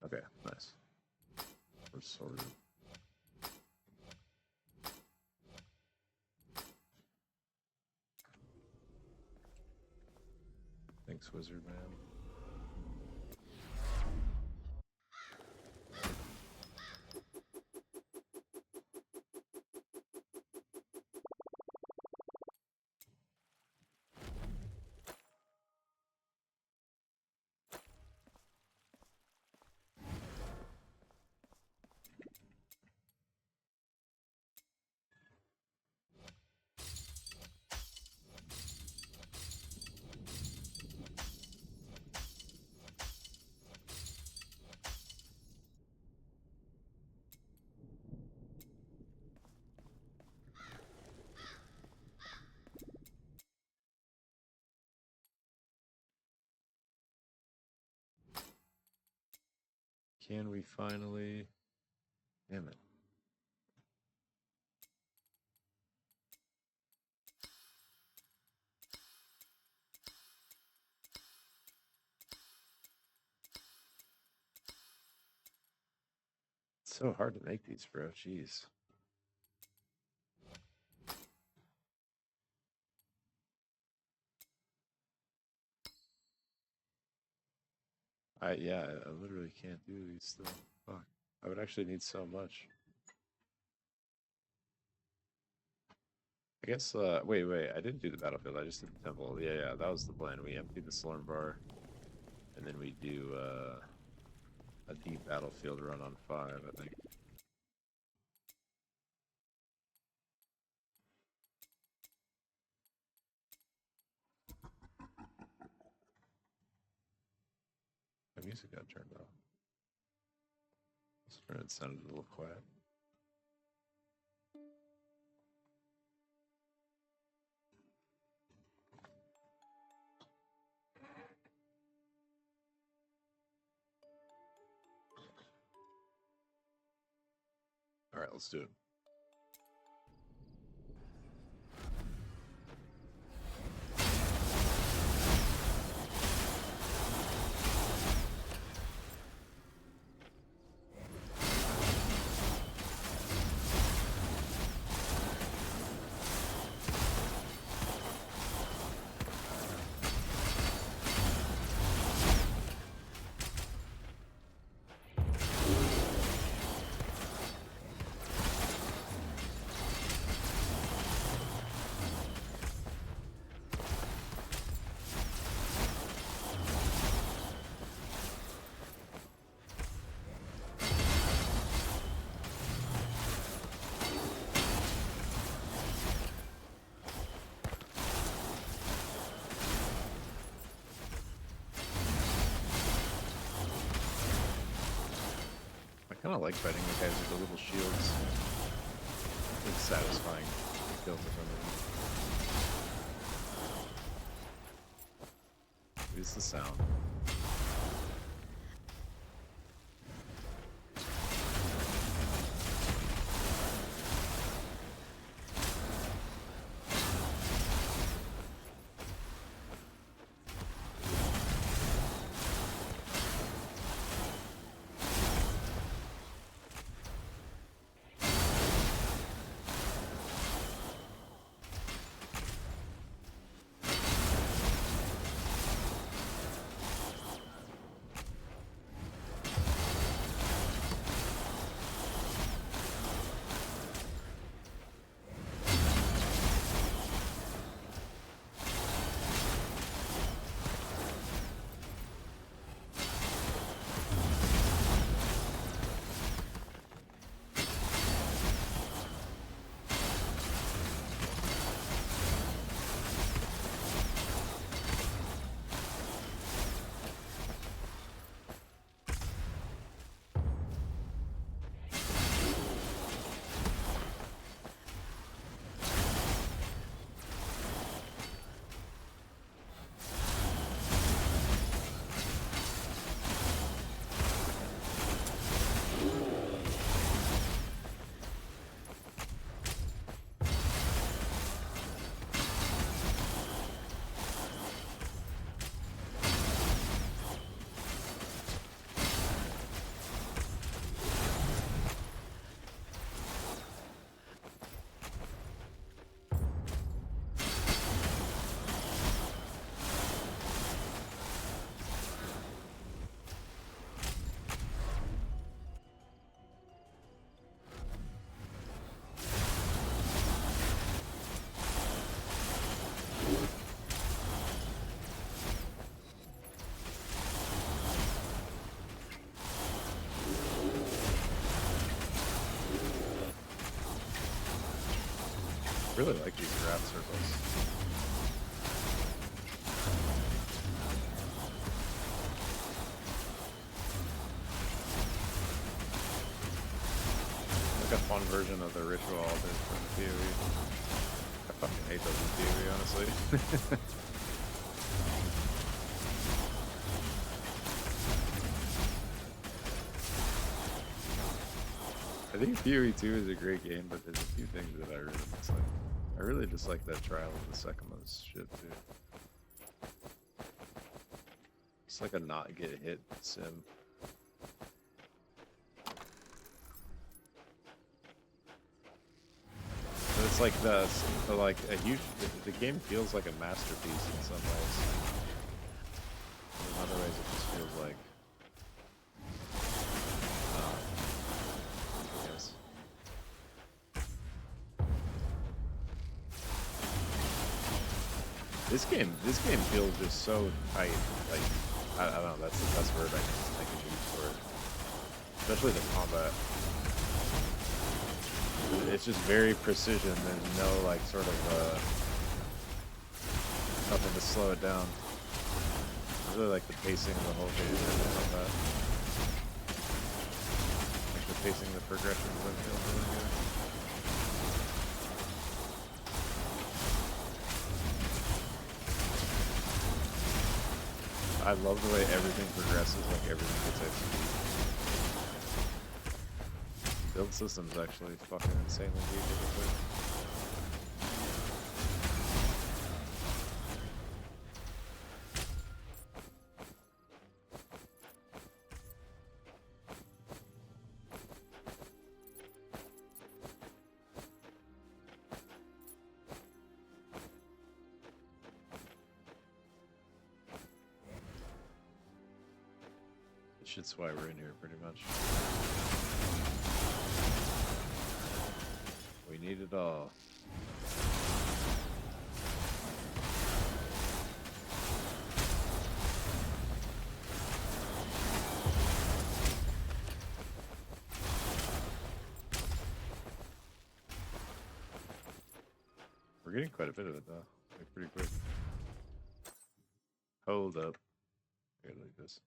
Okay, nice. We're sorted. Thanks, Wizard Man. Can we finally? Damn it. so hard to make these, bro. Jeez. I literally can't do these still. Fuck. I would actually need so much. I guess, wait, I didn't do the battlefield, I just did the temple. Yeah, that was the plan. We empty the Slorm bar, and then we do, a deep battlefield run on 5, I think. My music got turned off. It sounded a little quiet. Alright, let's do it. I kind of like fighting the guys with the little shields. It's satisfying to kill for some reason. What is the sound? I really like these rat circles. Like a fun version of the ritual altar from PoE. I fucking hate those in PoE, honestly. I think PoE 2 is a great game, but there's a few things that I really dislike. I really just like that Trial of the Secumas shit too. It's like a not get hit sim. But it's like like a huge. The game feels like a masterpiece in some ways. In other ways, it just feels like. I guess. This game feels just so tight. Like I don't know. That's the best word I can use for it. Especially the combat. It's just very precision. There's no like sort of nothing to slow it down. I really like the pacing of the whole game and all that. Like the pacing, the progressions, that feels really good. I love the way everything progresses, like everything gets executed. Build system's actually fucking insanely deep with this thing. This shit's why we're in here, pretty much. We need it all. We're getting quite a bit of it though, like pretty quick. Hold up. I gotta like this.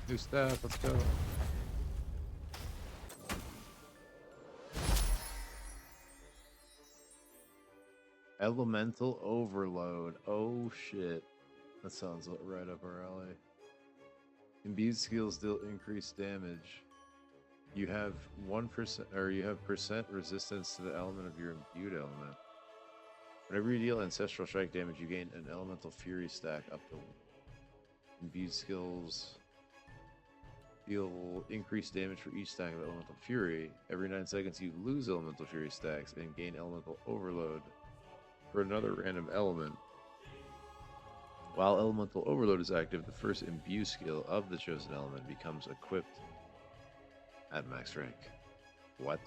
New staff, let's go. Elemental overload. Oh shit. That sounds right up our alley. Imbued skills deal increased damage. You have 1% or you have percent resistance to the element of your imbued element. Whenever you deal ancestral strike damage, you gain an elemental fury stack up to imbued skills. Deal increased damage for each stack of elemental fury. Every 9 seconds you lose elemental fury stacks and gain elemental overload for another random element. While elemental overload is active, the first imbue skill of the chosen element becomes equipped at max rank. What?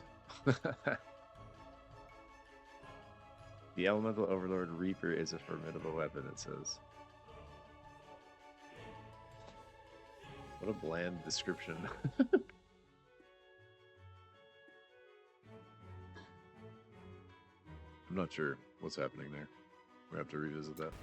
The elemental overlord Reaper is a formidable weapon, it says. What a bland description. I'm not sure what's happening there. We have to revisit that.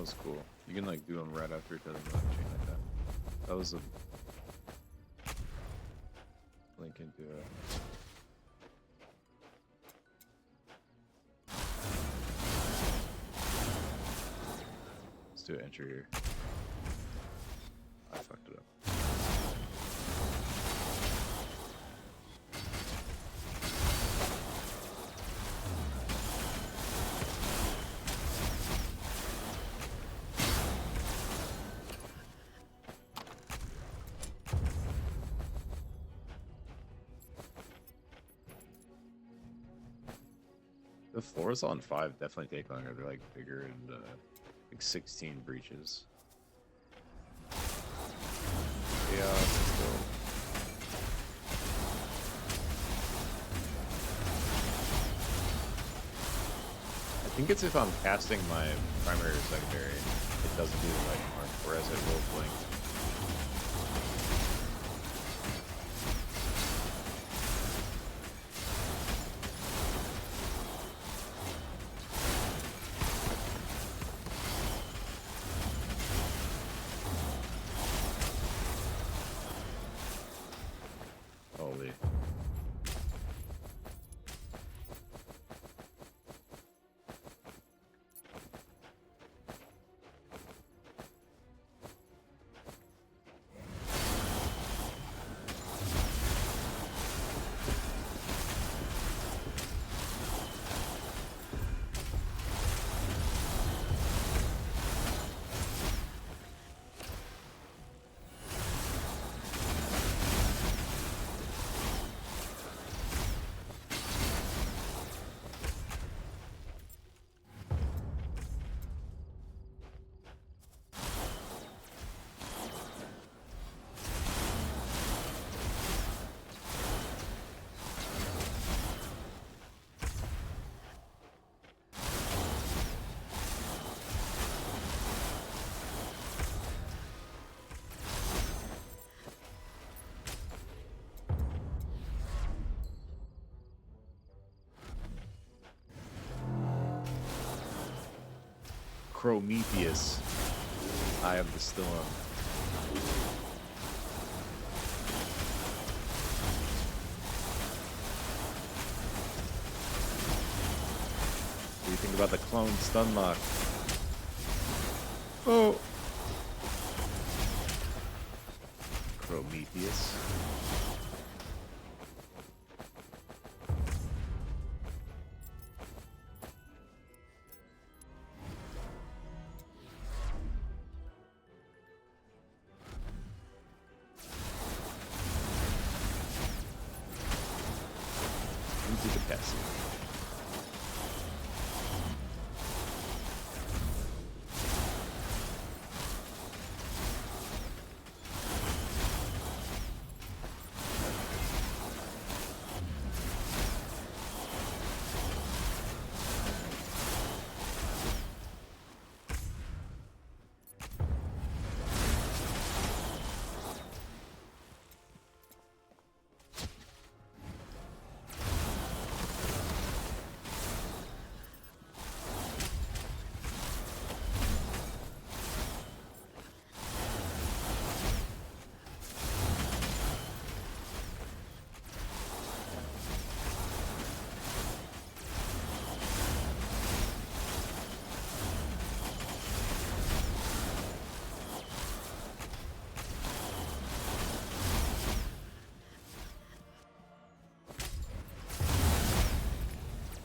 was cool. You can like do them right after it does another chain like that. That was a link into it. Let's do an entry here. I fucked it up. The floors on 5 definitely take longer. They're like bigger and like 16 breaches. Yeah, still. I think it's if I'm casting my primary or secondary, it doesn't do the right mark, whereas it will blink. Holy. Prometheus, Eye of the Storm. What do you think about the clone stun lock? Oh! Prometheus. Into the passive.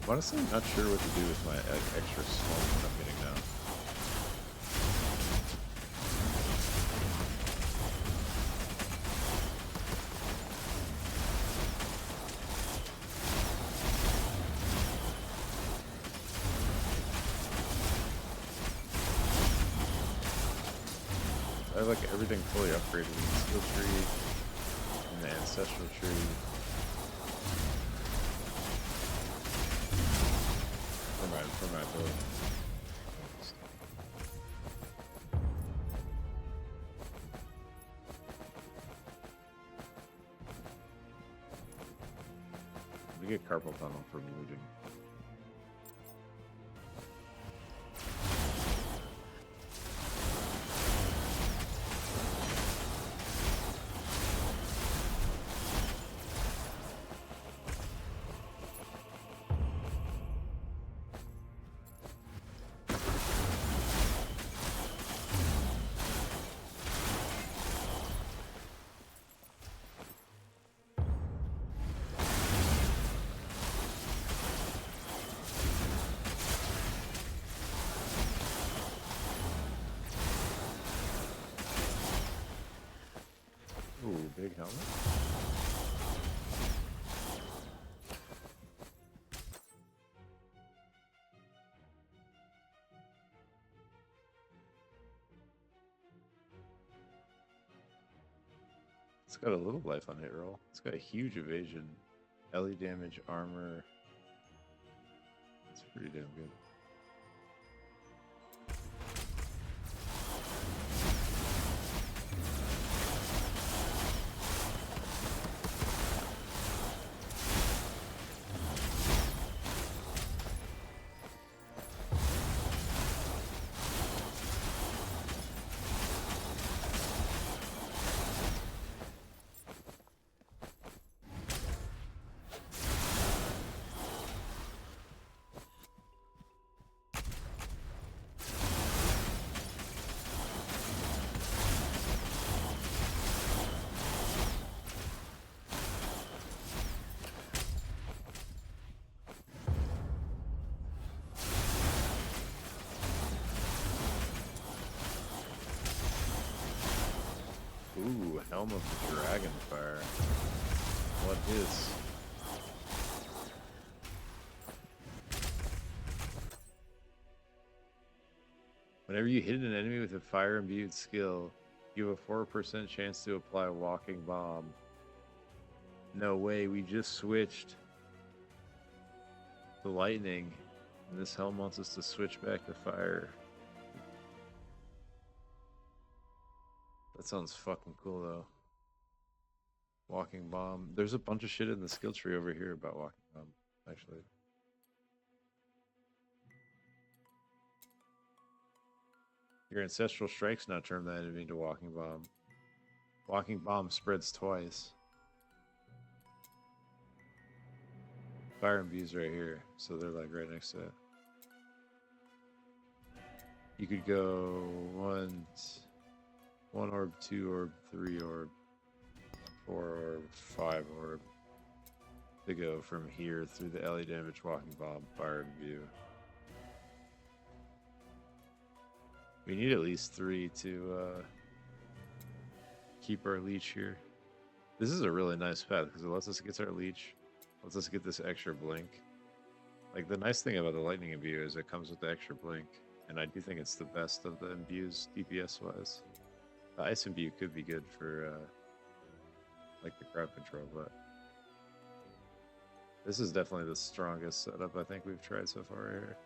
Honestly, I'm not sure what to do with my extra smoke that I'm getting now. I have like everything fully upgraded in the skill tree, in the ancestral tree. For my build. We get carpal tunnel from looting. helmet? It's got a little life on hit roll. It's got a huge evasion. LE damage, armor. It's pretty damn good. Ooh, Helm of the Dragonfire. What is? Whenever you hit an enemy with a fire imbued skill, you have a 4% chance to apply a walking bomb. No way, we just switched to lightning, and this helm wants us to switch back to fire. That sounds fucking cool though. Walking bomb. There's a bunch of shit in the skill tree over here about walking bomb, actually. Your ancestral strikes now turn that enemy into walking bomb. Walking bomb spreads twice. Fire imbues right here, so they're like right next to it. You could go one orb, 2 orb, 3 orb, 4 orb, 5 orb. To go from here through the LE damage, walking bomb, fire imbue. We need at least 3 to keep our leech here. This is a really nice path because it lets us get our leech, lets us get this extra blink. Like the nice thing about the lightning imbue is it comes with the extra blink, and I do think it's the best of the imbues DPS wise. The ice imbue could be good for like the crowd control, but this is definitely the strongest setup I think we've tried so far here.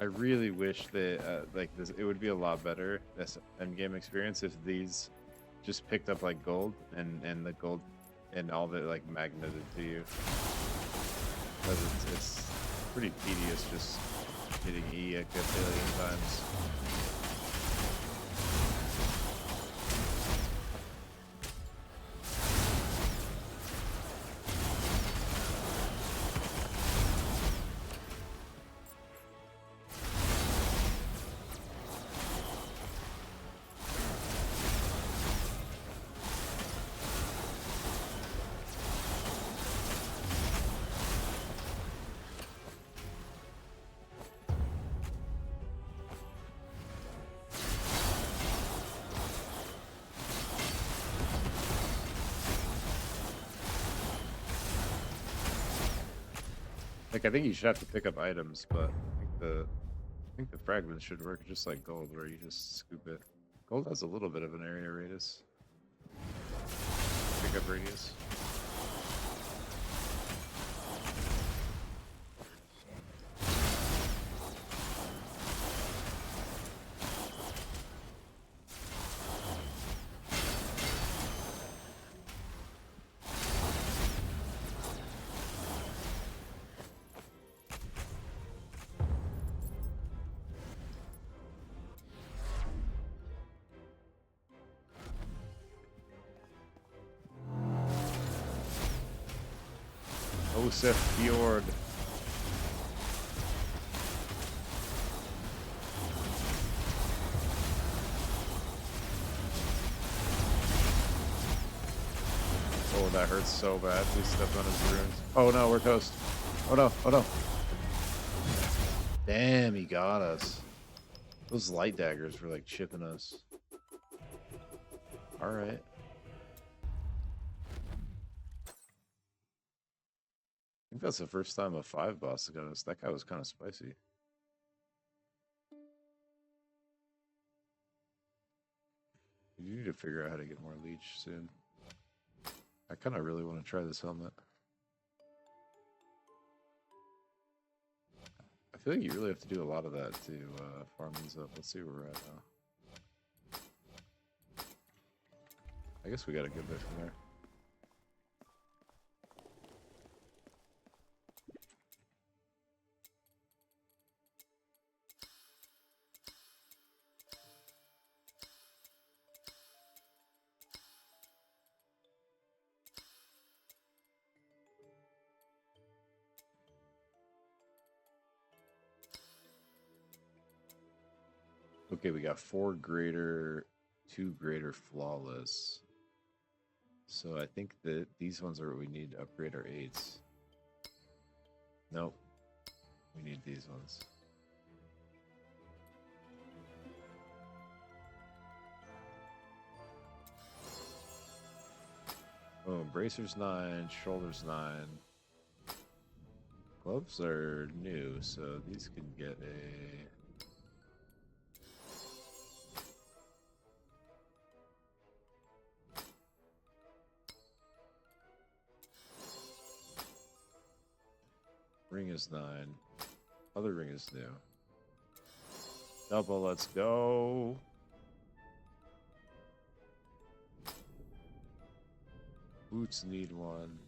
I really wish that like this, it would be a lot better this endgame experience if these just picked up like gold and the gold and all of it like magneted to you. Because it's pretty tedious just hitting E a billion times. Like, I think you should have to pick up items, but I think the fragments should work just like gold, where you just scoop it. Gold has a little bit of an area radius. Pick up radius. Osef Fjord. Oh, that hurts so bad. Please step on his runes. Oh no, we're toast. Oh no, oh no. Damn, he got us. Those light daggers were like chipping us. Alright. I think that's the first time a 5 boss got us. That guy was kind of spicy. You need to figure out how to get more leech soon. I kind of really want to try this helmet. I feel like you really have to do a lot of that to farm these up. Let's see where we're at now. I guess we got a good bit from there. Okay, we got 4 greater, 2 greater flawless. So I think that these ones are what we need to upgrade our 8s. Nope. We need these ones. Oh, bracers 9, shoulders 9. Gloves are new, so these can get a... Ring is 9. Other ring is new. Double, let's go. Boots need 1.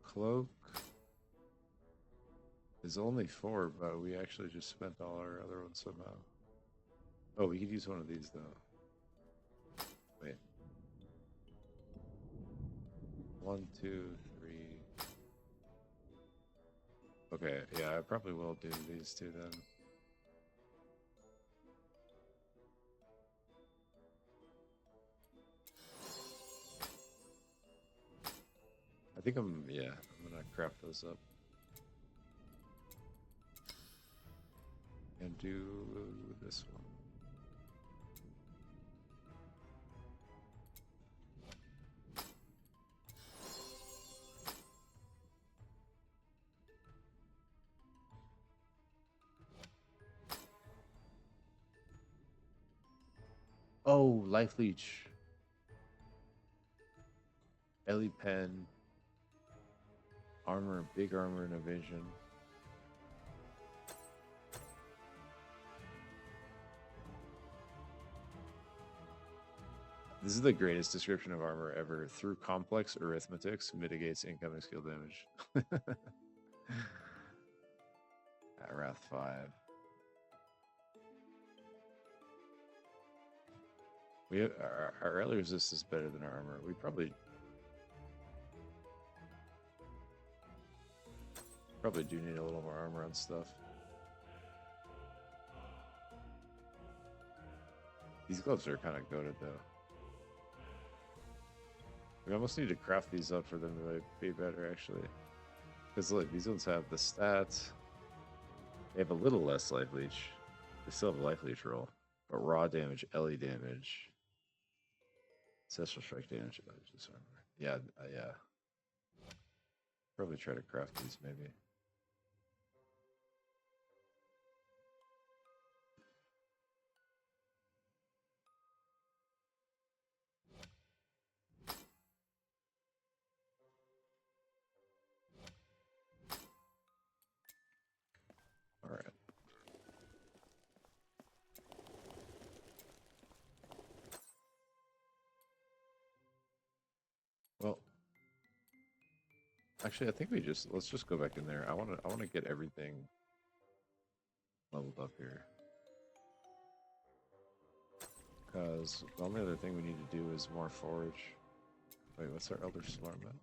Cloak is only 4, but we actually just spent all our other ones somehow. Oh, we could use one of these though. Wait. 1, 2, 3. Okay, yeah, I probably will do these two then. I think I'm gonna craft those up. And do this one. Oh, life leech. Ellie pen. Armor, big armor and evasion. This is the greatest description of armor ever. Through complex arithmetics, mitigates incoming skill damage. At Wrath 5. We have, our rally resist is better than our armor. We probably do need a little more armor on stuff. These gloves are kind of goated though. We almost need to craft these up for them to be better actually. Because look, these ones have the stats. They have a little less life leech. They still have a life leech roll. But raw damage, LE damage. Ancestral strike damage. Yeah, yeah. Probably try to craft these maybe. All right. Well, actually, I think let's just go back in there. I want to get everything leveled up here. Because the only other thing we need to do is more forage. Wait, what's our Elder Slorman?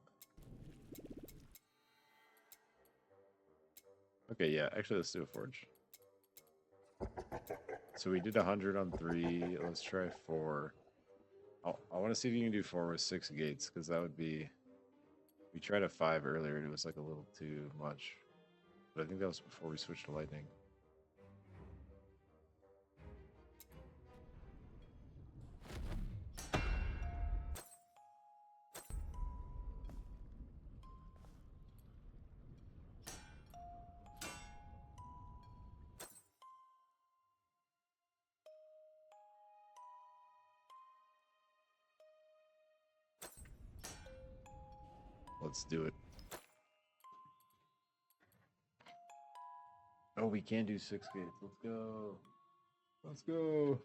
Okay, yeah, actually, let's do a forge. So we did 100 on 3. Let's try 4. I want to see if you can do 4 with 6 gates, because that would be... We tried a 5 earlier, and it was like a little too much. But I think that was before we switched to lightning. Let's do it. Oh, we can do 6 gates. Let's go. Let's go.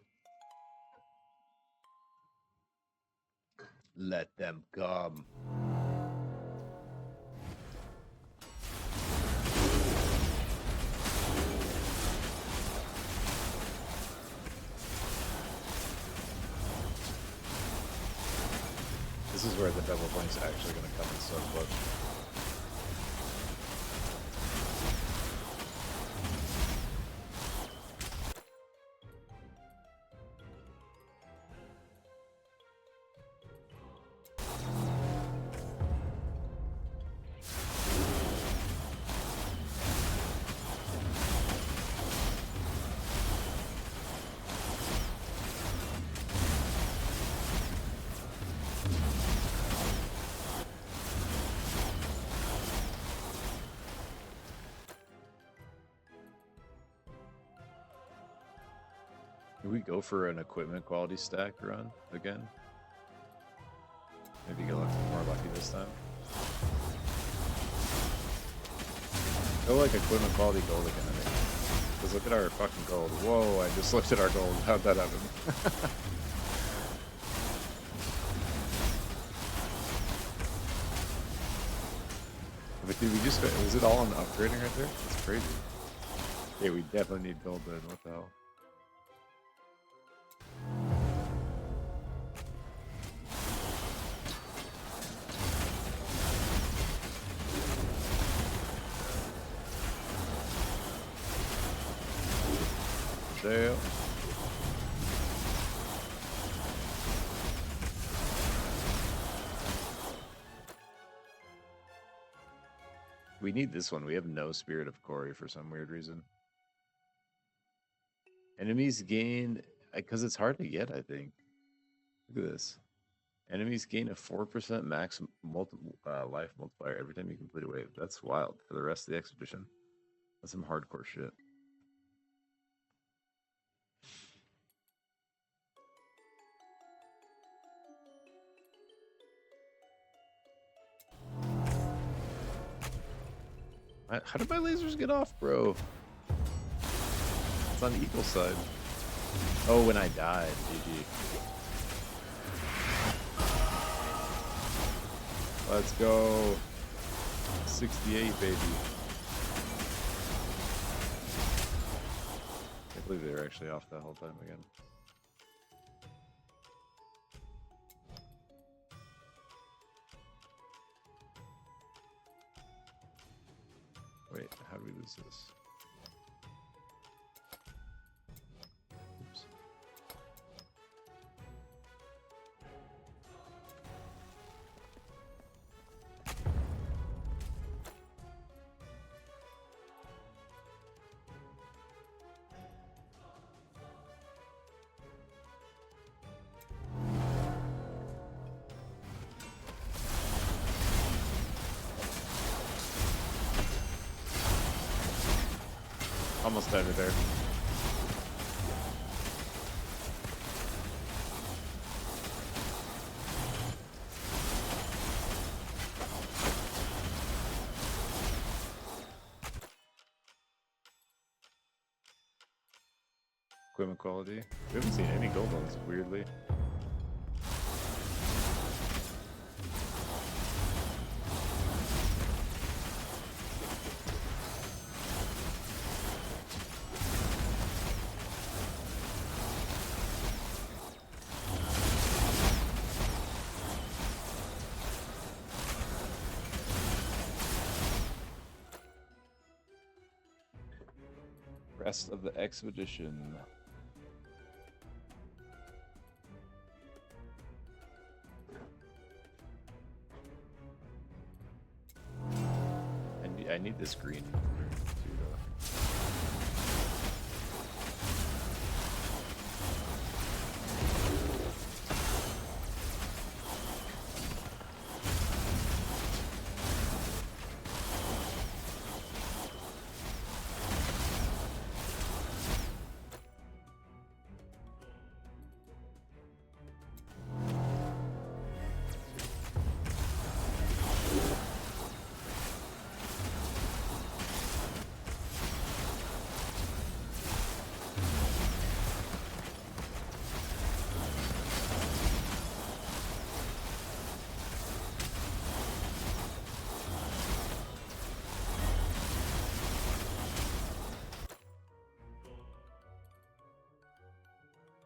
Let them come. This is where the double point's actually going to come in so clutch. Can we go for an equipment quality stack run again? Maybe get more lucky this time. Go like equipment quality gold again, I think. Because look at our fucking gold. Whoa, I just looked at our gold. How'd that happen? But dude, was it all on upgrading right there? That's crazy. Yeah, we definitely need gold then. What the hell? Sale. We need this one. We have no Spirit of Quarry for some weird reason. Enemies gain... Because it's hard to get, I think. Look at this. Enemies gain a 4% max life multiplier every time you complete a wave. That's wild for the rest of the expedition. That's some hardcore shit. How did my lasers get off, bro? It's on the equal side. Oh, when I died, GG. Let's go. 68, baby. I can't believe they were actually off that whole time again. Wait, how do we lose this? Oops. Almost died there. Equipment quality. We haven't seen any gold ones, weirdly. Rest of the expedition. I need this green to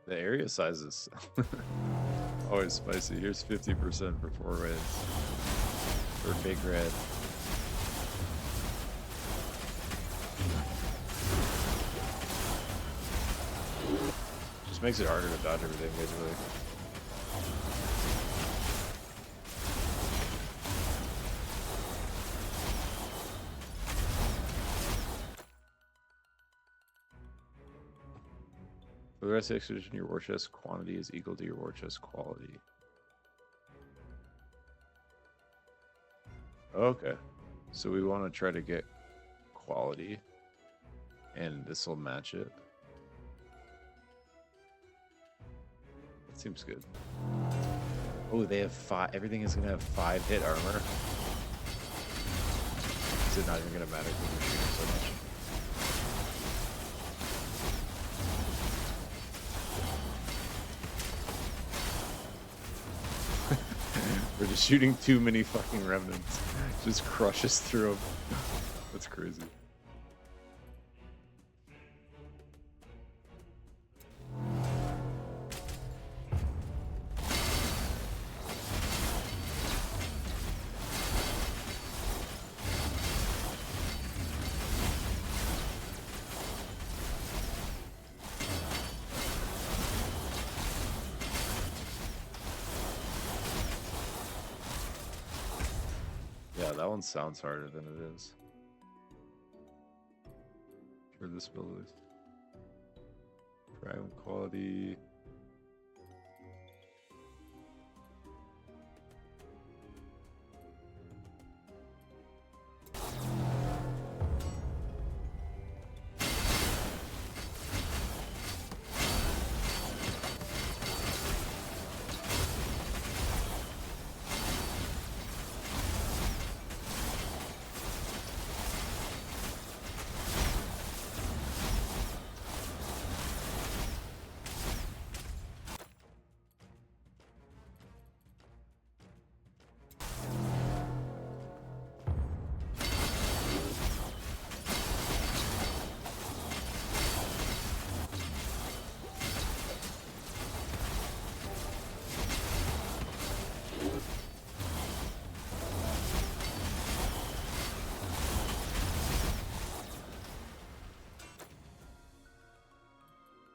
The area sizes always spicy. Here's 50% for 4 reds. For big red. Just makes it harder to dodge everything, basically. For the rest of the expedition, your war chest quantity is equal to your war chest quality. Okay. So we want to try to get quality, and this will match it. That seems good. Oh, they have 5. Everything is going to have 5 hit armor. Is it not even going to matter because we're shooting so much? We're just shooting too many fucking remnants. Just crushes through them. That's crazy. Yeah, that one sounds harder than it is. For this build is prime quality.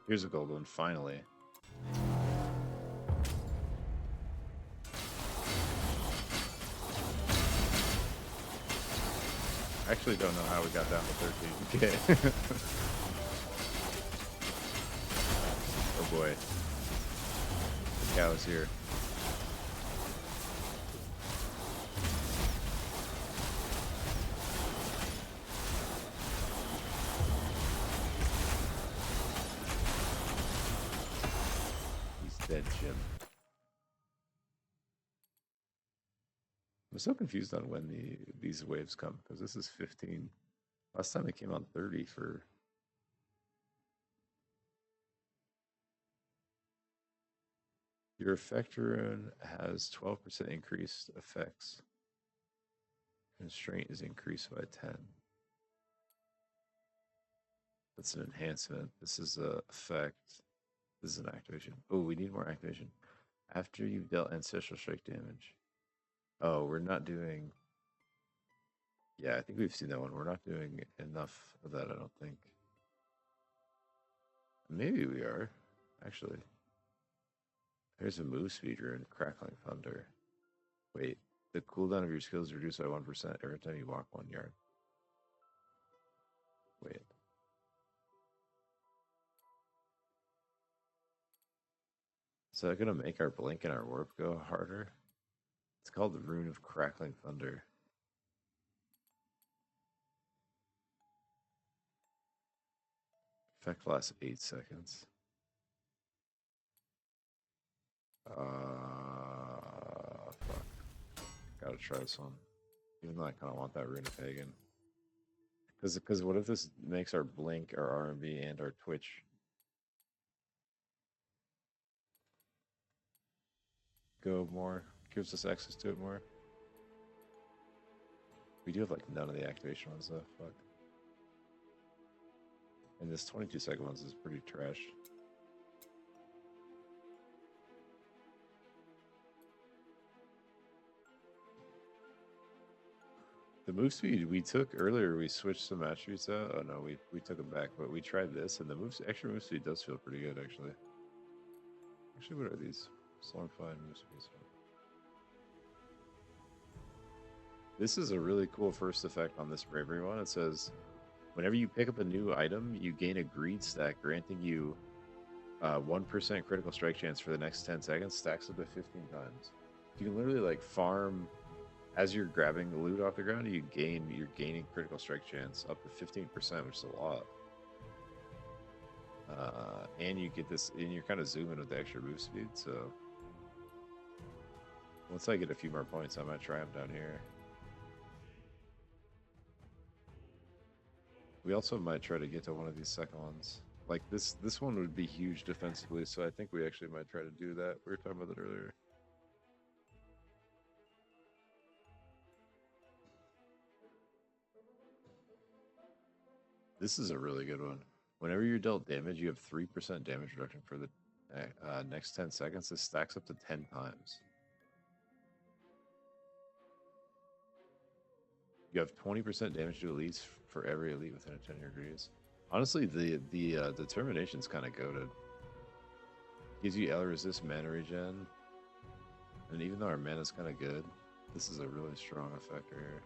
Here's a gold one, finally. I actually don't know how we got down to 13K. Oh boy. The cow's here. Dead Jim. I'm so confused on when these waves come, because this is 15. Last time it came on 30 for... Your effect rune has 12% increased effects. Constraint is increased by 10. That's an enhancement. This is a effect. This is an activation. Oh, we need more activation. After you've dealt ancestral strike damage. Oh, we're not doing... Yeah, I think we've seen that one. We're not doing enough of that, I don't think. Maybe we are, actually. There's a move speed rune, Crackling Thunder. Wait, the cooldown of your skills is reduced by 1% every time you walk 1 yard. Wait. Is that going to make our blink and our warp go harder? It's called the Rune of Crackling Thunder. Effect lasts 8 seconds. Fuck. Gotta try this one. Even though I kind of want that Rune of Pagan. Because what if this makes our blink, our RMB, and our twitch go more? Gives us access to it more? We do have like none of the activation ones though. Fuck. And this 22-second ones is pretty trash. The move speed we took earlier, we switched some attributes out. Oh no, we took them back, but we tried this, and the extra move speed does feel pretty good actually. Actually, what are these? Slormify move speed. This is a really cool first effect on this bravery one. It says, whenever you pick up a new item, you gain a greed stack, granting you 1% critical strike chance for the next 10 seconds, stacks up to 15 times. You can literally like farm as you're grabbing the loot off the ground. You're gaining critical strike chance up to 15%, which is a lot. And you get this, and you're kind of zooming with the extra move speed. So once I get a few more points, I might try them down here. We also might try to get to one of these second ones. Like this one would be huge defensively, so I think we actually might try to do that. We were talking about it earlier. This is a really good one. Whenever you're dealt damage, you have 3% damage reduction for the next 10 seconds. This stacks up to 10 times. You have 20% damage to elites for every elite within a 10-year radius. Honestly, the determination's kind of goated. Gives you L resist mana regen, and even though our mana's kind of good, this is a really strong effect right here.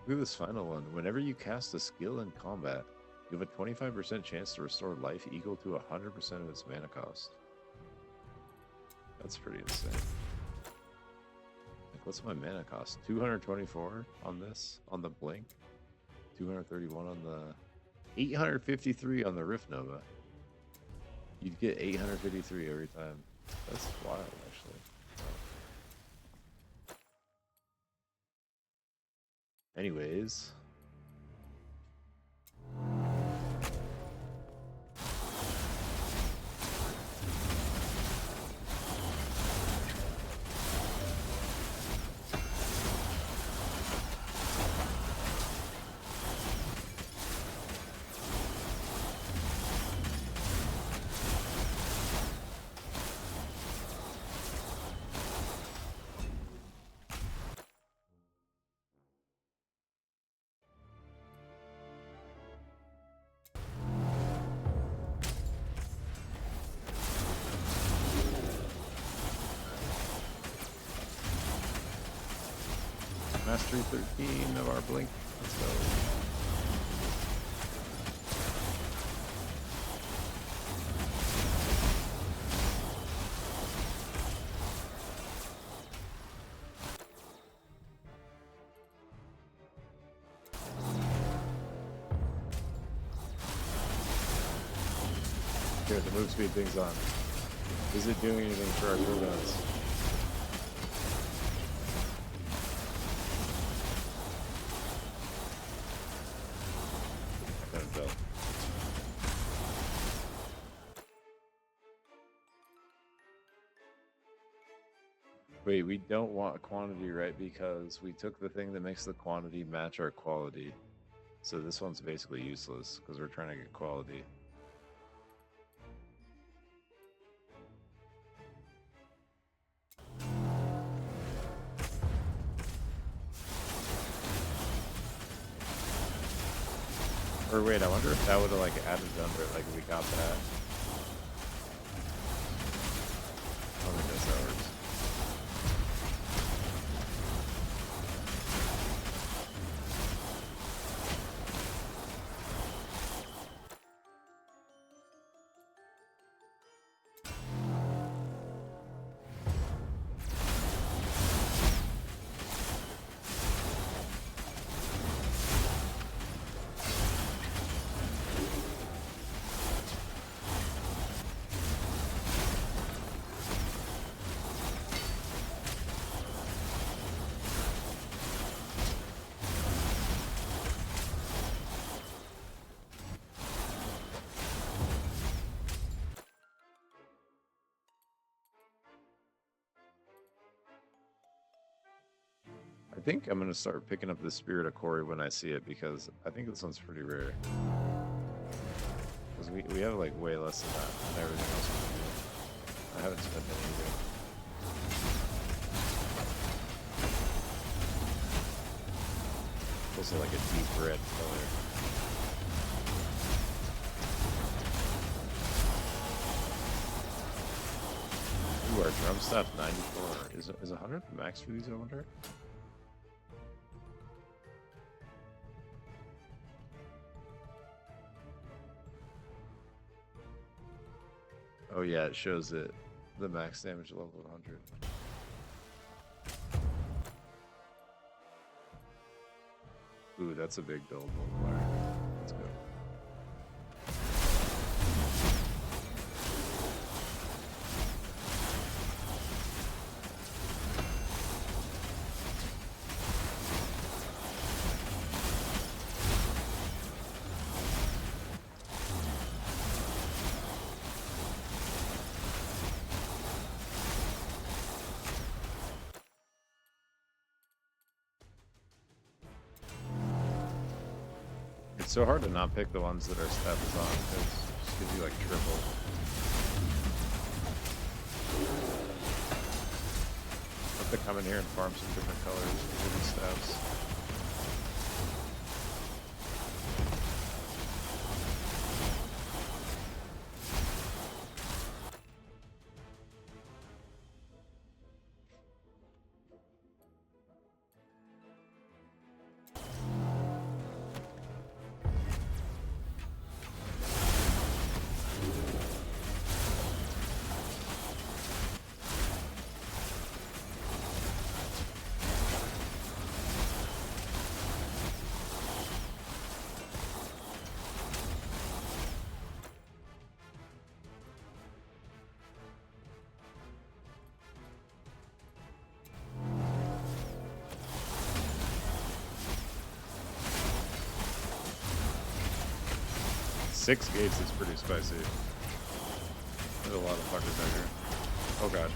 Look at this final one. Whenever you cast a skill in combat, you have a 25% chance to restore life equal to 100% of its mana cost. That's pretty insane. Like, what's my mana cost? 224 on this, on the blink. 231 on the... 853 on the Rift Nova. You'd get 853 every time. That's wild, actually. Anyways... Mastery 13 of our blink. Let's go. Okay, the move speed thing's on. Is it doing anything for our cooldowns? I couldn't tell. Wait, we don't want quantity, right? Because we took the thing that makes the quantity match our quality. So this one's basically useless because we're trying to get quality. Or wait, I wonder if that would have like added under it, like if we got that. I don't think that's how it works. I think I'm gonna start picking up the Spirit of Corey when I see it because I think this one's pretty rare. Because we have like way less than that and everything else we can do. I haven't spent anything. Also like a deep red color. Ooh, our drum staff 94. Is 100 the max for these, I wonder? Oh yeah, it shows it. The max damage level 100. Ooh, that's a big build multiplier. Let's go. It's so hard to not pick the ones that our staff is on because it just gives you like triple. Have to come in here and farm some different colors for these staffs. Six gates is pretty spicy. There's a lot of fuckers out here. Oh god.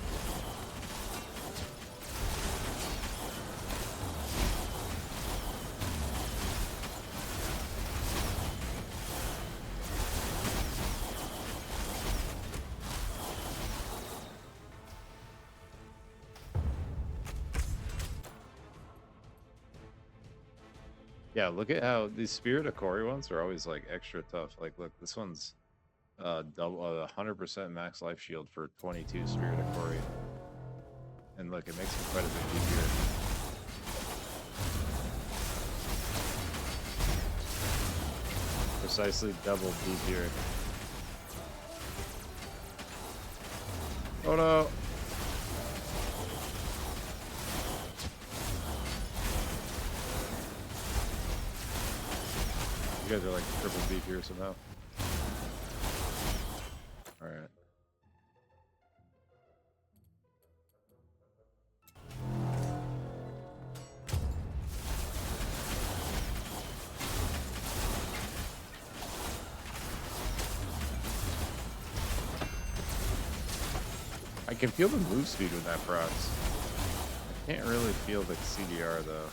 Yeah, look at how these Spirit of Corey ones are always like extra tough. Like, look, this one's double 100% max life shield for 22 Spirit of Corey, and look, it makes him quite a bit easier. Precisely double deep here. Oh no! You guys are like triple deep here somehow. I can feel the move speed with that procs. I can't really feel the CDR though.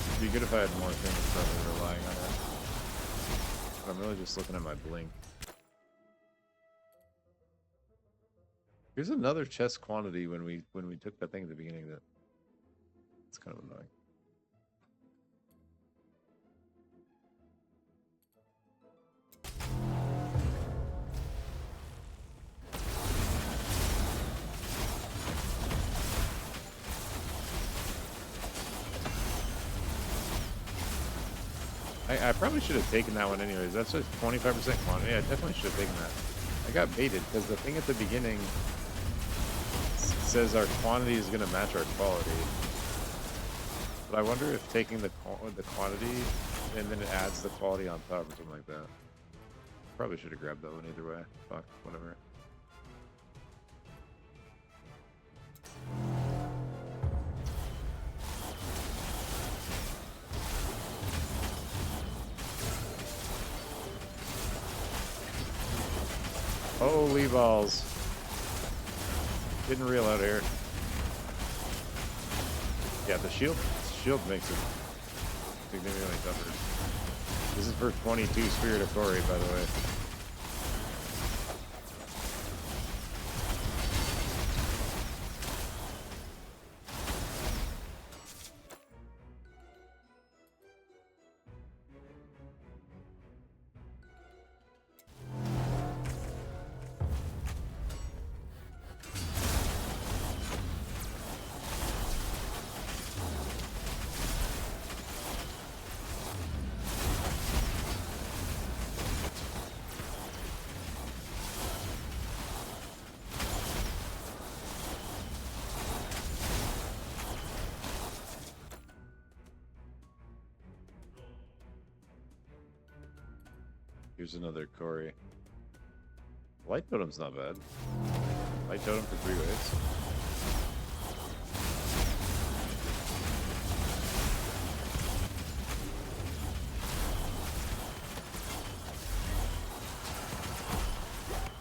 It'd be good if I had more things rather than relying on it. But I'm really just looking at my blink. Here's another chest quantity when we took that thing at the beginning that it's kind of annoying. I probably should have taken that one anyways. That's just 25% quantity. I definitely should have taken that. I got baited because the thing at the beginning says our quantity is going to match our quality. But I wonder if taking the quantity and then it adds the quality on top or something like that. Probably should have grabbed that one either way. Fuck, whatever. Holy balls. Didn't reel out here. Yeah, the shield makes it significantly tougher. This is for 22 Spirit of Cory, by the way. Here's another Cory. Light Totem's not bad. Light Totem for 3 waves.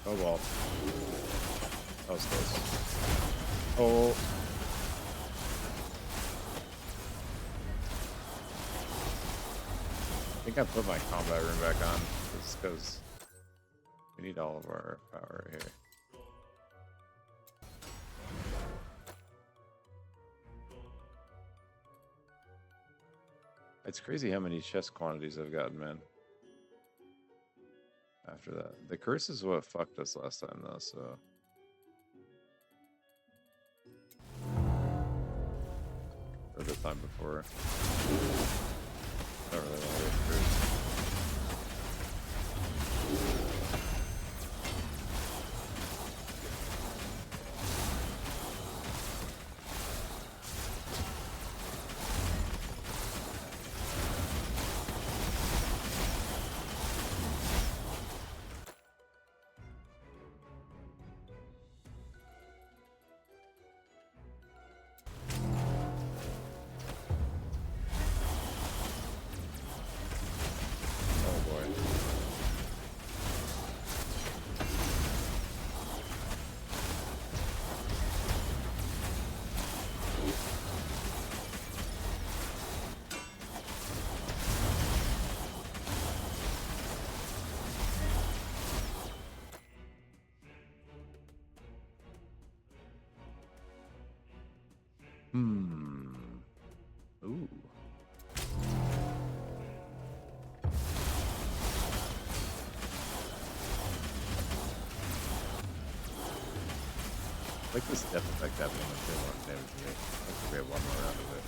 Oh well. That was close. Oh. I think I put my combat room back on just because we need all of our power here. It's crazy how many chest quantities I've gotten, man. After that. The curse is what fucked us last time though, so. Or the time before. Not really want to wait for curse. Ooh. I like this death effect happening when they want damage to me. I think we have one more round of it.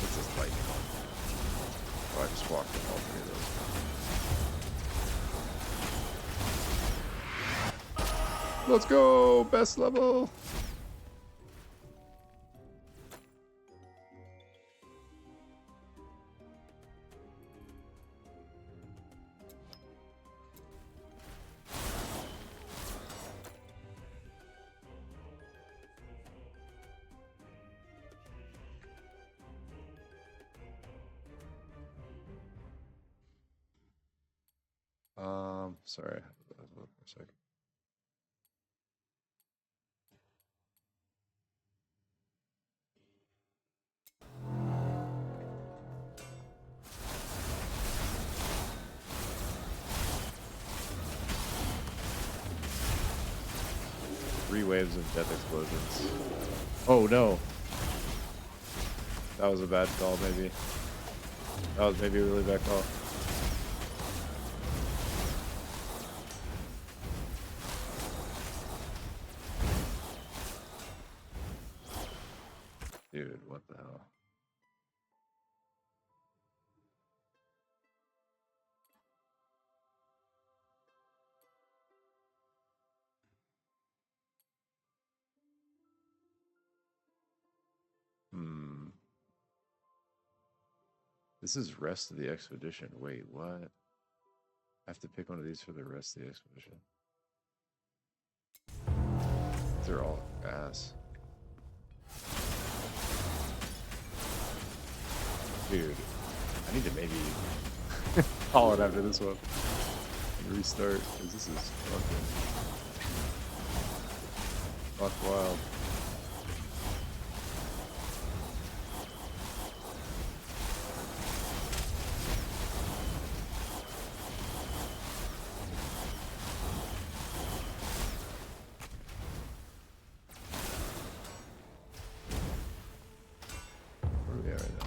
What's this lightning one? Oh, I just walked in all 3 of those. Let's go! Best level! Sorry, I was looking for a second. Three waves of death explosions. Oh no! That was a bad call, maybe. That was maybe a really bad call. Dude, what the hell? This is rest of the expedition. Wait, what? I have to pick one of these for the rest of the expedition. They're all ass. Dude, I need to maybe call it after this one and restart, because this is fuck wild. Where are we at right now?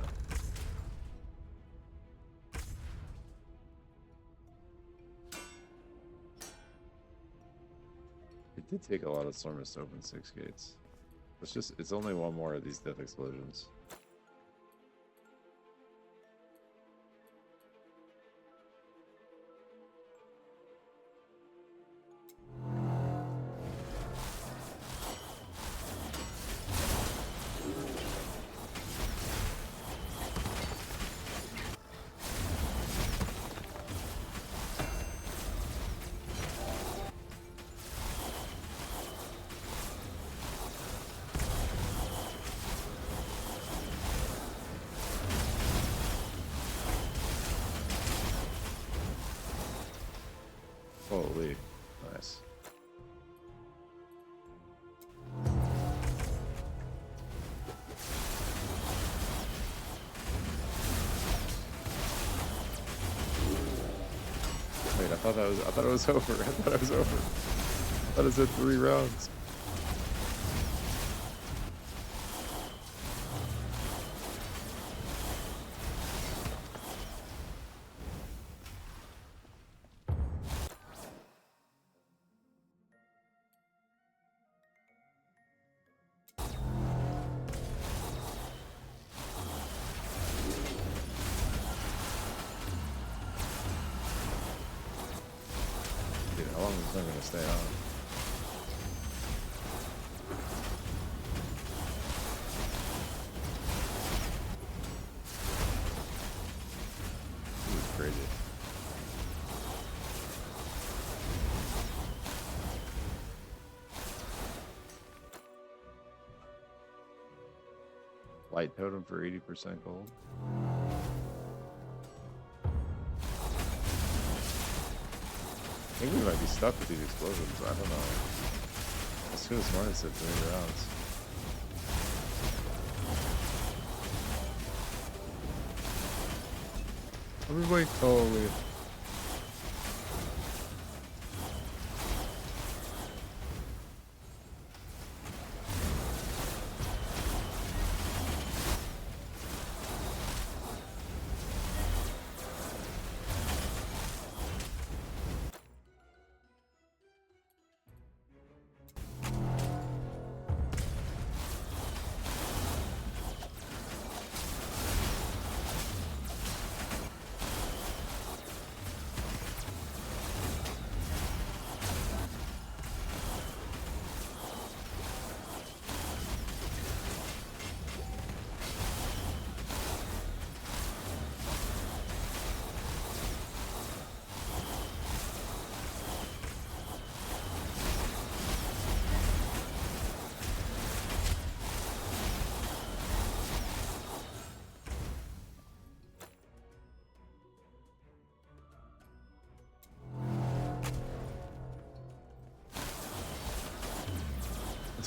It did take a lot of Slormancer to open 6 gates. It's only one more of these death explosions. Holy, nice. Wait, I thought it was over. I thought it was over. I thought it said 3 rounds. Dude, how long is this thing gonna stay on? This is crazy. Light totem for 80% gold. I think we might be stuck with these explosions. I don't know. As soon as morning said 3 rounds. Everybody call me.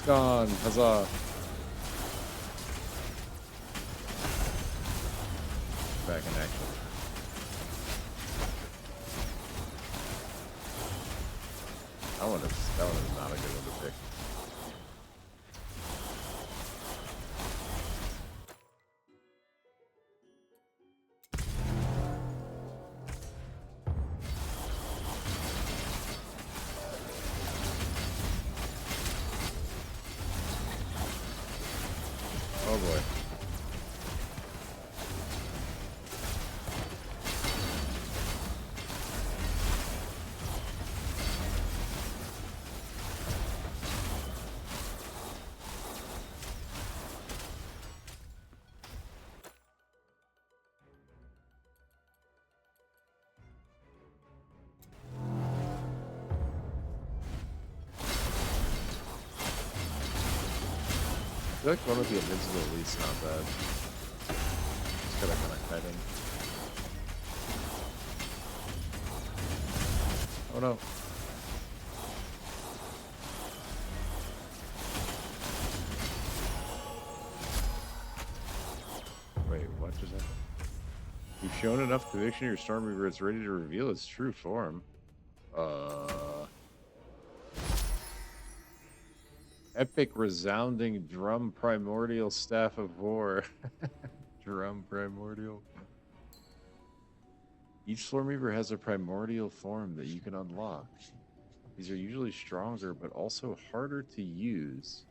gone. Huzzah. Back in action. That one is not a good one to pick. Oh boy. I feel like one with the invincible at least not bad. Just gotta kind of kite him. Oh no. Wait, what just happened? You've shown enough conviction in your Stormreaver, it's ready to reveal its true form. Epic resounding drum primordial staff of war. Drum primordial. Each Slormancer has a primordial form that you can unlock. These are usually stronger, but also harder to use.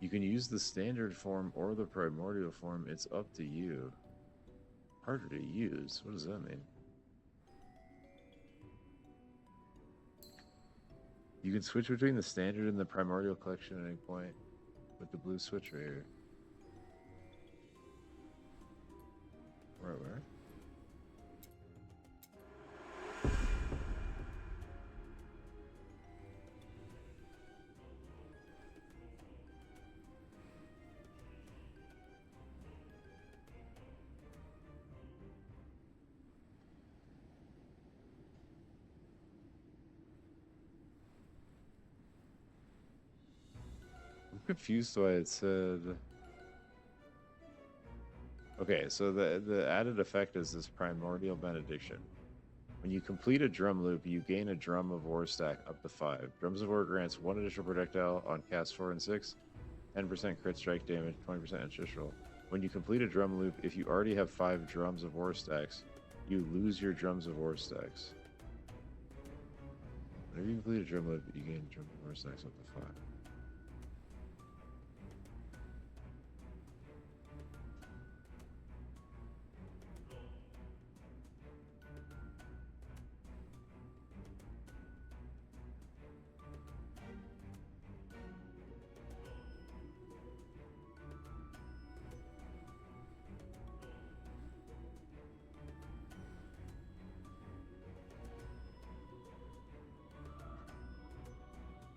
You can use the standard form or the primordial form. It's up to you. Harder to use? What does that mean? You can switch between the standard and the primordial collection at any point with the blue switch right here. Where? I'm confused why it said... Okay, so the added effect is this primordial benediction. When you complete a drum loop, you gain a drum of war stack up to 5. Drums of war grants 1 additional projectile on cast 4 and 6, 10% crit strike damage, 20% additional. When you complete a drum loop, if you already have 5 drums of war stacks, you lose your drums of war stacks. Whenever you complete a drum loop, you gain drum of war stacks up to 5.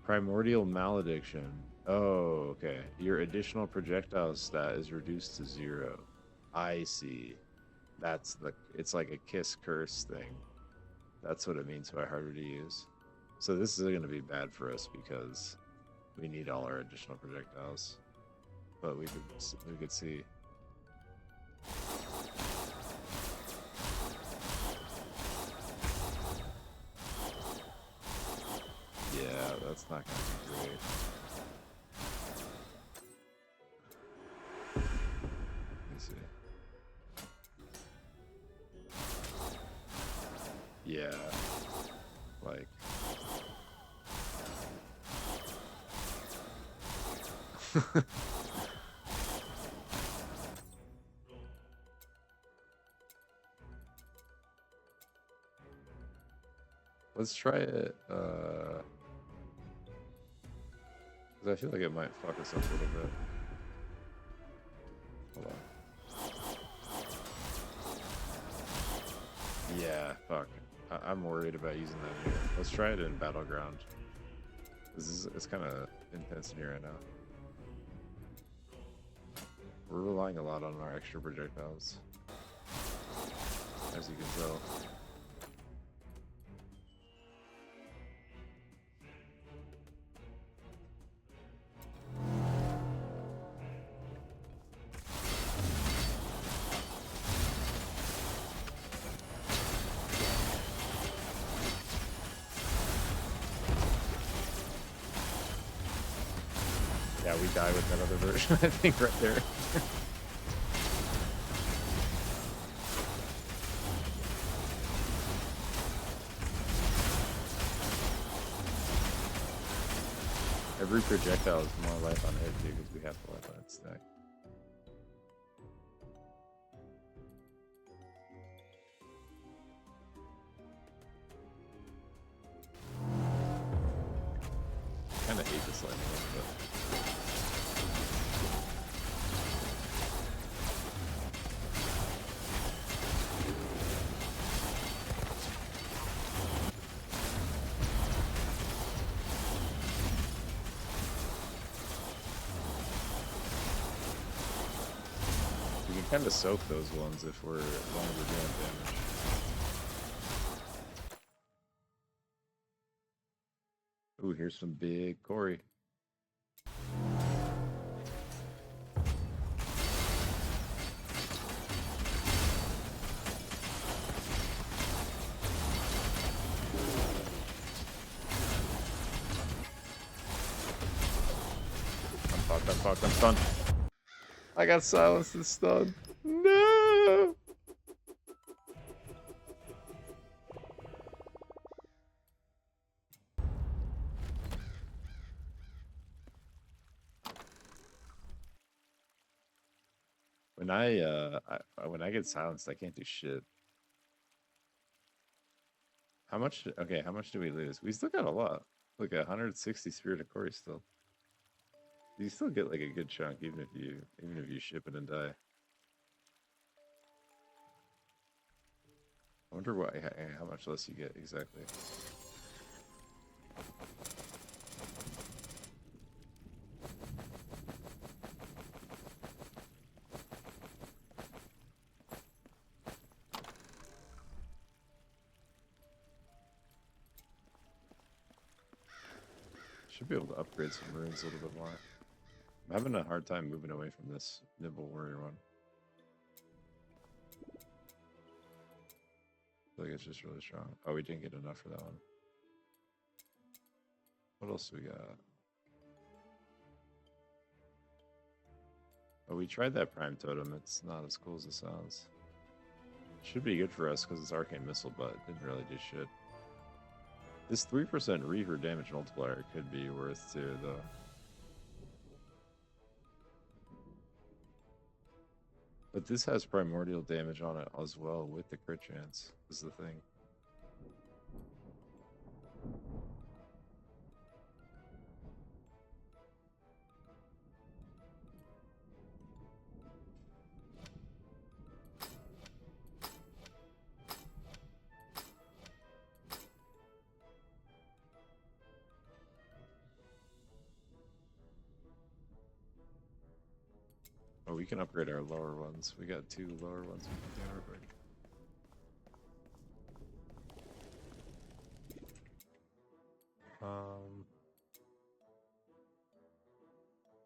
Primordial malediction. Oh, okay. Your additional projectile stat is reduced to 0. I see. It's like a kiss curse thing. That's what it means by harder to use. So this is going to be bad for us because we need all our additional projectiles. But we could see. Yeah, that's not going to be great. Let me see. Yeah. Like... Let's try it, because I feel like it might fuck us up a little bit. Hold on. Yeah, fuck. I'm worried about using that here. Let's try it in Battleground. It's kind of intense in here right now. We're relying a lot on our extra projectiles, as you can tell. Yeah, we die with that other version, I think, right there. Every projectile is more life on hit, too, because we have to life on its stack. Kind of hate this life, but... We can kind of soak those ones if we're, as long as we're doing damage. Ooh, here's some big Cory. I'm stunned. I got silenced and stunned. No! When I get silenced, I can't do shit. How much? Okay, how much do we lose? We still got a lot. Like 160 Spirit of Cory still. You still get like a good chunk, even if you ship it and die. I wonder how much less you get exactly. Should be able to upgrade some runes a little bit more. I'm having a hard time moving away from this Nibble Warrior one. I feel like it's just really strong. Oh, we didn't get enough for that one. What else do we got? Oh, we tried that Prime Totem. It's not as cool as it sounds. Should be good for us because it's Arcane Missile, but it didn't really do shit. This 3% Reaver damage multiplier could be worth too, though. But this has primordial damage on it as well with the crit chance, is the thing. Oh, we can upgrade our lower ones. We got 2 lower ones we can do real quick.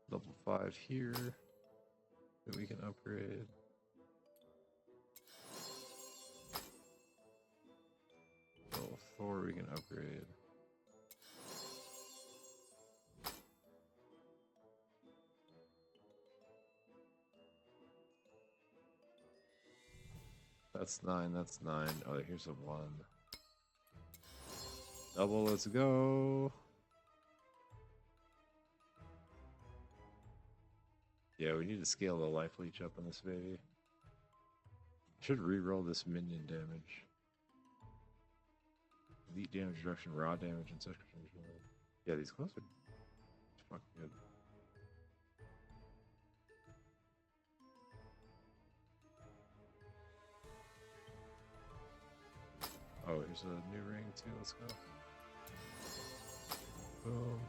Level 5 here that we can upgrade. Level 4 we can upgrade. That's 9, that's 9. Oh, here's a 1. Double, let's go. Yeah, we need to scale the life leech up on this baby. Should re-roll this minion damage. Elite damage reduction, raw damage, and such. Yeah, these close are fucking good. Oh, here's a new ring too. Let's go. Boom.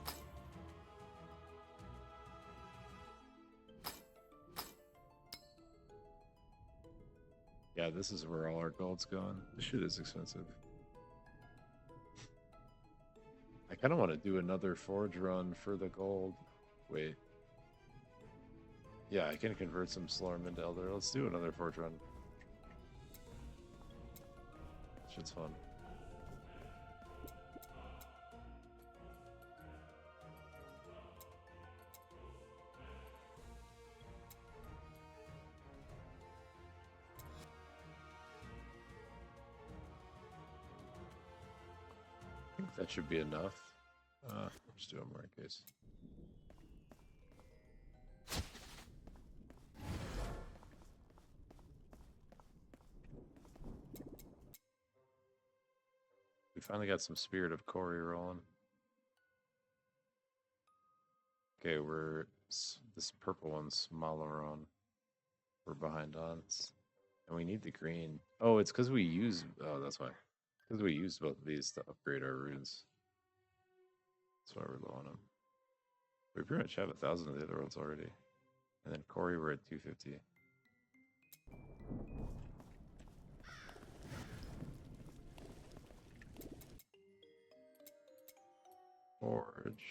Yeah, this is where all our gold's going. This shit is expensive. I kind of want to do another forge run for the gold. Wait. Yeah, I can convert some Slorm into Elder. Let's do another forge run. Shit's fun. That should be enough. Just do one more in case. We finally got some Spirit of Cory rolling. Okay, this purple one's Malaron. We're behind on, and we need the green. Oh, it's because we use. Oh, that's why. Because we used both of these to upgrade our runes. That's why we're low on them. We pretty much have 1,000 of the other ones already, and then Cory we're at 250. Forge.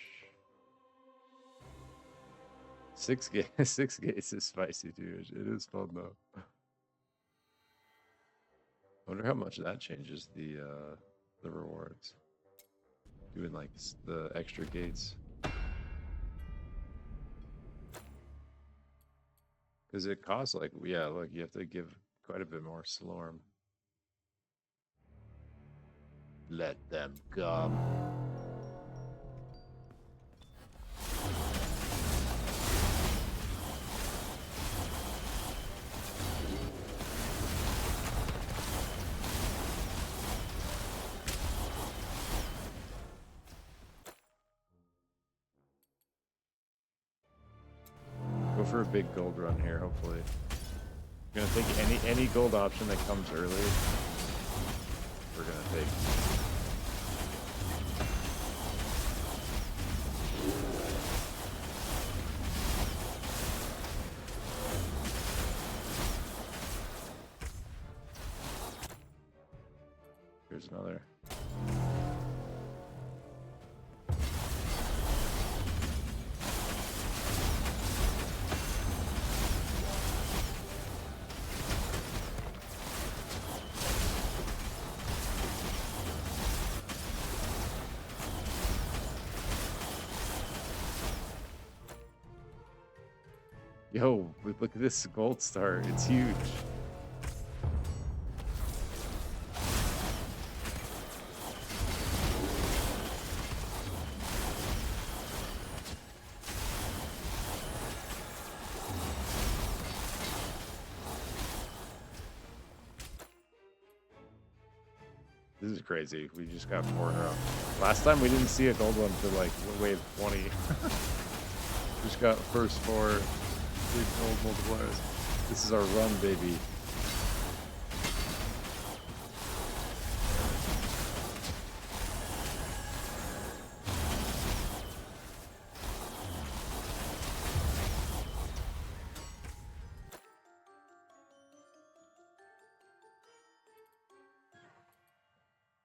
6 gates is spicy, dude. It is fun though. I wonder how much that changes the rewards. Doing like the extra gates. Because it costs like, yeah, look, you have to give quite a bit more Slorm. Let them come. Go for a big gold run here, hopefully. We're gonna take any gold option that comes early. We're gonna take. Here's another. Yo, look at this gold star. It's huge. This is crazy. We just got 4 in a row. Last time we didn't see a gold one till like wave 20. Just got first 4 big gold multipliers. This is our run, baby.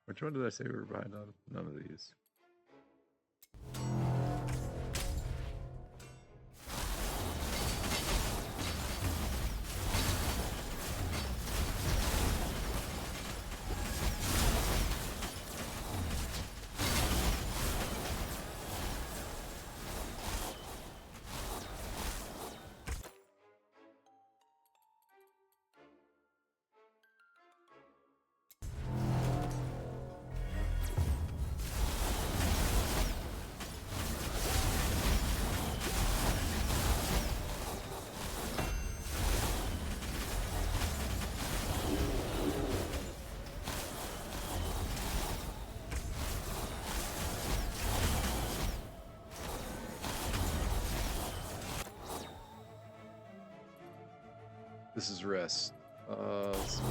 Which one did I say we were behind on? None of these. This is rest. Let's see.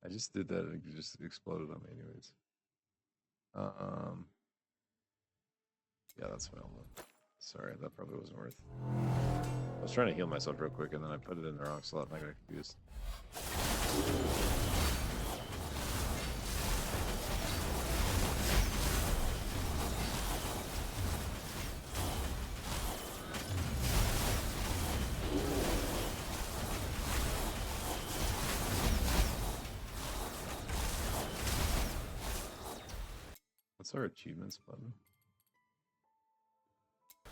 I just did that and it just exploded on me anyways. Yeah, that's my own one. Sorry, that probably wasn't worth. I was trying to heal myself real quick and then I put it in the wrong slot and I got confused. What's our achievements button?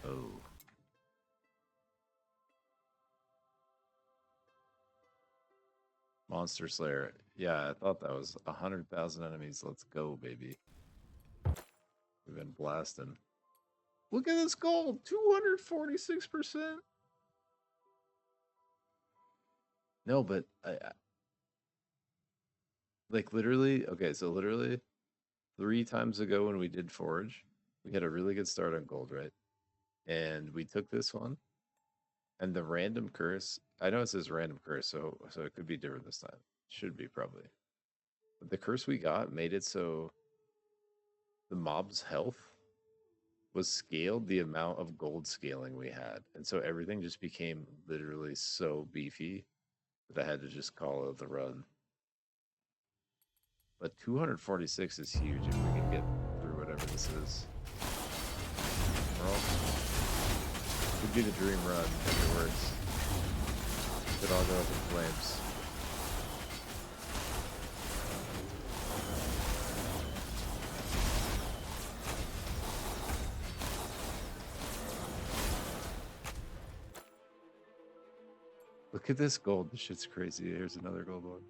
Oh. Monster Slayer. Yeah, I thought that was 100,000 enemies. Let's go, baby. We've been blasting. Look at this gold, 246%. No, but like literally, okay, so literally 3 times ago when we did Forge, we had a really good start on gold, right? And we took this one and the random curse, I know it says random curse, so it could be different this time. Should be probably. But the curse we got made it so the mob's health was scaled the amount of gold scaling we had. And so everything just became literally so beefy that I had to just call it the run. But 246 is huge if we can get through whatever this is. Could be the dream run if it works. Could all go up in flames. Look at this gold. This shit's crazy. Here's another gold one.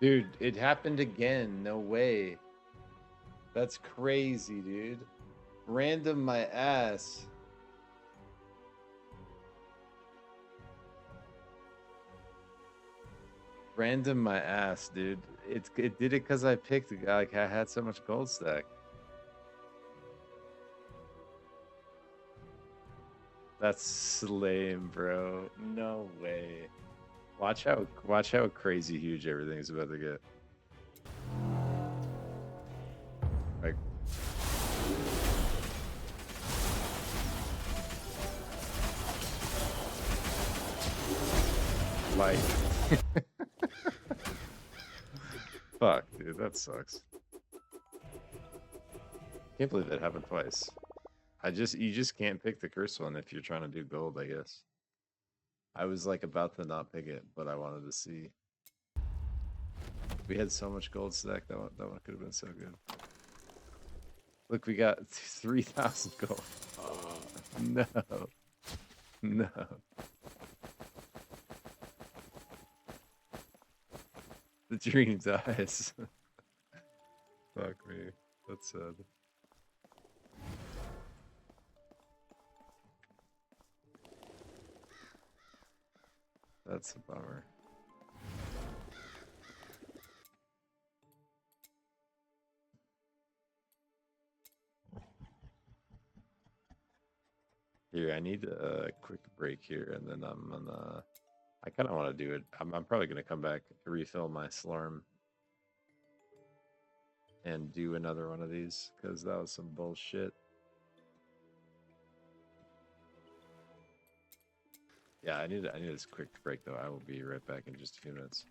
Dude, it happened again. No way. That's crazy, dude. Random my ass. Random my ass, dude. It did it because I picked like I had so much gold stack. That's lame, bro. No way. Watch how crazy huge everything's about to get. Like like fuck, dude, that sucks. Can't believe that happened twice. You just can't pick the curse one if you're trying to do gold, I guess. I was like about to not pick it, but I wanted to see. We had so much gold stack that one could have been so good. Look, we got 3,000 gold. Oh, no. No. The dream dies. Fuck me. That's sad. That's a bummer. Here, I need a quick break here, and then I'm gonna. I kind of want to do it. I'm probably gonna come back refill my Slorm. and do another one of these because that was some bullshit. Yeah, I need this quick break though. I will be right back in just a few minutes.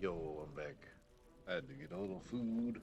Yo, I'm back. I had to get a little food.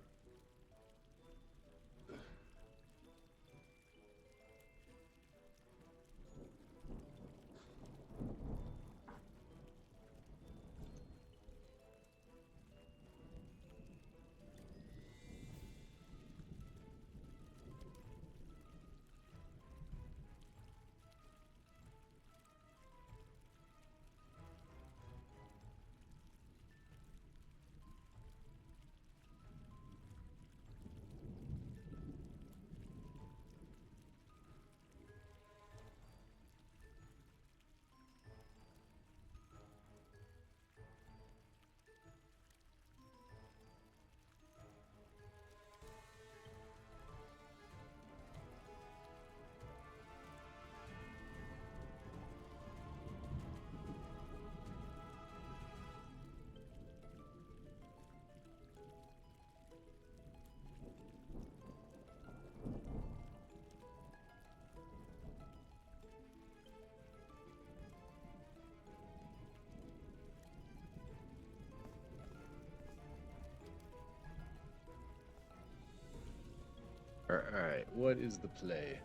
Alright, what is the play?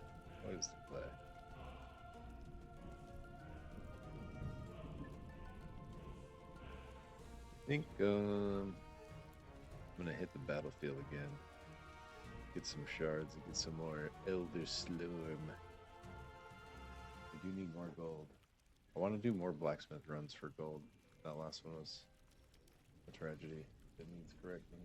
What is the play? I think I'm gonna hit the battlefield again. Get some shards and get some more Elder Slurm. I do need more gold. I want to do more blacksmith runs for gold. That last one was a tragedy. It needs correcting.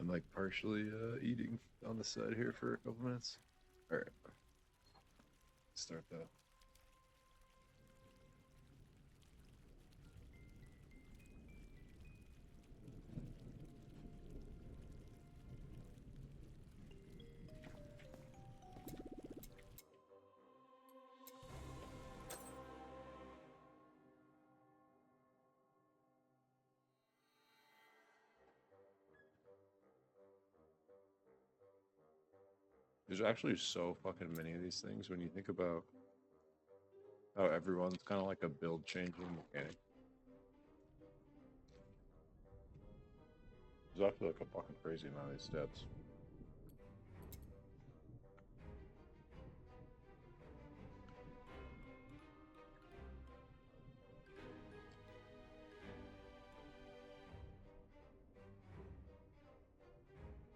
I'm like partially eating on the side here for a couple minutes. All right, start though. There's actually so fucking many of these things when you think about how everyone's kind of like a build changing mechanic. There's actually like a fucking crazy amount of these steps.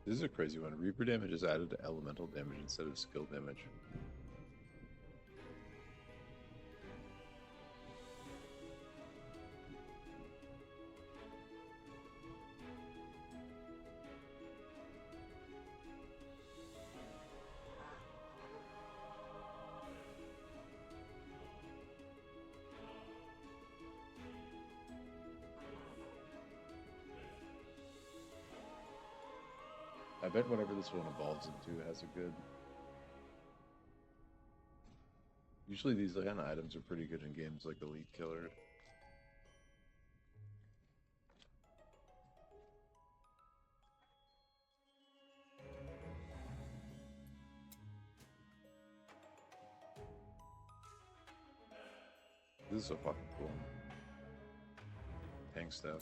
This is a crazy one. Reaper damage is added to elemental damage instead of skill damage. I bet whatever this one evolves into has a good... Usually these kind of items are pretty good in games like Elite Killer. This is so fucking cool. Tank stuff.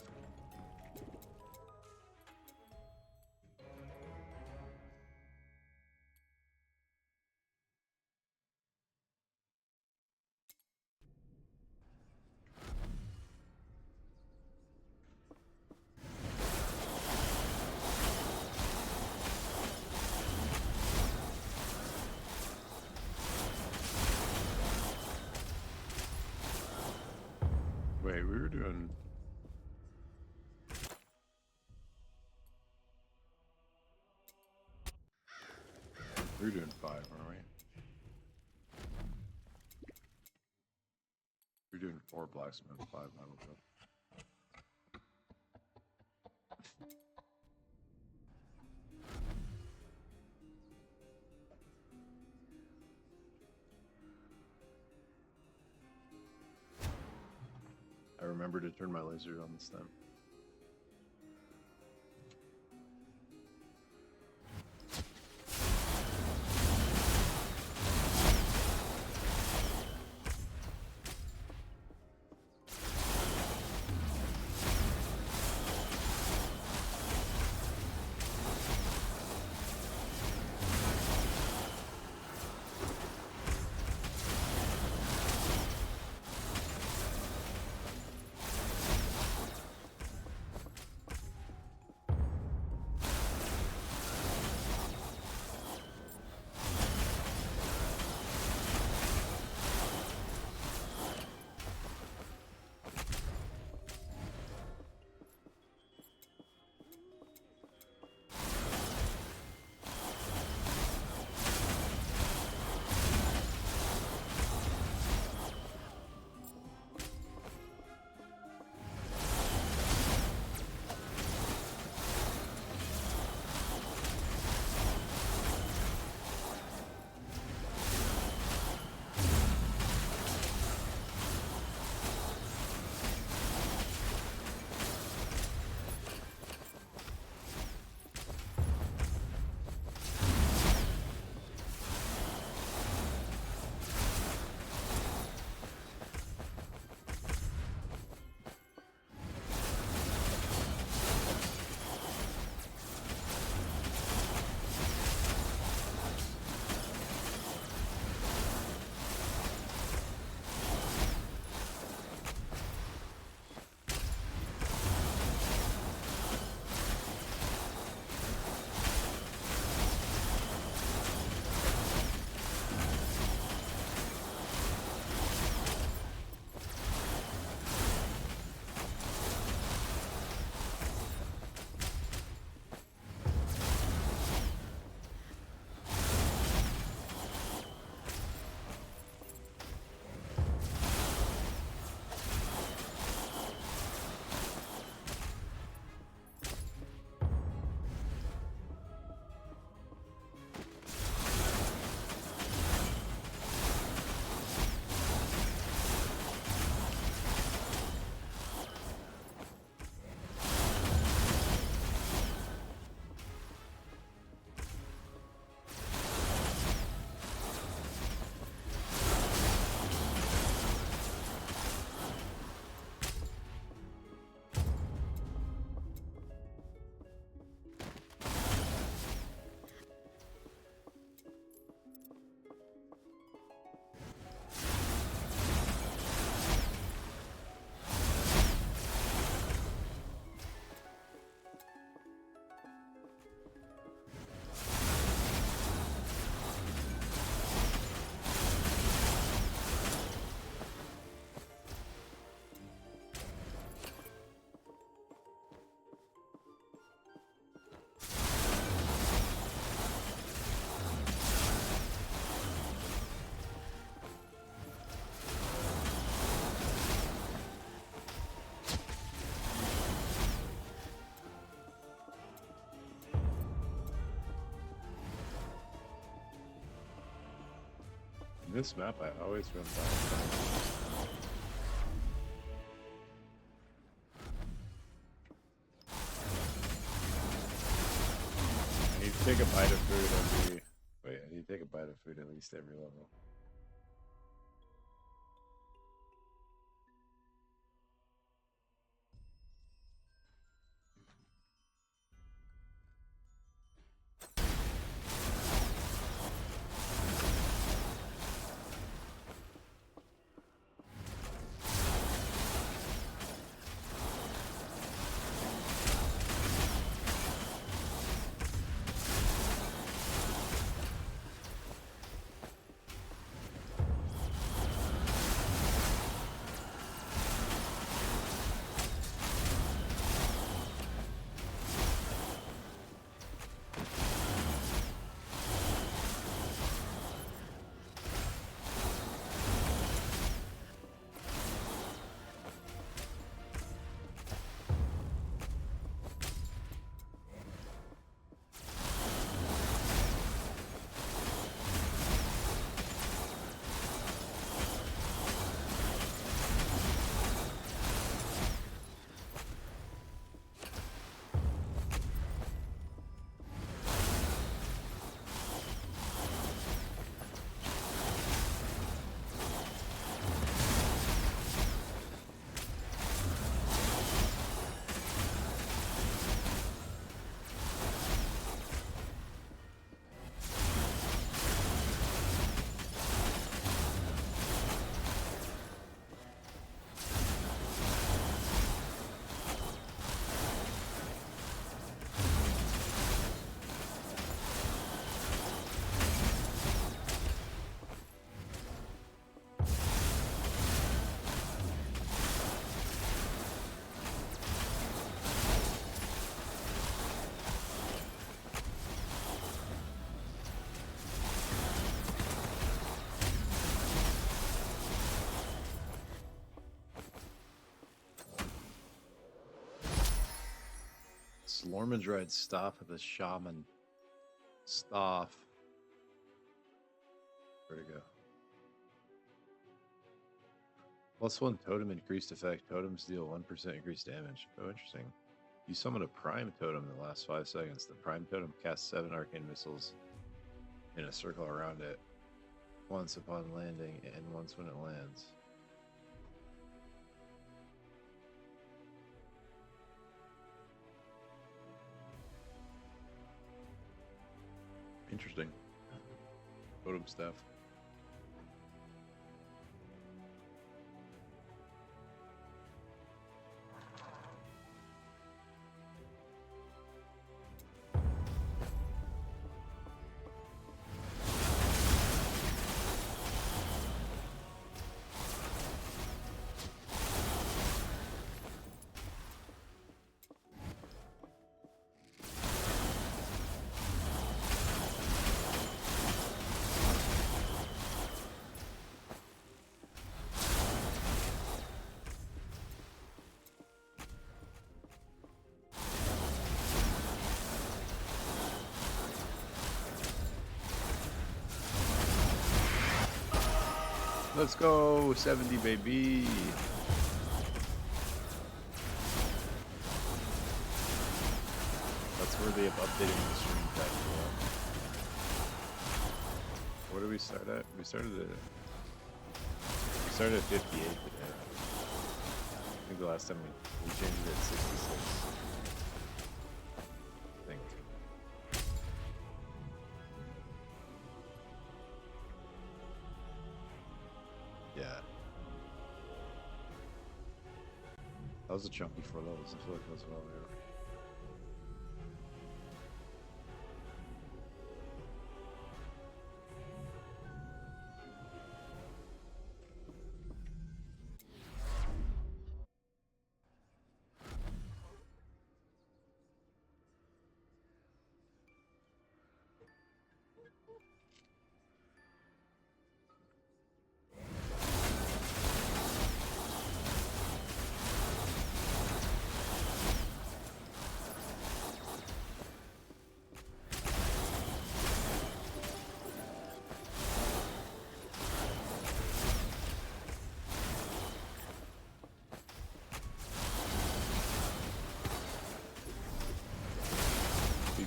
Wait, we were doing... We were doing 5, weren't we? We were doing 4 blacksmith, 5 metal cup. remember to turn my laser on this time. This map I always run by. I need to take a bite of food every... Wait, I need to take a bite of food at least every level. Slormancer Staff of the Shaman. Staff. Where'd it go? +1 totem increased effect. Totems deal 1% increased damage. Oh, interesting. You summon a prime totem in the last 5 seconds. The prime totem casts 7 arcane missiles in a circle around it once upon landing and once when it lands. Interesting. Totem staff. Let's go, 70 baby. That's worthy of updating the stream tag. What did we start at? We started at 58 today. I think the last time we changed it at 66. I think. Yeah. That was a chunky 4 levels. I feel like that was well, yeah.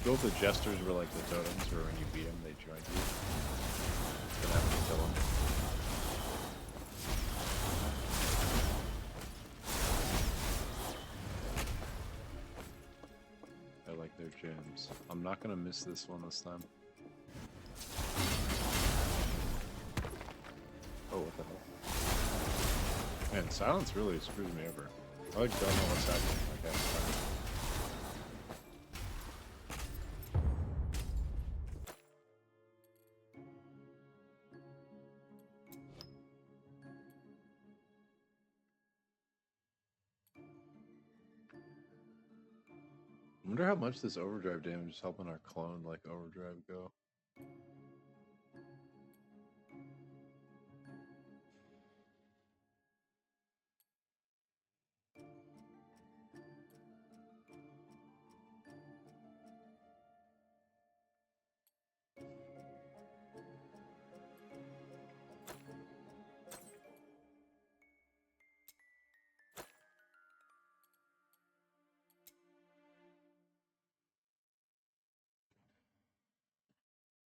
Go if the jesters were like the totems, where when you beat them, they join you. Then have to kill them. I like their gems. I'm not gonna miss this one this time. Oh, what the hell? Man, silence really screws me over. I like don't know what's happening. Okay, fine. I wonder how much this overdrive damage is helping our clone like overdrive go.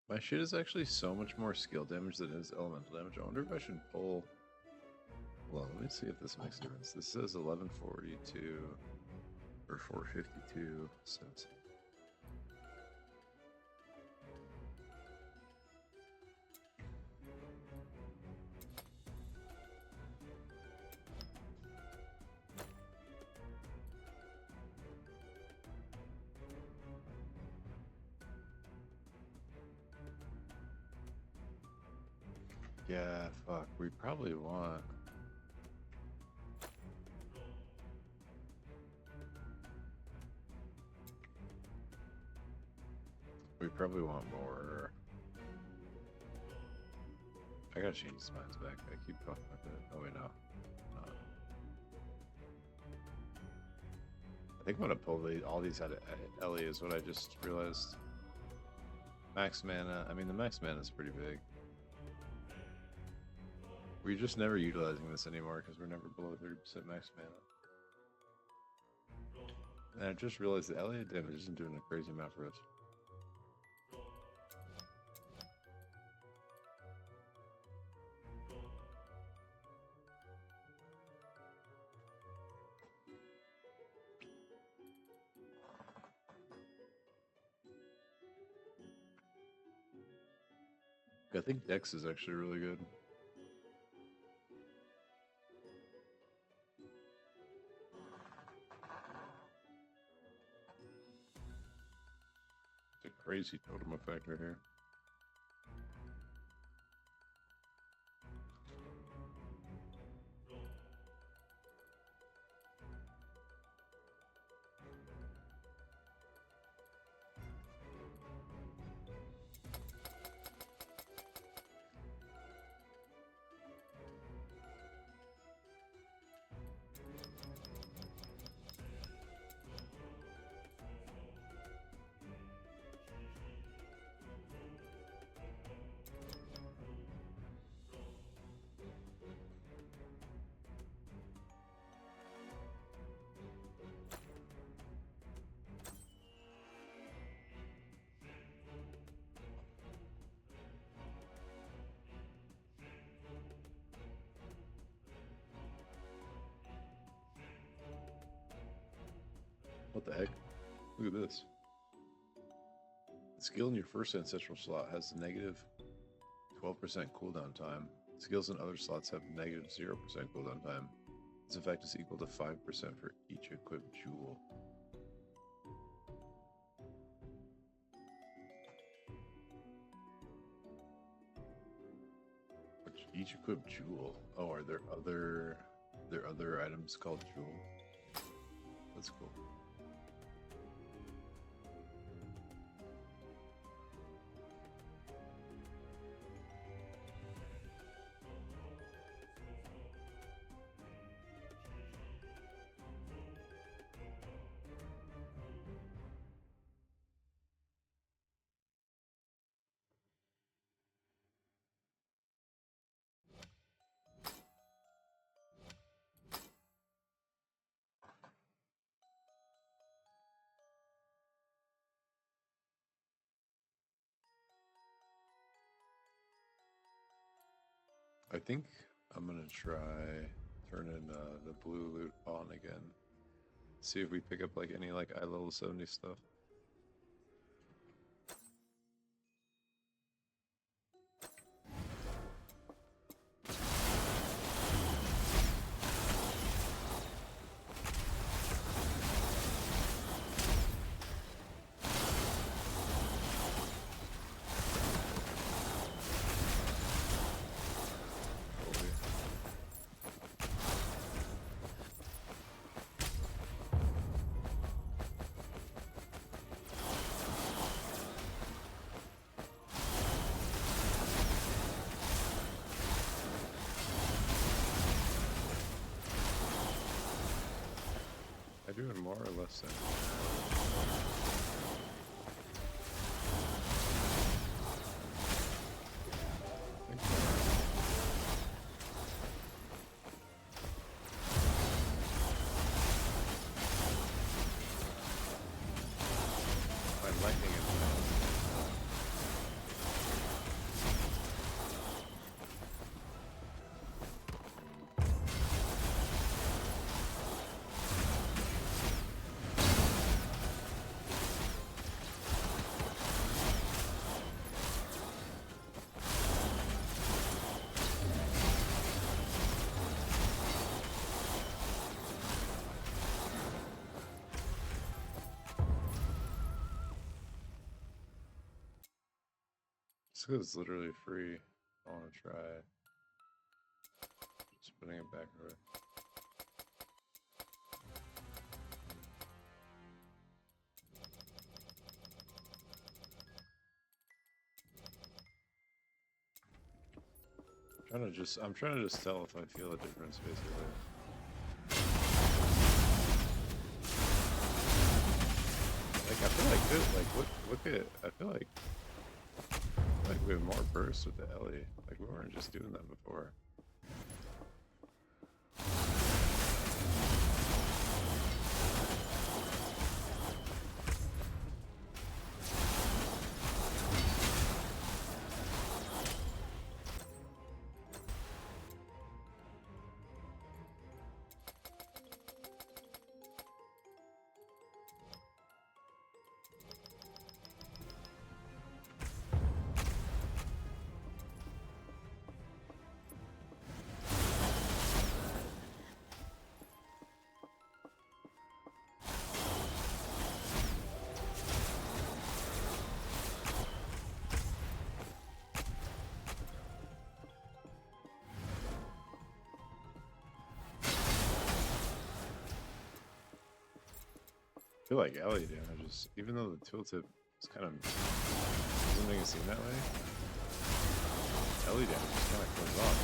My shit is actually so much more skill damage than it is elemental damage. I wonder if I should pull... Well, let me see if this makes a difference. This says 1142 or 452. So yeah, fuck. We probably want... We probably want more... I gotta change this mine's back. I keep talking about that. Oh wait, no. think I'm gonna pull all these out of Ellie is what I just realized. Max mana. I mean, the max mana is pretty big. We're just never utilizing this anymore because we're never below 30% max mana. And I just realized that Elliot damage isn't doing a crazy amount for us. I think Dex is actually really good. It's a crazy totem effect right here. What the heck? Look at this. The skill in your first ancestral slot has a negative 12% cooldown time. Skills in other slots have negative 0% cooldown time. This effect is equal to 5% for each equipped jewel. Each equipped jewel. Oh, are there other items called jewel? That's cool. I think I'm gonna try turning the blue loot on again. See if we pick up like any like eye level 70 stuff. Doing more or less than. My lightning is bad. This is literally free. I want to try just putting it back away. I'm trying to just tell if I feel a difference basically. look at. I feel like we have more burst with the Ellie. Like we weren't just doing that before. I feel like Ellie damages, even though the tooltip is kind of doesn't make it seem that way. Ellie damage just kind of comes off.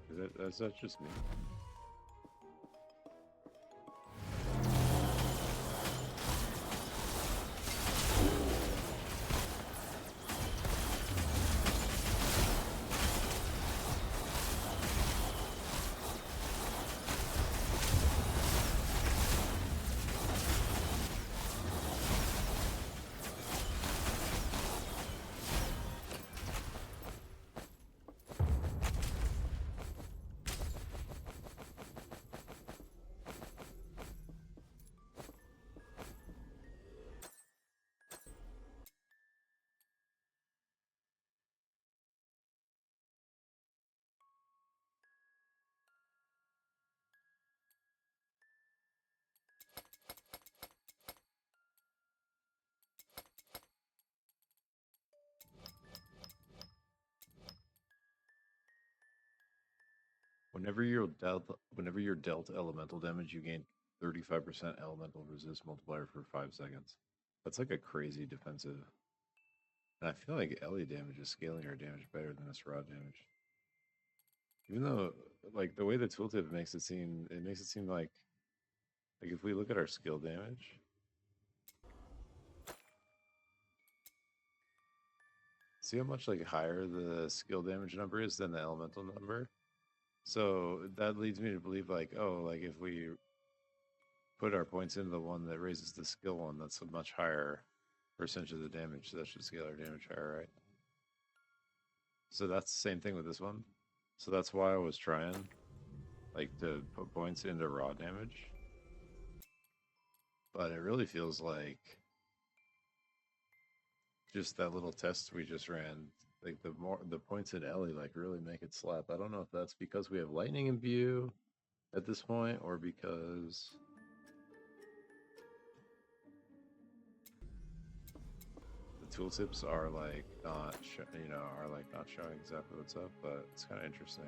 Seems like it. Is that just me? Whenever you're dealt elemental damage, you gain 35% elemental resist multiplier for 5 seconds. That's like a crazy defensive. And I feel like Ellie damage is scaling our damage better than this raw damage. Even though, like, the way the tooltip makes it seem like if we look at our skill damage, see how much like higher the skill damage number is than the elemental number? So that leads me to believe like, oh, like if we put our points into the one that raises the skill one, that's a much higher percentage of the damage, so that should scale our damage higher, right? So that's the same thing with this one. So that's why I was trying like to put points into raw damage. But it really feels like just that little test we just ran, like the points in Ellie like really make it slap. I don't know if that's because we have lightning in view at this point or because the tooltips are like not not showing exactly what's up, but it's kind of interesting.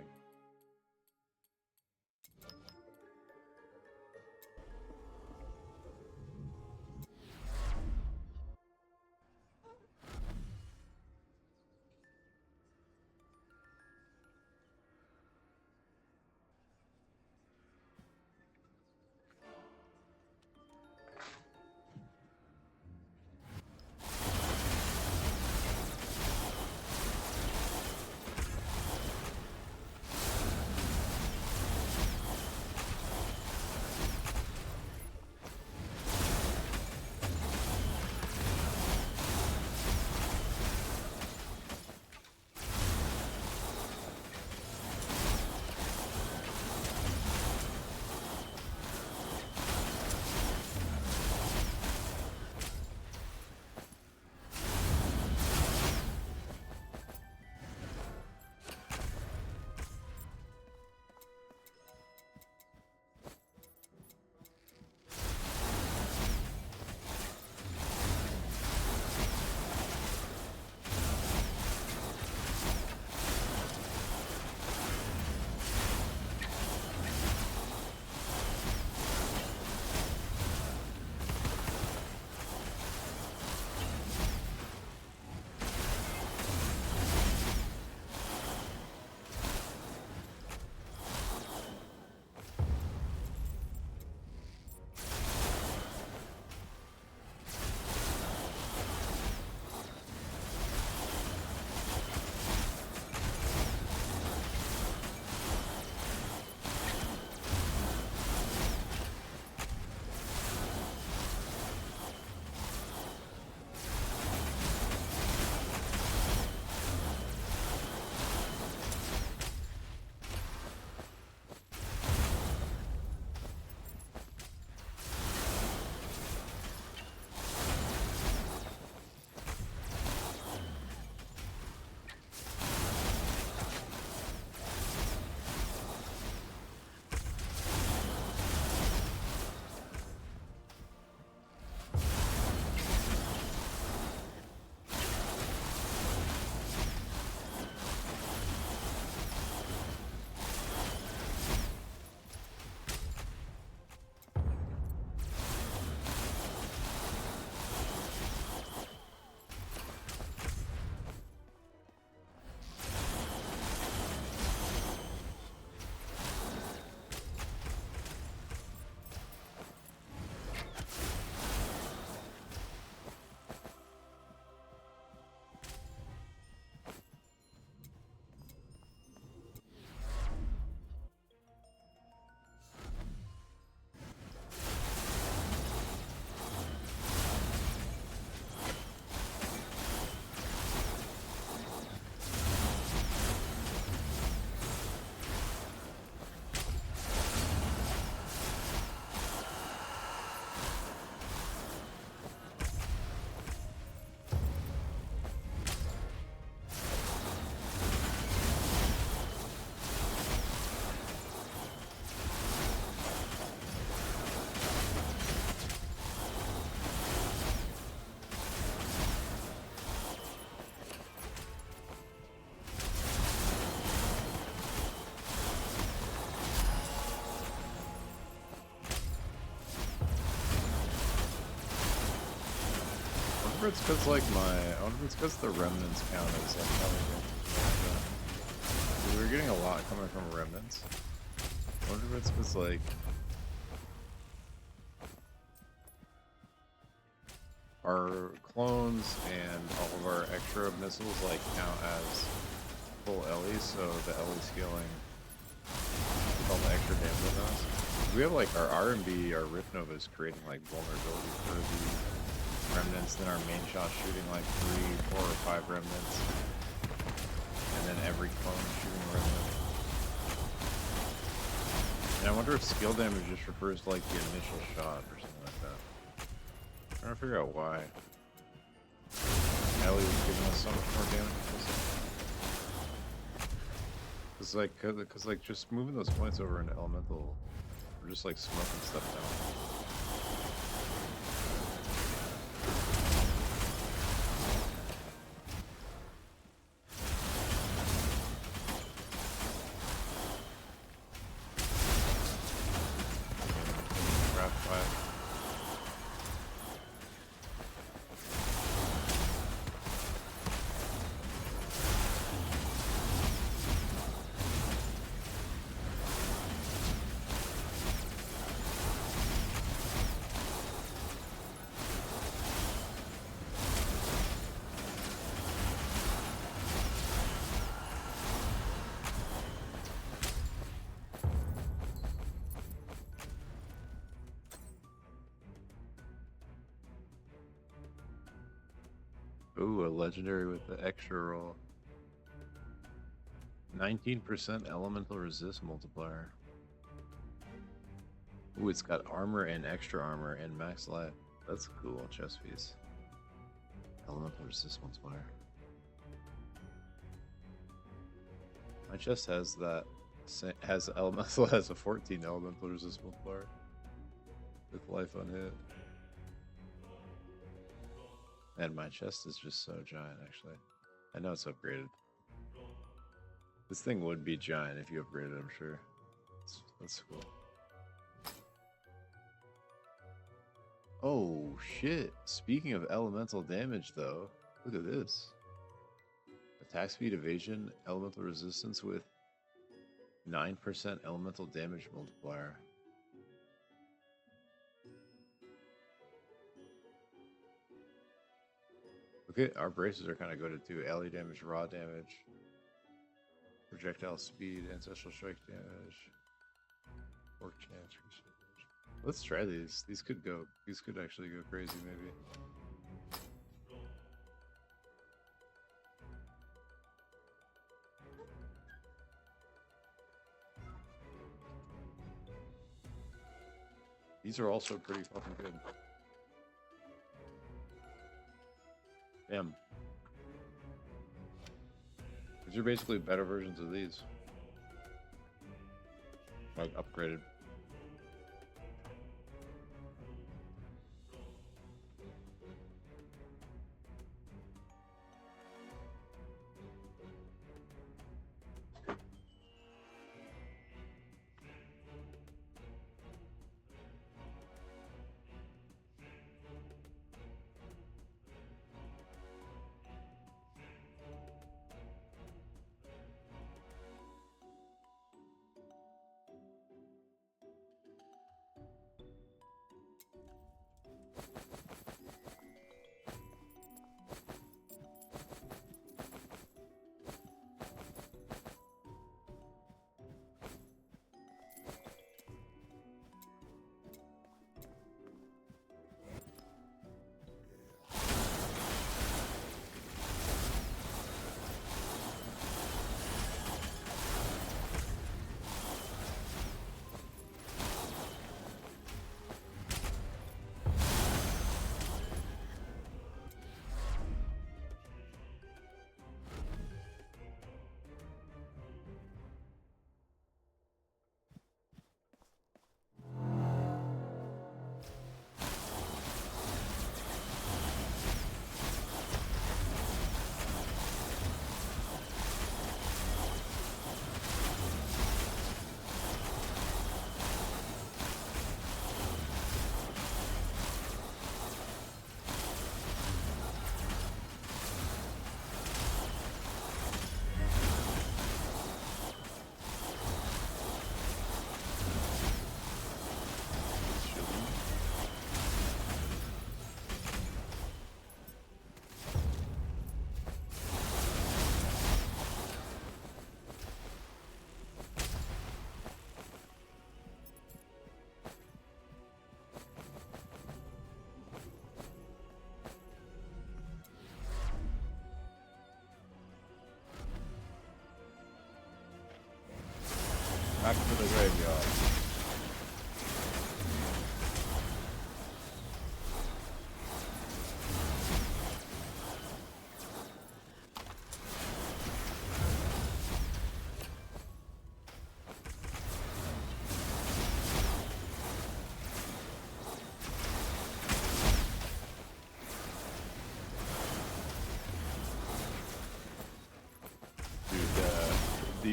if it's because like I wonder if it's because the remnants count as like ellie damage. We're getting a lot coming from remnants. I wonder if it's because like our clones and all of our extra missiles like count as full Ellie, so the Ellie scaling all the extra damage on us. We have like our R&B, our Rift Nova is creating like vulnerability for the remnants, then our main shot shooting like 3, 4, or 5 remnants. And then every clone shooting a remnant. And I wonder if skill damage just refers to like the initial shot or something like that. I'm trying to figure out why. Ellie was giving us so much more damage. Cause like just moving those points over into elemental, we're just like smoking stuff down. Ooh, a legendary with the extra roll. 19% elemental resist multiplier. Ooh, it's got armor and extra armor and max life. That's a cool chest piece. Elemental resist multiplier. My chest has that. Has elemental has a 14 elemental resist multiplier with life unhit. And my chest is just so giant, actually. I know it's upgraded. This thing would be giant if you upgraded it, I'm sure. That's cool. Oh, shit. Speaking of elemental damage, though, look at this. Attack speed, evasion, elemental resistance with 9% elemental damage multiplier. Okay, our braces are kind of goaded too. Alley damage, raw damage, projectile speed, ancestral strike damage, orc chance. Let's try these. These could go. These could actually go crazy, maybe. These are also pretty fucking good. Damn. These are basically better versions of these. Like upgraded.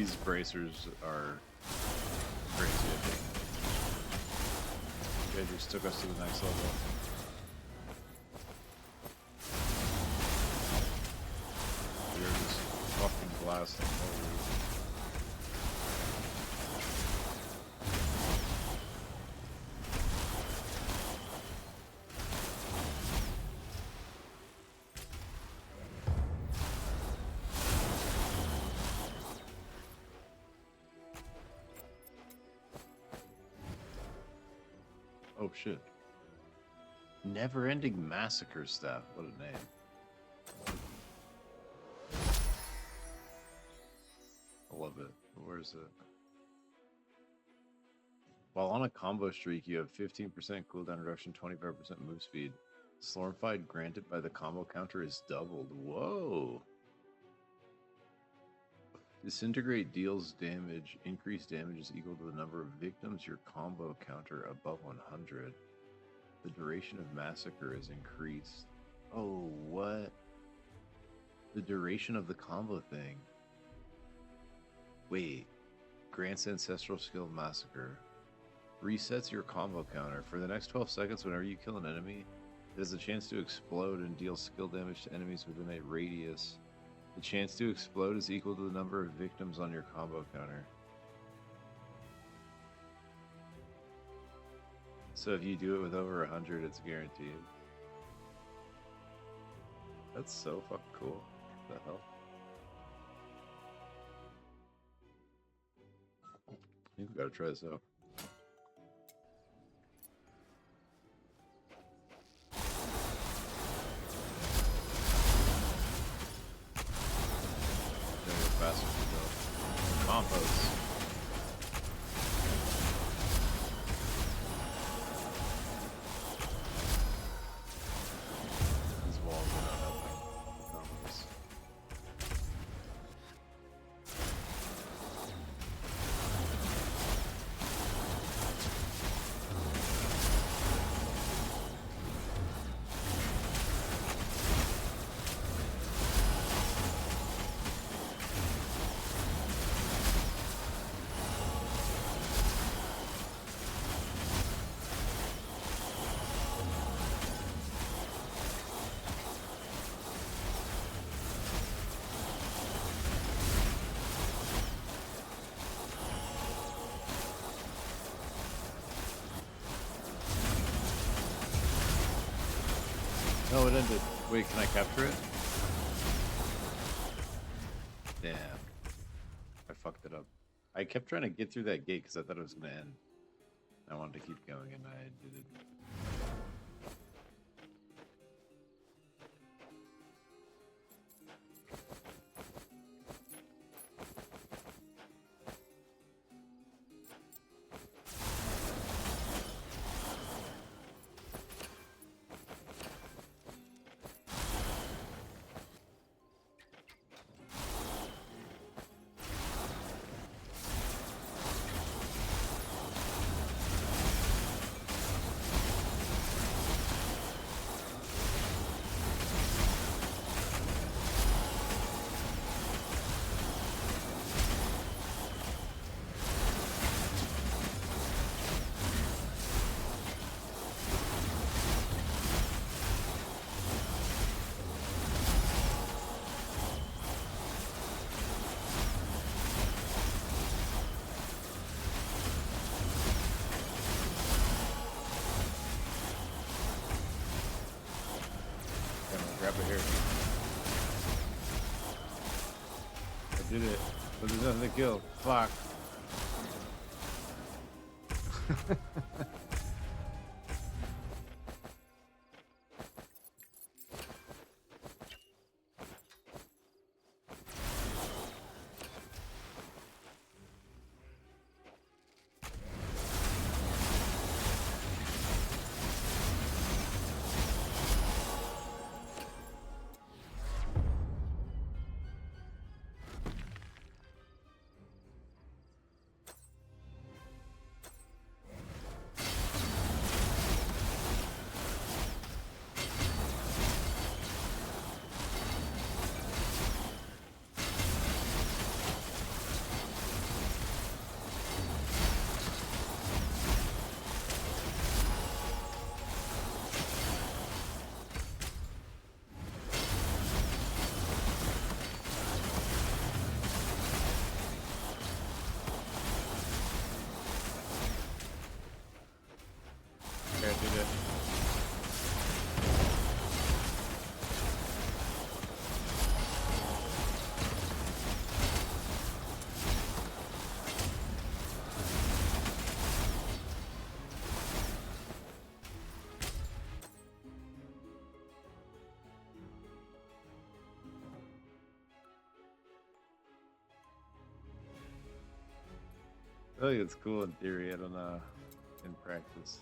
These bracers are crazy, I think. They just took us to the next level. We are just fucking blasting. Holy. Oh shit. Never ending massacre staff. What a name. I love it. Where's it? While on a combo streak, you have 15% cooldown reduction, 25% move speed. Slormified granted by the combo counter is doubled. Whoa! Disintegrate deals damage. Increased damage is equal to the number of victims your combo counter above 100. The duration of massacre is increased. Oh, what? The duration of the combo thing. Wait. Grants ancestral skill massacre. Resets your combo counter. For the next 12 seconds, whenever you kill an enemy, it has a chance to explode and deal skill damage to enemies within a radius. The chance to explode is equal to the number of victims on your combo counter. So if you do it with over 100, it's guaranteed. That's so fucking cool. What the hell? I think we gotta try this out. Faster to go. Compost. These walls are not helping. Compost. No, it ended. Wait, can I capture it? Damn. I fucked it up. I kept trying to get through that gate because I thought it was going to end. I wanted to keep going and I did it. Grab it here. I did it, but there's nothing to kill. Fuck. feel like it's cool in theory. I don't know in practice.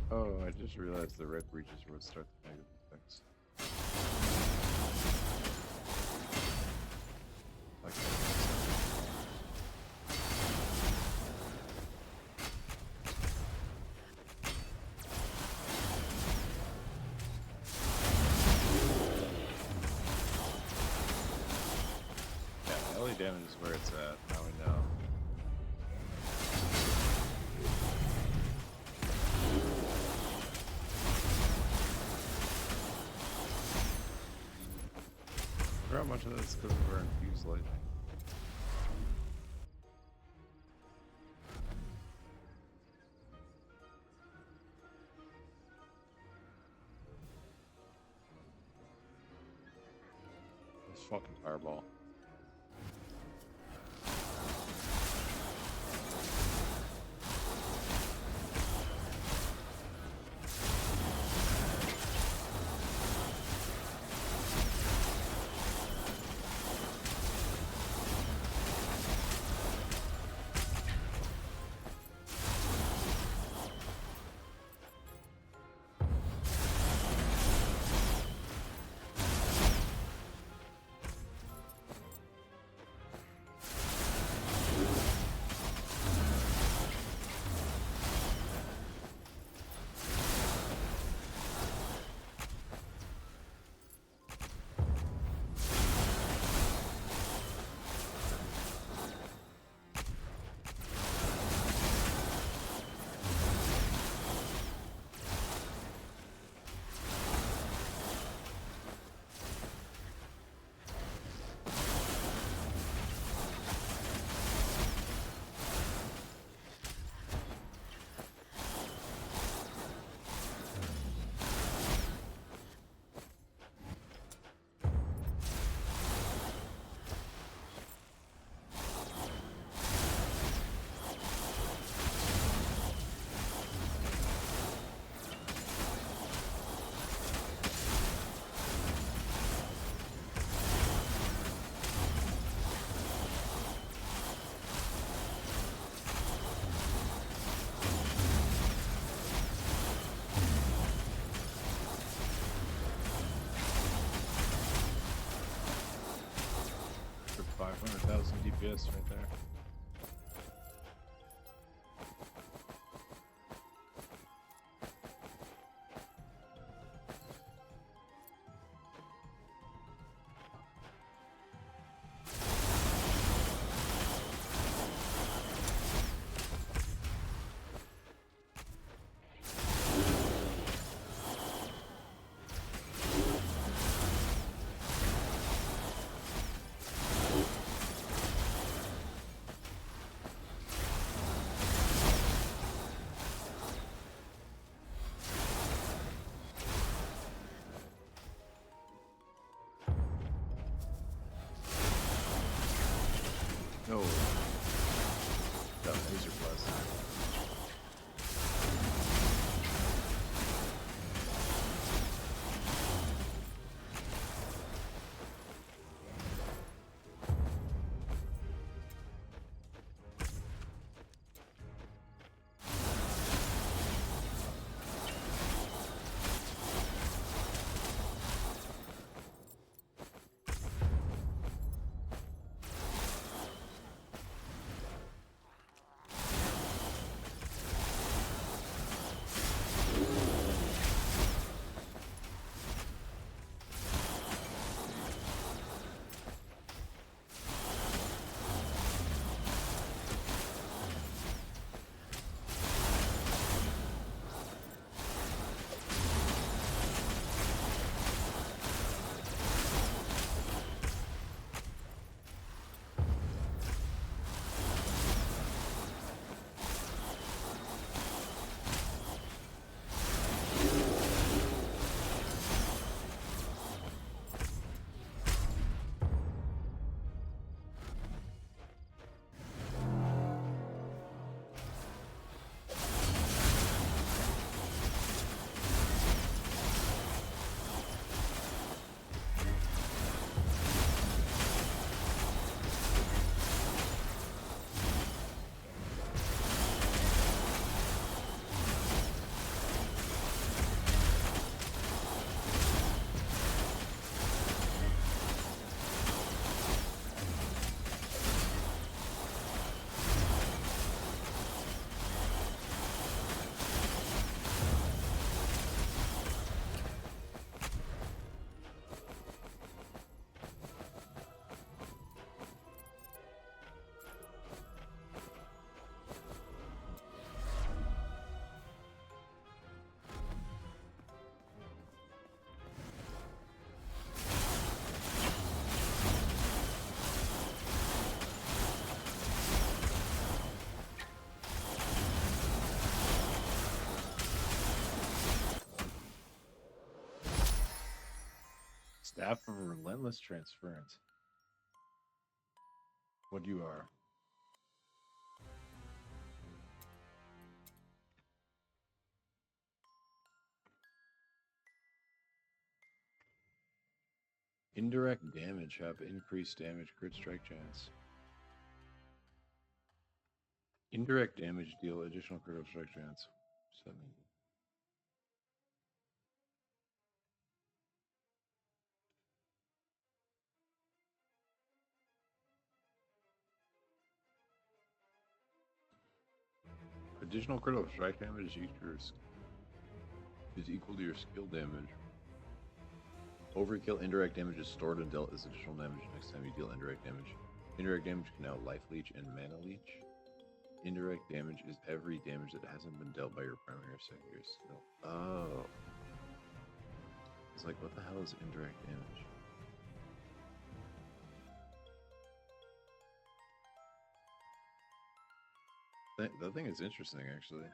Oh, I just realized the red breaches would start the negative effects. Like yeah, LE damage is where it's at. Now we know. How much of that's because of our infused lightning? This fucking fireball. For 500,000 DPS right there. Staff of Relentless Transference. What you are. Indirect damage. Have increased damage. Crit strike chance. Indirect damage deal additional critical strike chance. 7. Additional critical strike damage is equal to your skill damage. Overkill indirect damage is stored and dealt as additional damage next time you deal indirect damage. Indirect damage can now life leech and mana leech. Indirect damage is every damage that hasn't been dealt by your primary or secondary skill. Oh. It's like, what the hell is indirect damage? That thing is interesting, actually.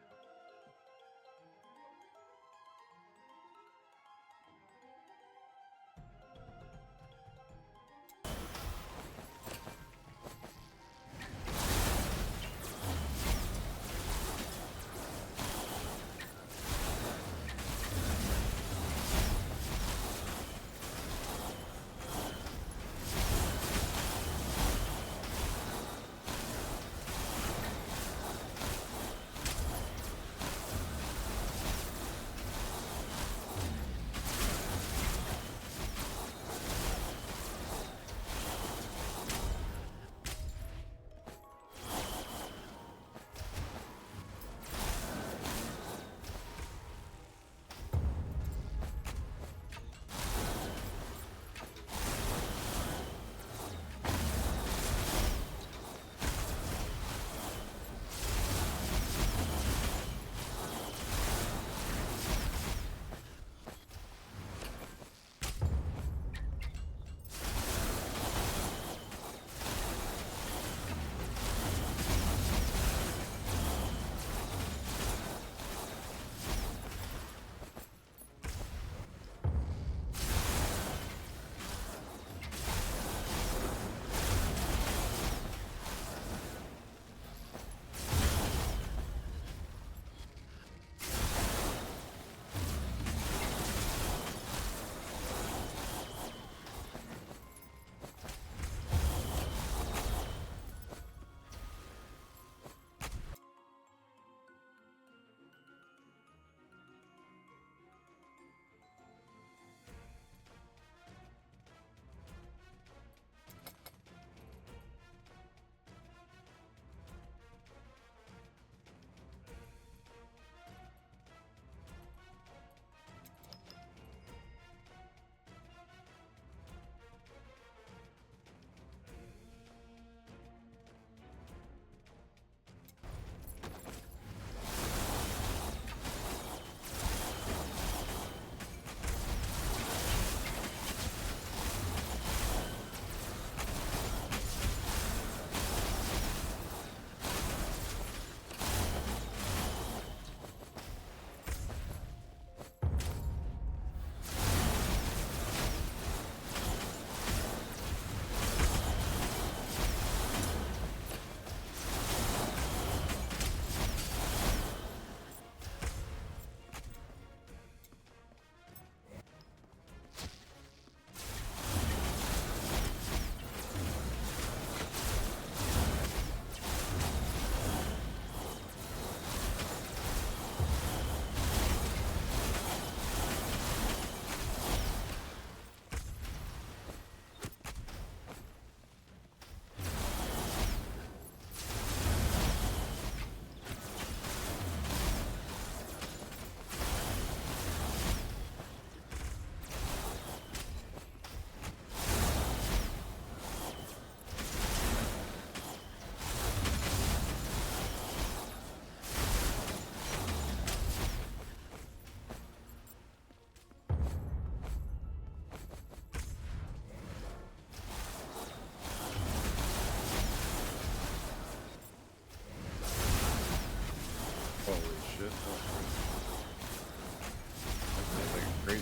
shit. Oh.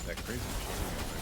That crazy chain effect.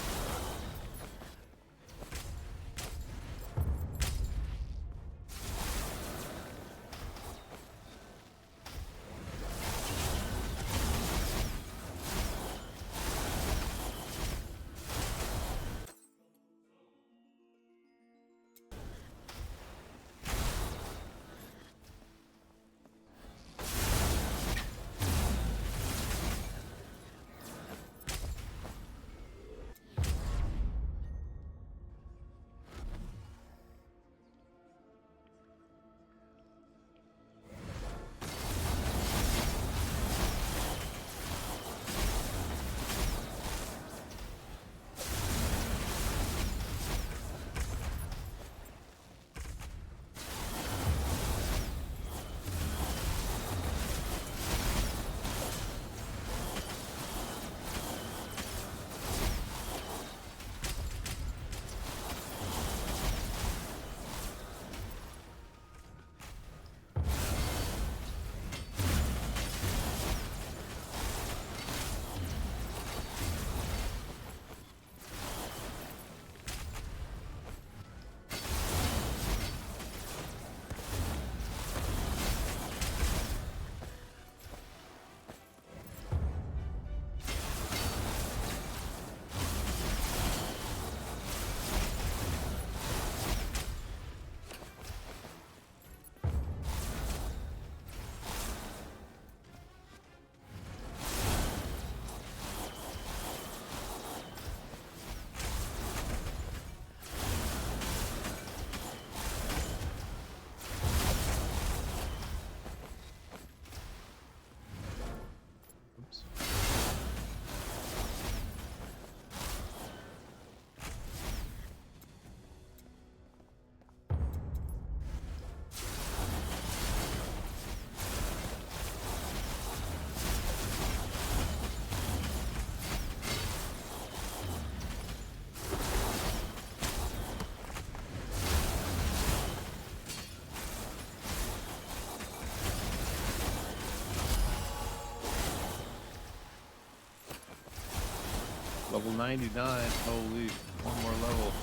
Level 99. Holy, one more level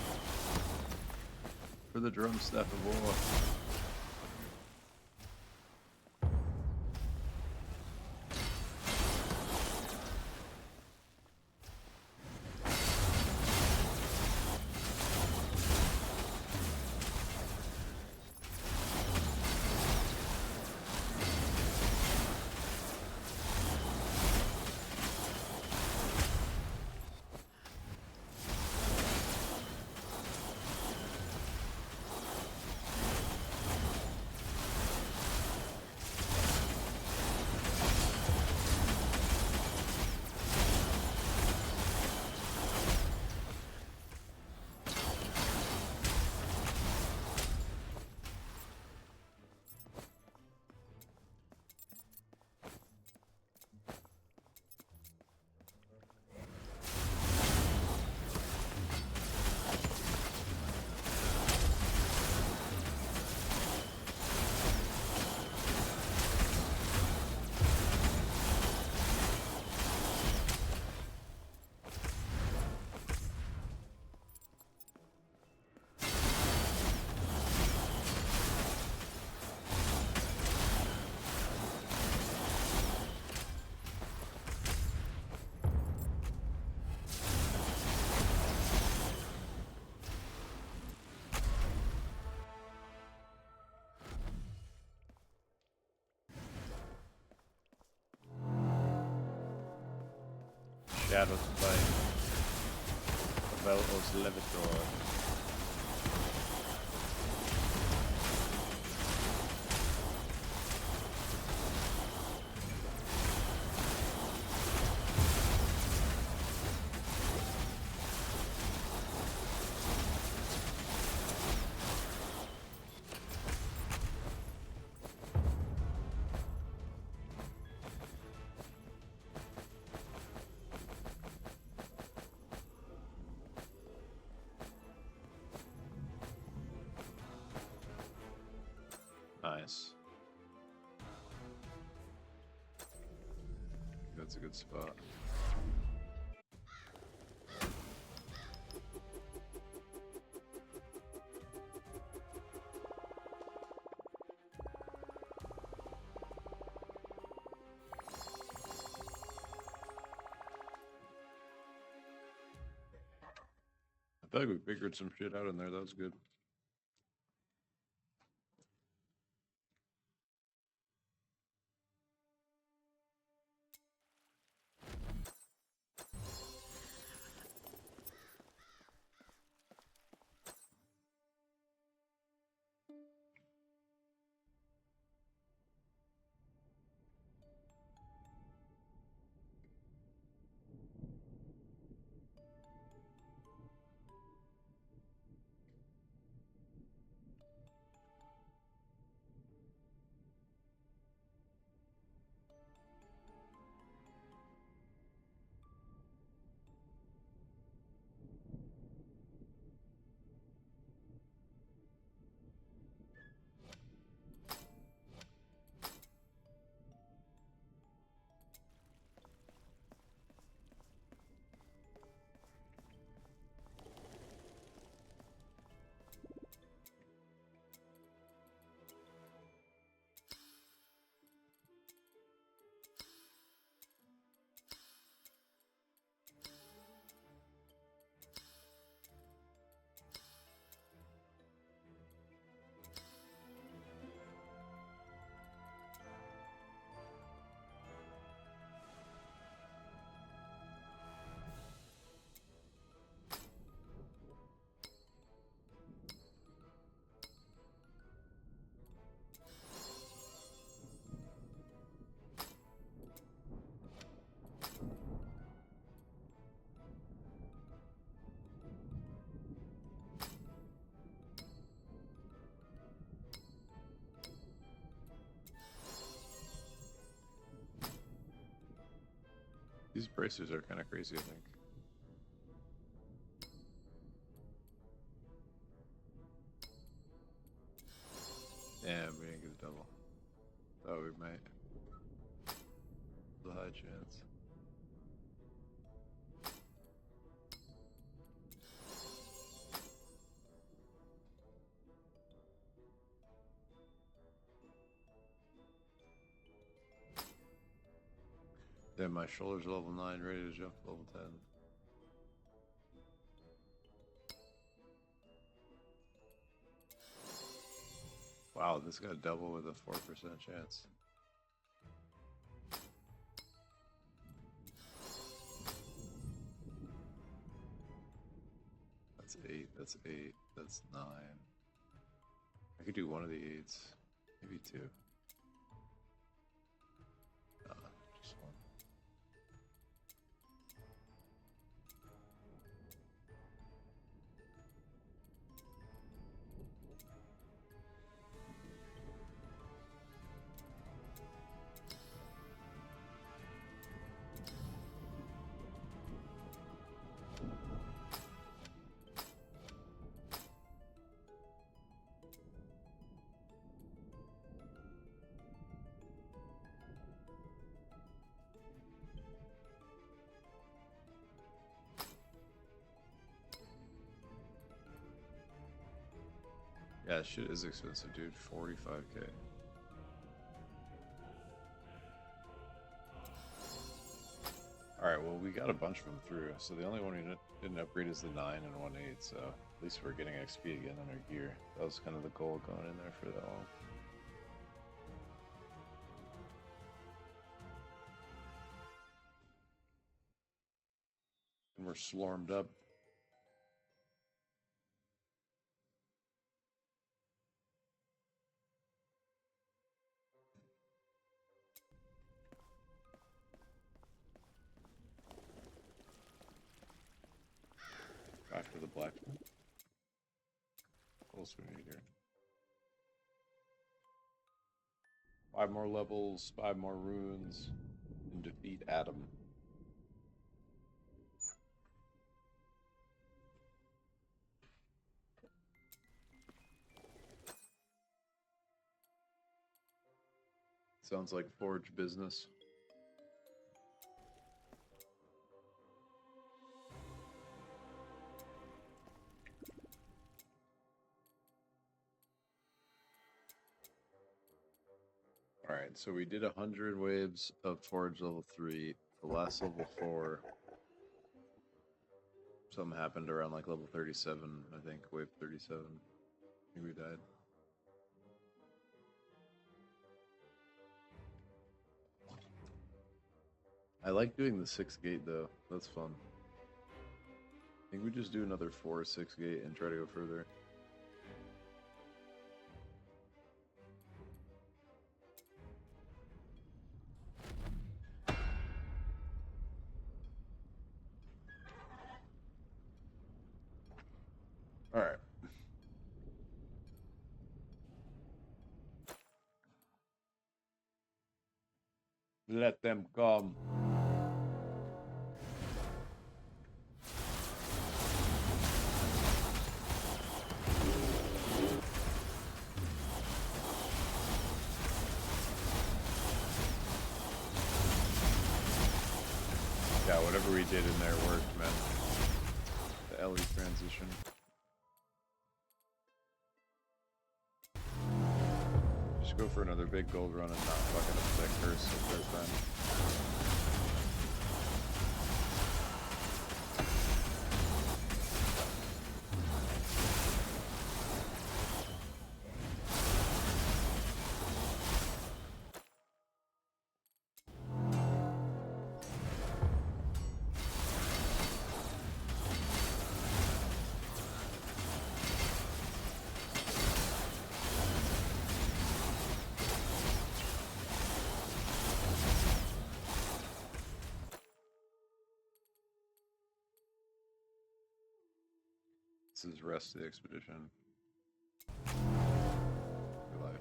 for the drum staff of war. Shadows by Vel'os Levitor. Nice. That's a good spot. I feel like we figured some shit out in there. That was good. These bracers are kind of crazy, I think. Damn, we didn't get a double. Thought we might. There's a high chance. Then my shoulder's level 9, ready to jump to level 10. Wow, this got double with a 4% chance. That's 8, that's 8, that's 9. I could do one of the 8s, maybe 2. Just one. Yeah, shit is expensive, dude. 45k. Alright, well, we got a bunch of them through, so the only one we didn't upgrade is the 9 and 1/8, so at least we're getting XP again on our gear. That was kind of the goal going in there for that long. And we're slormed up. Back to the blacksmith. What else we need here? 5 more levels, 5 more runes, and defeat Adam. Sounds like forge business. Alright, so we did 100 waves of forge level 3. The last level 4, something happened around like level 37, I think, wave 37. I think we died. I like doing the 6 gate though, that's fun. I think we just do another 4 or 6 gate and try to go further. Alright. Let them come. Yeah, whatever we did in there worked, man. The Ellie transition. Just go for another big gold run and not fucking up that curse the first time. This is rest of the expedition. Good life.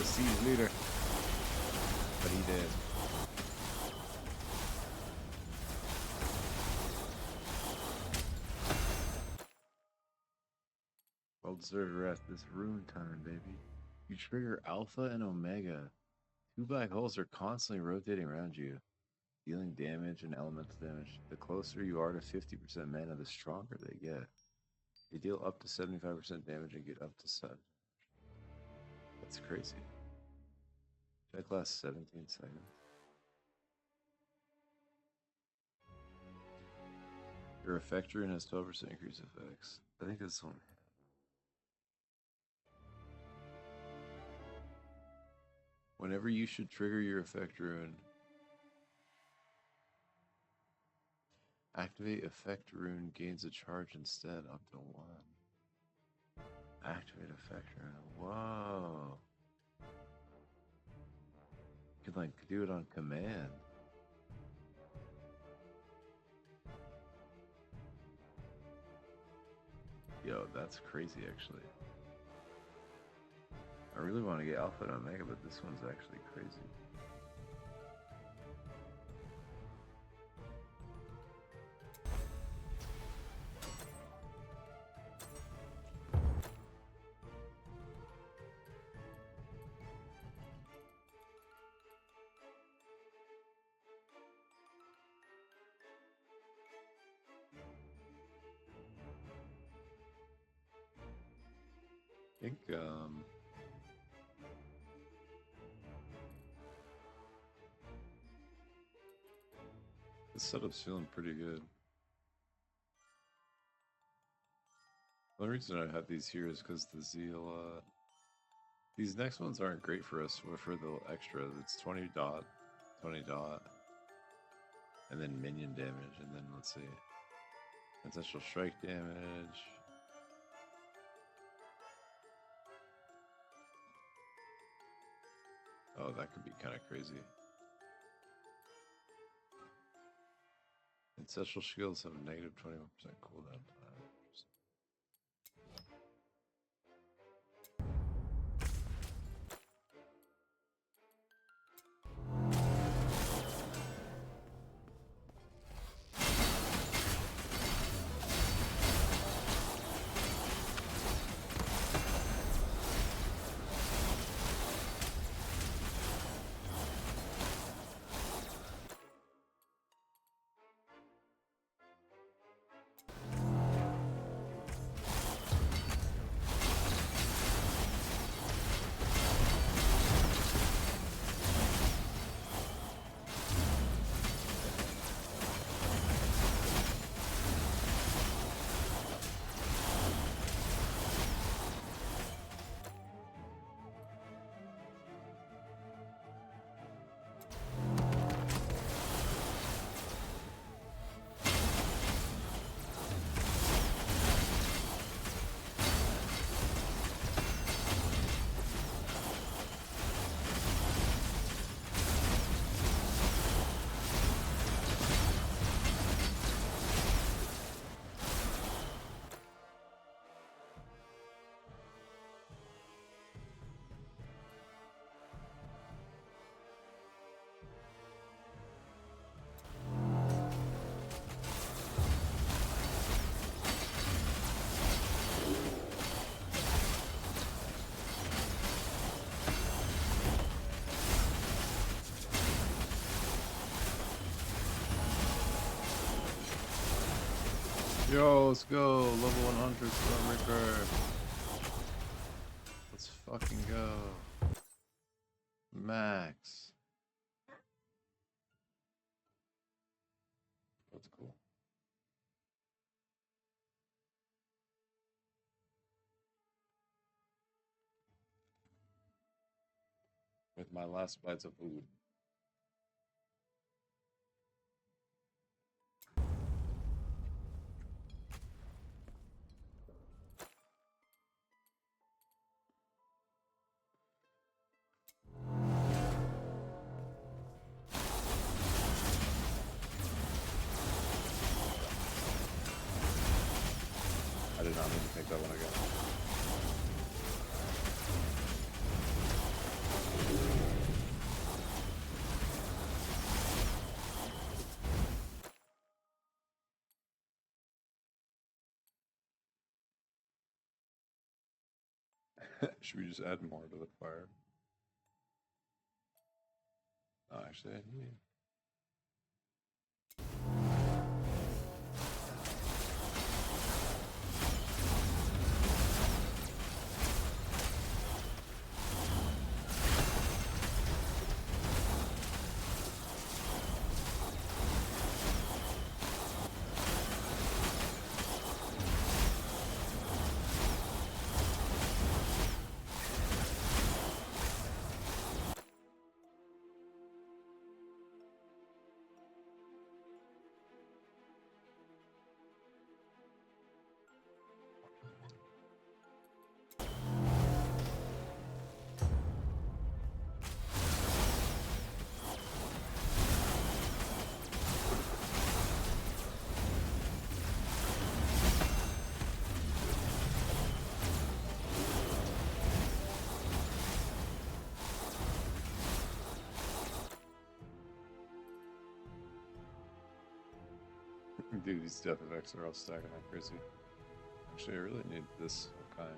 siege leader. But he did. Well deserved rest this rune time, baby. You trigger Alpha and Omega. Two black holes are constantly rotating around you, dealing damage and elemental damage. The closer you are to 50% mana, the stronger they get. They deal up to 75% damage and get up to 7. That's crazy. Check lasts 17 seconds. Your effect rune has 12% increase effects. I think this one. Whenever you should trigger your effect rune, activate effect rune gains a charge instead up to 1. Activate effect rune. Whoa. You can like do it on command. Yo, that's crazy actually. I really want to get Alpha and Omega, but this one's actually crazy. I think this setup's feeling pretty good. The only reason I have these here is because the Zeal, these next ones aren't great for us for the extra. It's 20 dot, and then minion damage, and then let's see, potential strike damage. Oh, that could be kind of crazy. Ancestral shields have a negative 21% cooldown time. Yo, let's go. Level 100 Stormreaper. Let's fucking go. Max. That's cool. With my last bites of food. I did not mean to take that one again. Should we just add more to the fire? Oh, actually, I need. Dude, these death effects are all stacking like crazy. Actually, I really need this kind.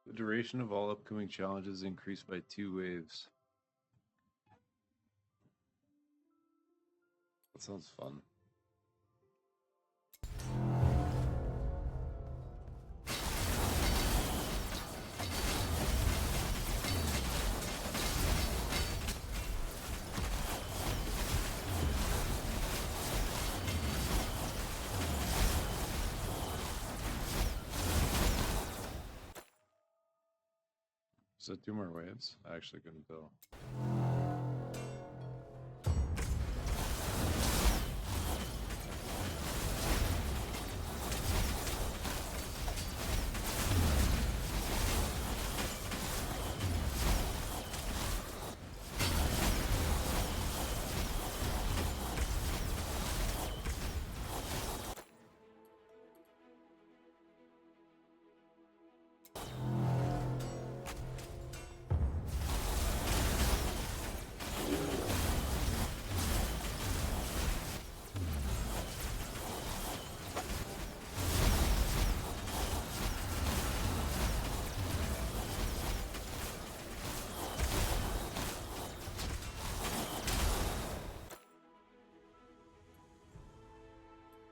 The duration of all upcoming challenges increased by 2 waves. That sounds fun. Is that 2 more waves? I actually couldn't tell.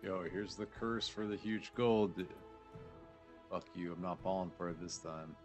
Yo, here's the curse for the huge gold. Fuck you, I'm not falling for it this time.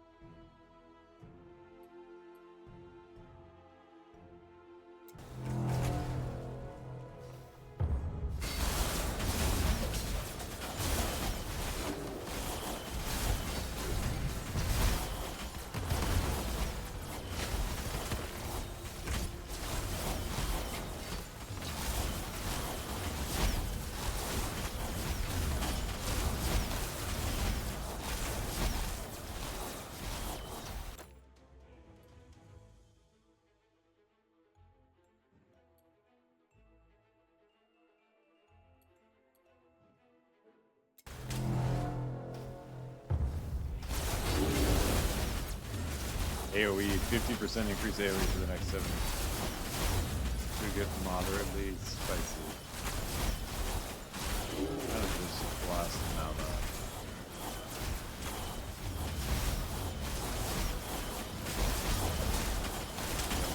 AoE, 50% increase AoE for the next 7 to get moderately spicy. Kind of just blast them out.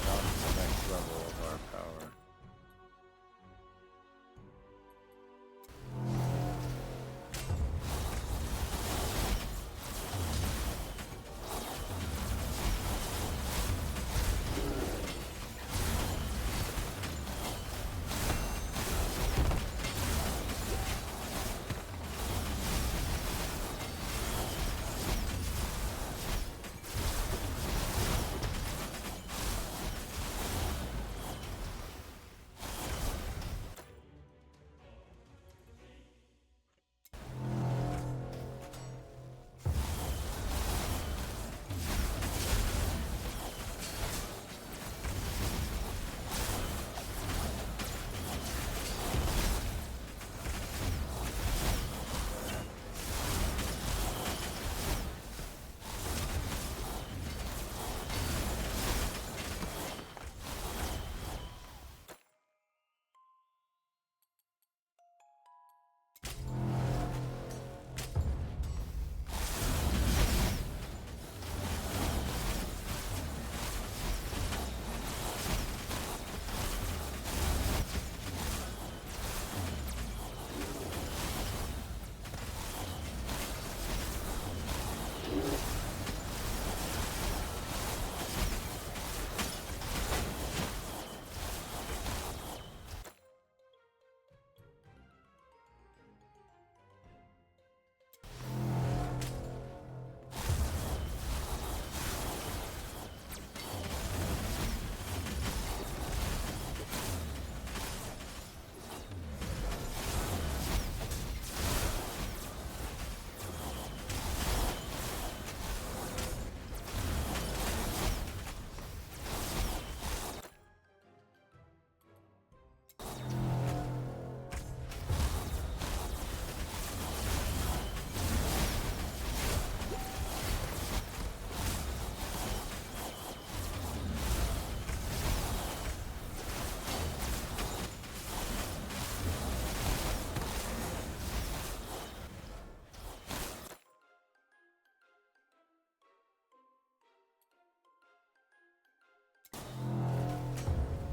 Down to the next level of our power.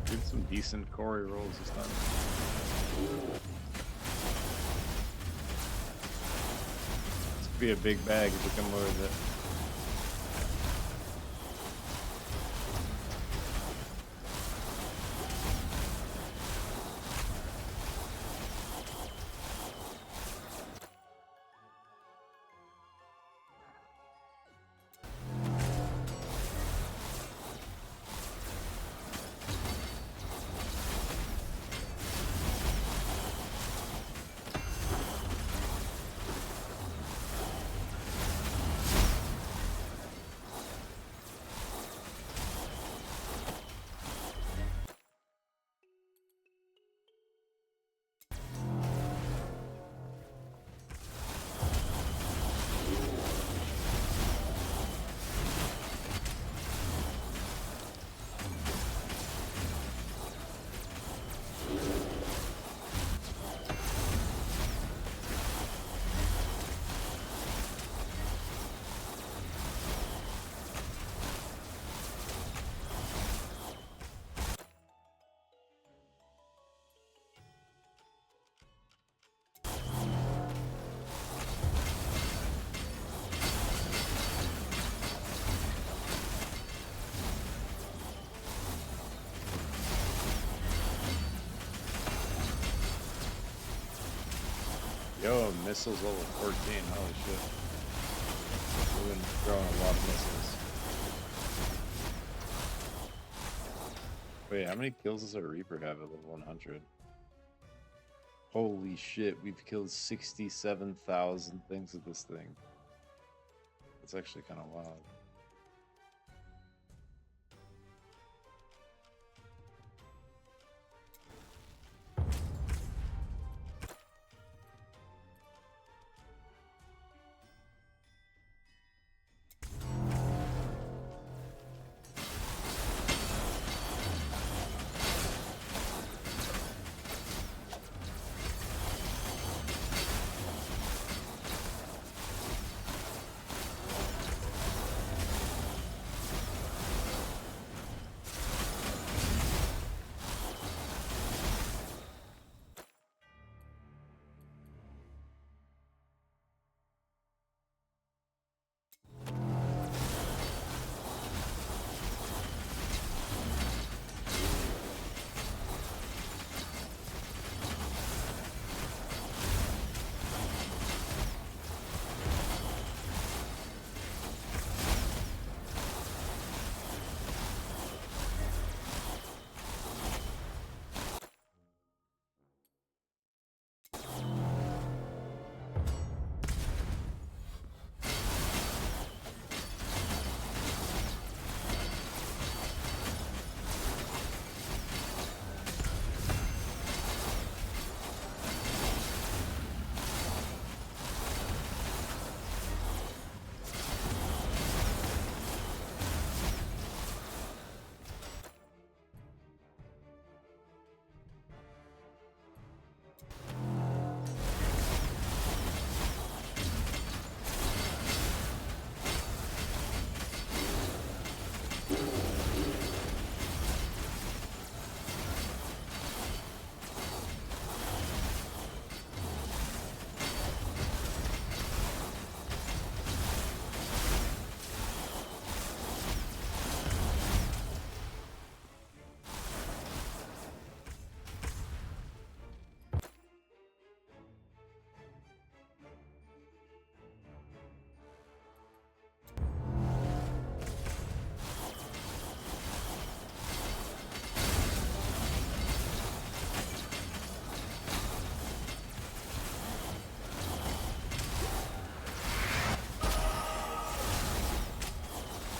Did some decent Corey rolls this time. This could be a big bag if we come away with it. Yo, missiles level 14. Holy shit. We've been throwing a lot of missiles. Wait, how many kills does a Reaper have at level 100? Holy shit, we've killed 67,000 things with this thing. That's actually kind of wild.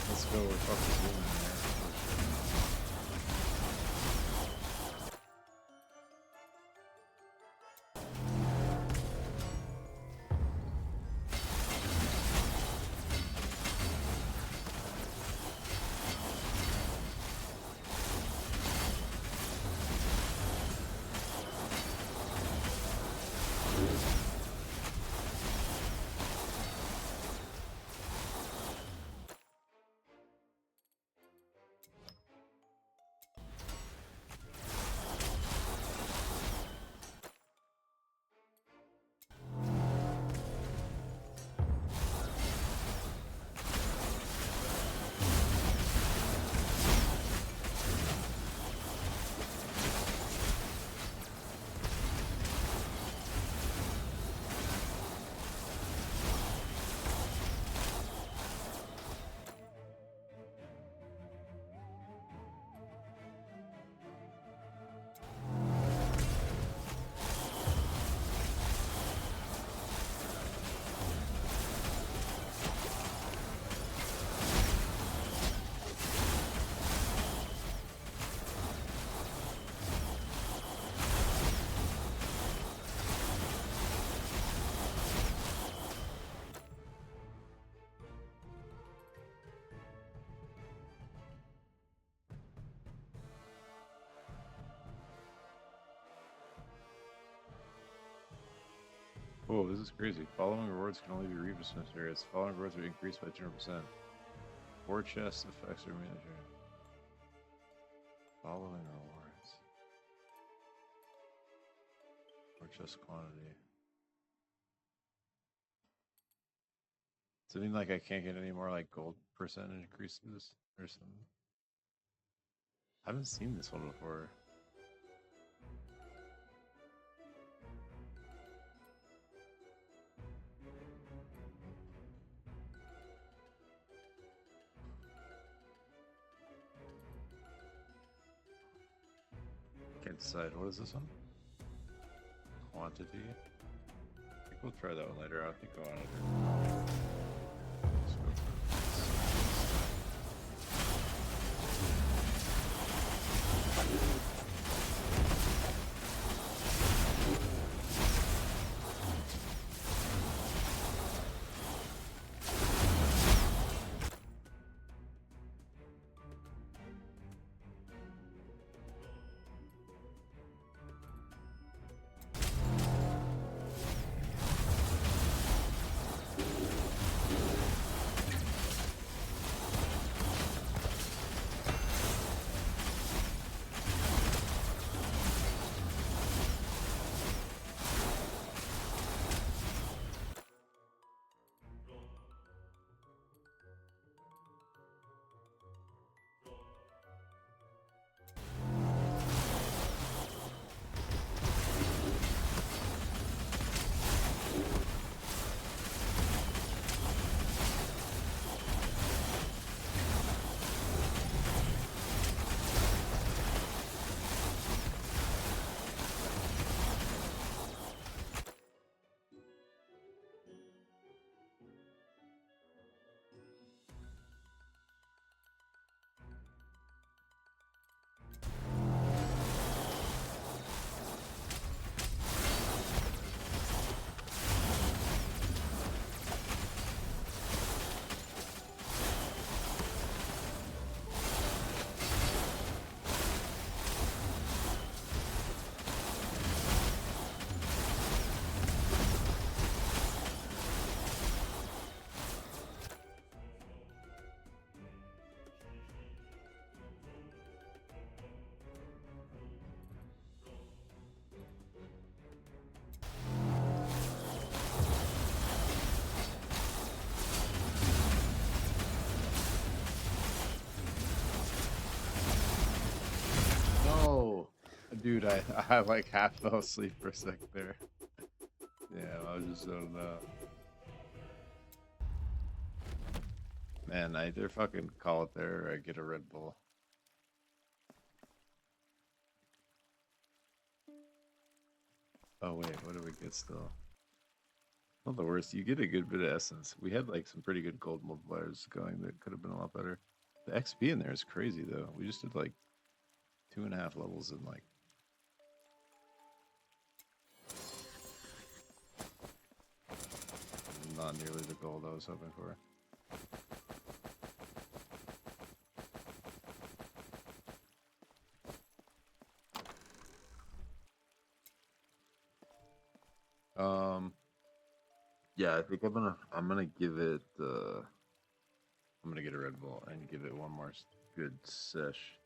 Let's go, we're fucking doing it there. Whoa, this is crazy. Following rewards can only be Reapers in this area. Following rewards are increased by 200%. 4 chest effects are manager. Following rewards. 4 chest quantity. Does it mean like I can't get any more like gold percentage increases or something? I haven't seen this one before. Can't decide. What is this one? Quantity. I think we'll try that one later. I think I want it. Let's go No, dude, I like half fell asleep for a sec there. Yeah, I was just zoning out. Man, I either fucking call it there or I get a Red Bull. Oh wait, what do we get still? Not the worst. You get a good bit of essence. We had like some pretty good gold multipliers going that could have been a lot better. The XP in there is crazy though. We just did like 2.5 levels in like. Not nearly the gold I was hoping for. Yeah, I think I'm gonna give it I'm gonna get a Red Bull and give it one more good sesh.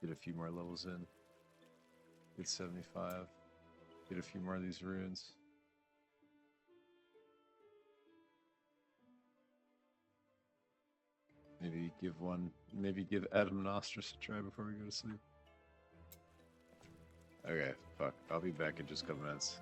Get a few more levels in. Get 75. Get a few more of these runes. Maybe give Adam Nostris a try before we go to sleep. Okay, fuck. I'll be back in just a couple minutes.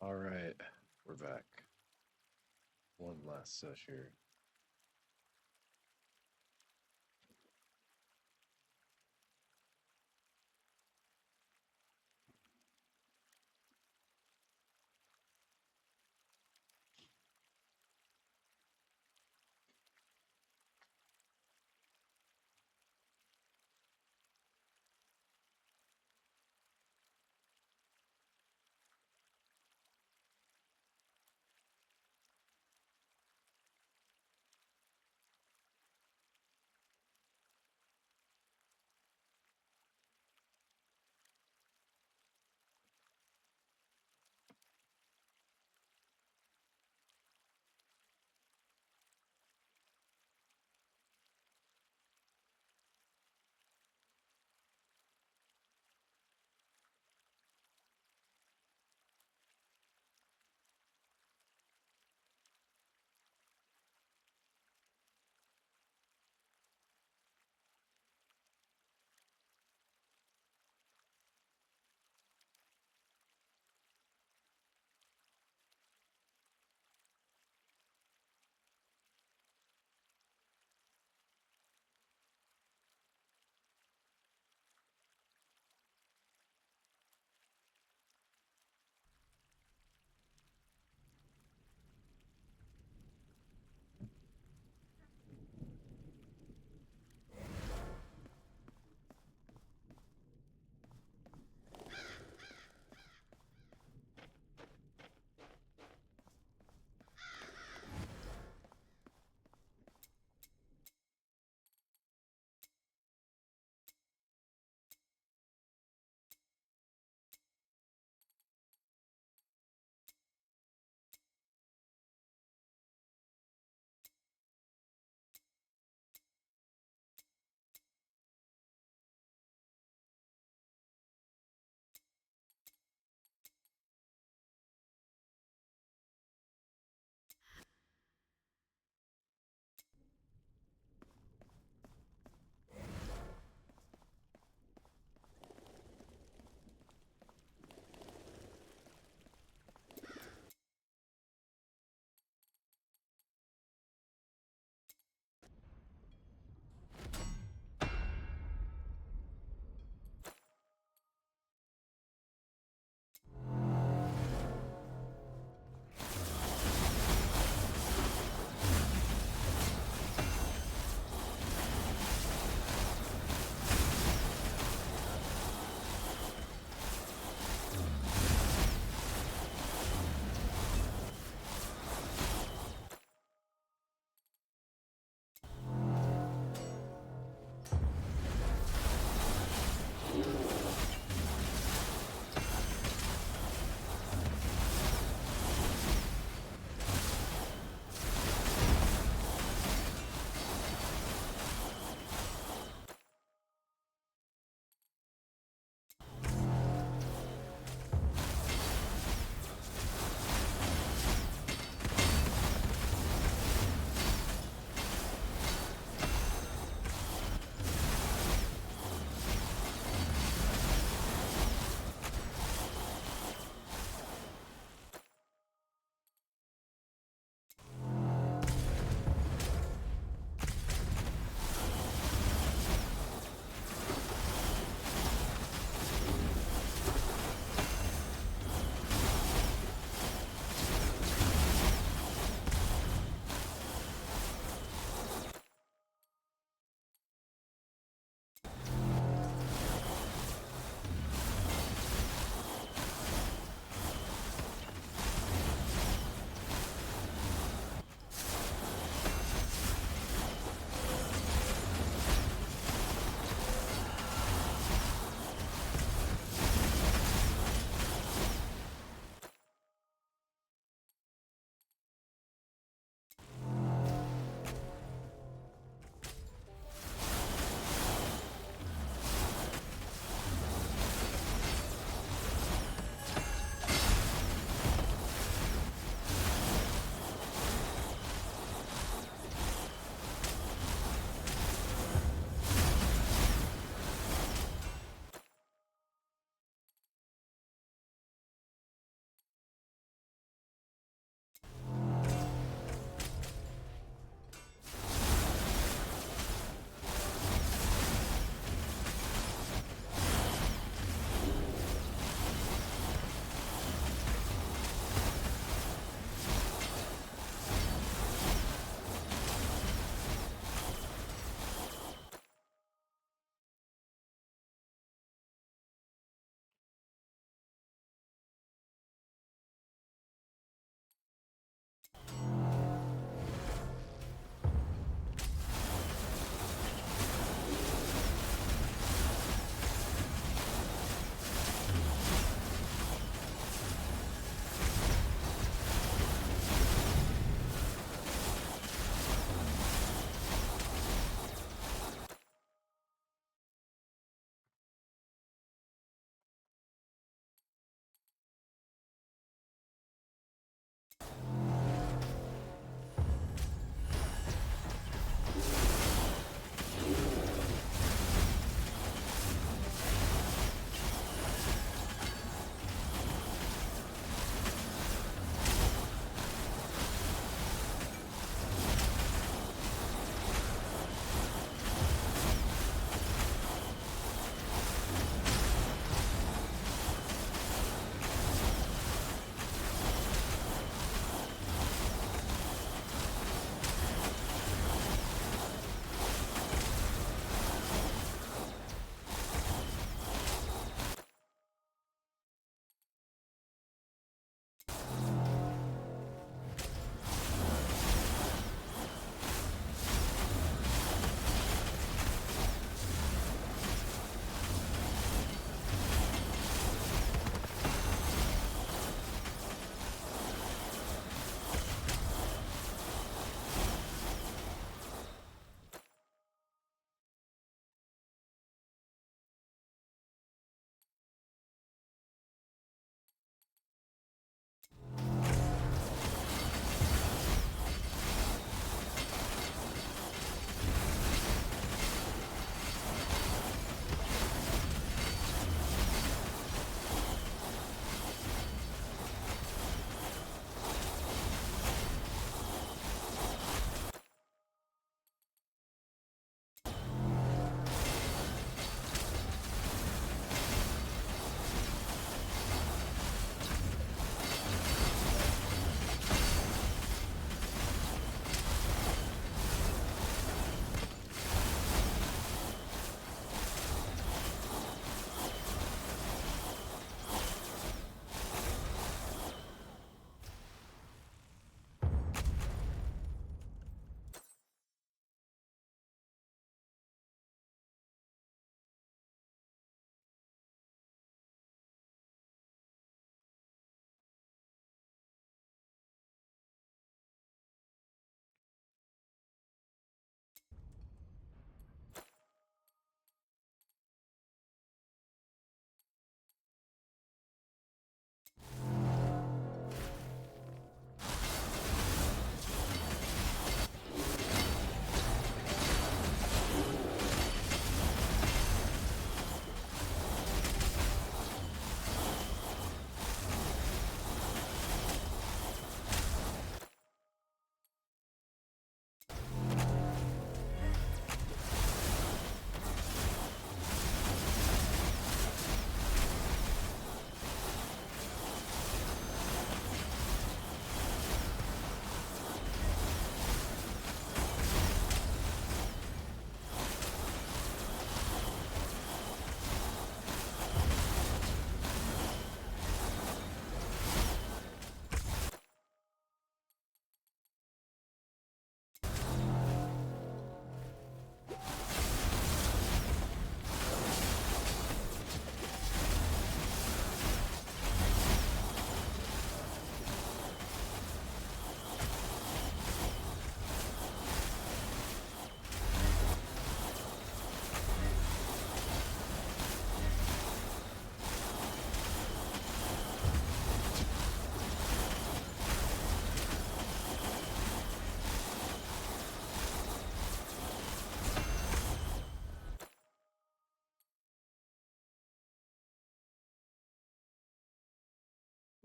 All right, we're back. One last sesh here.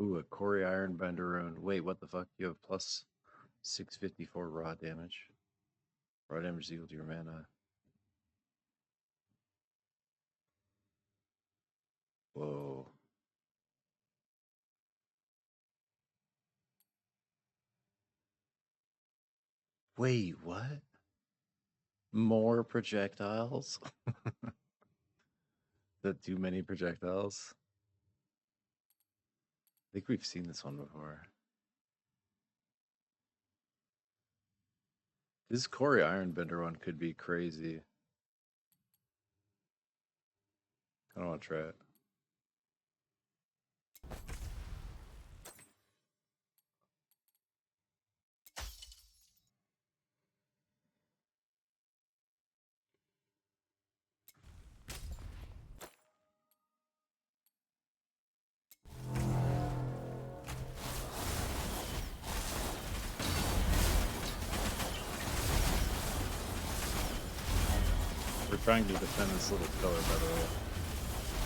Ooh, a Cory Ironbender rune. Wait, what the fuck? You have plus 654 raw damage. Raw damage is equal to your mana. Whoa. Wait, what? More projectiles? That too many projectiles? I think we've seen this one before. This Cory Ironbender one could be crazy. I don't want to try it. We're trying to defend this little pillar, by the way.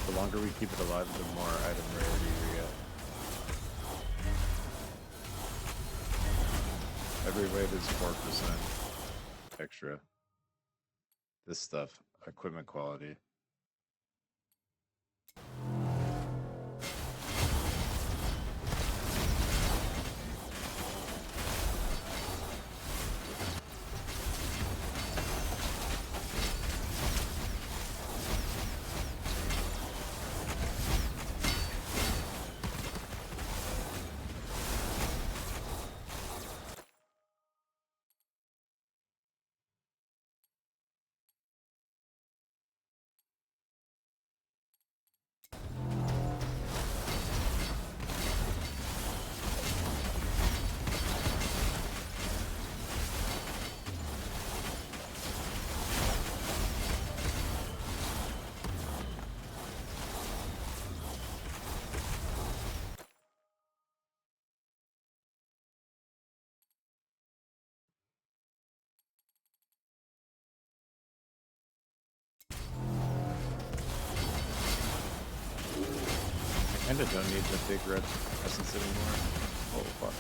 The longer we keep it alive, the more item rarity we get. Every wave is 4% extra. This stuff, equipment quality. I kinda don't need the big red essence anymore. Oh fuck.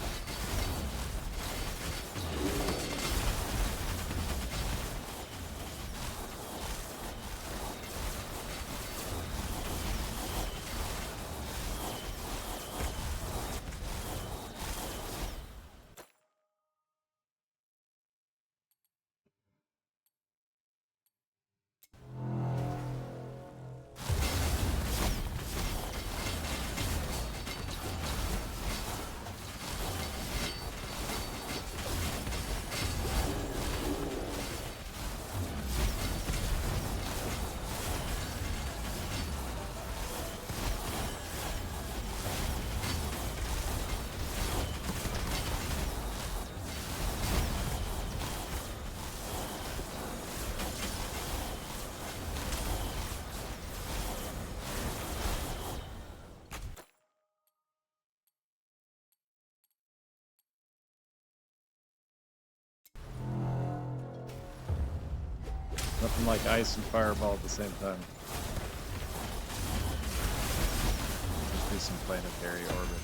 Nothing like ice and fireball at the same time. Just do some planetary orbit.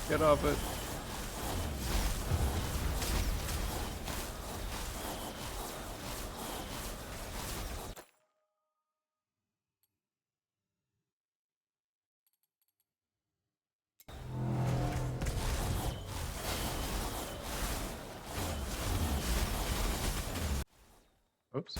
Get off it. Oops.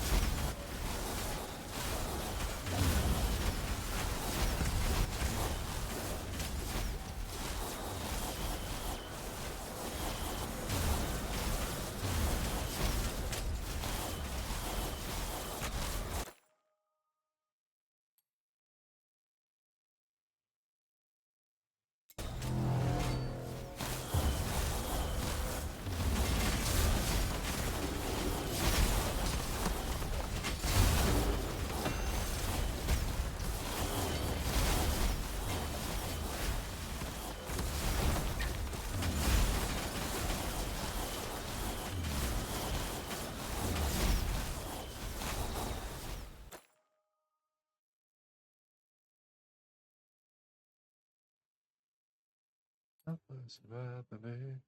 Nothing's happening.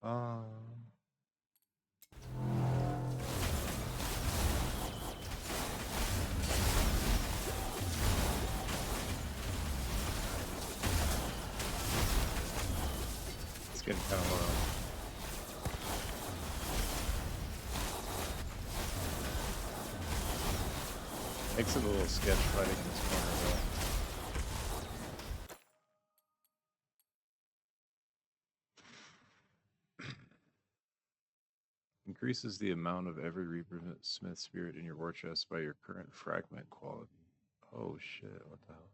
Ah. It's getting kind of low. Makes it a little sketch fighting in this corner though. Increases the amount of every Reaper Smith spirit in your war chest by your current fragment quality. Oh shit, what the hell?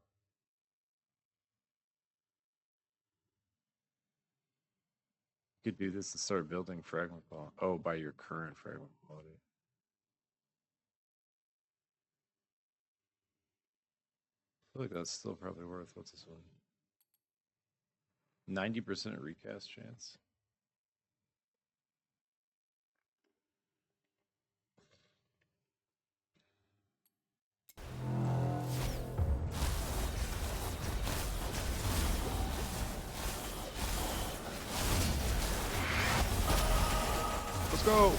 You could do this to start building fragment quality. Oh, by your current fragment quality. I feel like that's still probably worth, what's this one? 90% recast chance. Let's go!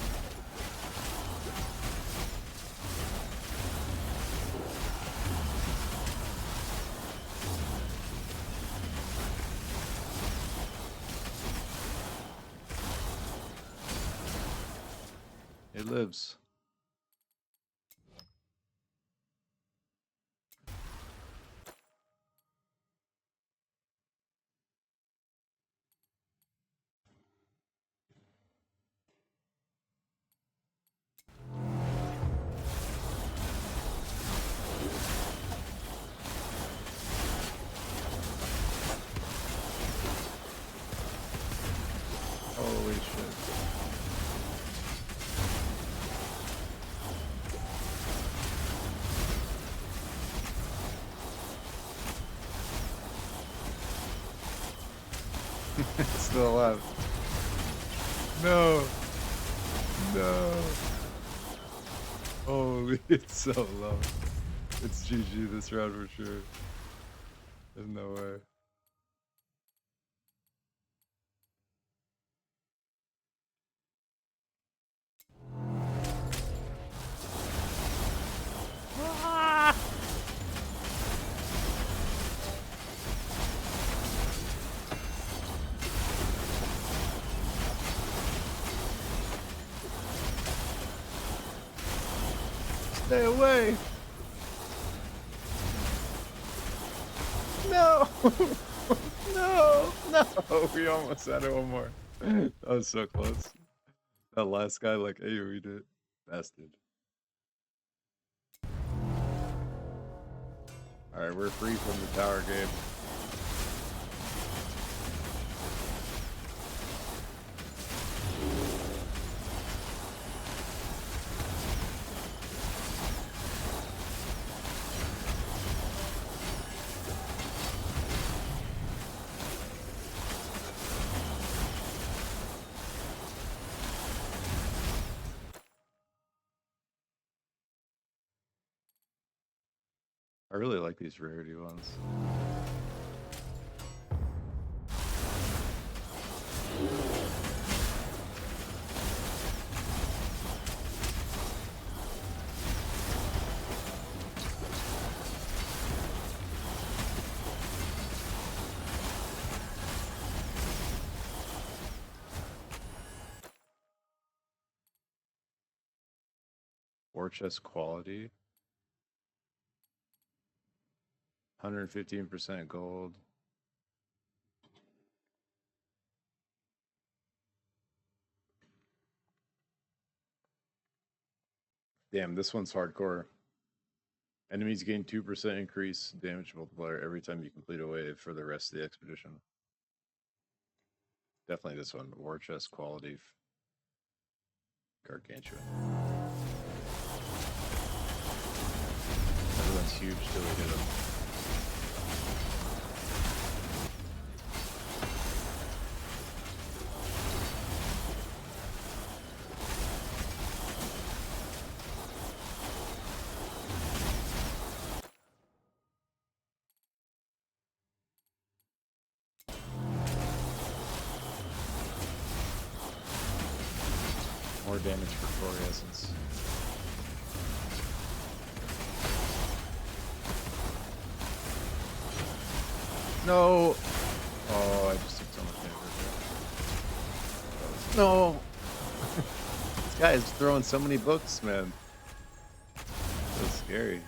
It lives. Holy shit. It's still alive. No. No. Holy, it's so low. It's GG this round for sure. There's no way. Stay away! No! No! No! We almost had it one more. That was so close. That last guy like AoE'd it. Bastard. Alright, we're free from the tower game. I really like these rarity ones. War chest quality. 115% gold. Damn, this one's hardcore. Enemies gain 2% increase damage multiplier every time you complete a wave for the rest of the expedition. Definitely this one. War chest quality. Gargantuan. Everyone's huge till we hit them. more damage for Core Essence. No! Oh, I just took so much damage. No! This guy is throwing so many books, man. So scary.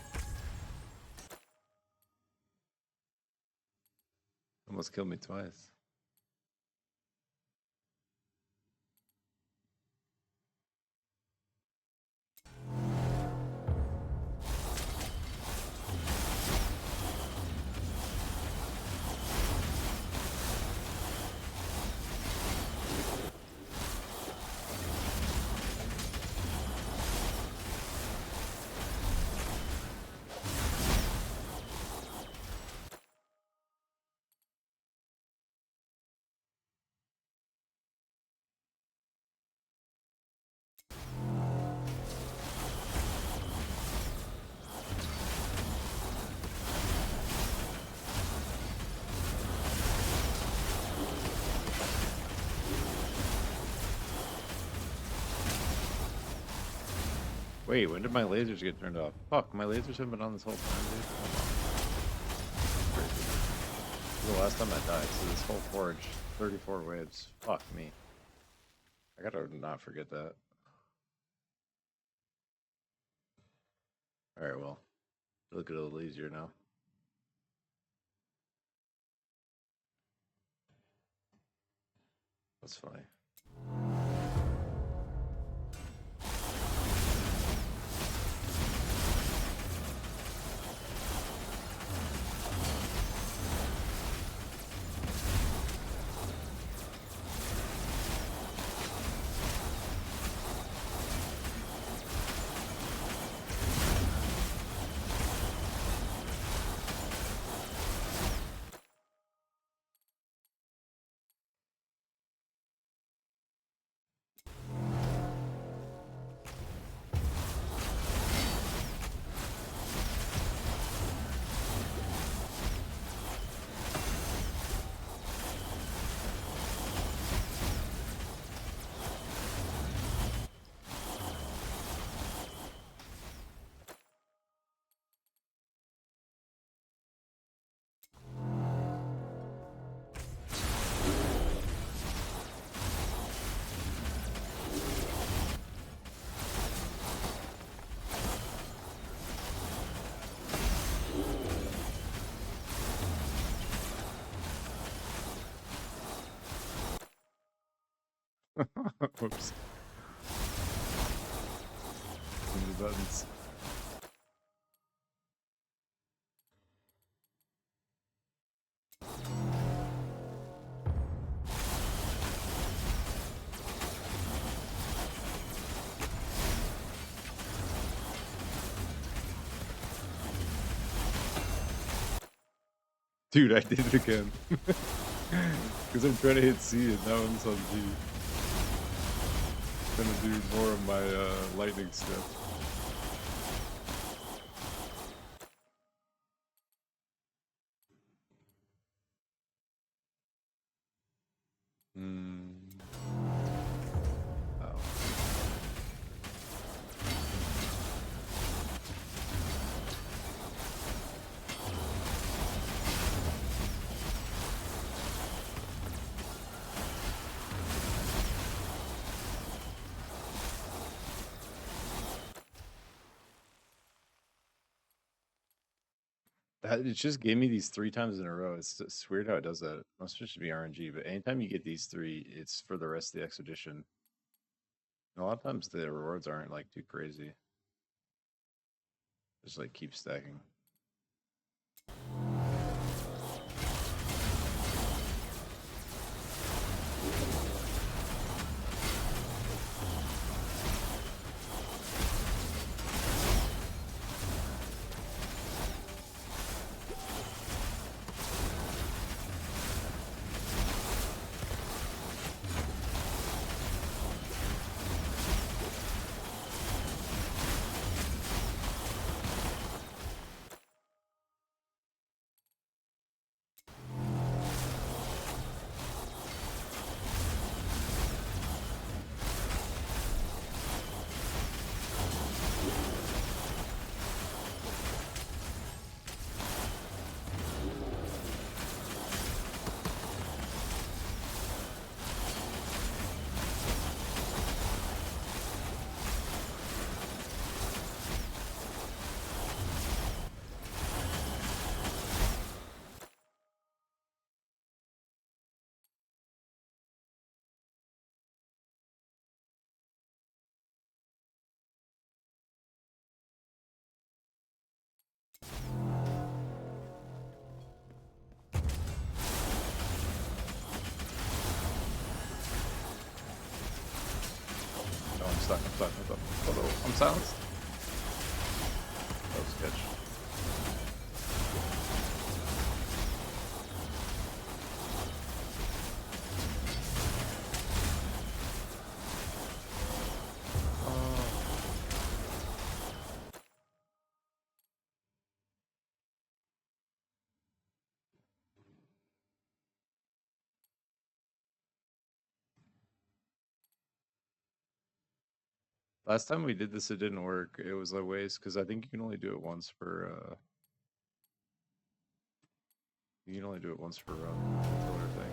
Almost killed me twice. Wait, when did my lasers get turned off? Fuck, my lasers have been on this whole time, dude. Crazy. This is the last time I died, so this whole forge, 34 waves. Fuck me. I gotta not forget that. Alright, well. Look a little easier now. That's funny. Whoops. Too many buttons. Dude, I did it again. Because I'm trying to hit C and that one's on G. Gonna do more of my lightning stuff. Oh. It just gave me these 3 times in a row. It's weird how it does that. Most of it should be RNG, but anytime you get these 3, it's for the rest of the expedition. And a lot of times the rewards aren't like too crazy. Just like keep stacking. stuck. I'm silenced. That was sketch. Last time we did this, it didn't work. It was a waste because I think you can only do it once per. You can only do it once per run. Killer thing.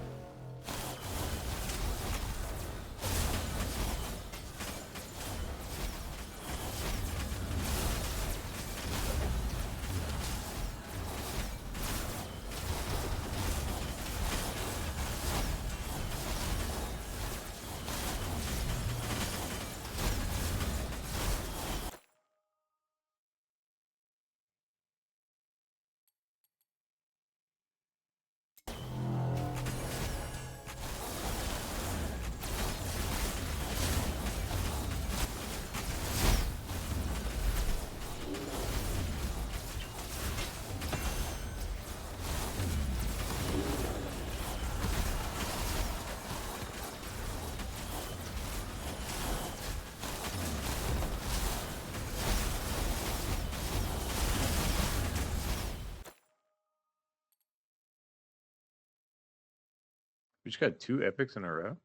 We just got 2 epics in a row.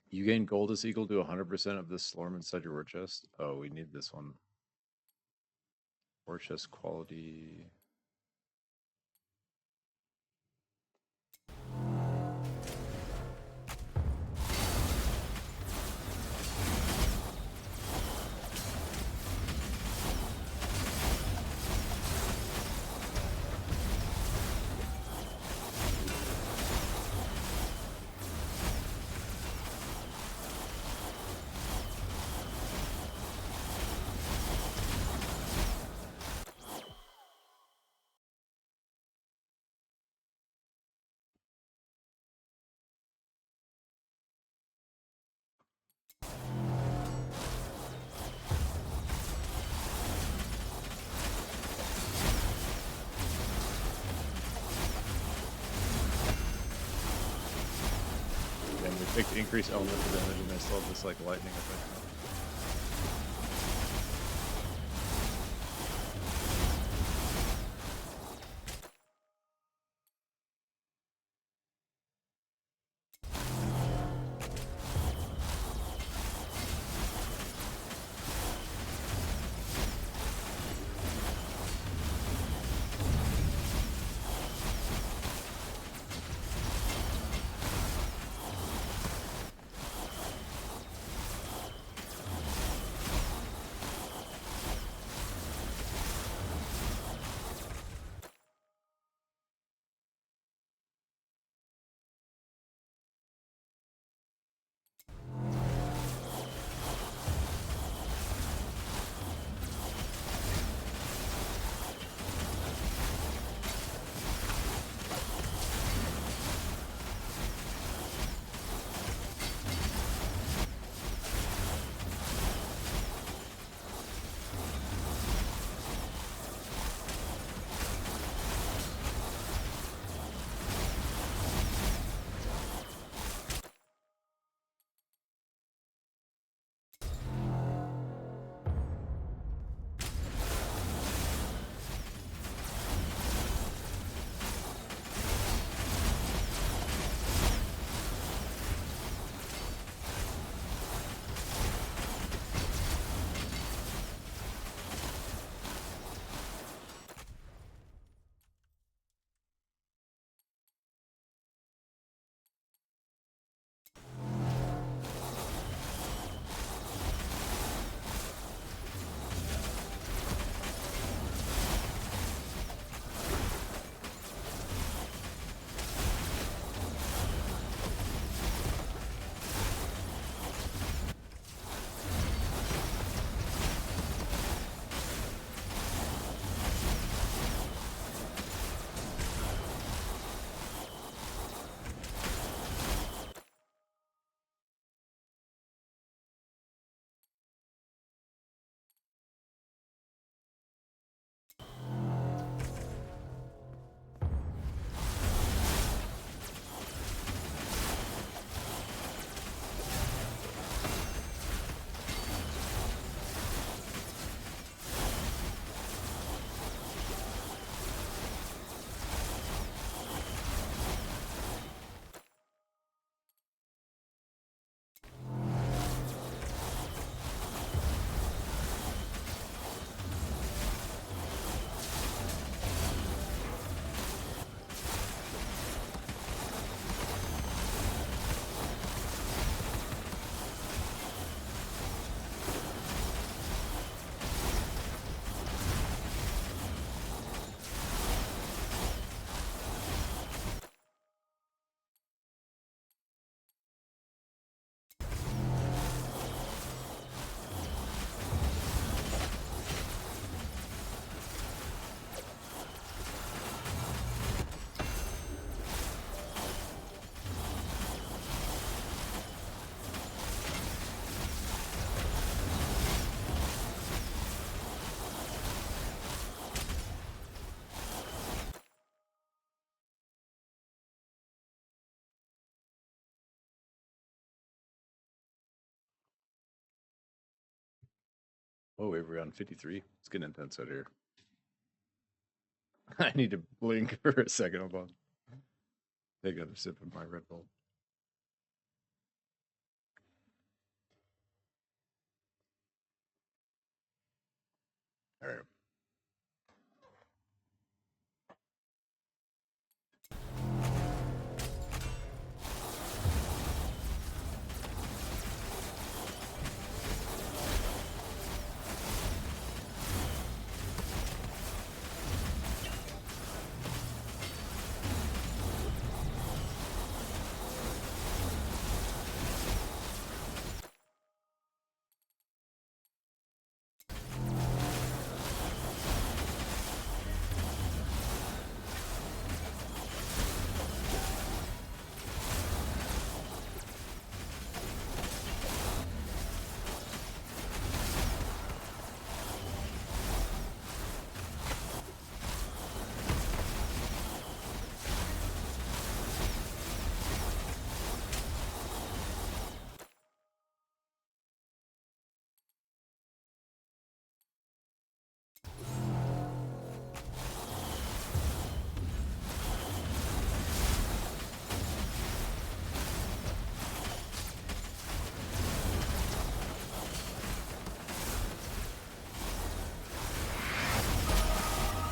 You gain gold is equal to 100% of this Slorm inside your war chest. Oh, we need this one. War chest quality. And we picked increase elemental damage and I still have this like lightning effect. Oh, wait, we're on 53. It's getting intense out here. I need to blink for a second. Hold on. Take another sip of my Red Bull. All right.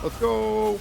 Let's go.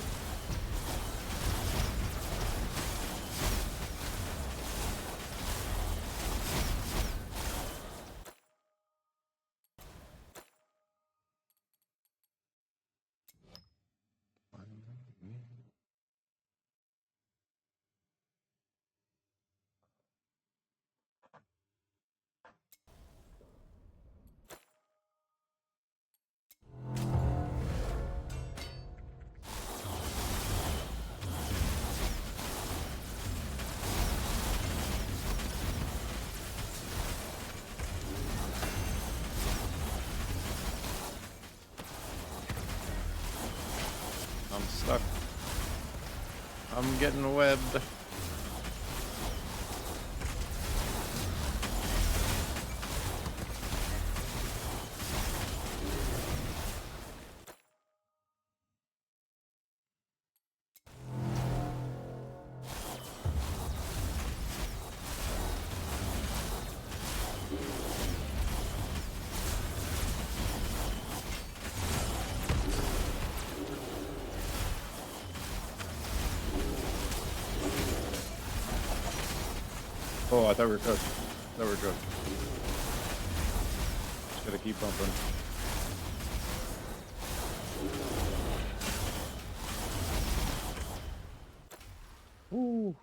I'm stuck. I'm getting webbed. Oh, I thought we were cooked. I thought we were cooked. Just gotta keep bumping. Ooh.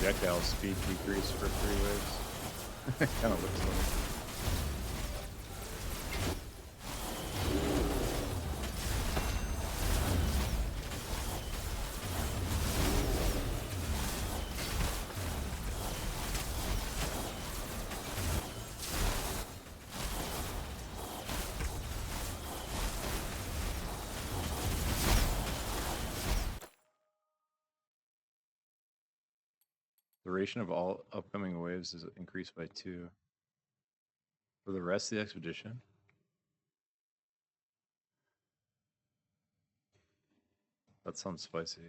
Projectile speed decrease for 3 waves. Kind of looks like. Duration of all upcoming waves is increased by 2. For the rest of the expedition, that sounds spicy.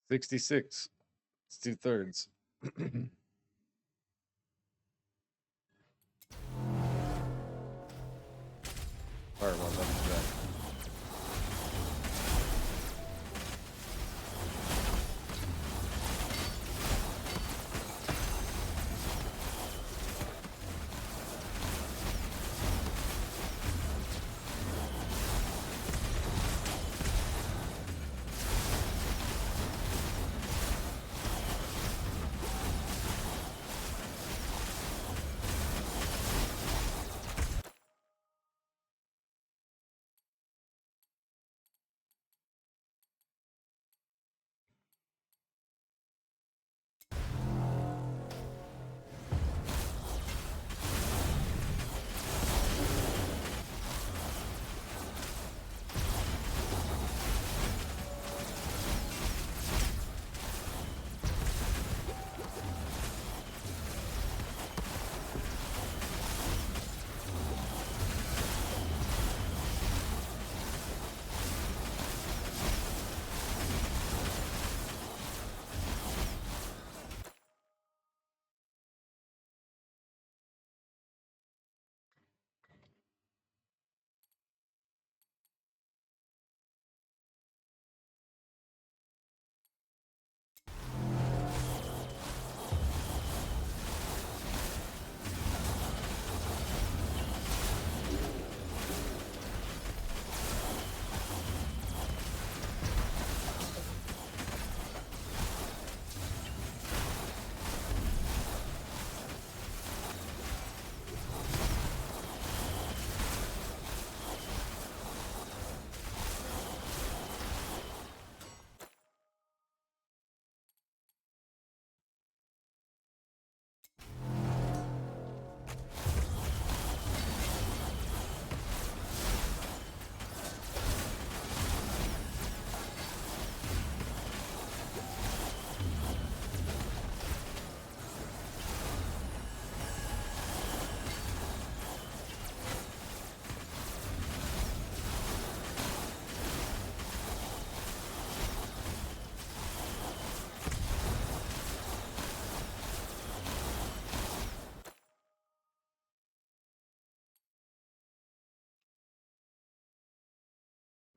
66. It's 2/3. Fireball damage back.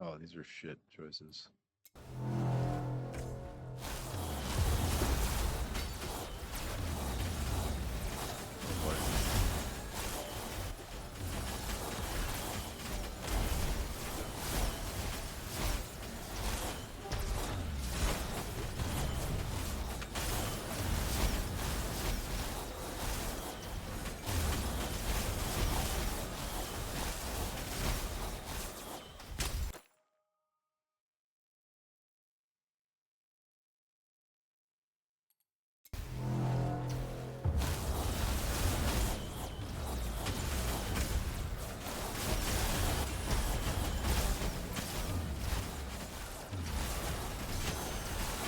Oh, these are shit choices. Oh boy.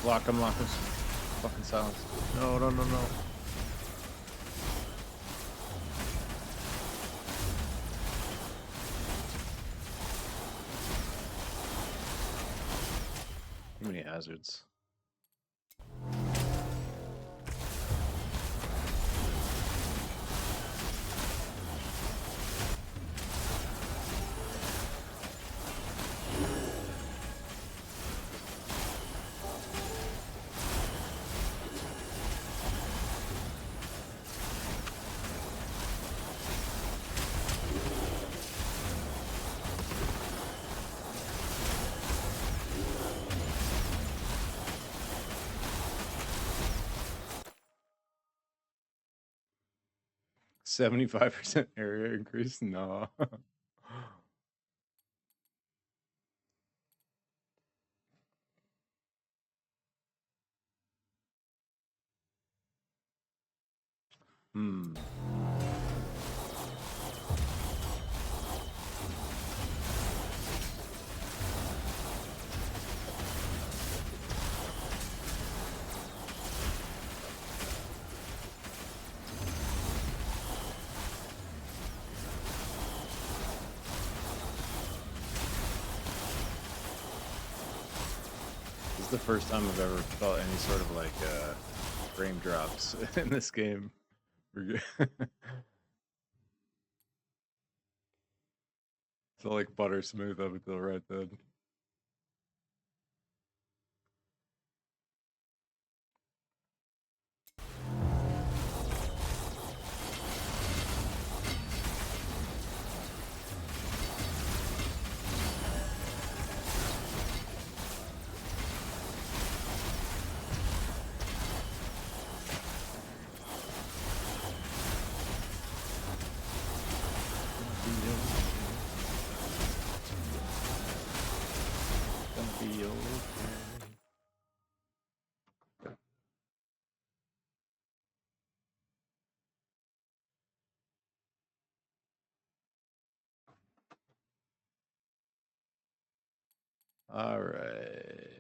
Lock him, lock him. Fucking silence. No, no, no, no. Too many hazards. $75% area increase? No. Hmm. the first time I've ever felt any sort of like frame drops in this game. We're good. Felt like butter smooth up until right then. Gonna be okay. All right.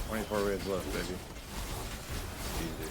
"24 waves left, baby." Easy.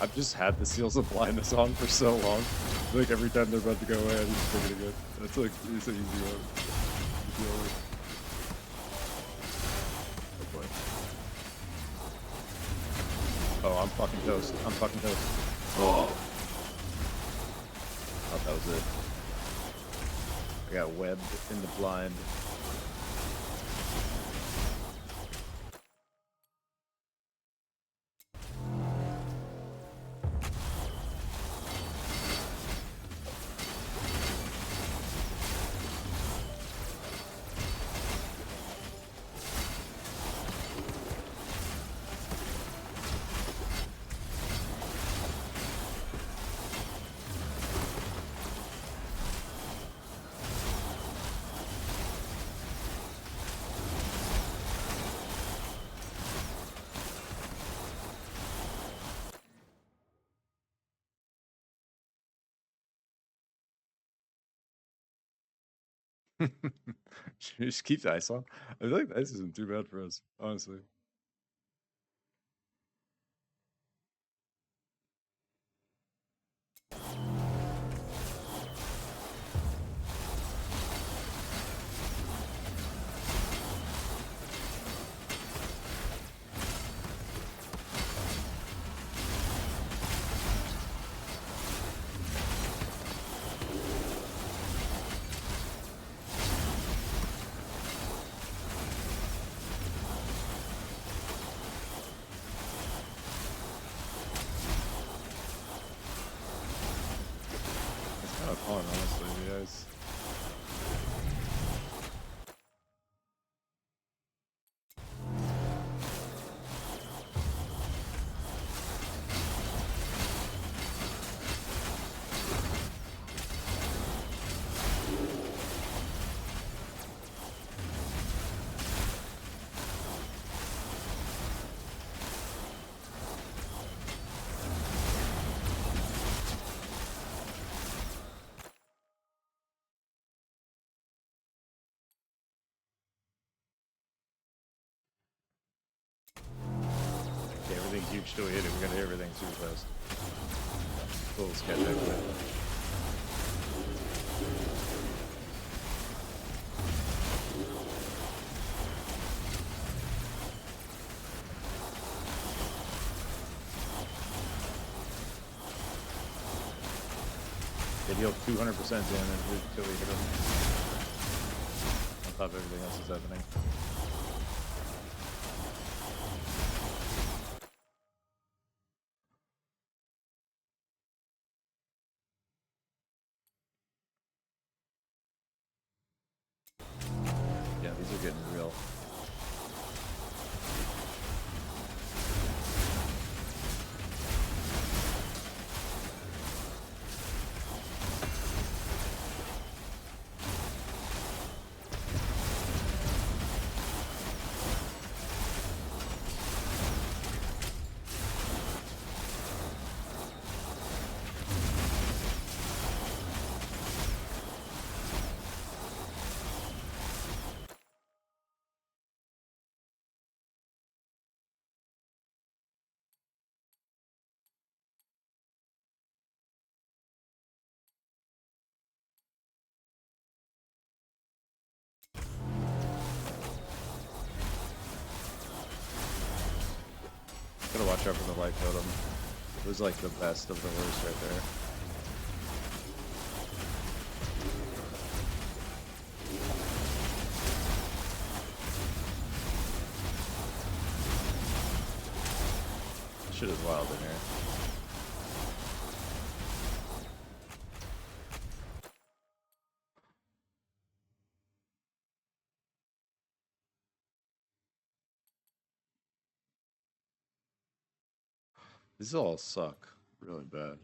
I've just had the Seals of Blindness on for so long. Like every time they're about to go away, I just pick it again. That's like, it's an easy one. Easy one. Oh boy. Oh, I'm fucking toast. I'm fucking toast. Oh. Thought that was it. I got webbed in the blind. Just keep the ice on. I feel like the ice isn't too bad for us, honestly. It's kind of fun, honestly, the ice. Okay, everything's huge till we hit it. We're gonna hit everything super fast. Full sketch everything. They deal 200% damage until we hit them. On top of everything else is happening. getting real. Gotta watch out for the light totem. It was like the best of the worst right there. Shit is wild in here. These all suck really bad.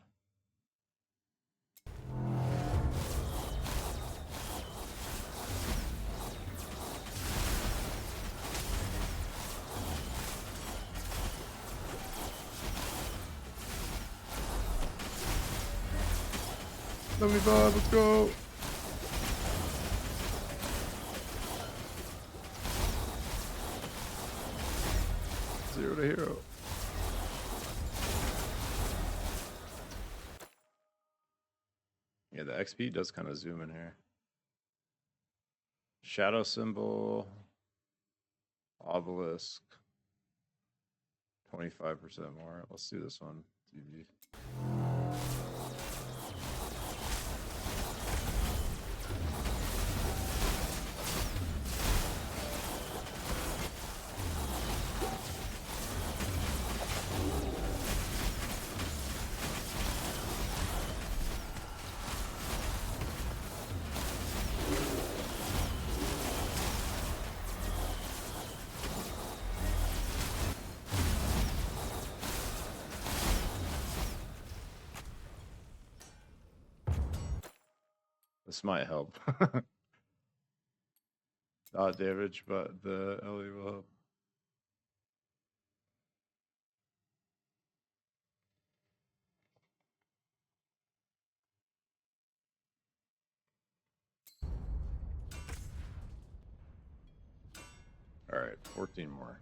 Let me vibe, let's go! Zero to hero. Yeah, the XP does kind of zoom in here. Shadow symbol, obelisk, 25% more. Let's do this one. GG. This might help. Not damage, but the LE will help. All right, 14 more.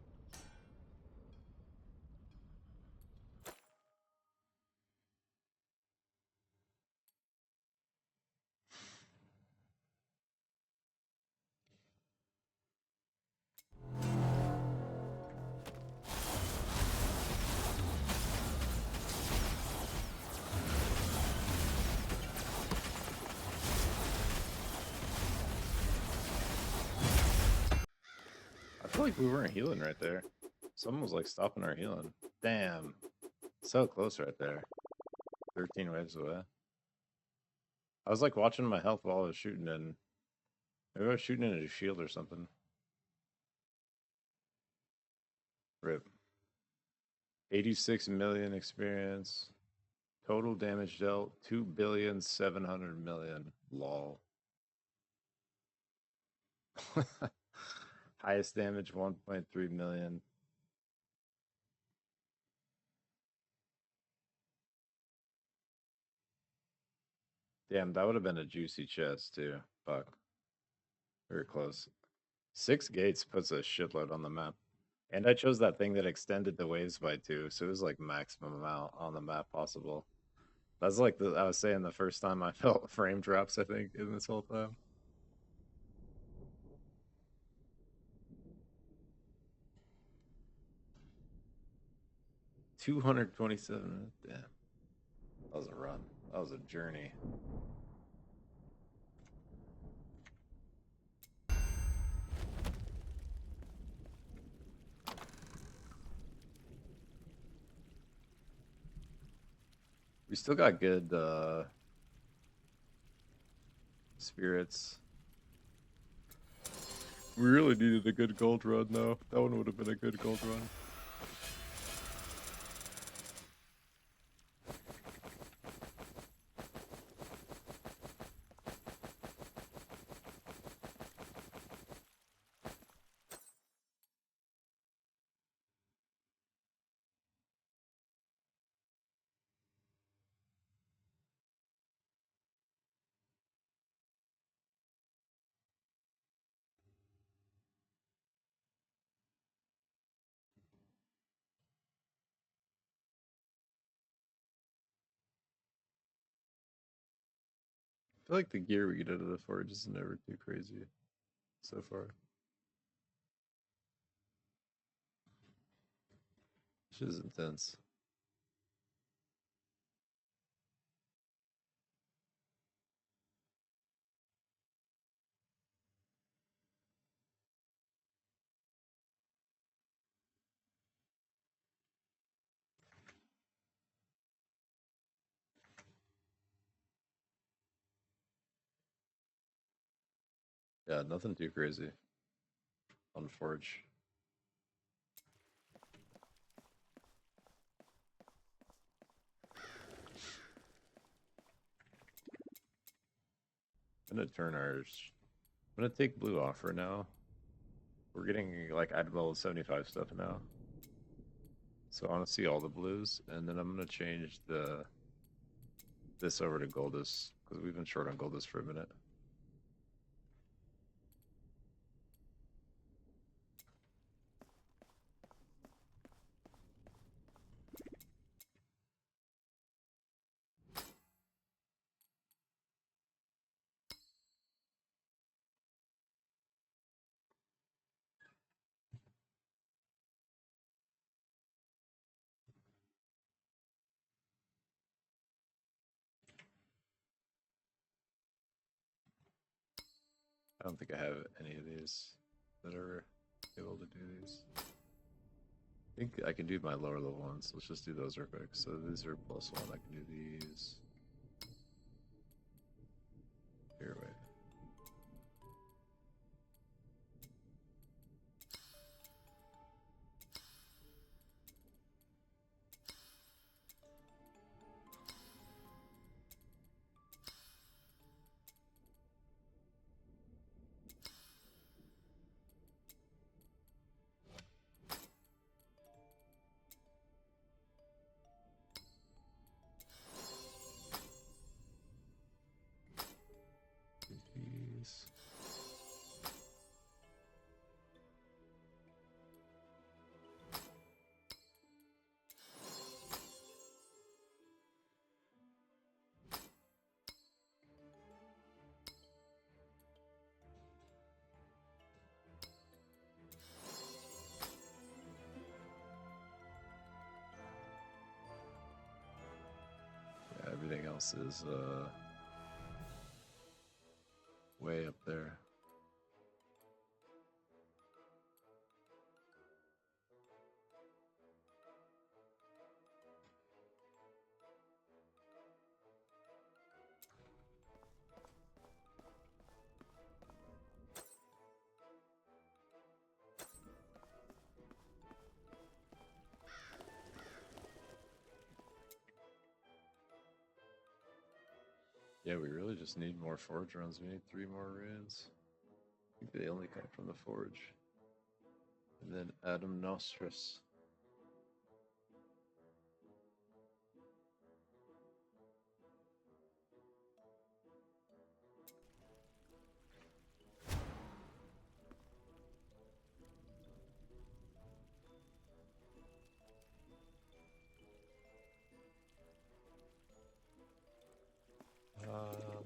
I feel like we weren't healing right there. Someone was like stopping our healing. Damn. So close right there. 13 waves away. I was like watching my health while I was shooting, and maybe I was shooting into a shield or something. Rip. 86 million experience. Total damage dealt 2,700,000,000. Lol. Highest damage 1.3 million. Damn, that would have been a juicy chest too. Fuck. Very close. 6 gates puts a shitload on the map. And I chose that thing that extended the waves by 2, so it was like maximum amount on the map possible. That's like I was saying the first time I felt frame drops, I think, in this whole time. $227. Damn. That was a run. That was a journey. We still got good spirits. We really needed a good gold run, though. That one would have been a good gold run. I feel like the gear we get out of the forge is never too crazy so far. Which is intense. Yeah, nothing too crazy on forge. I'm gonna turn ours. I'm gonna take blue off for now. We're getting like item level 75 stuff now. So I want to see all the blues, and then I'm gonna change this over to Goldus because we've been short on Goldus for a minute. I don't think I have any of these that are able to do these. I think I can do my lower level ones. Let's just do those real quick. So these are +1. I can do these. Here, wait. These. Yeah, everything else is way up there. Yeah, we really just need more forge runs. We need 3 more runes. I think they only come from the forge. And then Adam Nostris. Um,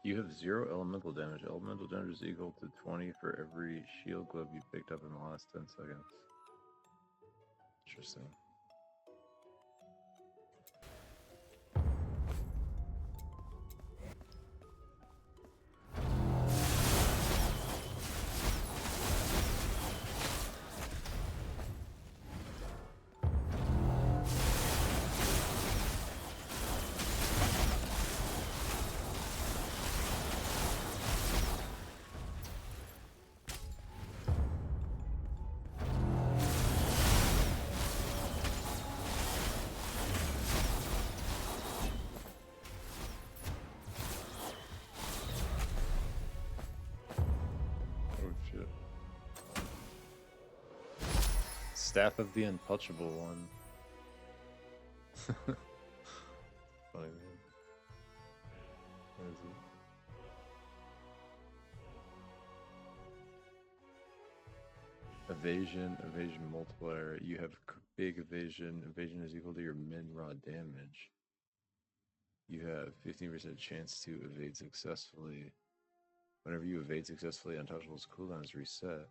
You have 0 elemental damage. Elemental damage is equal to 20 for every shield glove you picked up in the last 10 seconds. Interesting. Oh shit. Staff of the Untouchable one. Funny man. What is it? Evasion multiplier. You have big evasion. Evasion is equal to your min raw damage. You have 15% chance to evade successfully. Whenever you evade successfully, Untouchable's cooldown is reset.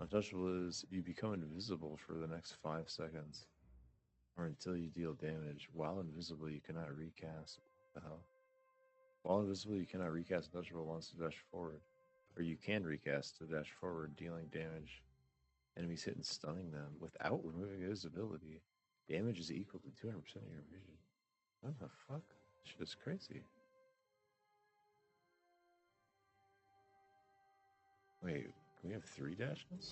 Untouchable is you become invisible for the next 5 seconds, or until you deal damage. While invisible, you cannot recast. What the hell? While invisible, you cannot recast Untouchable once to dash forward, or you can recast to dash forward, dealing damage. Enemies hit and stunning them without removing invisibility. Damage is equal to 200% of your vision. What the fuck? Shit is crazy. Wait, can we have 3 dashes?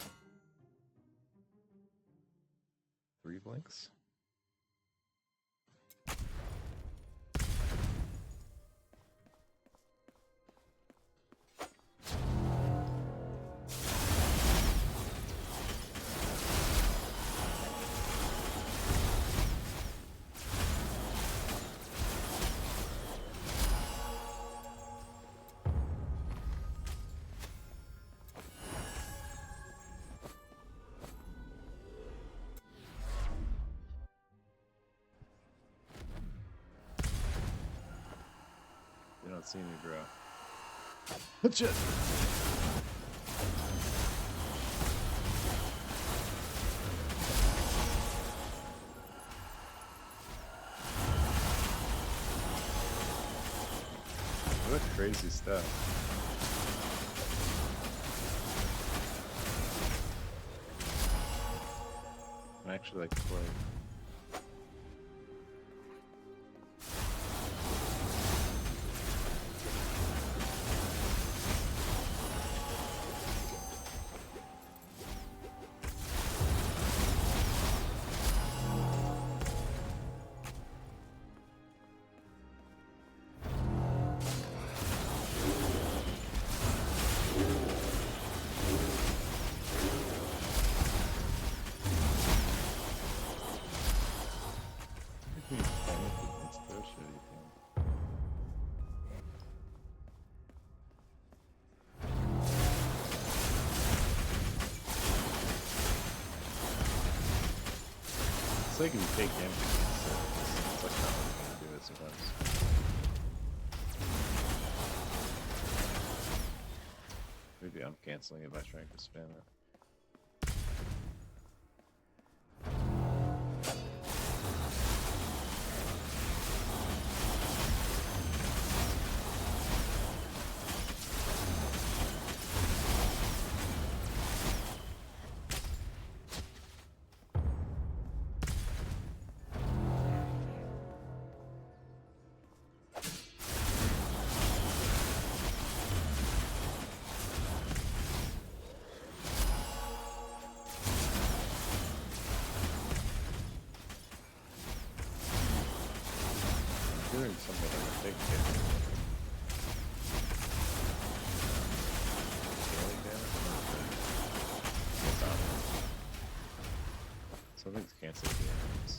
3 blinks? You don't see me, bro. Shit. What crazy stuff. I actually like to play. It's like if you take damage, it's like not really gonna do it sometimes. Maybe I'm canceling it by trying to spam it. Doing something like a big hit. Scaling damage? What's out? Something's canceling the enemies.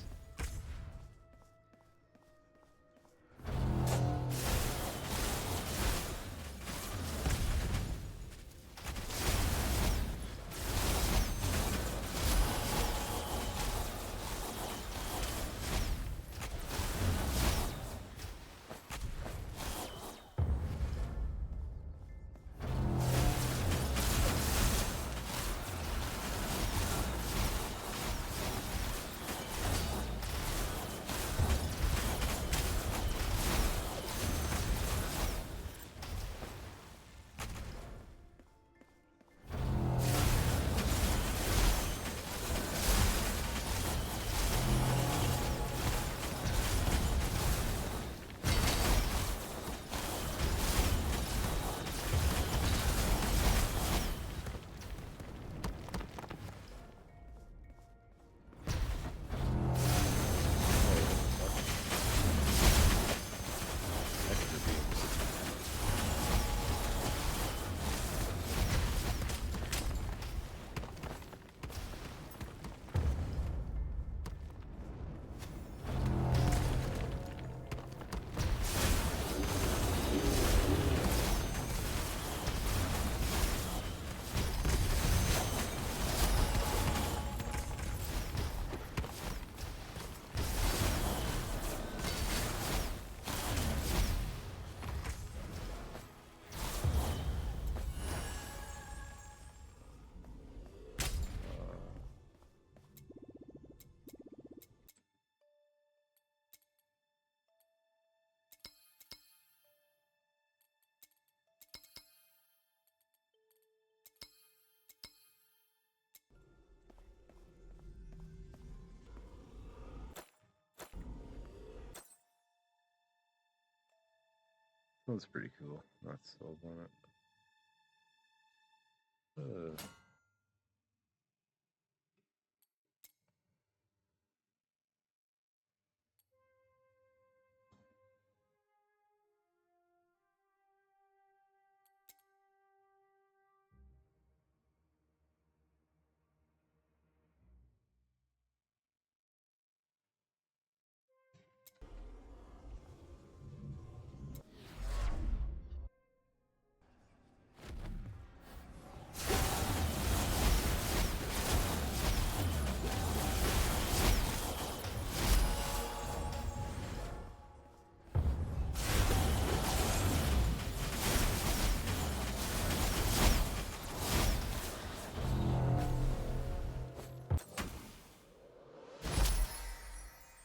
That's pretty cool. That's sold on it.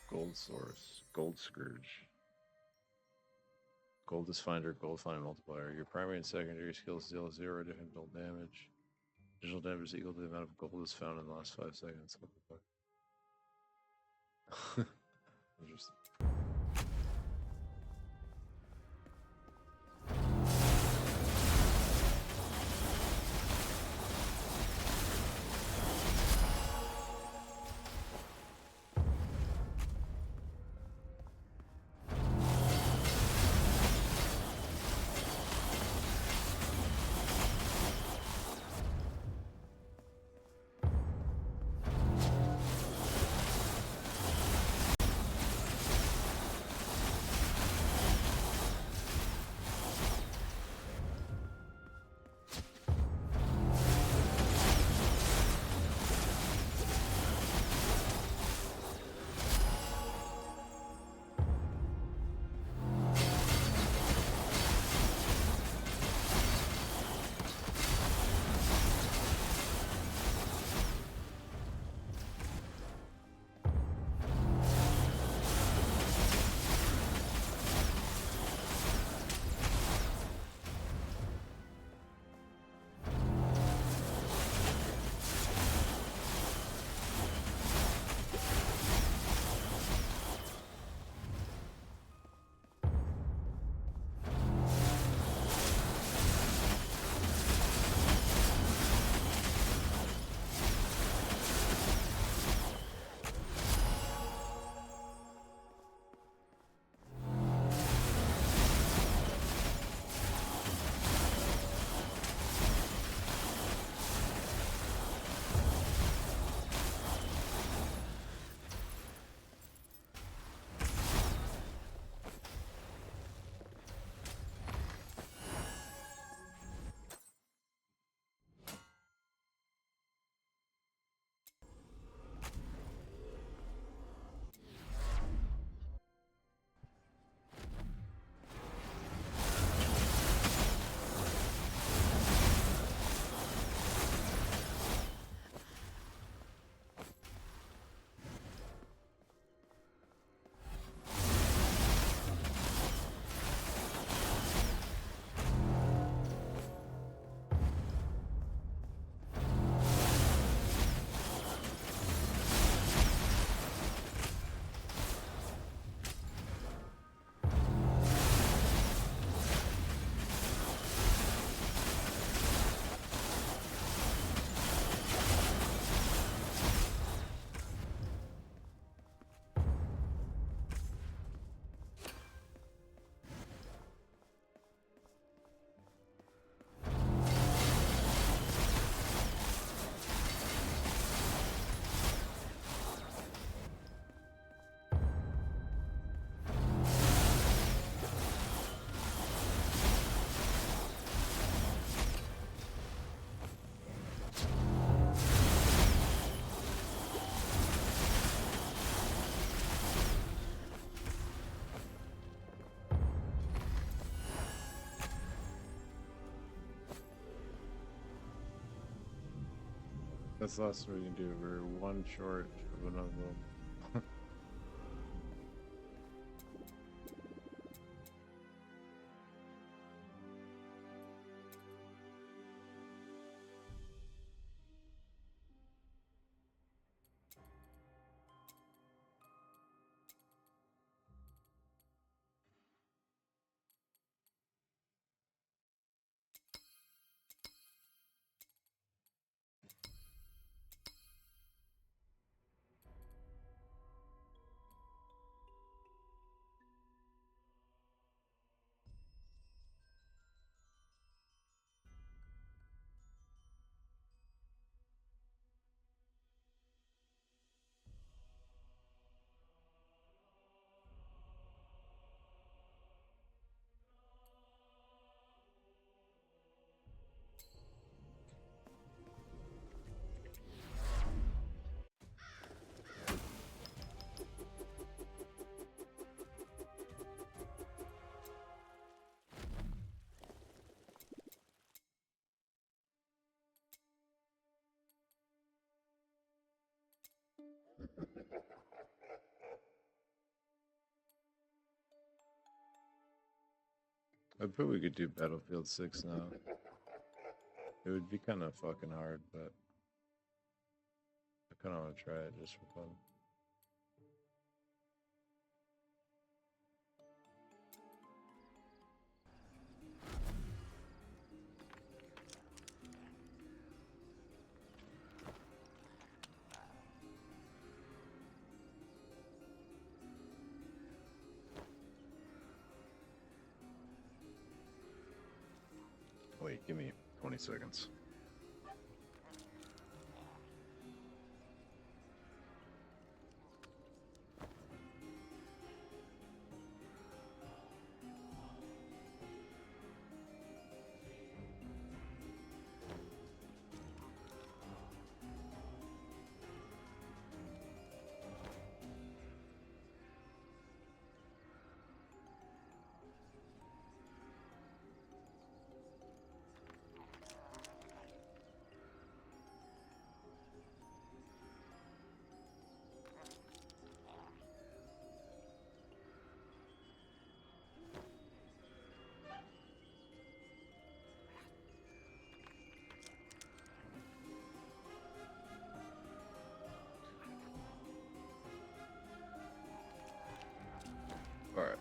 Gold source, gold scourge, goldest finder, gold find multiplier. Your primary and secondary skills deal 0 different gold damage. Additional damage is equal to the amount of gold is found in the last 5 seconds. What the fuck? Interesting. That's the last we can do. We're one short of another one. I bet we could do Battlefield 6 now. It would be kind of fucking hard, but I kind of want to try it just for fun. Wait, give me 20 seconds. All right.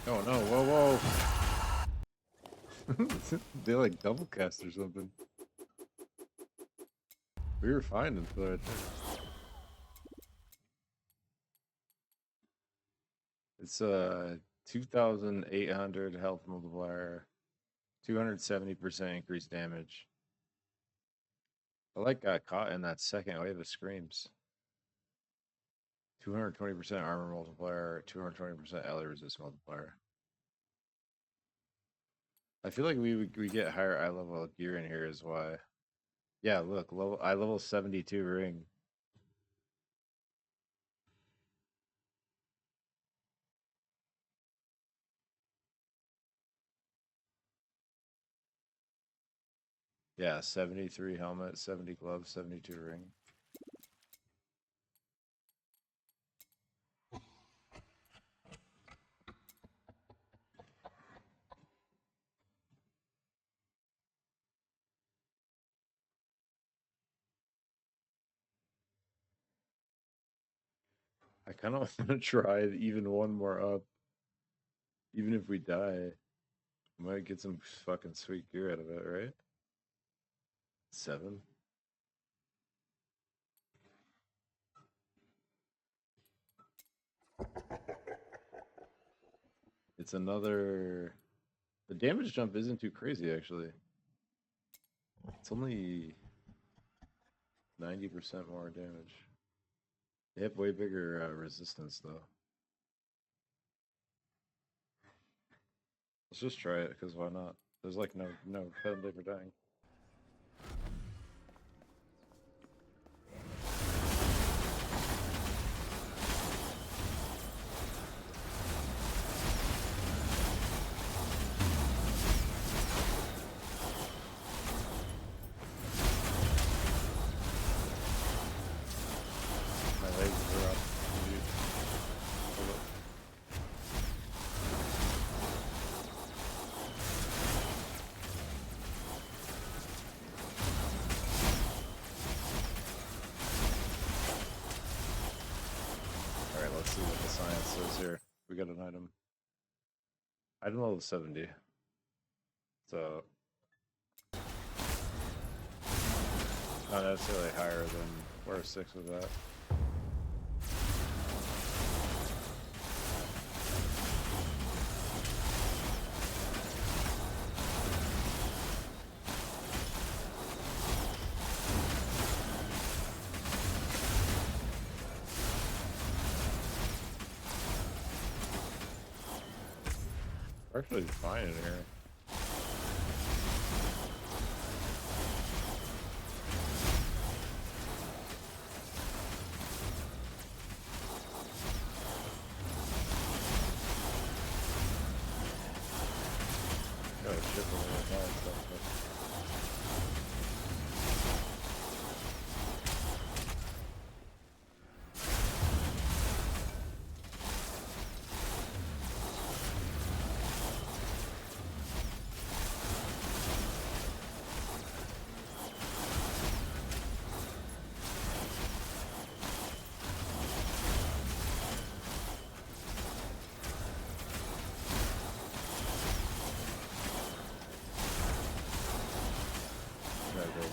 Oh no, whoa, whoa. They like double cast or something. We were fine until right there. It's 2,800 health multiplier, 270% increased damage. I like got caught in that second wave of screams. 220% armor multiplier, 220% ally resist multiplier. I feel like we get higher eye level gear in here is why. Yeah, look, eye level 72 ring. Yeah, 73 helmet, 70 gloves, 72 ring. I kind of want to try even one more up. Even if we die, we might get some fucking sweet gear out of it, right? 7. It's another. The damage jump isn't too crazy, actually. It's only 90% more damage. They have way bigger resistance, though. Let's just try it, because why not? There's like no penalty for dying. My legs are up. Dude. Hold up. Alright, let's see what the science says here. We got an item. Item level 70. So not necessarily higher than where 6 was at. We're actually fine in here. Got a ship over there and stuff, but gotta go low.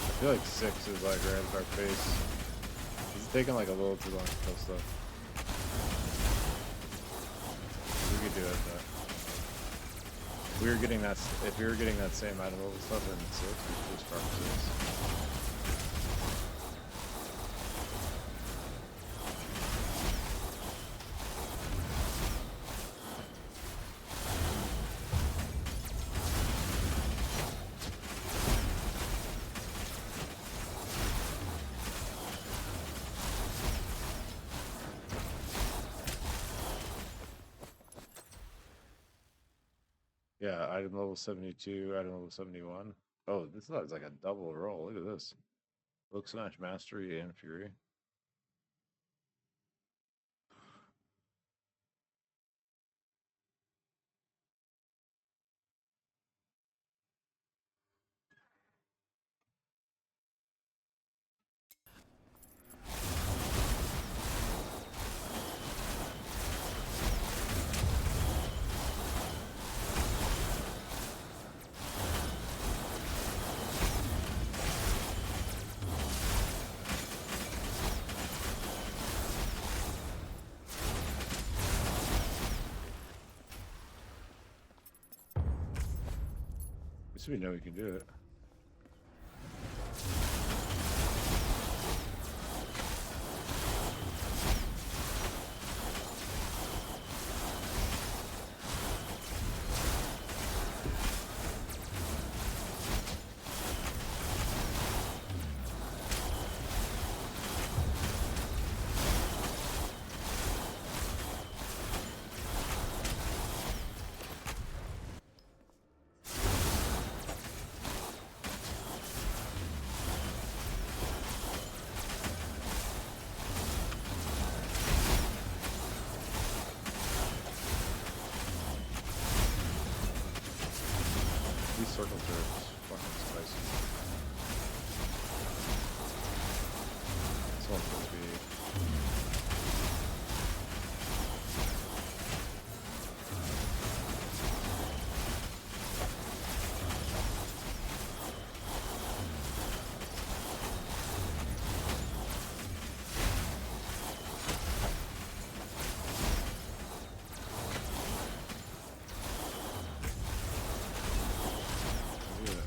I feel like 6 is like right at our pace. It's taking like a little too long to kill stuff. We could do it, but if we were getting that same item level stuff in 6, we should just start 6. Yeah, item level 72, item level 71. Oh, this is like a double roll. Look at this. Book Smash Mastery and Fury. At least we know we can do it. These circles are fucking spicy. This one's gonna be. Yeah.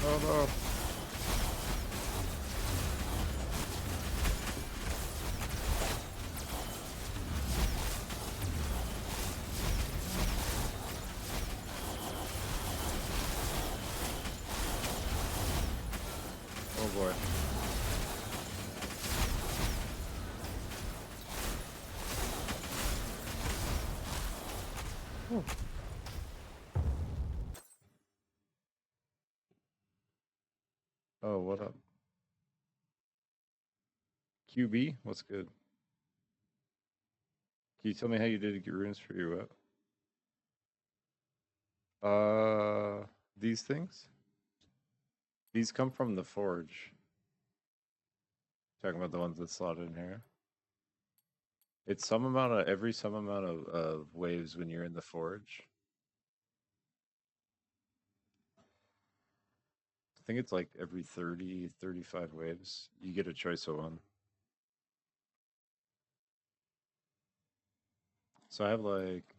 Oh no. Oh boy. Whew. Oh, what up? QB? What's good? Can you tell me how you did get runes for your web? These things? These come from the forge. Talking about the ones that slotted in here. It's some amount of some amount of waves when you're in the forge. I think it's like every 30, 35 waves, you get a choice of one. So I have like,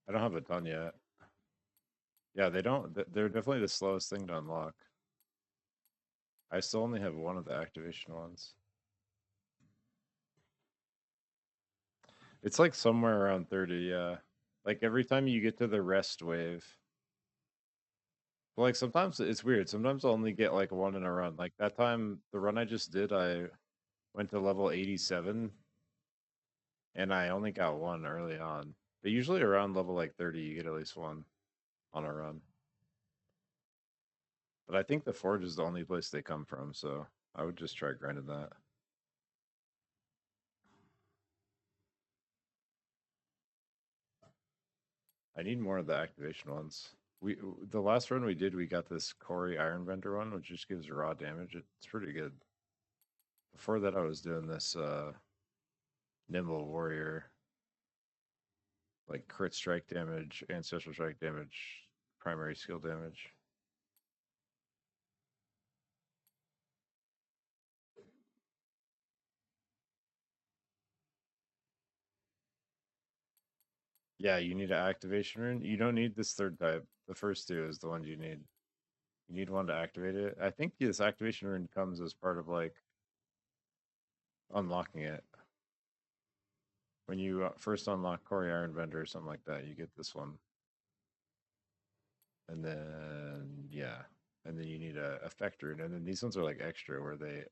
I don't have it done yet. Yeah, they don't, they're definitely the slowest thing to unlock. I still only have one of the activation ones. It's like somewhere around 30, yeah. Like every time you get to the rest wave. Like sometimes it's weird. Sometimes I'll only get like one in a run. Like that time, the run I just did, I went to level 87 and I only got one early on. But usually around level like 30, you get at least one on a run. But I think the forge is the only place they come from, so I would just try grinding that. I need more of the activation ones. The last run we did, we got this Corey Ironbender one, which just gives raw damage. It's pretty good. Before that, I was doing this Nimble Warrior, like crit strike damage, ancestral strike damage, primary skill damage. Yeah, you need an activation rune. You don't need this third type. The first two is the ones you need. You need one to activate it. I think this activation rune comes as part of like unlocking it. When you first unlock Quarry Iron Vendor or something like that, you get this one. And then, yeah. And then you need a effect rune. And then these ones are like extra where they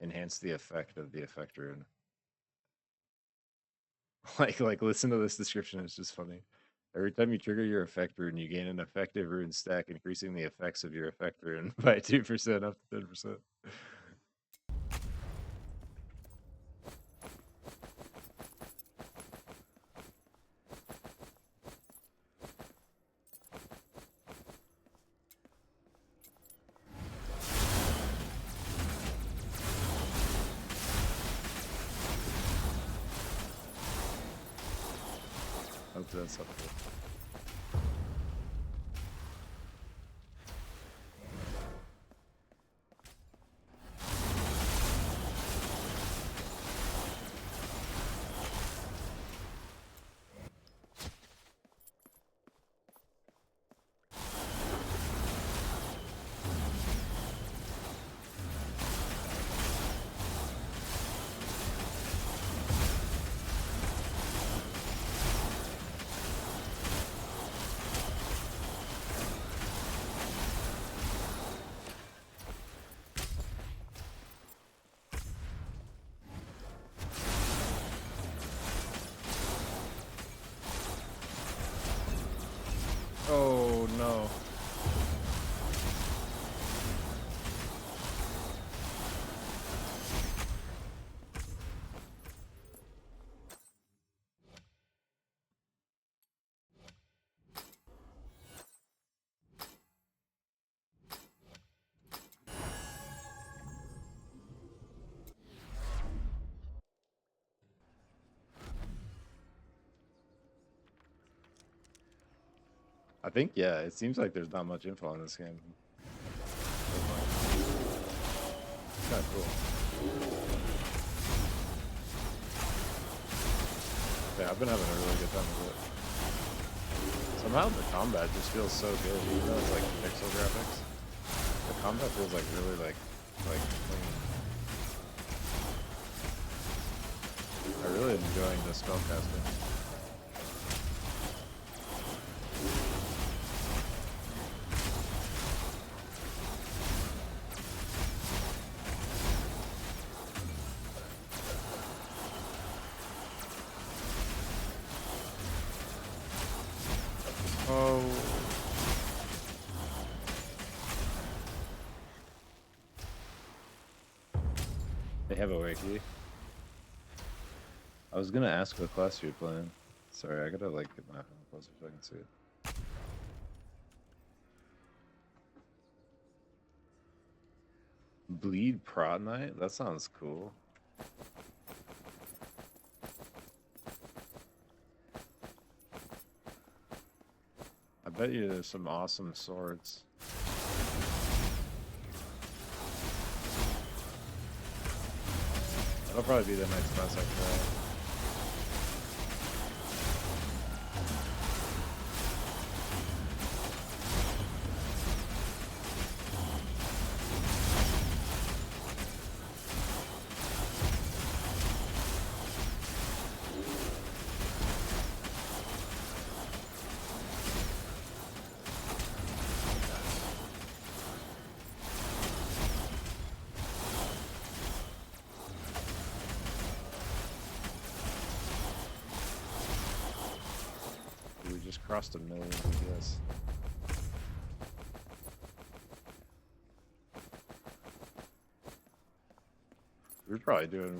enhance the effect of the effect rune. Like listen to this description, it's just funny. Every time you trigger your effect rune, you gain an effective rune stack, increasing the effects of your effect rune by 2% up to 10%. Hope that's helpful. Oh no. I think, yeah, it seems like there's not much info on this game. It's kind of cool. Yeah, I've been having a really good time with it. Somehow the combat just feels so good, even though it's like pixel graphics. The combat feels like really like clean. I'm really enjoying the spellcasting. Oh. They have a wiki. I was gonna ask what class you're playing. Sorry, I gotta like get my phone closer so I can see it. Bleed Prot Knight? That sounds cool. I bet you there's some awesome swords. That'll probably be the next class I play. We just crossed 1 million, I guess. We were probably doing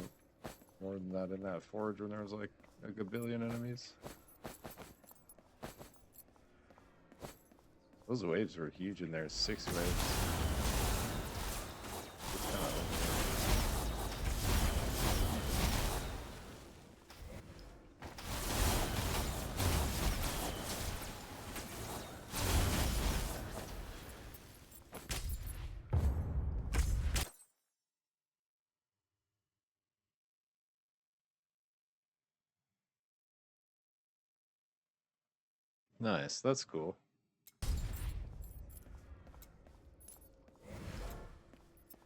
more than that in that forge when there was like a billion enemies. Those waves were huge in there, 6 waves. It's kind of Nice, that's cool.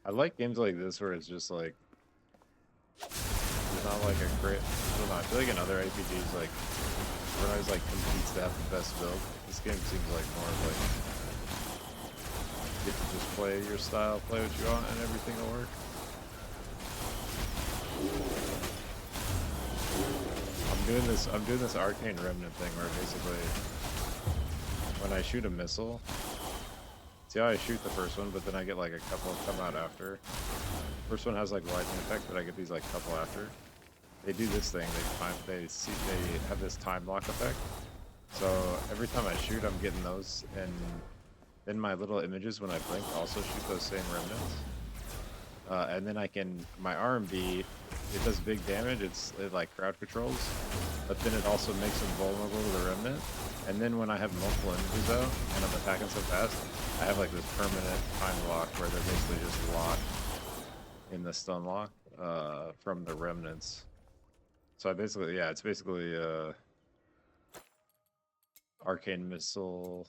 I like games like this where it's just like there's not like a crit. I don't know. I feel like in other RPGs, like everyone always like competes to have the best build. This game seems like more of like you get to just play your style, play what you want, and everything will work. I'm doing this arcane remnant thing where basically when I shoot a missile, see how I shoot the first one, but then I get like a couple come out after. First one has like lightning effect, but I get these like couple after. They do this thing. They have this time lock effect. So every time I shoot, I'm getting those, and then my little images when I blink also shoot those same remnants. And then I can my RMB, it does big damage. It like crowd controls, but then it also makes them vulnerable to the remnant. And then when I have multiple images out and I'm attacking so fast, I have like this permanent time lock where they're basically just locked in the stun lock from the remnants. So I basically, yeah, it's basically Arcane Missile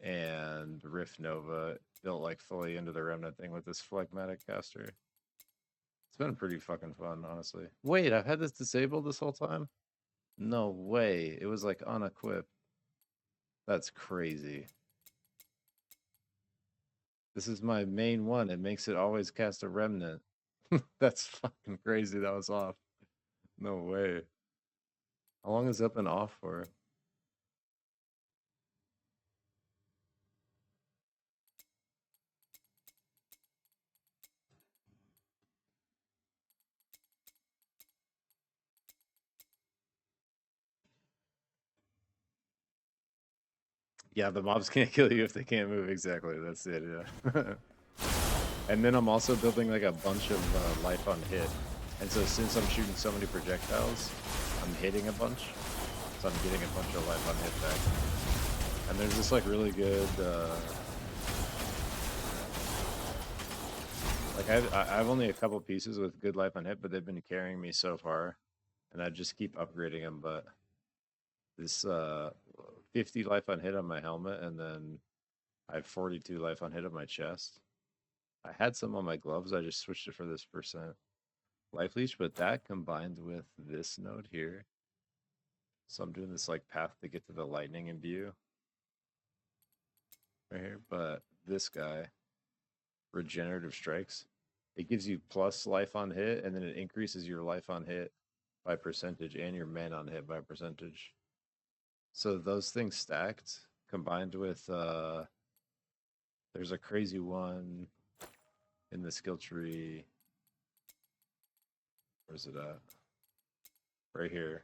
and Rift Nova built like fully into the remnant thing with this phlegmatic caster. It's been pretty fucking fun, honestly. Wait, I've had this disabled this whole time? No way. It was like unequipped. That's crazy. This is my main one. It makes it always cast a remnant. That's fucking crazy. That was off. No way. How long is it up and off for? Yeah, the mobs can't kill you if they can't move. Exactly. That's it. Yeah. And then I'm also building like a bunch of life on hit. And so since I'm shooting so many projectiles, I'm hitting a bunch. So I'm getting a bunch of life on hit back. And there's this like really good, like I've only a couple pieces with good life on hit, but they've been carrying me so far. And I just keep upgrading them. But this 50 life on hit on my helmet, and then I have 42 life on hit on my chest. I had some on my gloves. I just switched it for this percent life leech, but that combined with this node here. So I'm doing this like path to get to the lightning imbue right here. But this guy, regenerative strikes, it gives you plus life on hit, and then it increases your life on hit by percentage and your mana on hit by percentage. So those things stacked combined with there's a crazy one in the skill tree. Where's it at? Right here.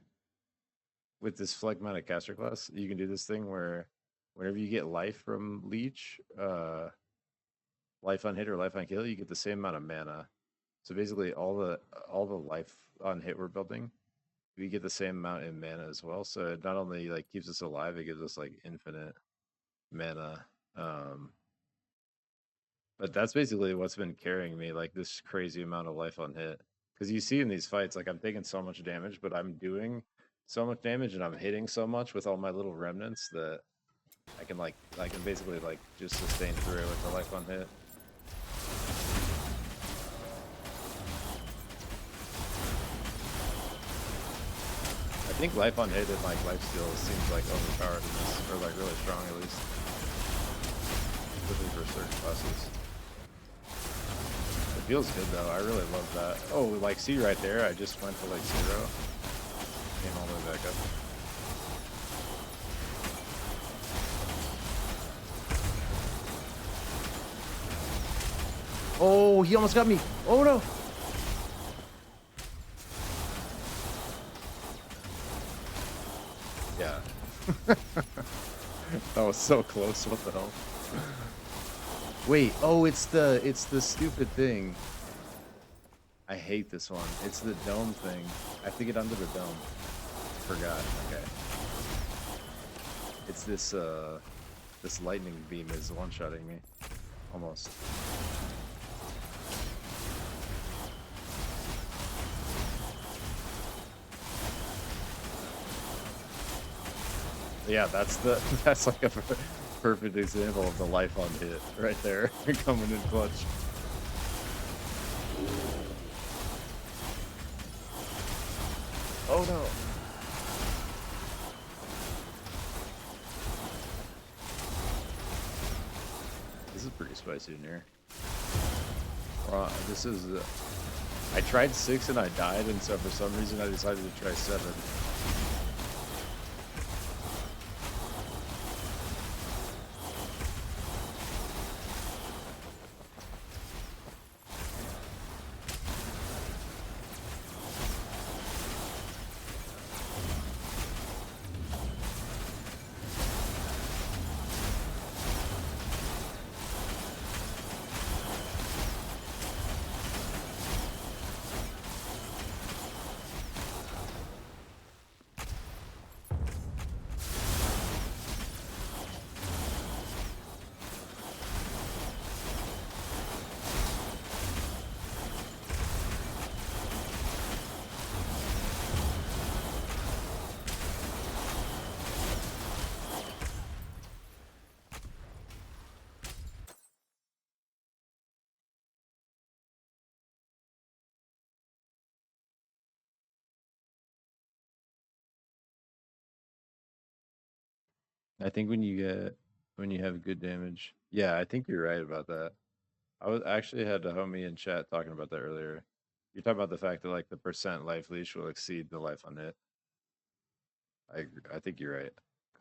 With this phlegmatic caster class, you can do this thing where whenever you get life from leech, life on hit or life on kill, you get the same amount of mana. So basically all the life on hit we're building, we get the same amount in mana as well. So it not only like keeps us alive, it gives us like infinite mana. But that's basically what's been carrying me, like this crazy amount of life on hit. Because you see in these fights, like I'm taking so much damage, but I'm doing so much damage and I'm hitting so much with all my little remnants that I can basically like just sustain through with the life on hit. I think life on hit and like life steal seems like overpowered in this, or like really strong at least. Especially for certain classes. It feels good though, I really love that. Oh, like see right there, I just went to like 0. Came all the way back up. Oh, he almost got me. Oh no. Yeah. That was so close, what the hell? Wait, oh, it's the stupid thing. I hate this one. It's the dome thing. I have to get under the dome. Forgot. Okay. It's this this lightning beam is one-shotting me. Almost. Yeah, that's like a perfect example of the life on hit right there, coming in clutch. Oh no! This is pretty spicy in here. This is. I tried 6 and I died, and so for some reason I decided to try 7. I think when you have good damage, yeah, I think you're right about that. I actually had a homie in chat talking about that earlier. You're talking about the fact that like the percent life leash will exceed the life on hit. I think you're right.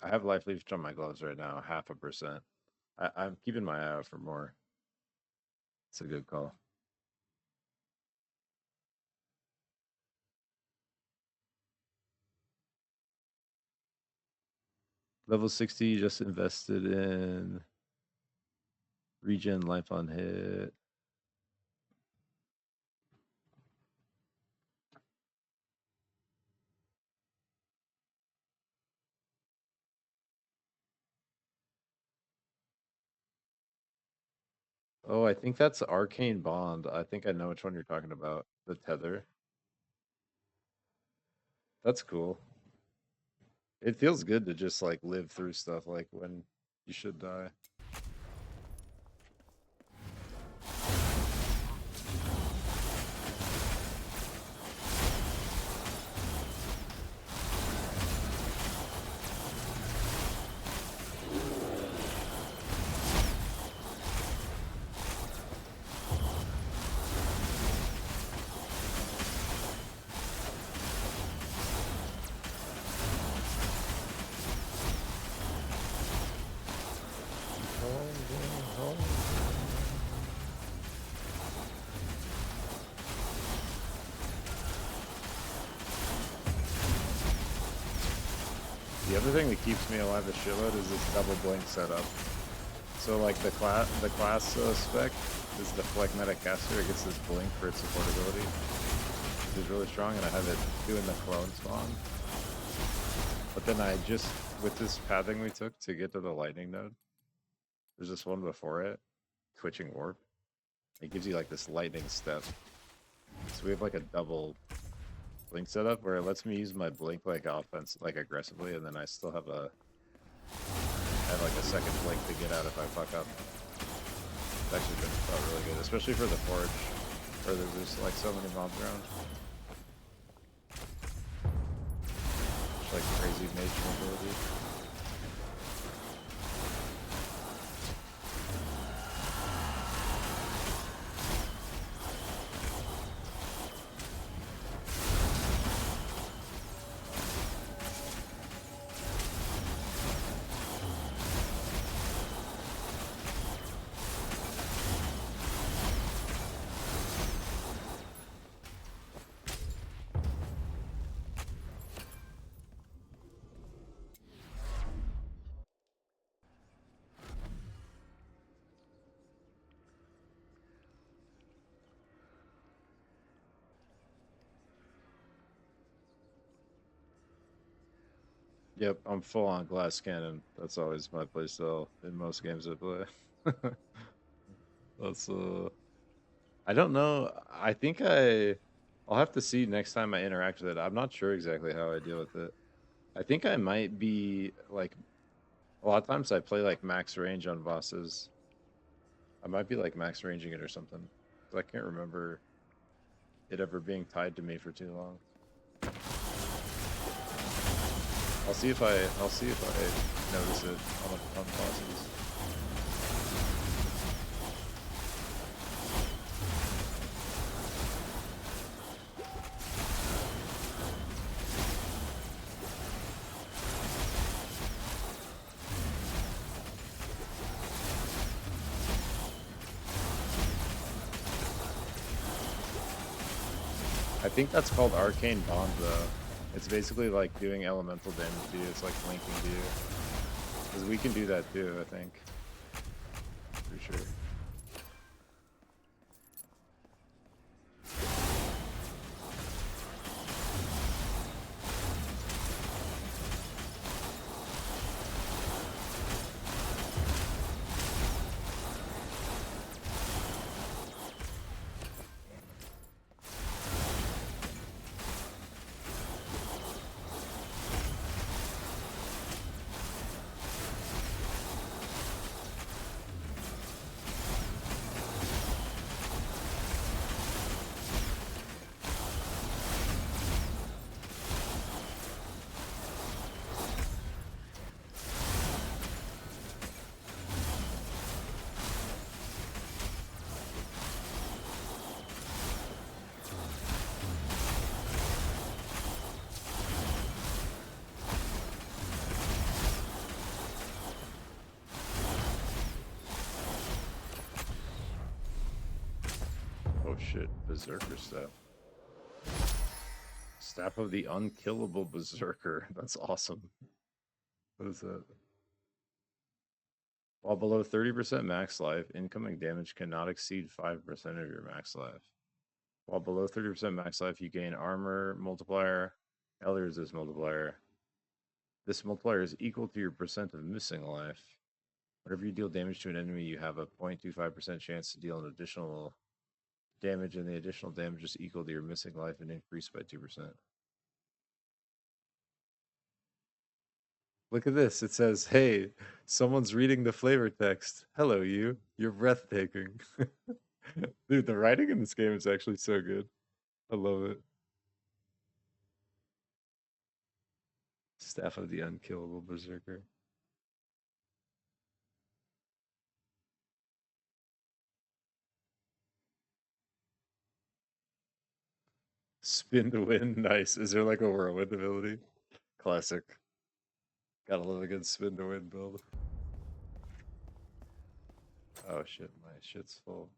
I have life leash on my gloves right now, 0.5%. I'm keeping my eye out for more. It's a good call. Level 60 just invested in regen life on hit. Oh, I think that's Arcane Bond. I think I know which one you're talking about. The tether. That's cool. It feels good to just like live through stuff like when you should die. The other thing that keeps me alive a shitload is this double blink setup. So like the class spec is the Phlegmatic Caster. It gets this blink for its supportability, which is really strong, and I have it doing the clone spawn. But then I just, with this pathing we took to get to the lightning node, there's this one before it, Twitching Warp. It gives you like this lightning step. So we have like a double blink setup where it lets me use my blink like offense, like aggressively, and then I still have like a second blink to get out if I fuck up. It's actually felt really good, especially for the forge, where there's just like so many mobs around. Just like crazy mage mobility. Yep, I'm full on glass cannon. That's always my playstyle in most games I play. That's I don't know. I think I'll have to see next time I interact with it. I'm not sure exactly how I deal with it. I think I might be like a lot of times I play like max range on bosses. I might be like max ranging it or something. 'Cause I can't remember it ever being tied to me for too long. I'll see if I notice it on bosses. I think that's called Arcane Bond, though. It's basically like doing elemental damage to you. It's like linking to you. Because we can do that too, I think. Pretty sure. Oh shit, Berserker Staff. Staff of the Unkillable Berserker. That's awesome. What is that? While below 30% max life, incoming damage cannot exceed 5% of your max life. While below 30% max life, you gain armor multiplier, melee resist multiplier. This multiplier is equal to your percent of missing life. Whenever you deal damage to an enemy, you have a 0.25% chance to deal an additional damage, and the additional damage is equal to your missing life and increased by 2%. Look at this. It says, hey, someone's reading the flavor text. Hello, you. You're breathtaking. Dude, the writing in this game is actually so good. I love it. Staff of the Unkillable Berserker. Spin to win. Nice. Is there like a whirlwind ability? Classic. Gotta love a good spin to win build. Oh shit, my shit's full.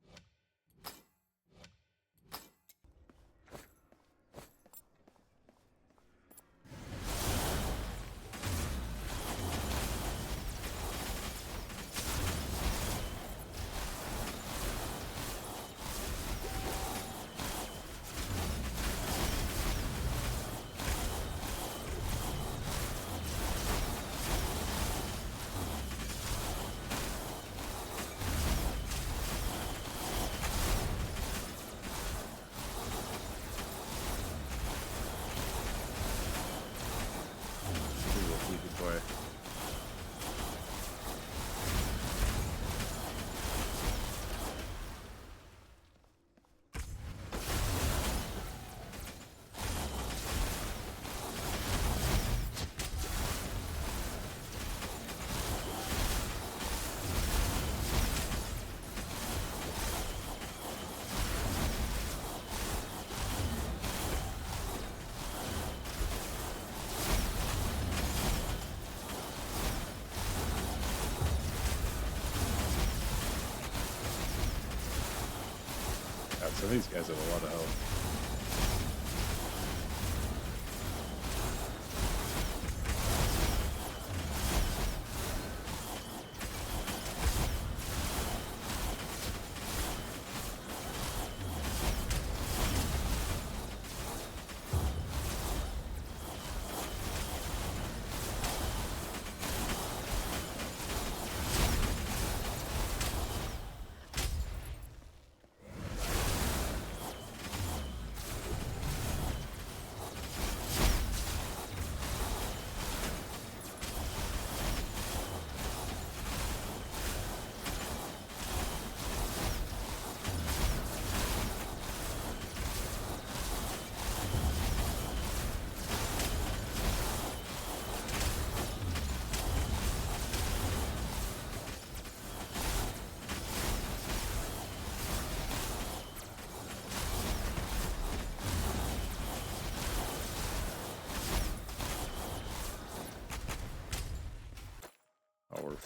Boy. God, some of these guys have a lot of health.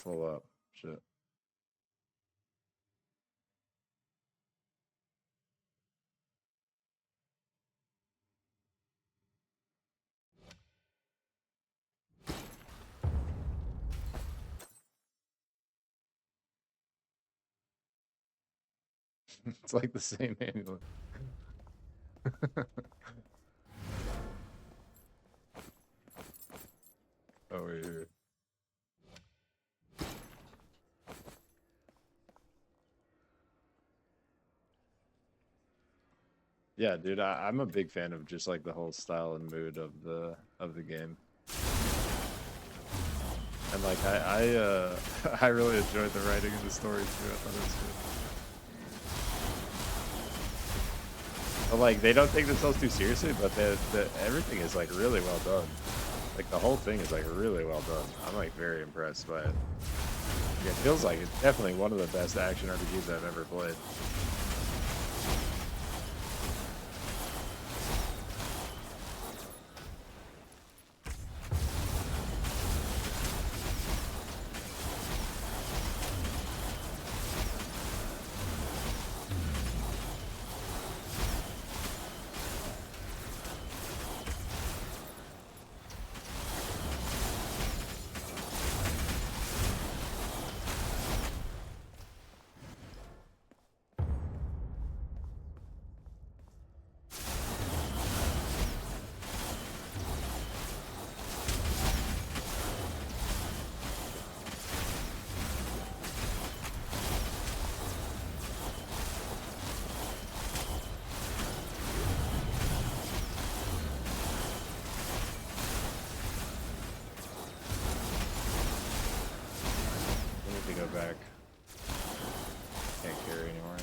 full up. Shit. It's like the same amulet. Over here. Yeah, dude, I'm a big fan of just like the whole style and mood of the game. And like I really enjoyed the writing of the story too. I thought it was good. But like they don't take themselves too seriously, but everything is like really well done. Like the whole thing is like really well done. I'm like very impressed by it. It feels like it's definitely one of the best action RPGs I've ever played. Go back. Can't carry anymore.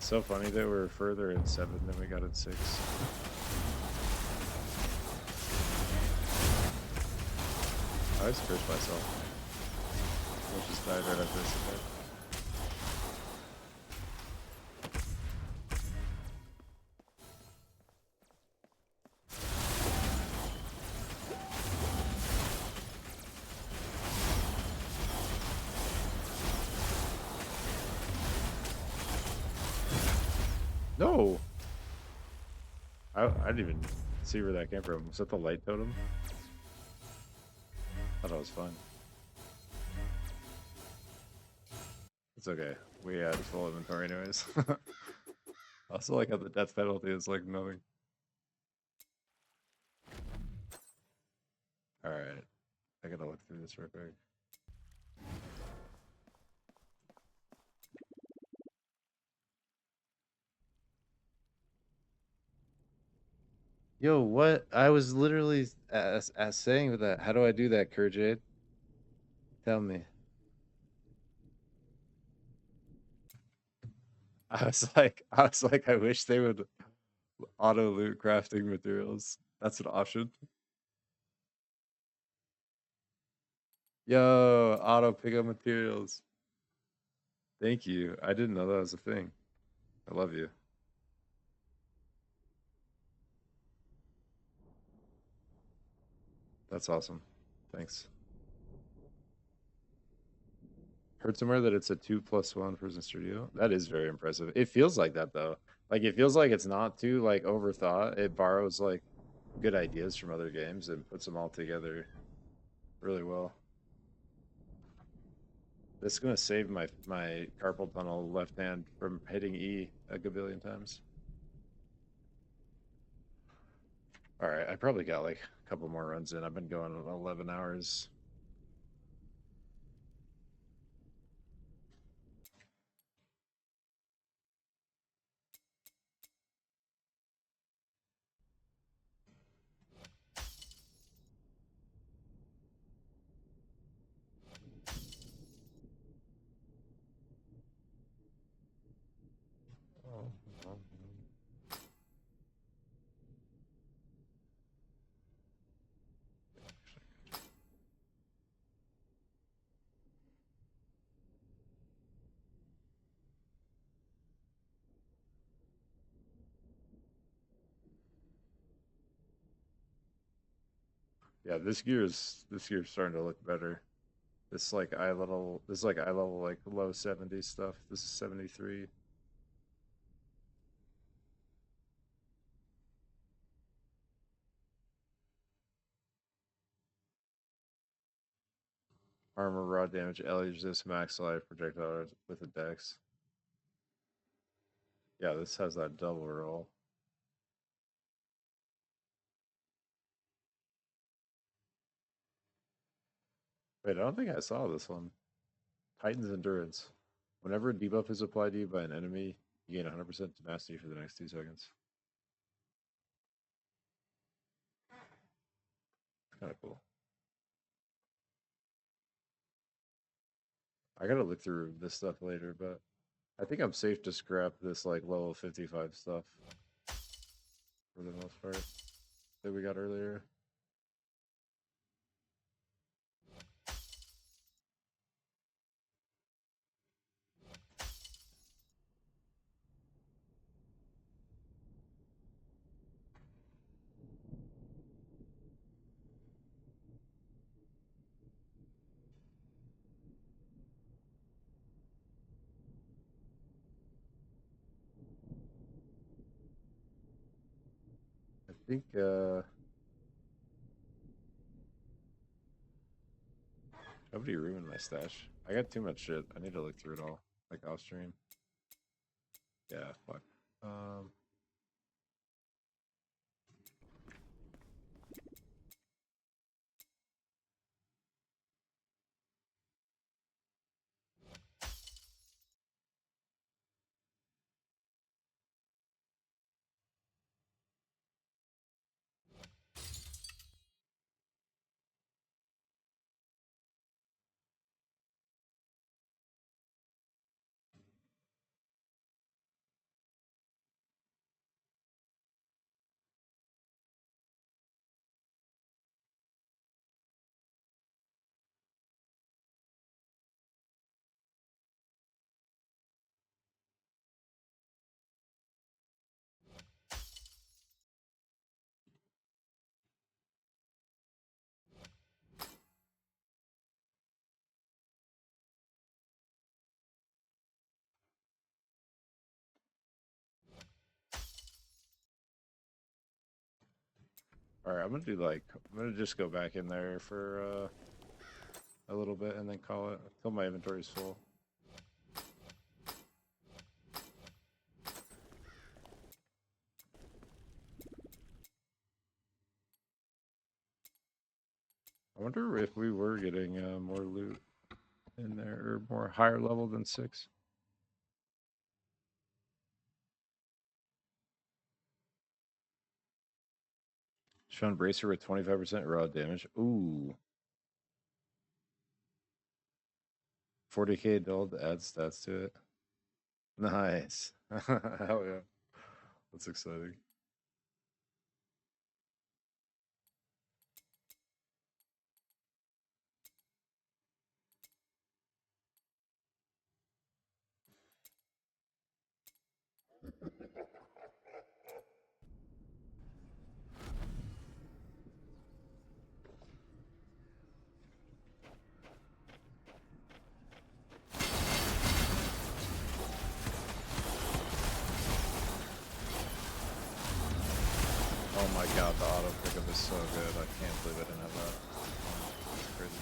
So funny that we're further in 7 than we got in 6. I just cursed myself. I just died right after this event. No! I didn't even see where that came from. Was that the light totem? I thought it was fun. It's okay. We had full inventory anyways. I also like how the death penalty is like nothing. Alright. I gotta look through this real quick. Yo, what? I was literally saying with that. How do I do that, Kurjade? Tell me. I wish they would auto loot crafting materials. That's an option. Yo, auto pick up materials. Thank you. I didn't know that was a thing. I love you. That's awesome. Thanks. Heard somewhere that it's a 2+1 person studio. That is very impressive. It feels like that though. Like it feels like it's not too like overthought. It borrows like good ideas from other games and puts them all together really well. This is gonna save my carpal tunnel left hand from hitting E a gabillion times. All right, I probably got like a couple more runs in. I've been going 11 hours. Yeah, this gear's starting to look better. This like eye level like low 70 stuff. This is 73. Armor, raw damage, LE resist, max life, projectile with a dex. Yeah, this has that double roll. Wait, I don't think I saw this one. Titan's Endurance. Whenever a debuff is applied to you by an enemy, you gain 100% tenacity for the next 2 seconds. Kind of cool. I gotta look through this stuff later, but I think I'm safe to scrap this like level 55 stuff for the most part that we got earlier. I think nobody ruined my stash. I got too much shit. I need to look through it all, like off stream. Yeah, fuck. All right, I'm gonna just go back in there for a little bit and then call it until my inventory's full. I wonder if we were getting more loot in there, or more higher level than 6. Shown bracer with 25% raw damage. Ooh. 40k dull to add stats to it. Nice. Hell yeah. That's exciting. Oh my god, the auto pickup is so good. I can't believe I didn't have that. It's crazy.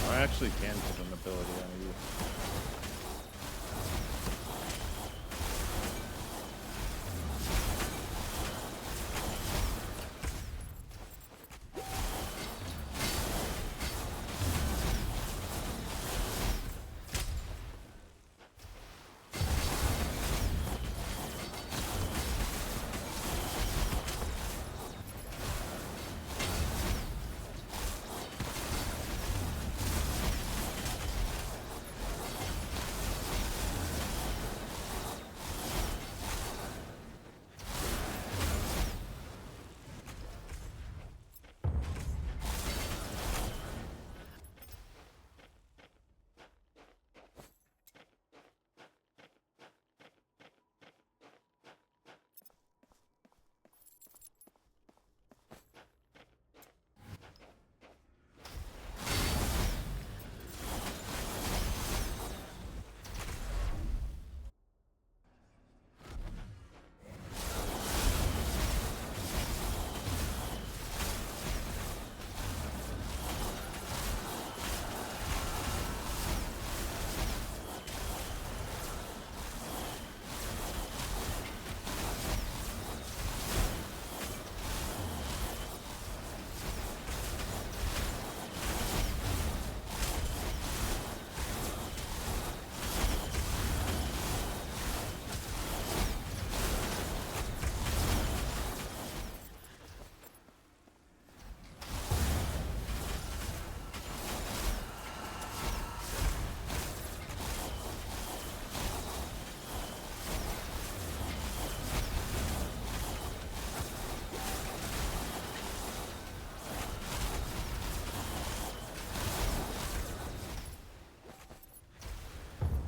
I actually can put an ability on you.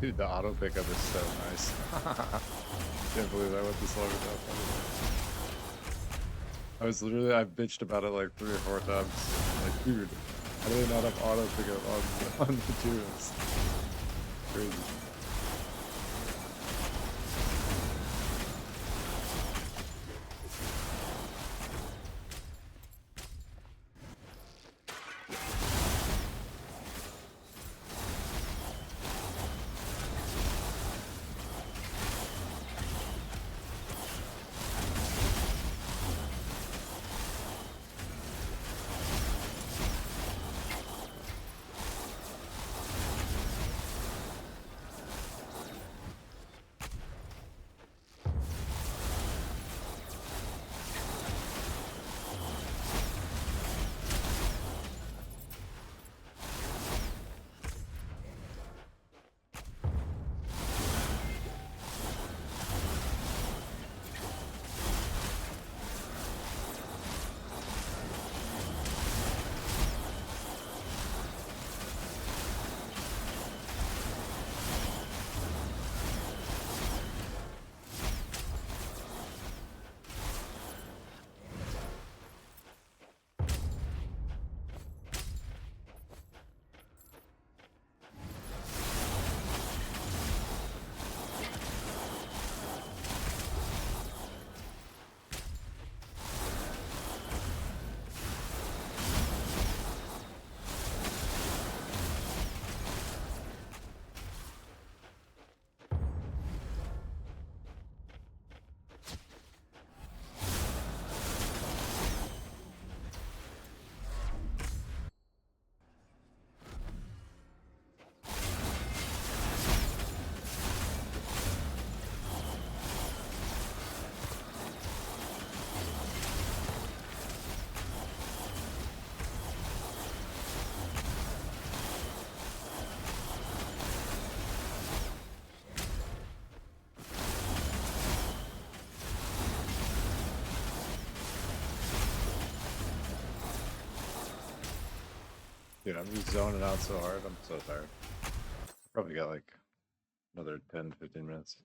Dude, the auto pickup is so nice. Can't believe I went this long without that. I was literally, I bitched about it like 3 or 4 times. Like, dude, how do they not have auto pickup on the tunes? Crazy. Dude, I'm just zoning out so hard. I'm so tired. Probably got like another 10, 15 minutes.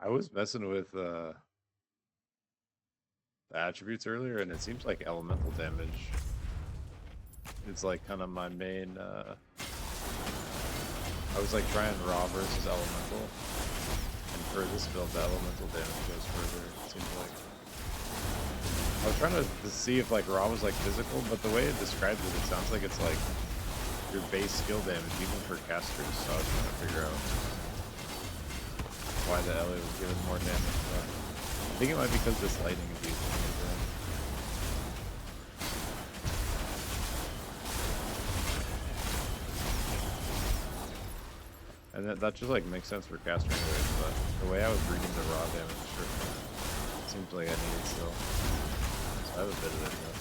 I was messing with the attributes earlier, and it seems like elemental damage is like kind of my main. I was like trying raw versus elemental, and for this build, the elemental damage goes further. It seems like I was trying to see if like raw was like physical, but the way it describes it, it sounds like it's like your base skill damage even for casters. So I was trying to figure out why the LA was giving more damage. But I think it might be because this lightning is using it. And that just like makes sense for caster anyways, but the way I was reading the raw damage sure seems like I need it still. So I have a bit of it, but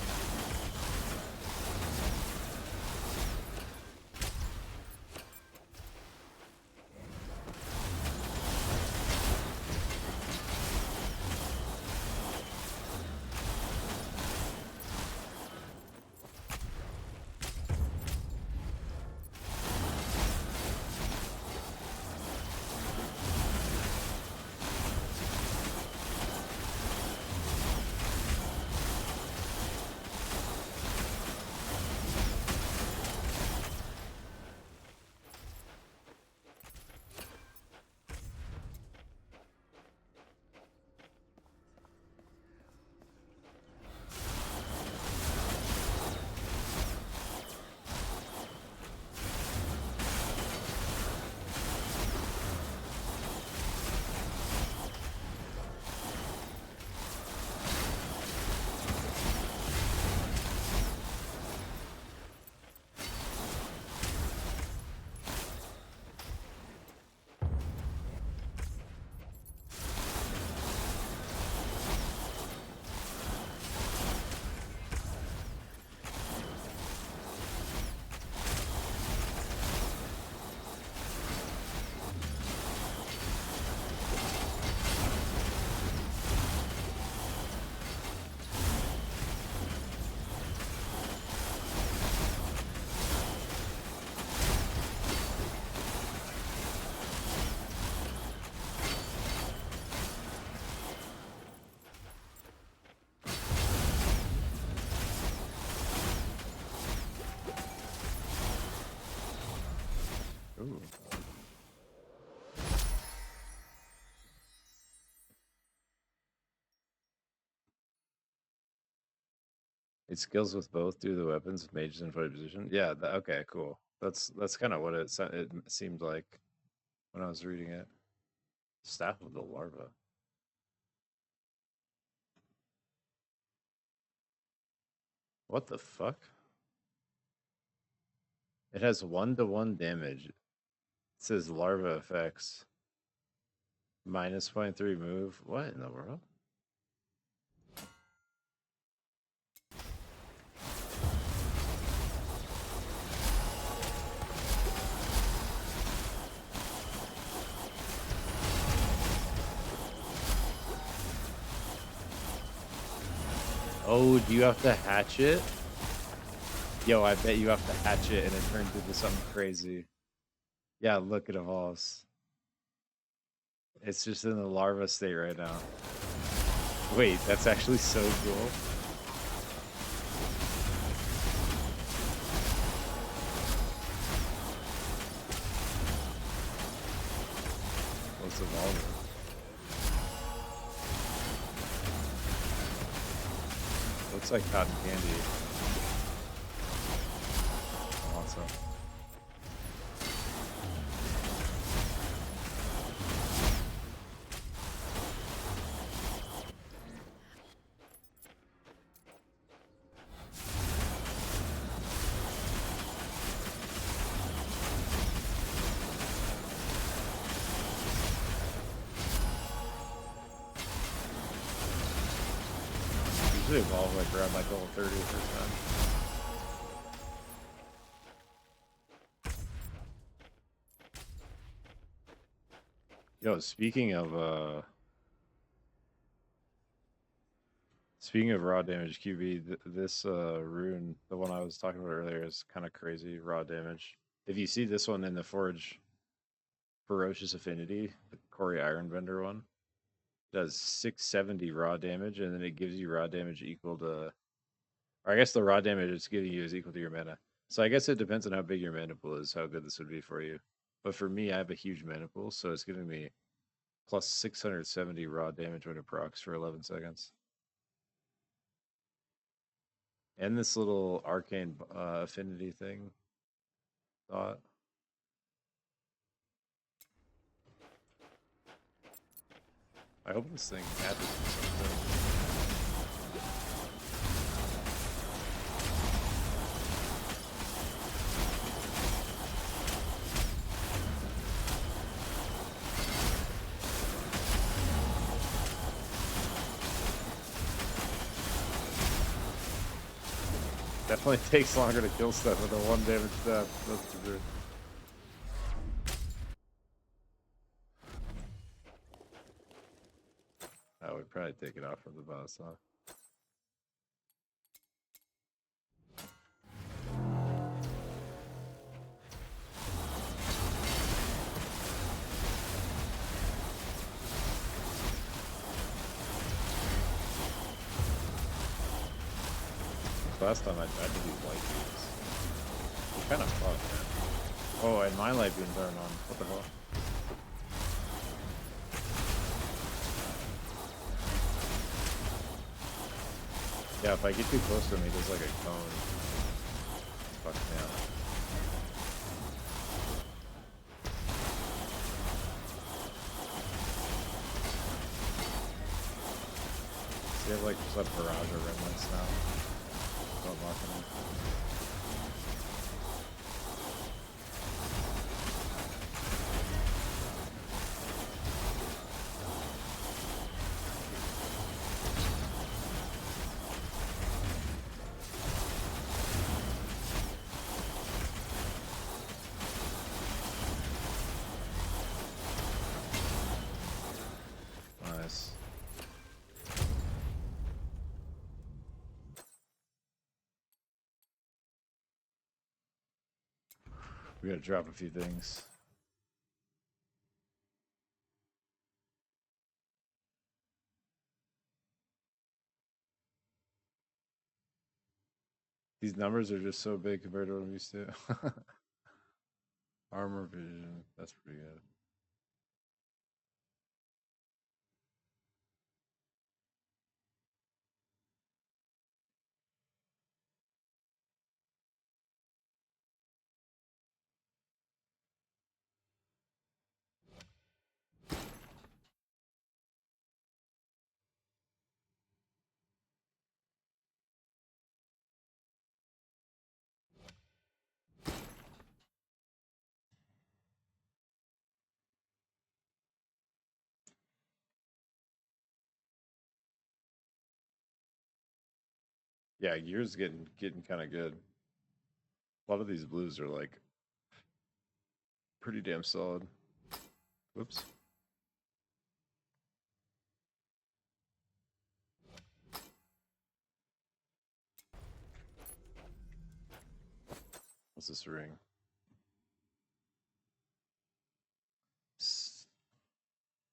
Ooh. It skills with both due to the weapons, mages in fight position. Yeah, okay, cool. That's kind of what it seemed like when I was reading it. Staff of the larva. What the fuck? It has 1-to-1 damage. It says larva effects. Minus 0.3 move. What in the world? Oh, do you have to hatch it? Yo, I bet you have to hatch it and it turns into something crazy. Yeah, look, it evolves. It's just in the larva state right now. Wait, that's actually so cool. What's evolving? Looks like cotton candy. Awesome. Usually evolve like around like level 30 or something. Yo, speaking of raw damage, QB, this rune, the one I was talking about earlier, is kind of crazy raw damage. If you see this one in the Forge Ferocious Affinity, the Corey Ironbender one, does 670 raw damage, and then it gives you raw damage equal to, or I guess the raw damage it's giving you is equal to your mana. So I guess it depends on how big your mana pool is, how good this would be for you. But for me, I have a huge mana pool, so it's giving me plus 670 raw damage when it procs for 11 seconds. And this little arcane affinity thing. Thought. I hope this thing happens something. Definitely takes longer to kill stuff with a 1 damage staff. That's for sure. I would probably take it off from the boss, huh? Last time I tried to do light beams. It's kind of fucked, man. Oh, and my light beams aren't on. What the hell? Yeah, if I get too close to me, there's like a cone. Fuck me up. They have like just a barrage of remnants now. Don't lock them. Nice. We gotta drop a few things. These numbers are just so big compared to what I'm used to. Armor vision. That's pretty good. Yeah, gear's getting kind of good. A lot of these blues are like pretty damn solid. Whoops. What's this ring?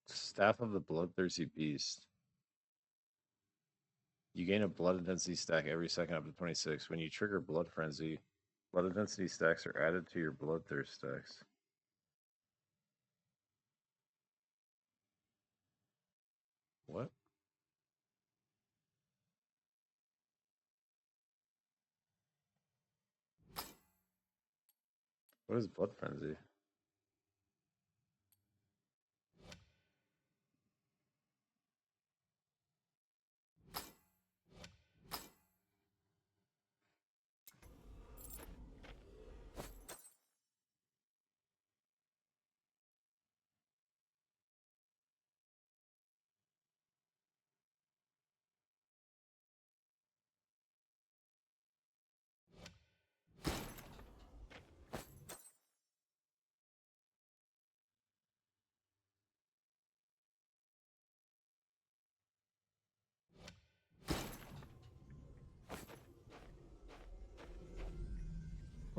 Staff of the Bloodthirsty Beast. You gain a blood intensity stack every second up to 26. When you trigger Blood Frenzy, blood intensity stacks are added to your Bloodthirst stacks. What? What is Blood Frenzy?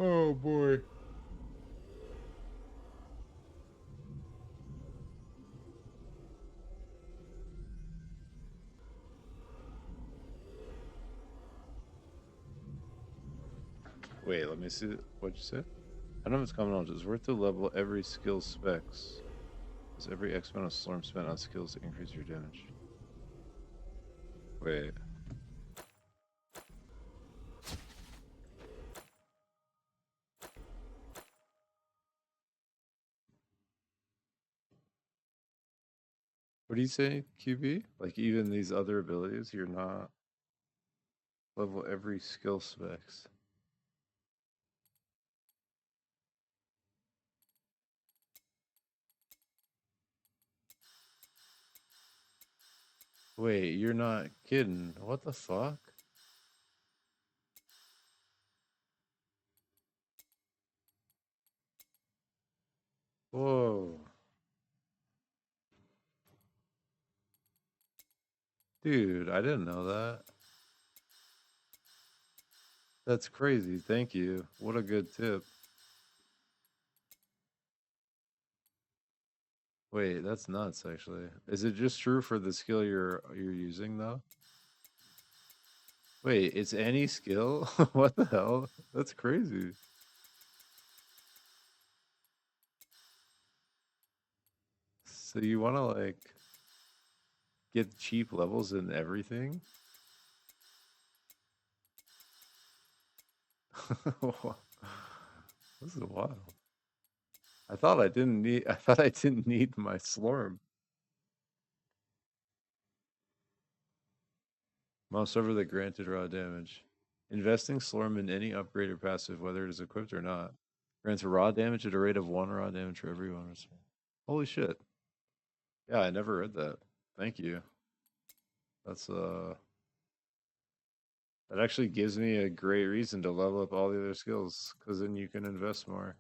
Oh boy. Wait, let me see. What'd you say? I don't know if it's common knowledge. It's worth to level every skill specs. As every X amount of storm spent on skills to increase your damage. Wait. What do you say, QB? Like even these other abilities, you're not level every skill specs. Wait, you're not kidding. What the fuck? Whoa. Dude, I didn't know that. That's crazy. Thank you. What a good tip. Wait, that's nuts actually. Is it just true for the skill you're using though? Wait, it's any skill? What the hell? That's crazy. So you want to like get cheap levels in everything? This is wild. I thought I didn't need I thought I didn't need my slurm. Mouse over the granted raw damage. Investing slurm in any upgrade or passive, whether it is equipped or not, grants raw damage at a rate of 1 raw damage for every 1. Holy shit. Yeah, I never read that. Thank you. That's that actually gives me a great reason to level up all the other skills, because then you can invest more.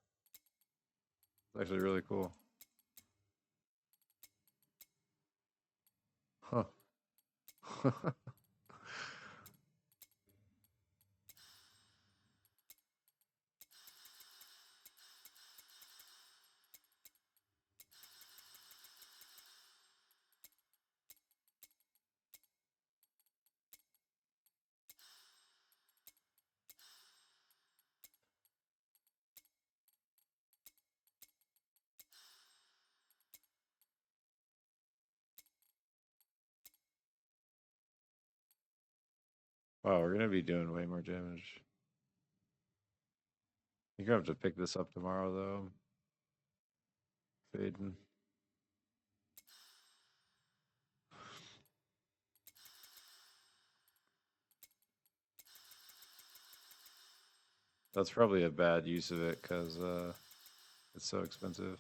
It's actually really cool. Huh. Wow, we're gonna be doing way more damage. You're gonna have to pick this up tomorrow, though. Faden. That's probably a bad use of it because it's so expensive.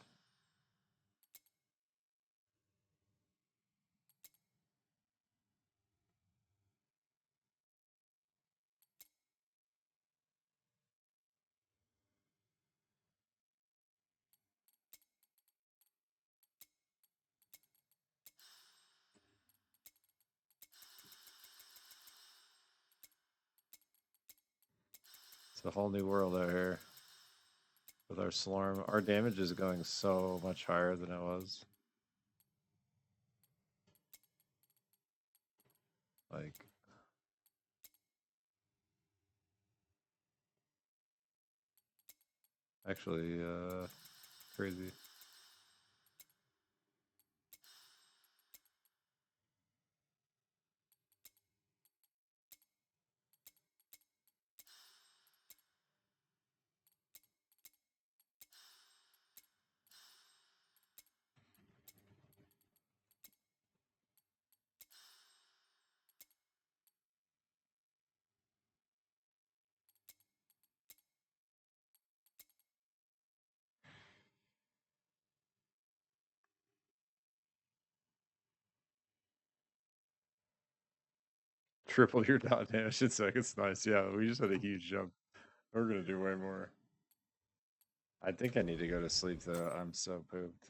It's a whole new world out here with our Slorm. Our damage is going so much higher than it was. Like, actually, crazy. Triple your dot damage in seconds. Nice. Yeah, we just had a huge jump. We're gonna do way more. I think I need to go to sleep though. I'm so pooped.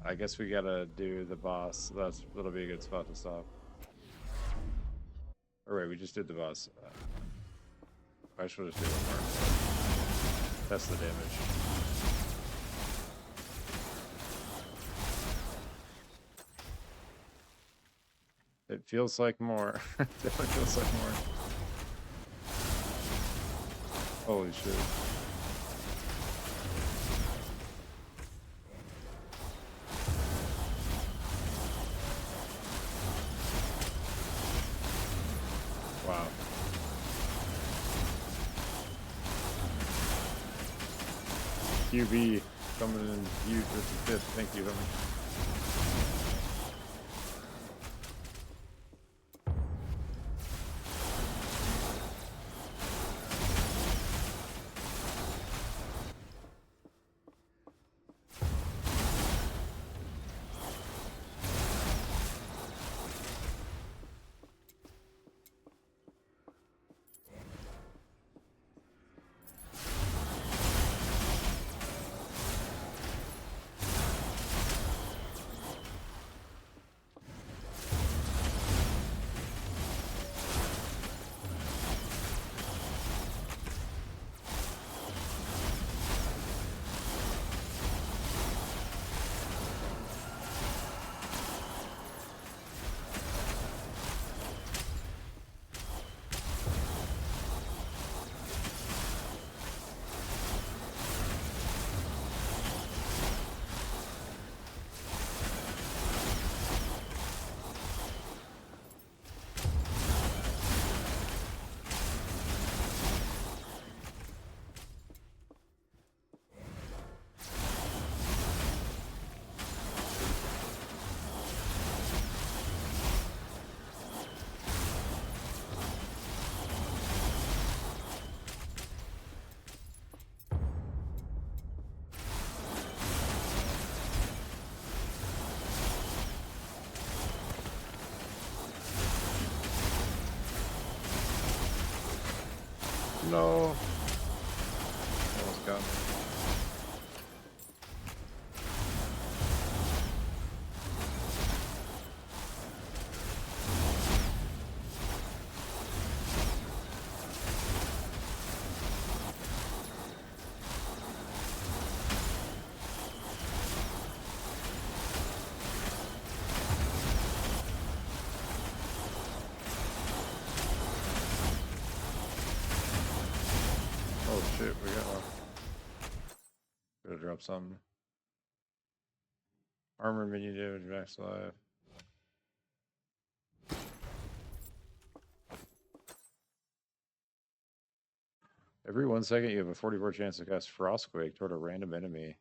I guess we gotta do the boss. That'll be a good spot to stop. All right, we just did the boss. I should just do one more. Test the damage. It feels like more. Definitely feels like more. Holy shit. Wow. QB coming in huge with the fifth. Thank you, homie. No. Almost got me. Oh shit, we got one. Gotta drop something. Armor minion damage max life. Every 1 second, you have a 44 chance to cast Frostquake toward a random enemy,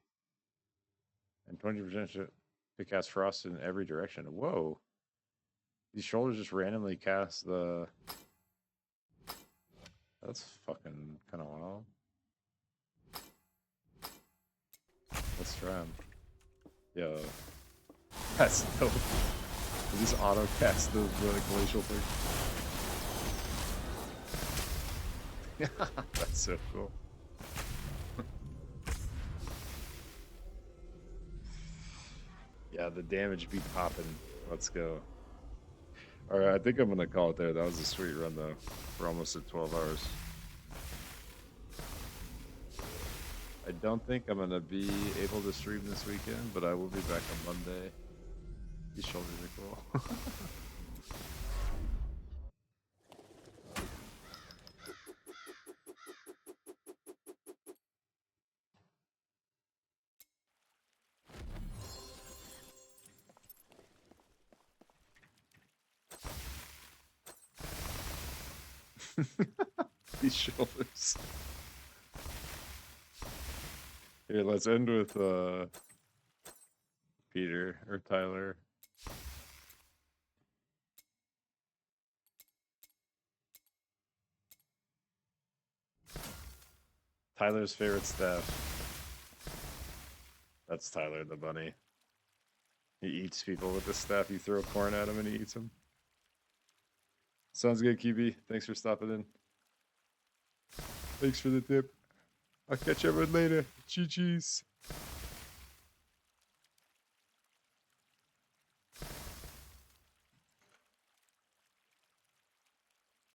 and 20% to cast Frost in every direction. Whoa! These shoulders just randomly cast the. That's fucking kind of wild. Let's try them. Yo, that's dope. They just auto cast the glacial thing. That's so cool. Yeah, the damage be popping. Let's go. All right, I think I'm gonna call it there. That was a sweet run, though. We're almost at 12 hours. I don't think I'm gonna be able to stream this weekend, but I will be back on Monday. These shoulders are cool. These shoulders. Here, let's end with Peter or Tyler. Tyler's favorite staff. That's Tyler the bunny. He eats people with the staff. You throw corn at him and he eats them. Sounds good, QB. Thanks for stopping in. Thanks for the tip. I'll catch everyone later. Cheese.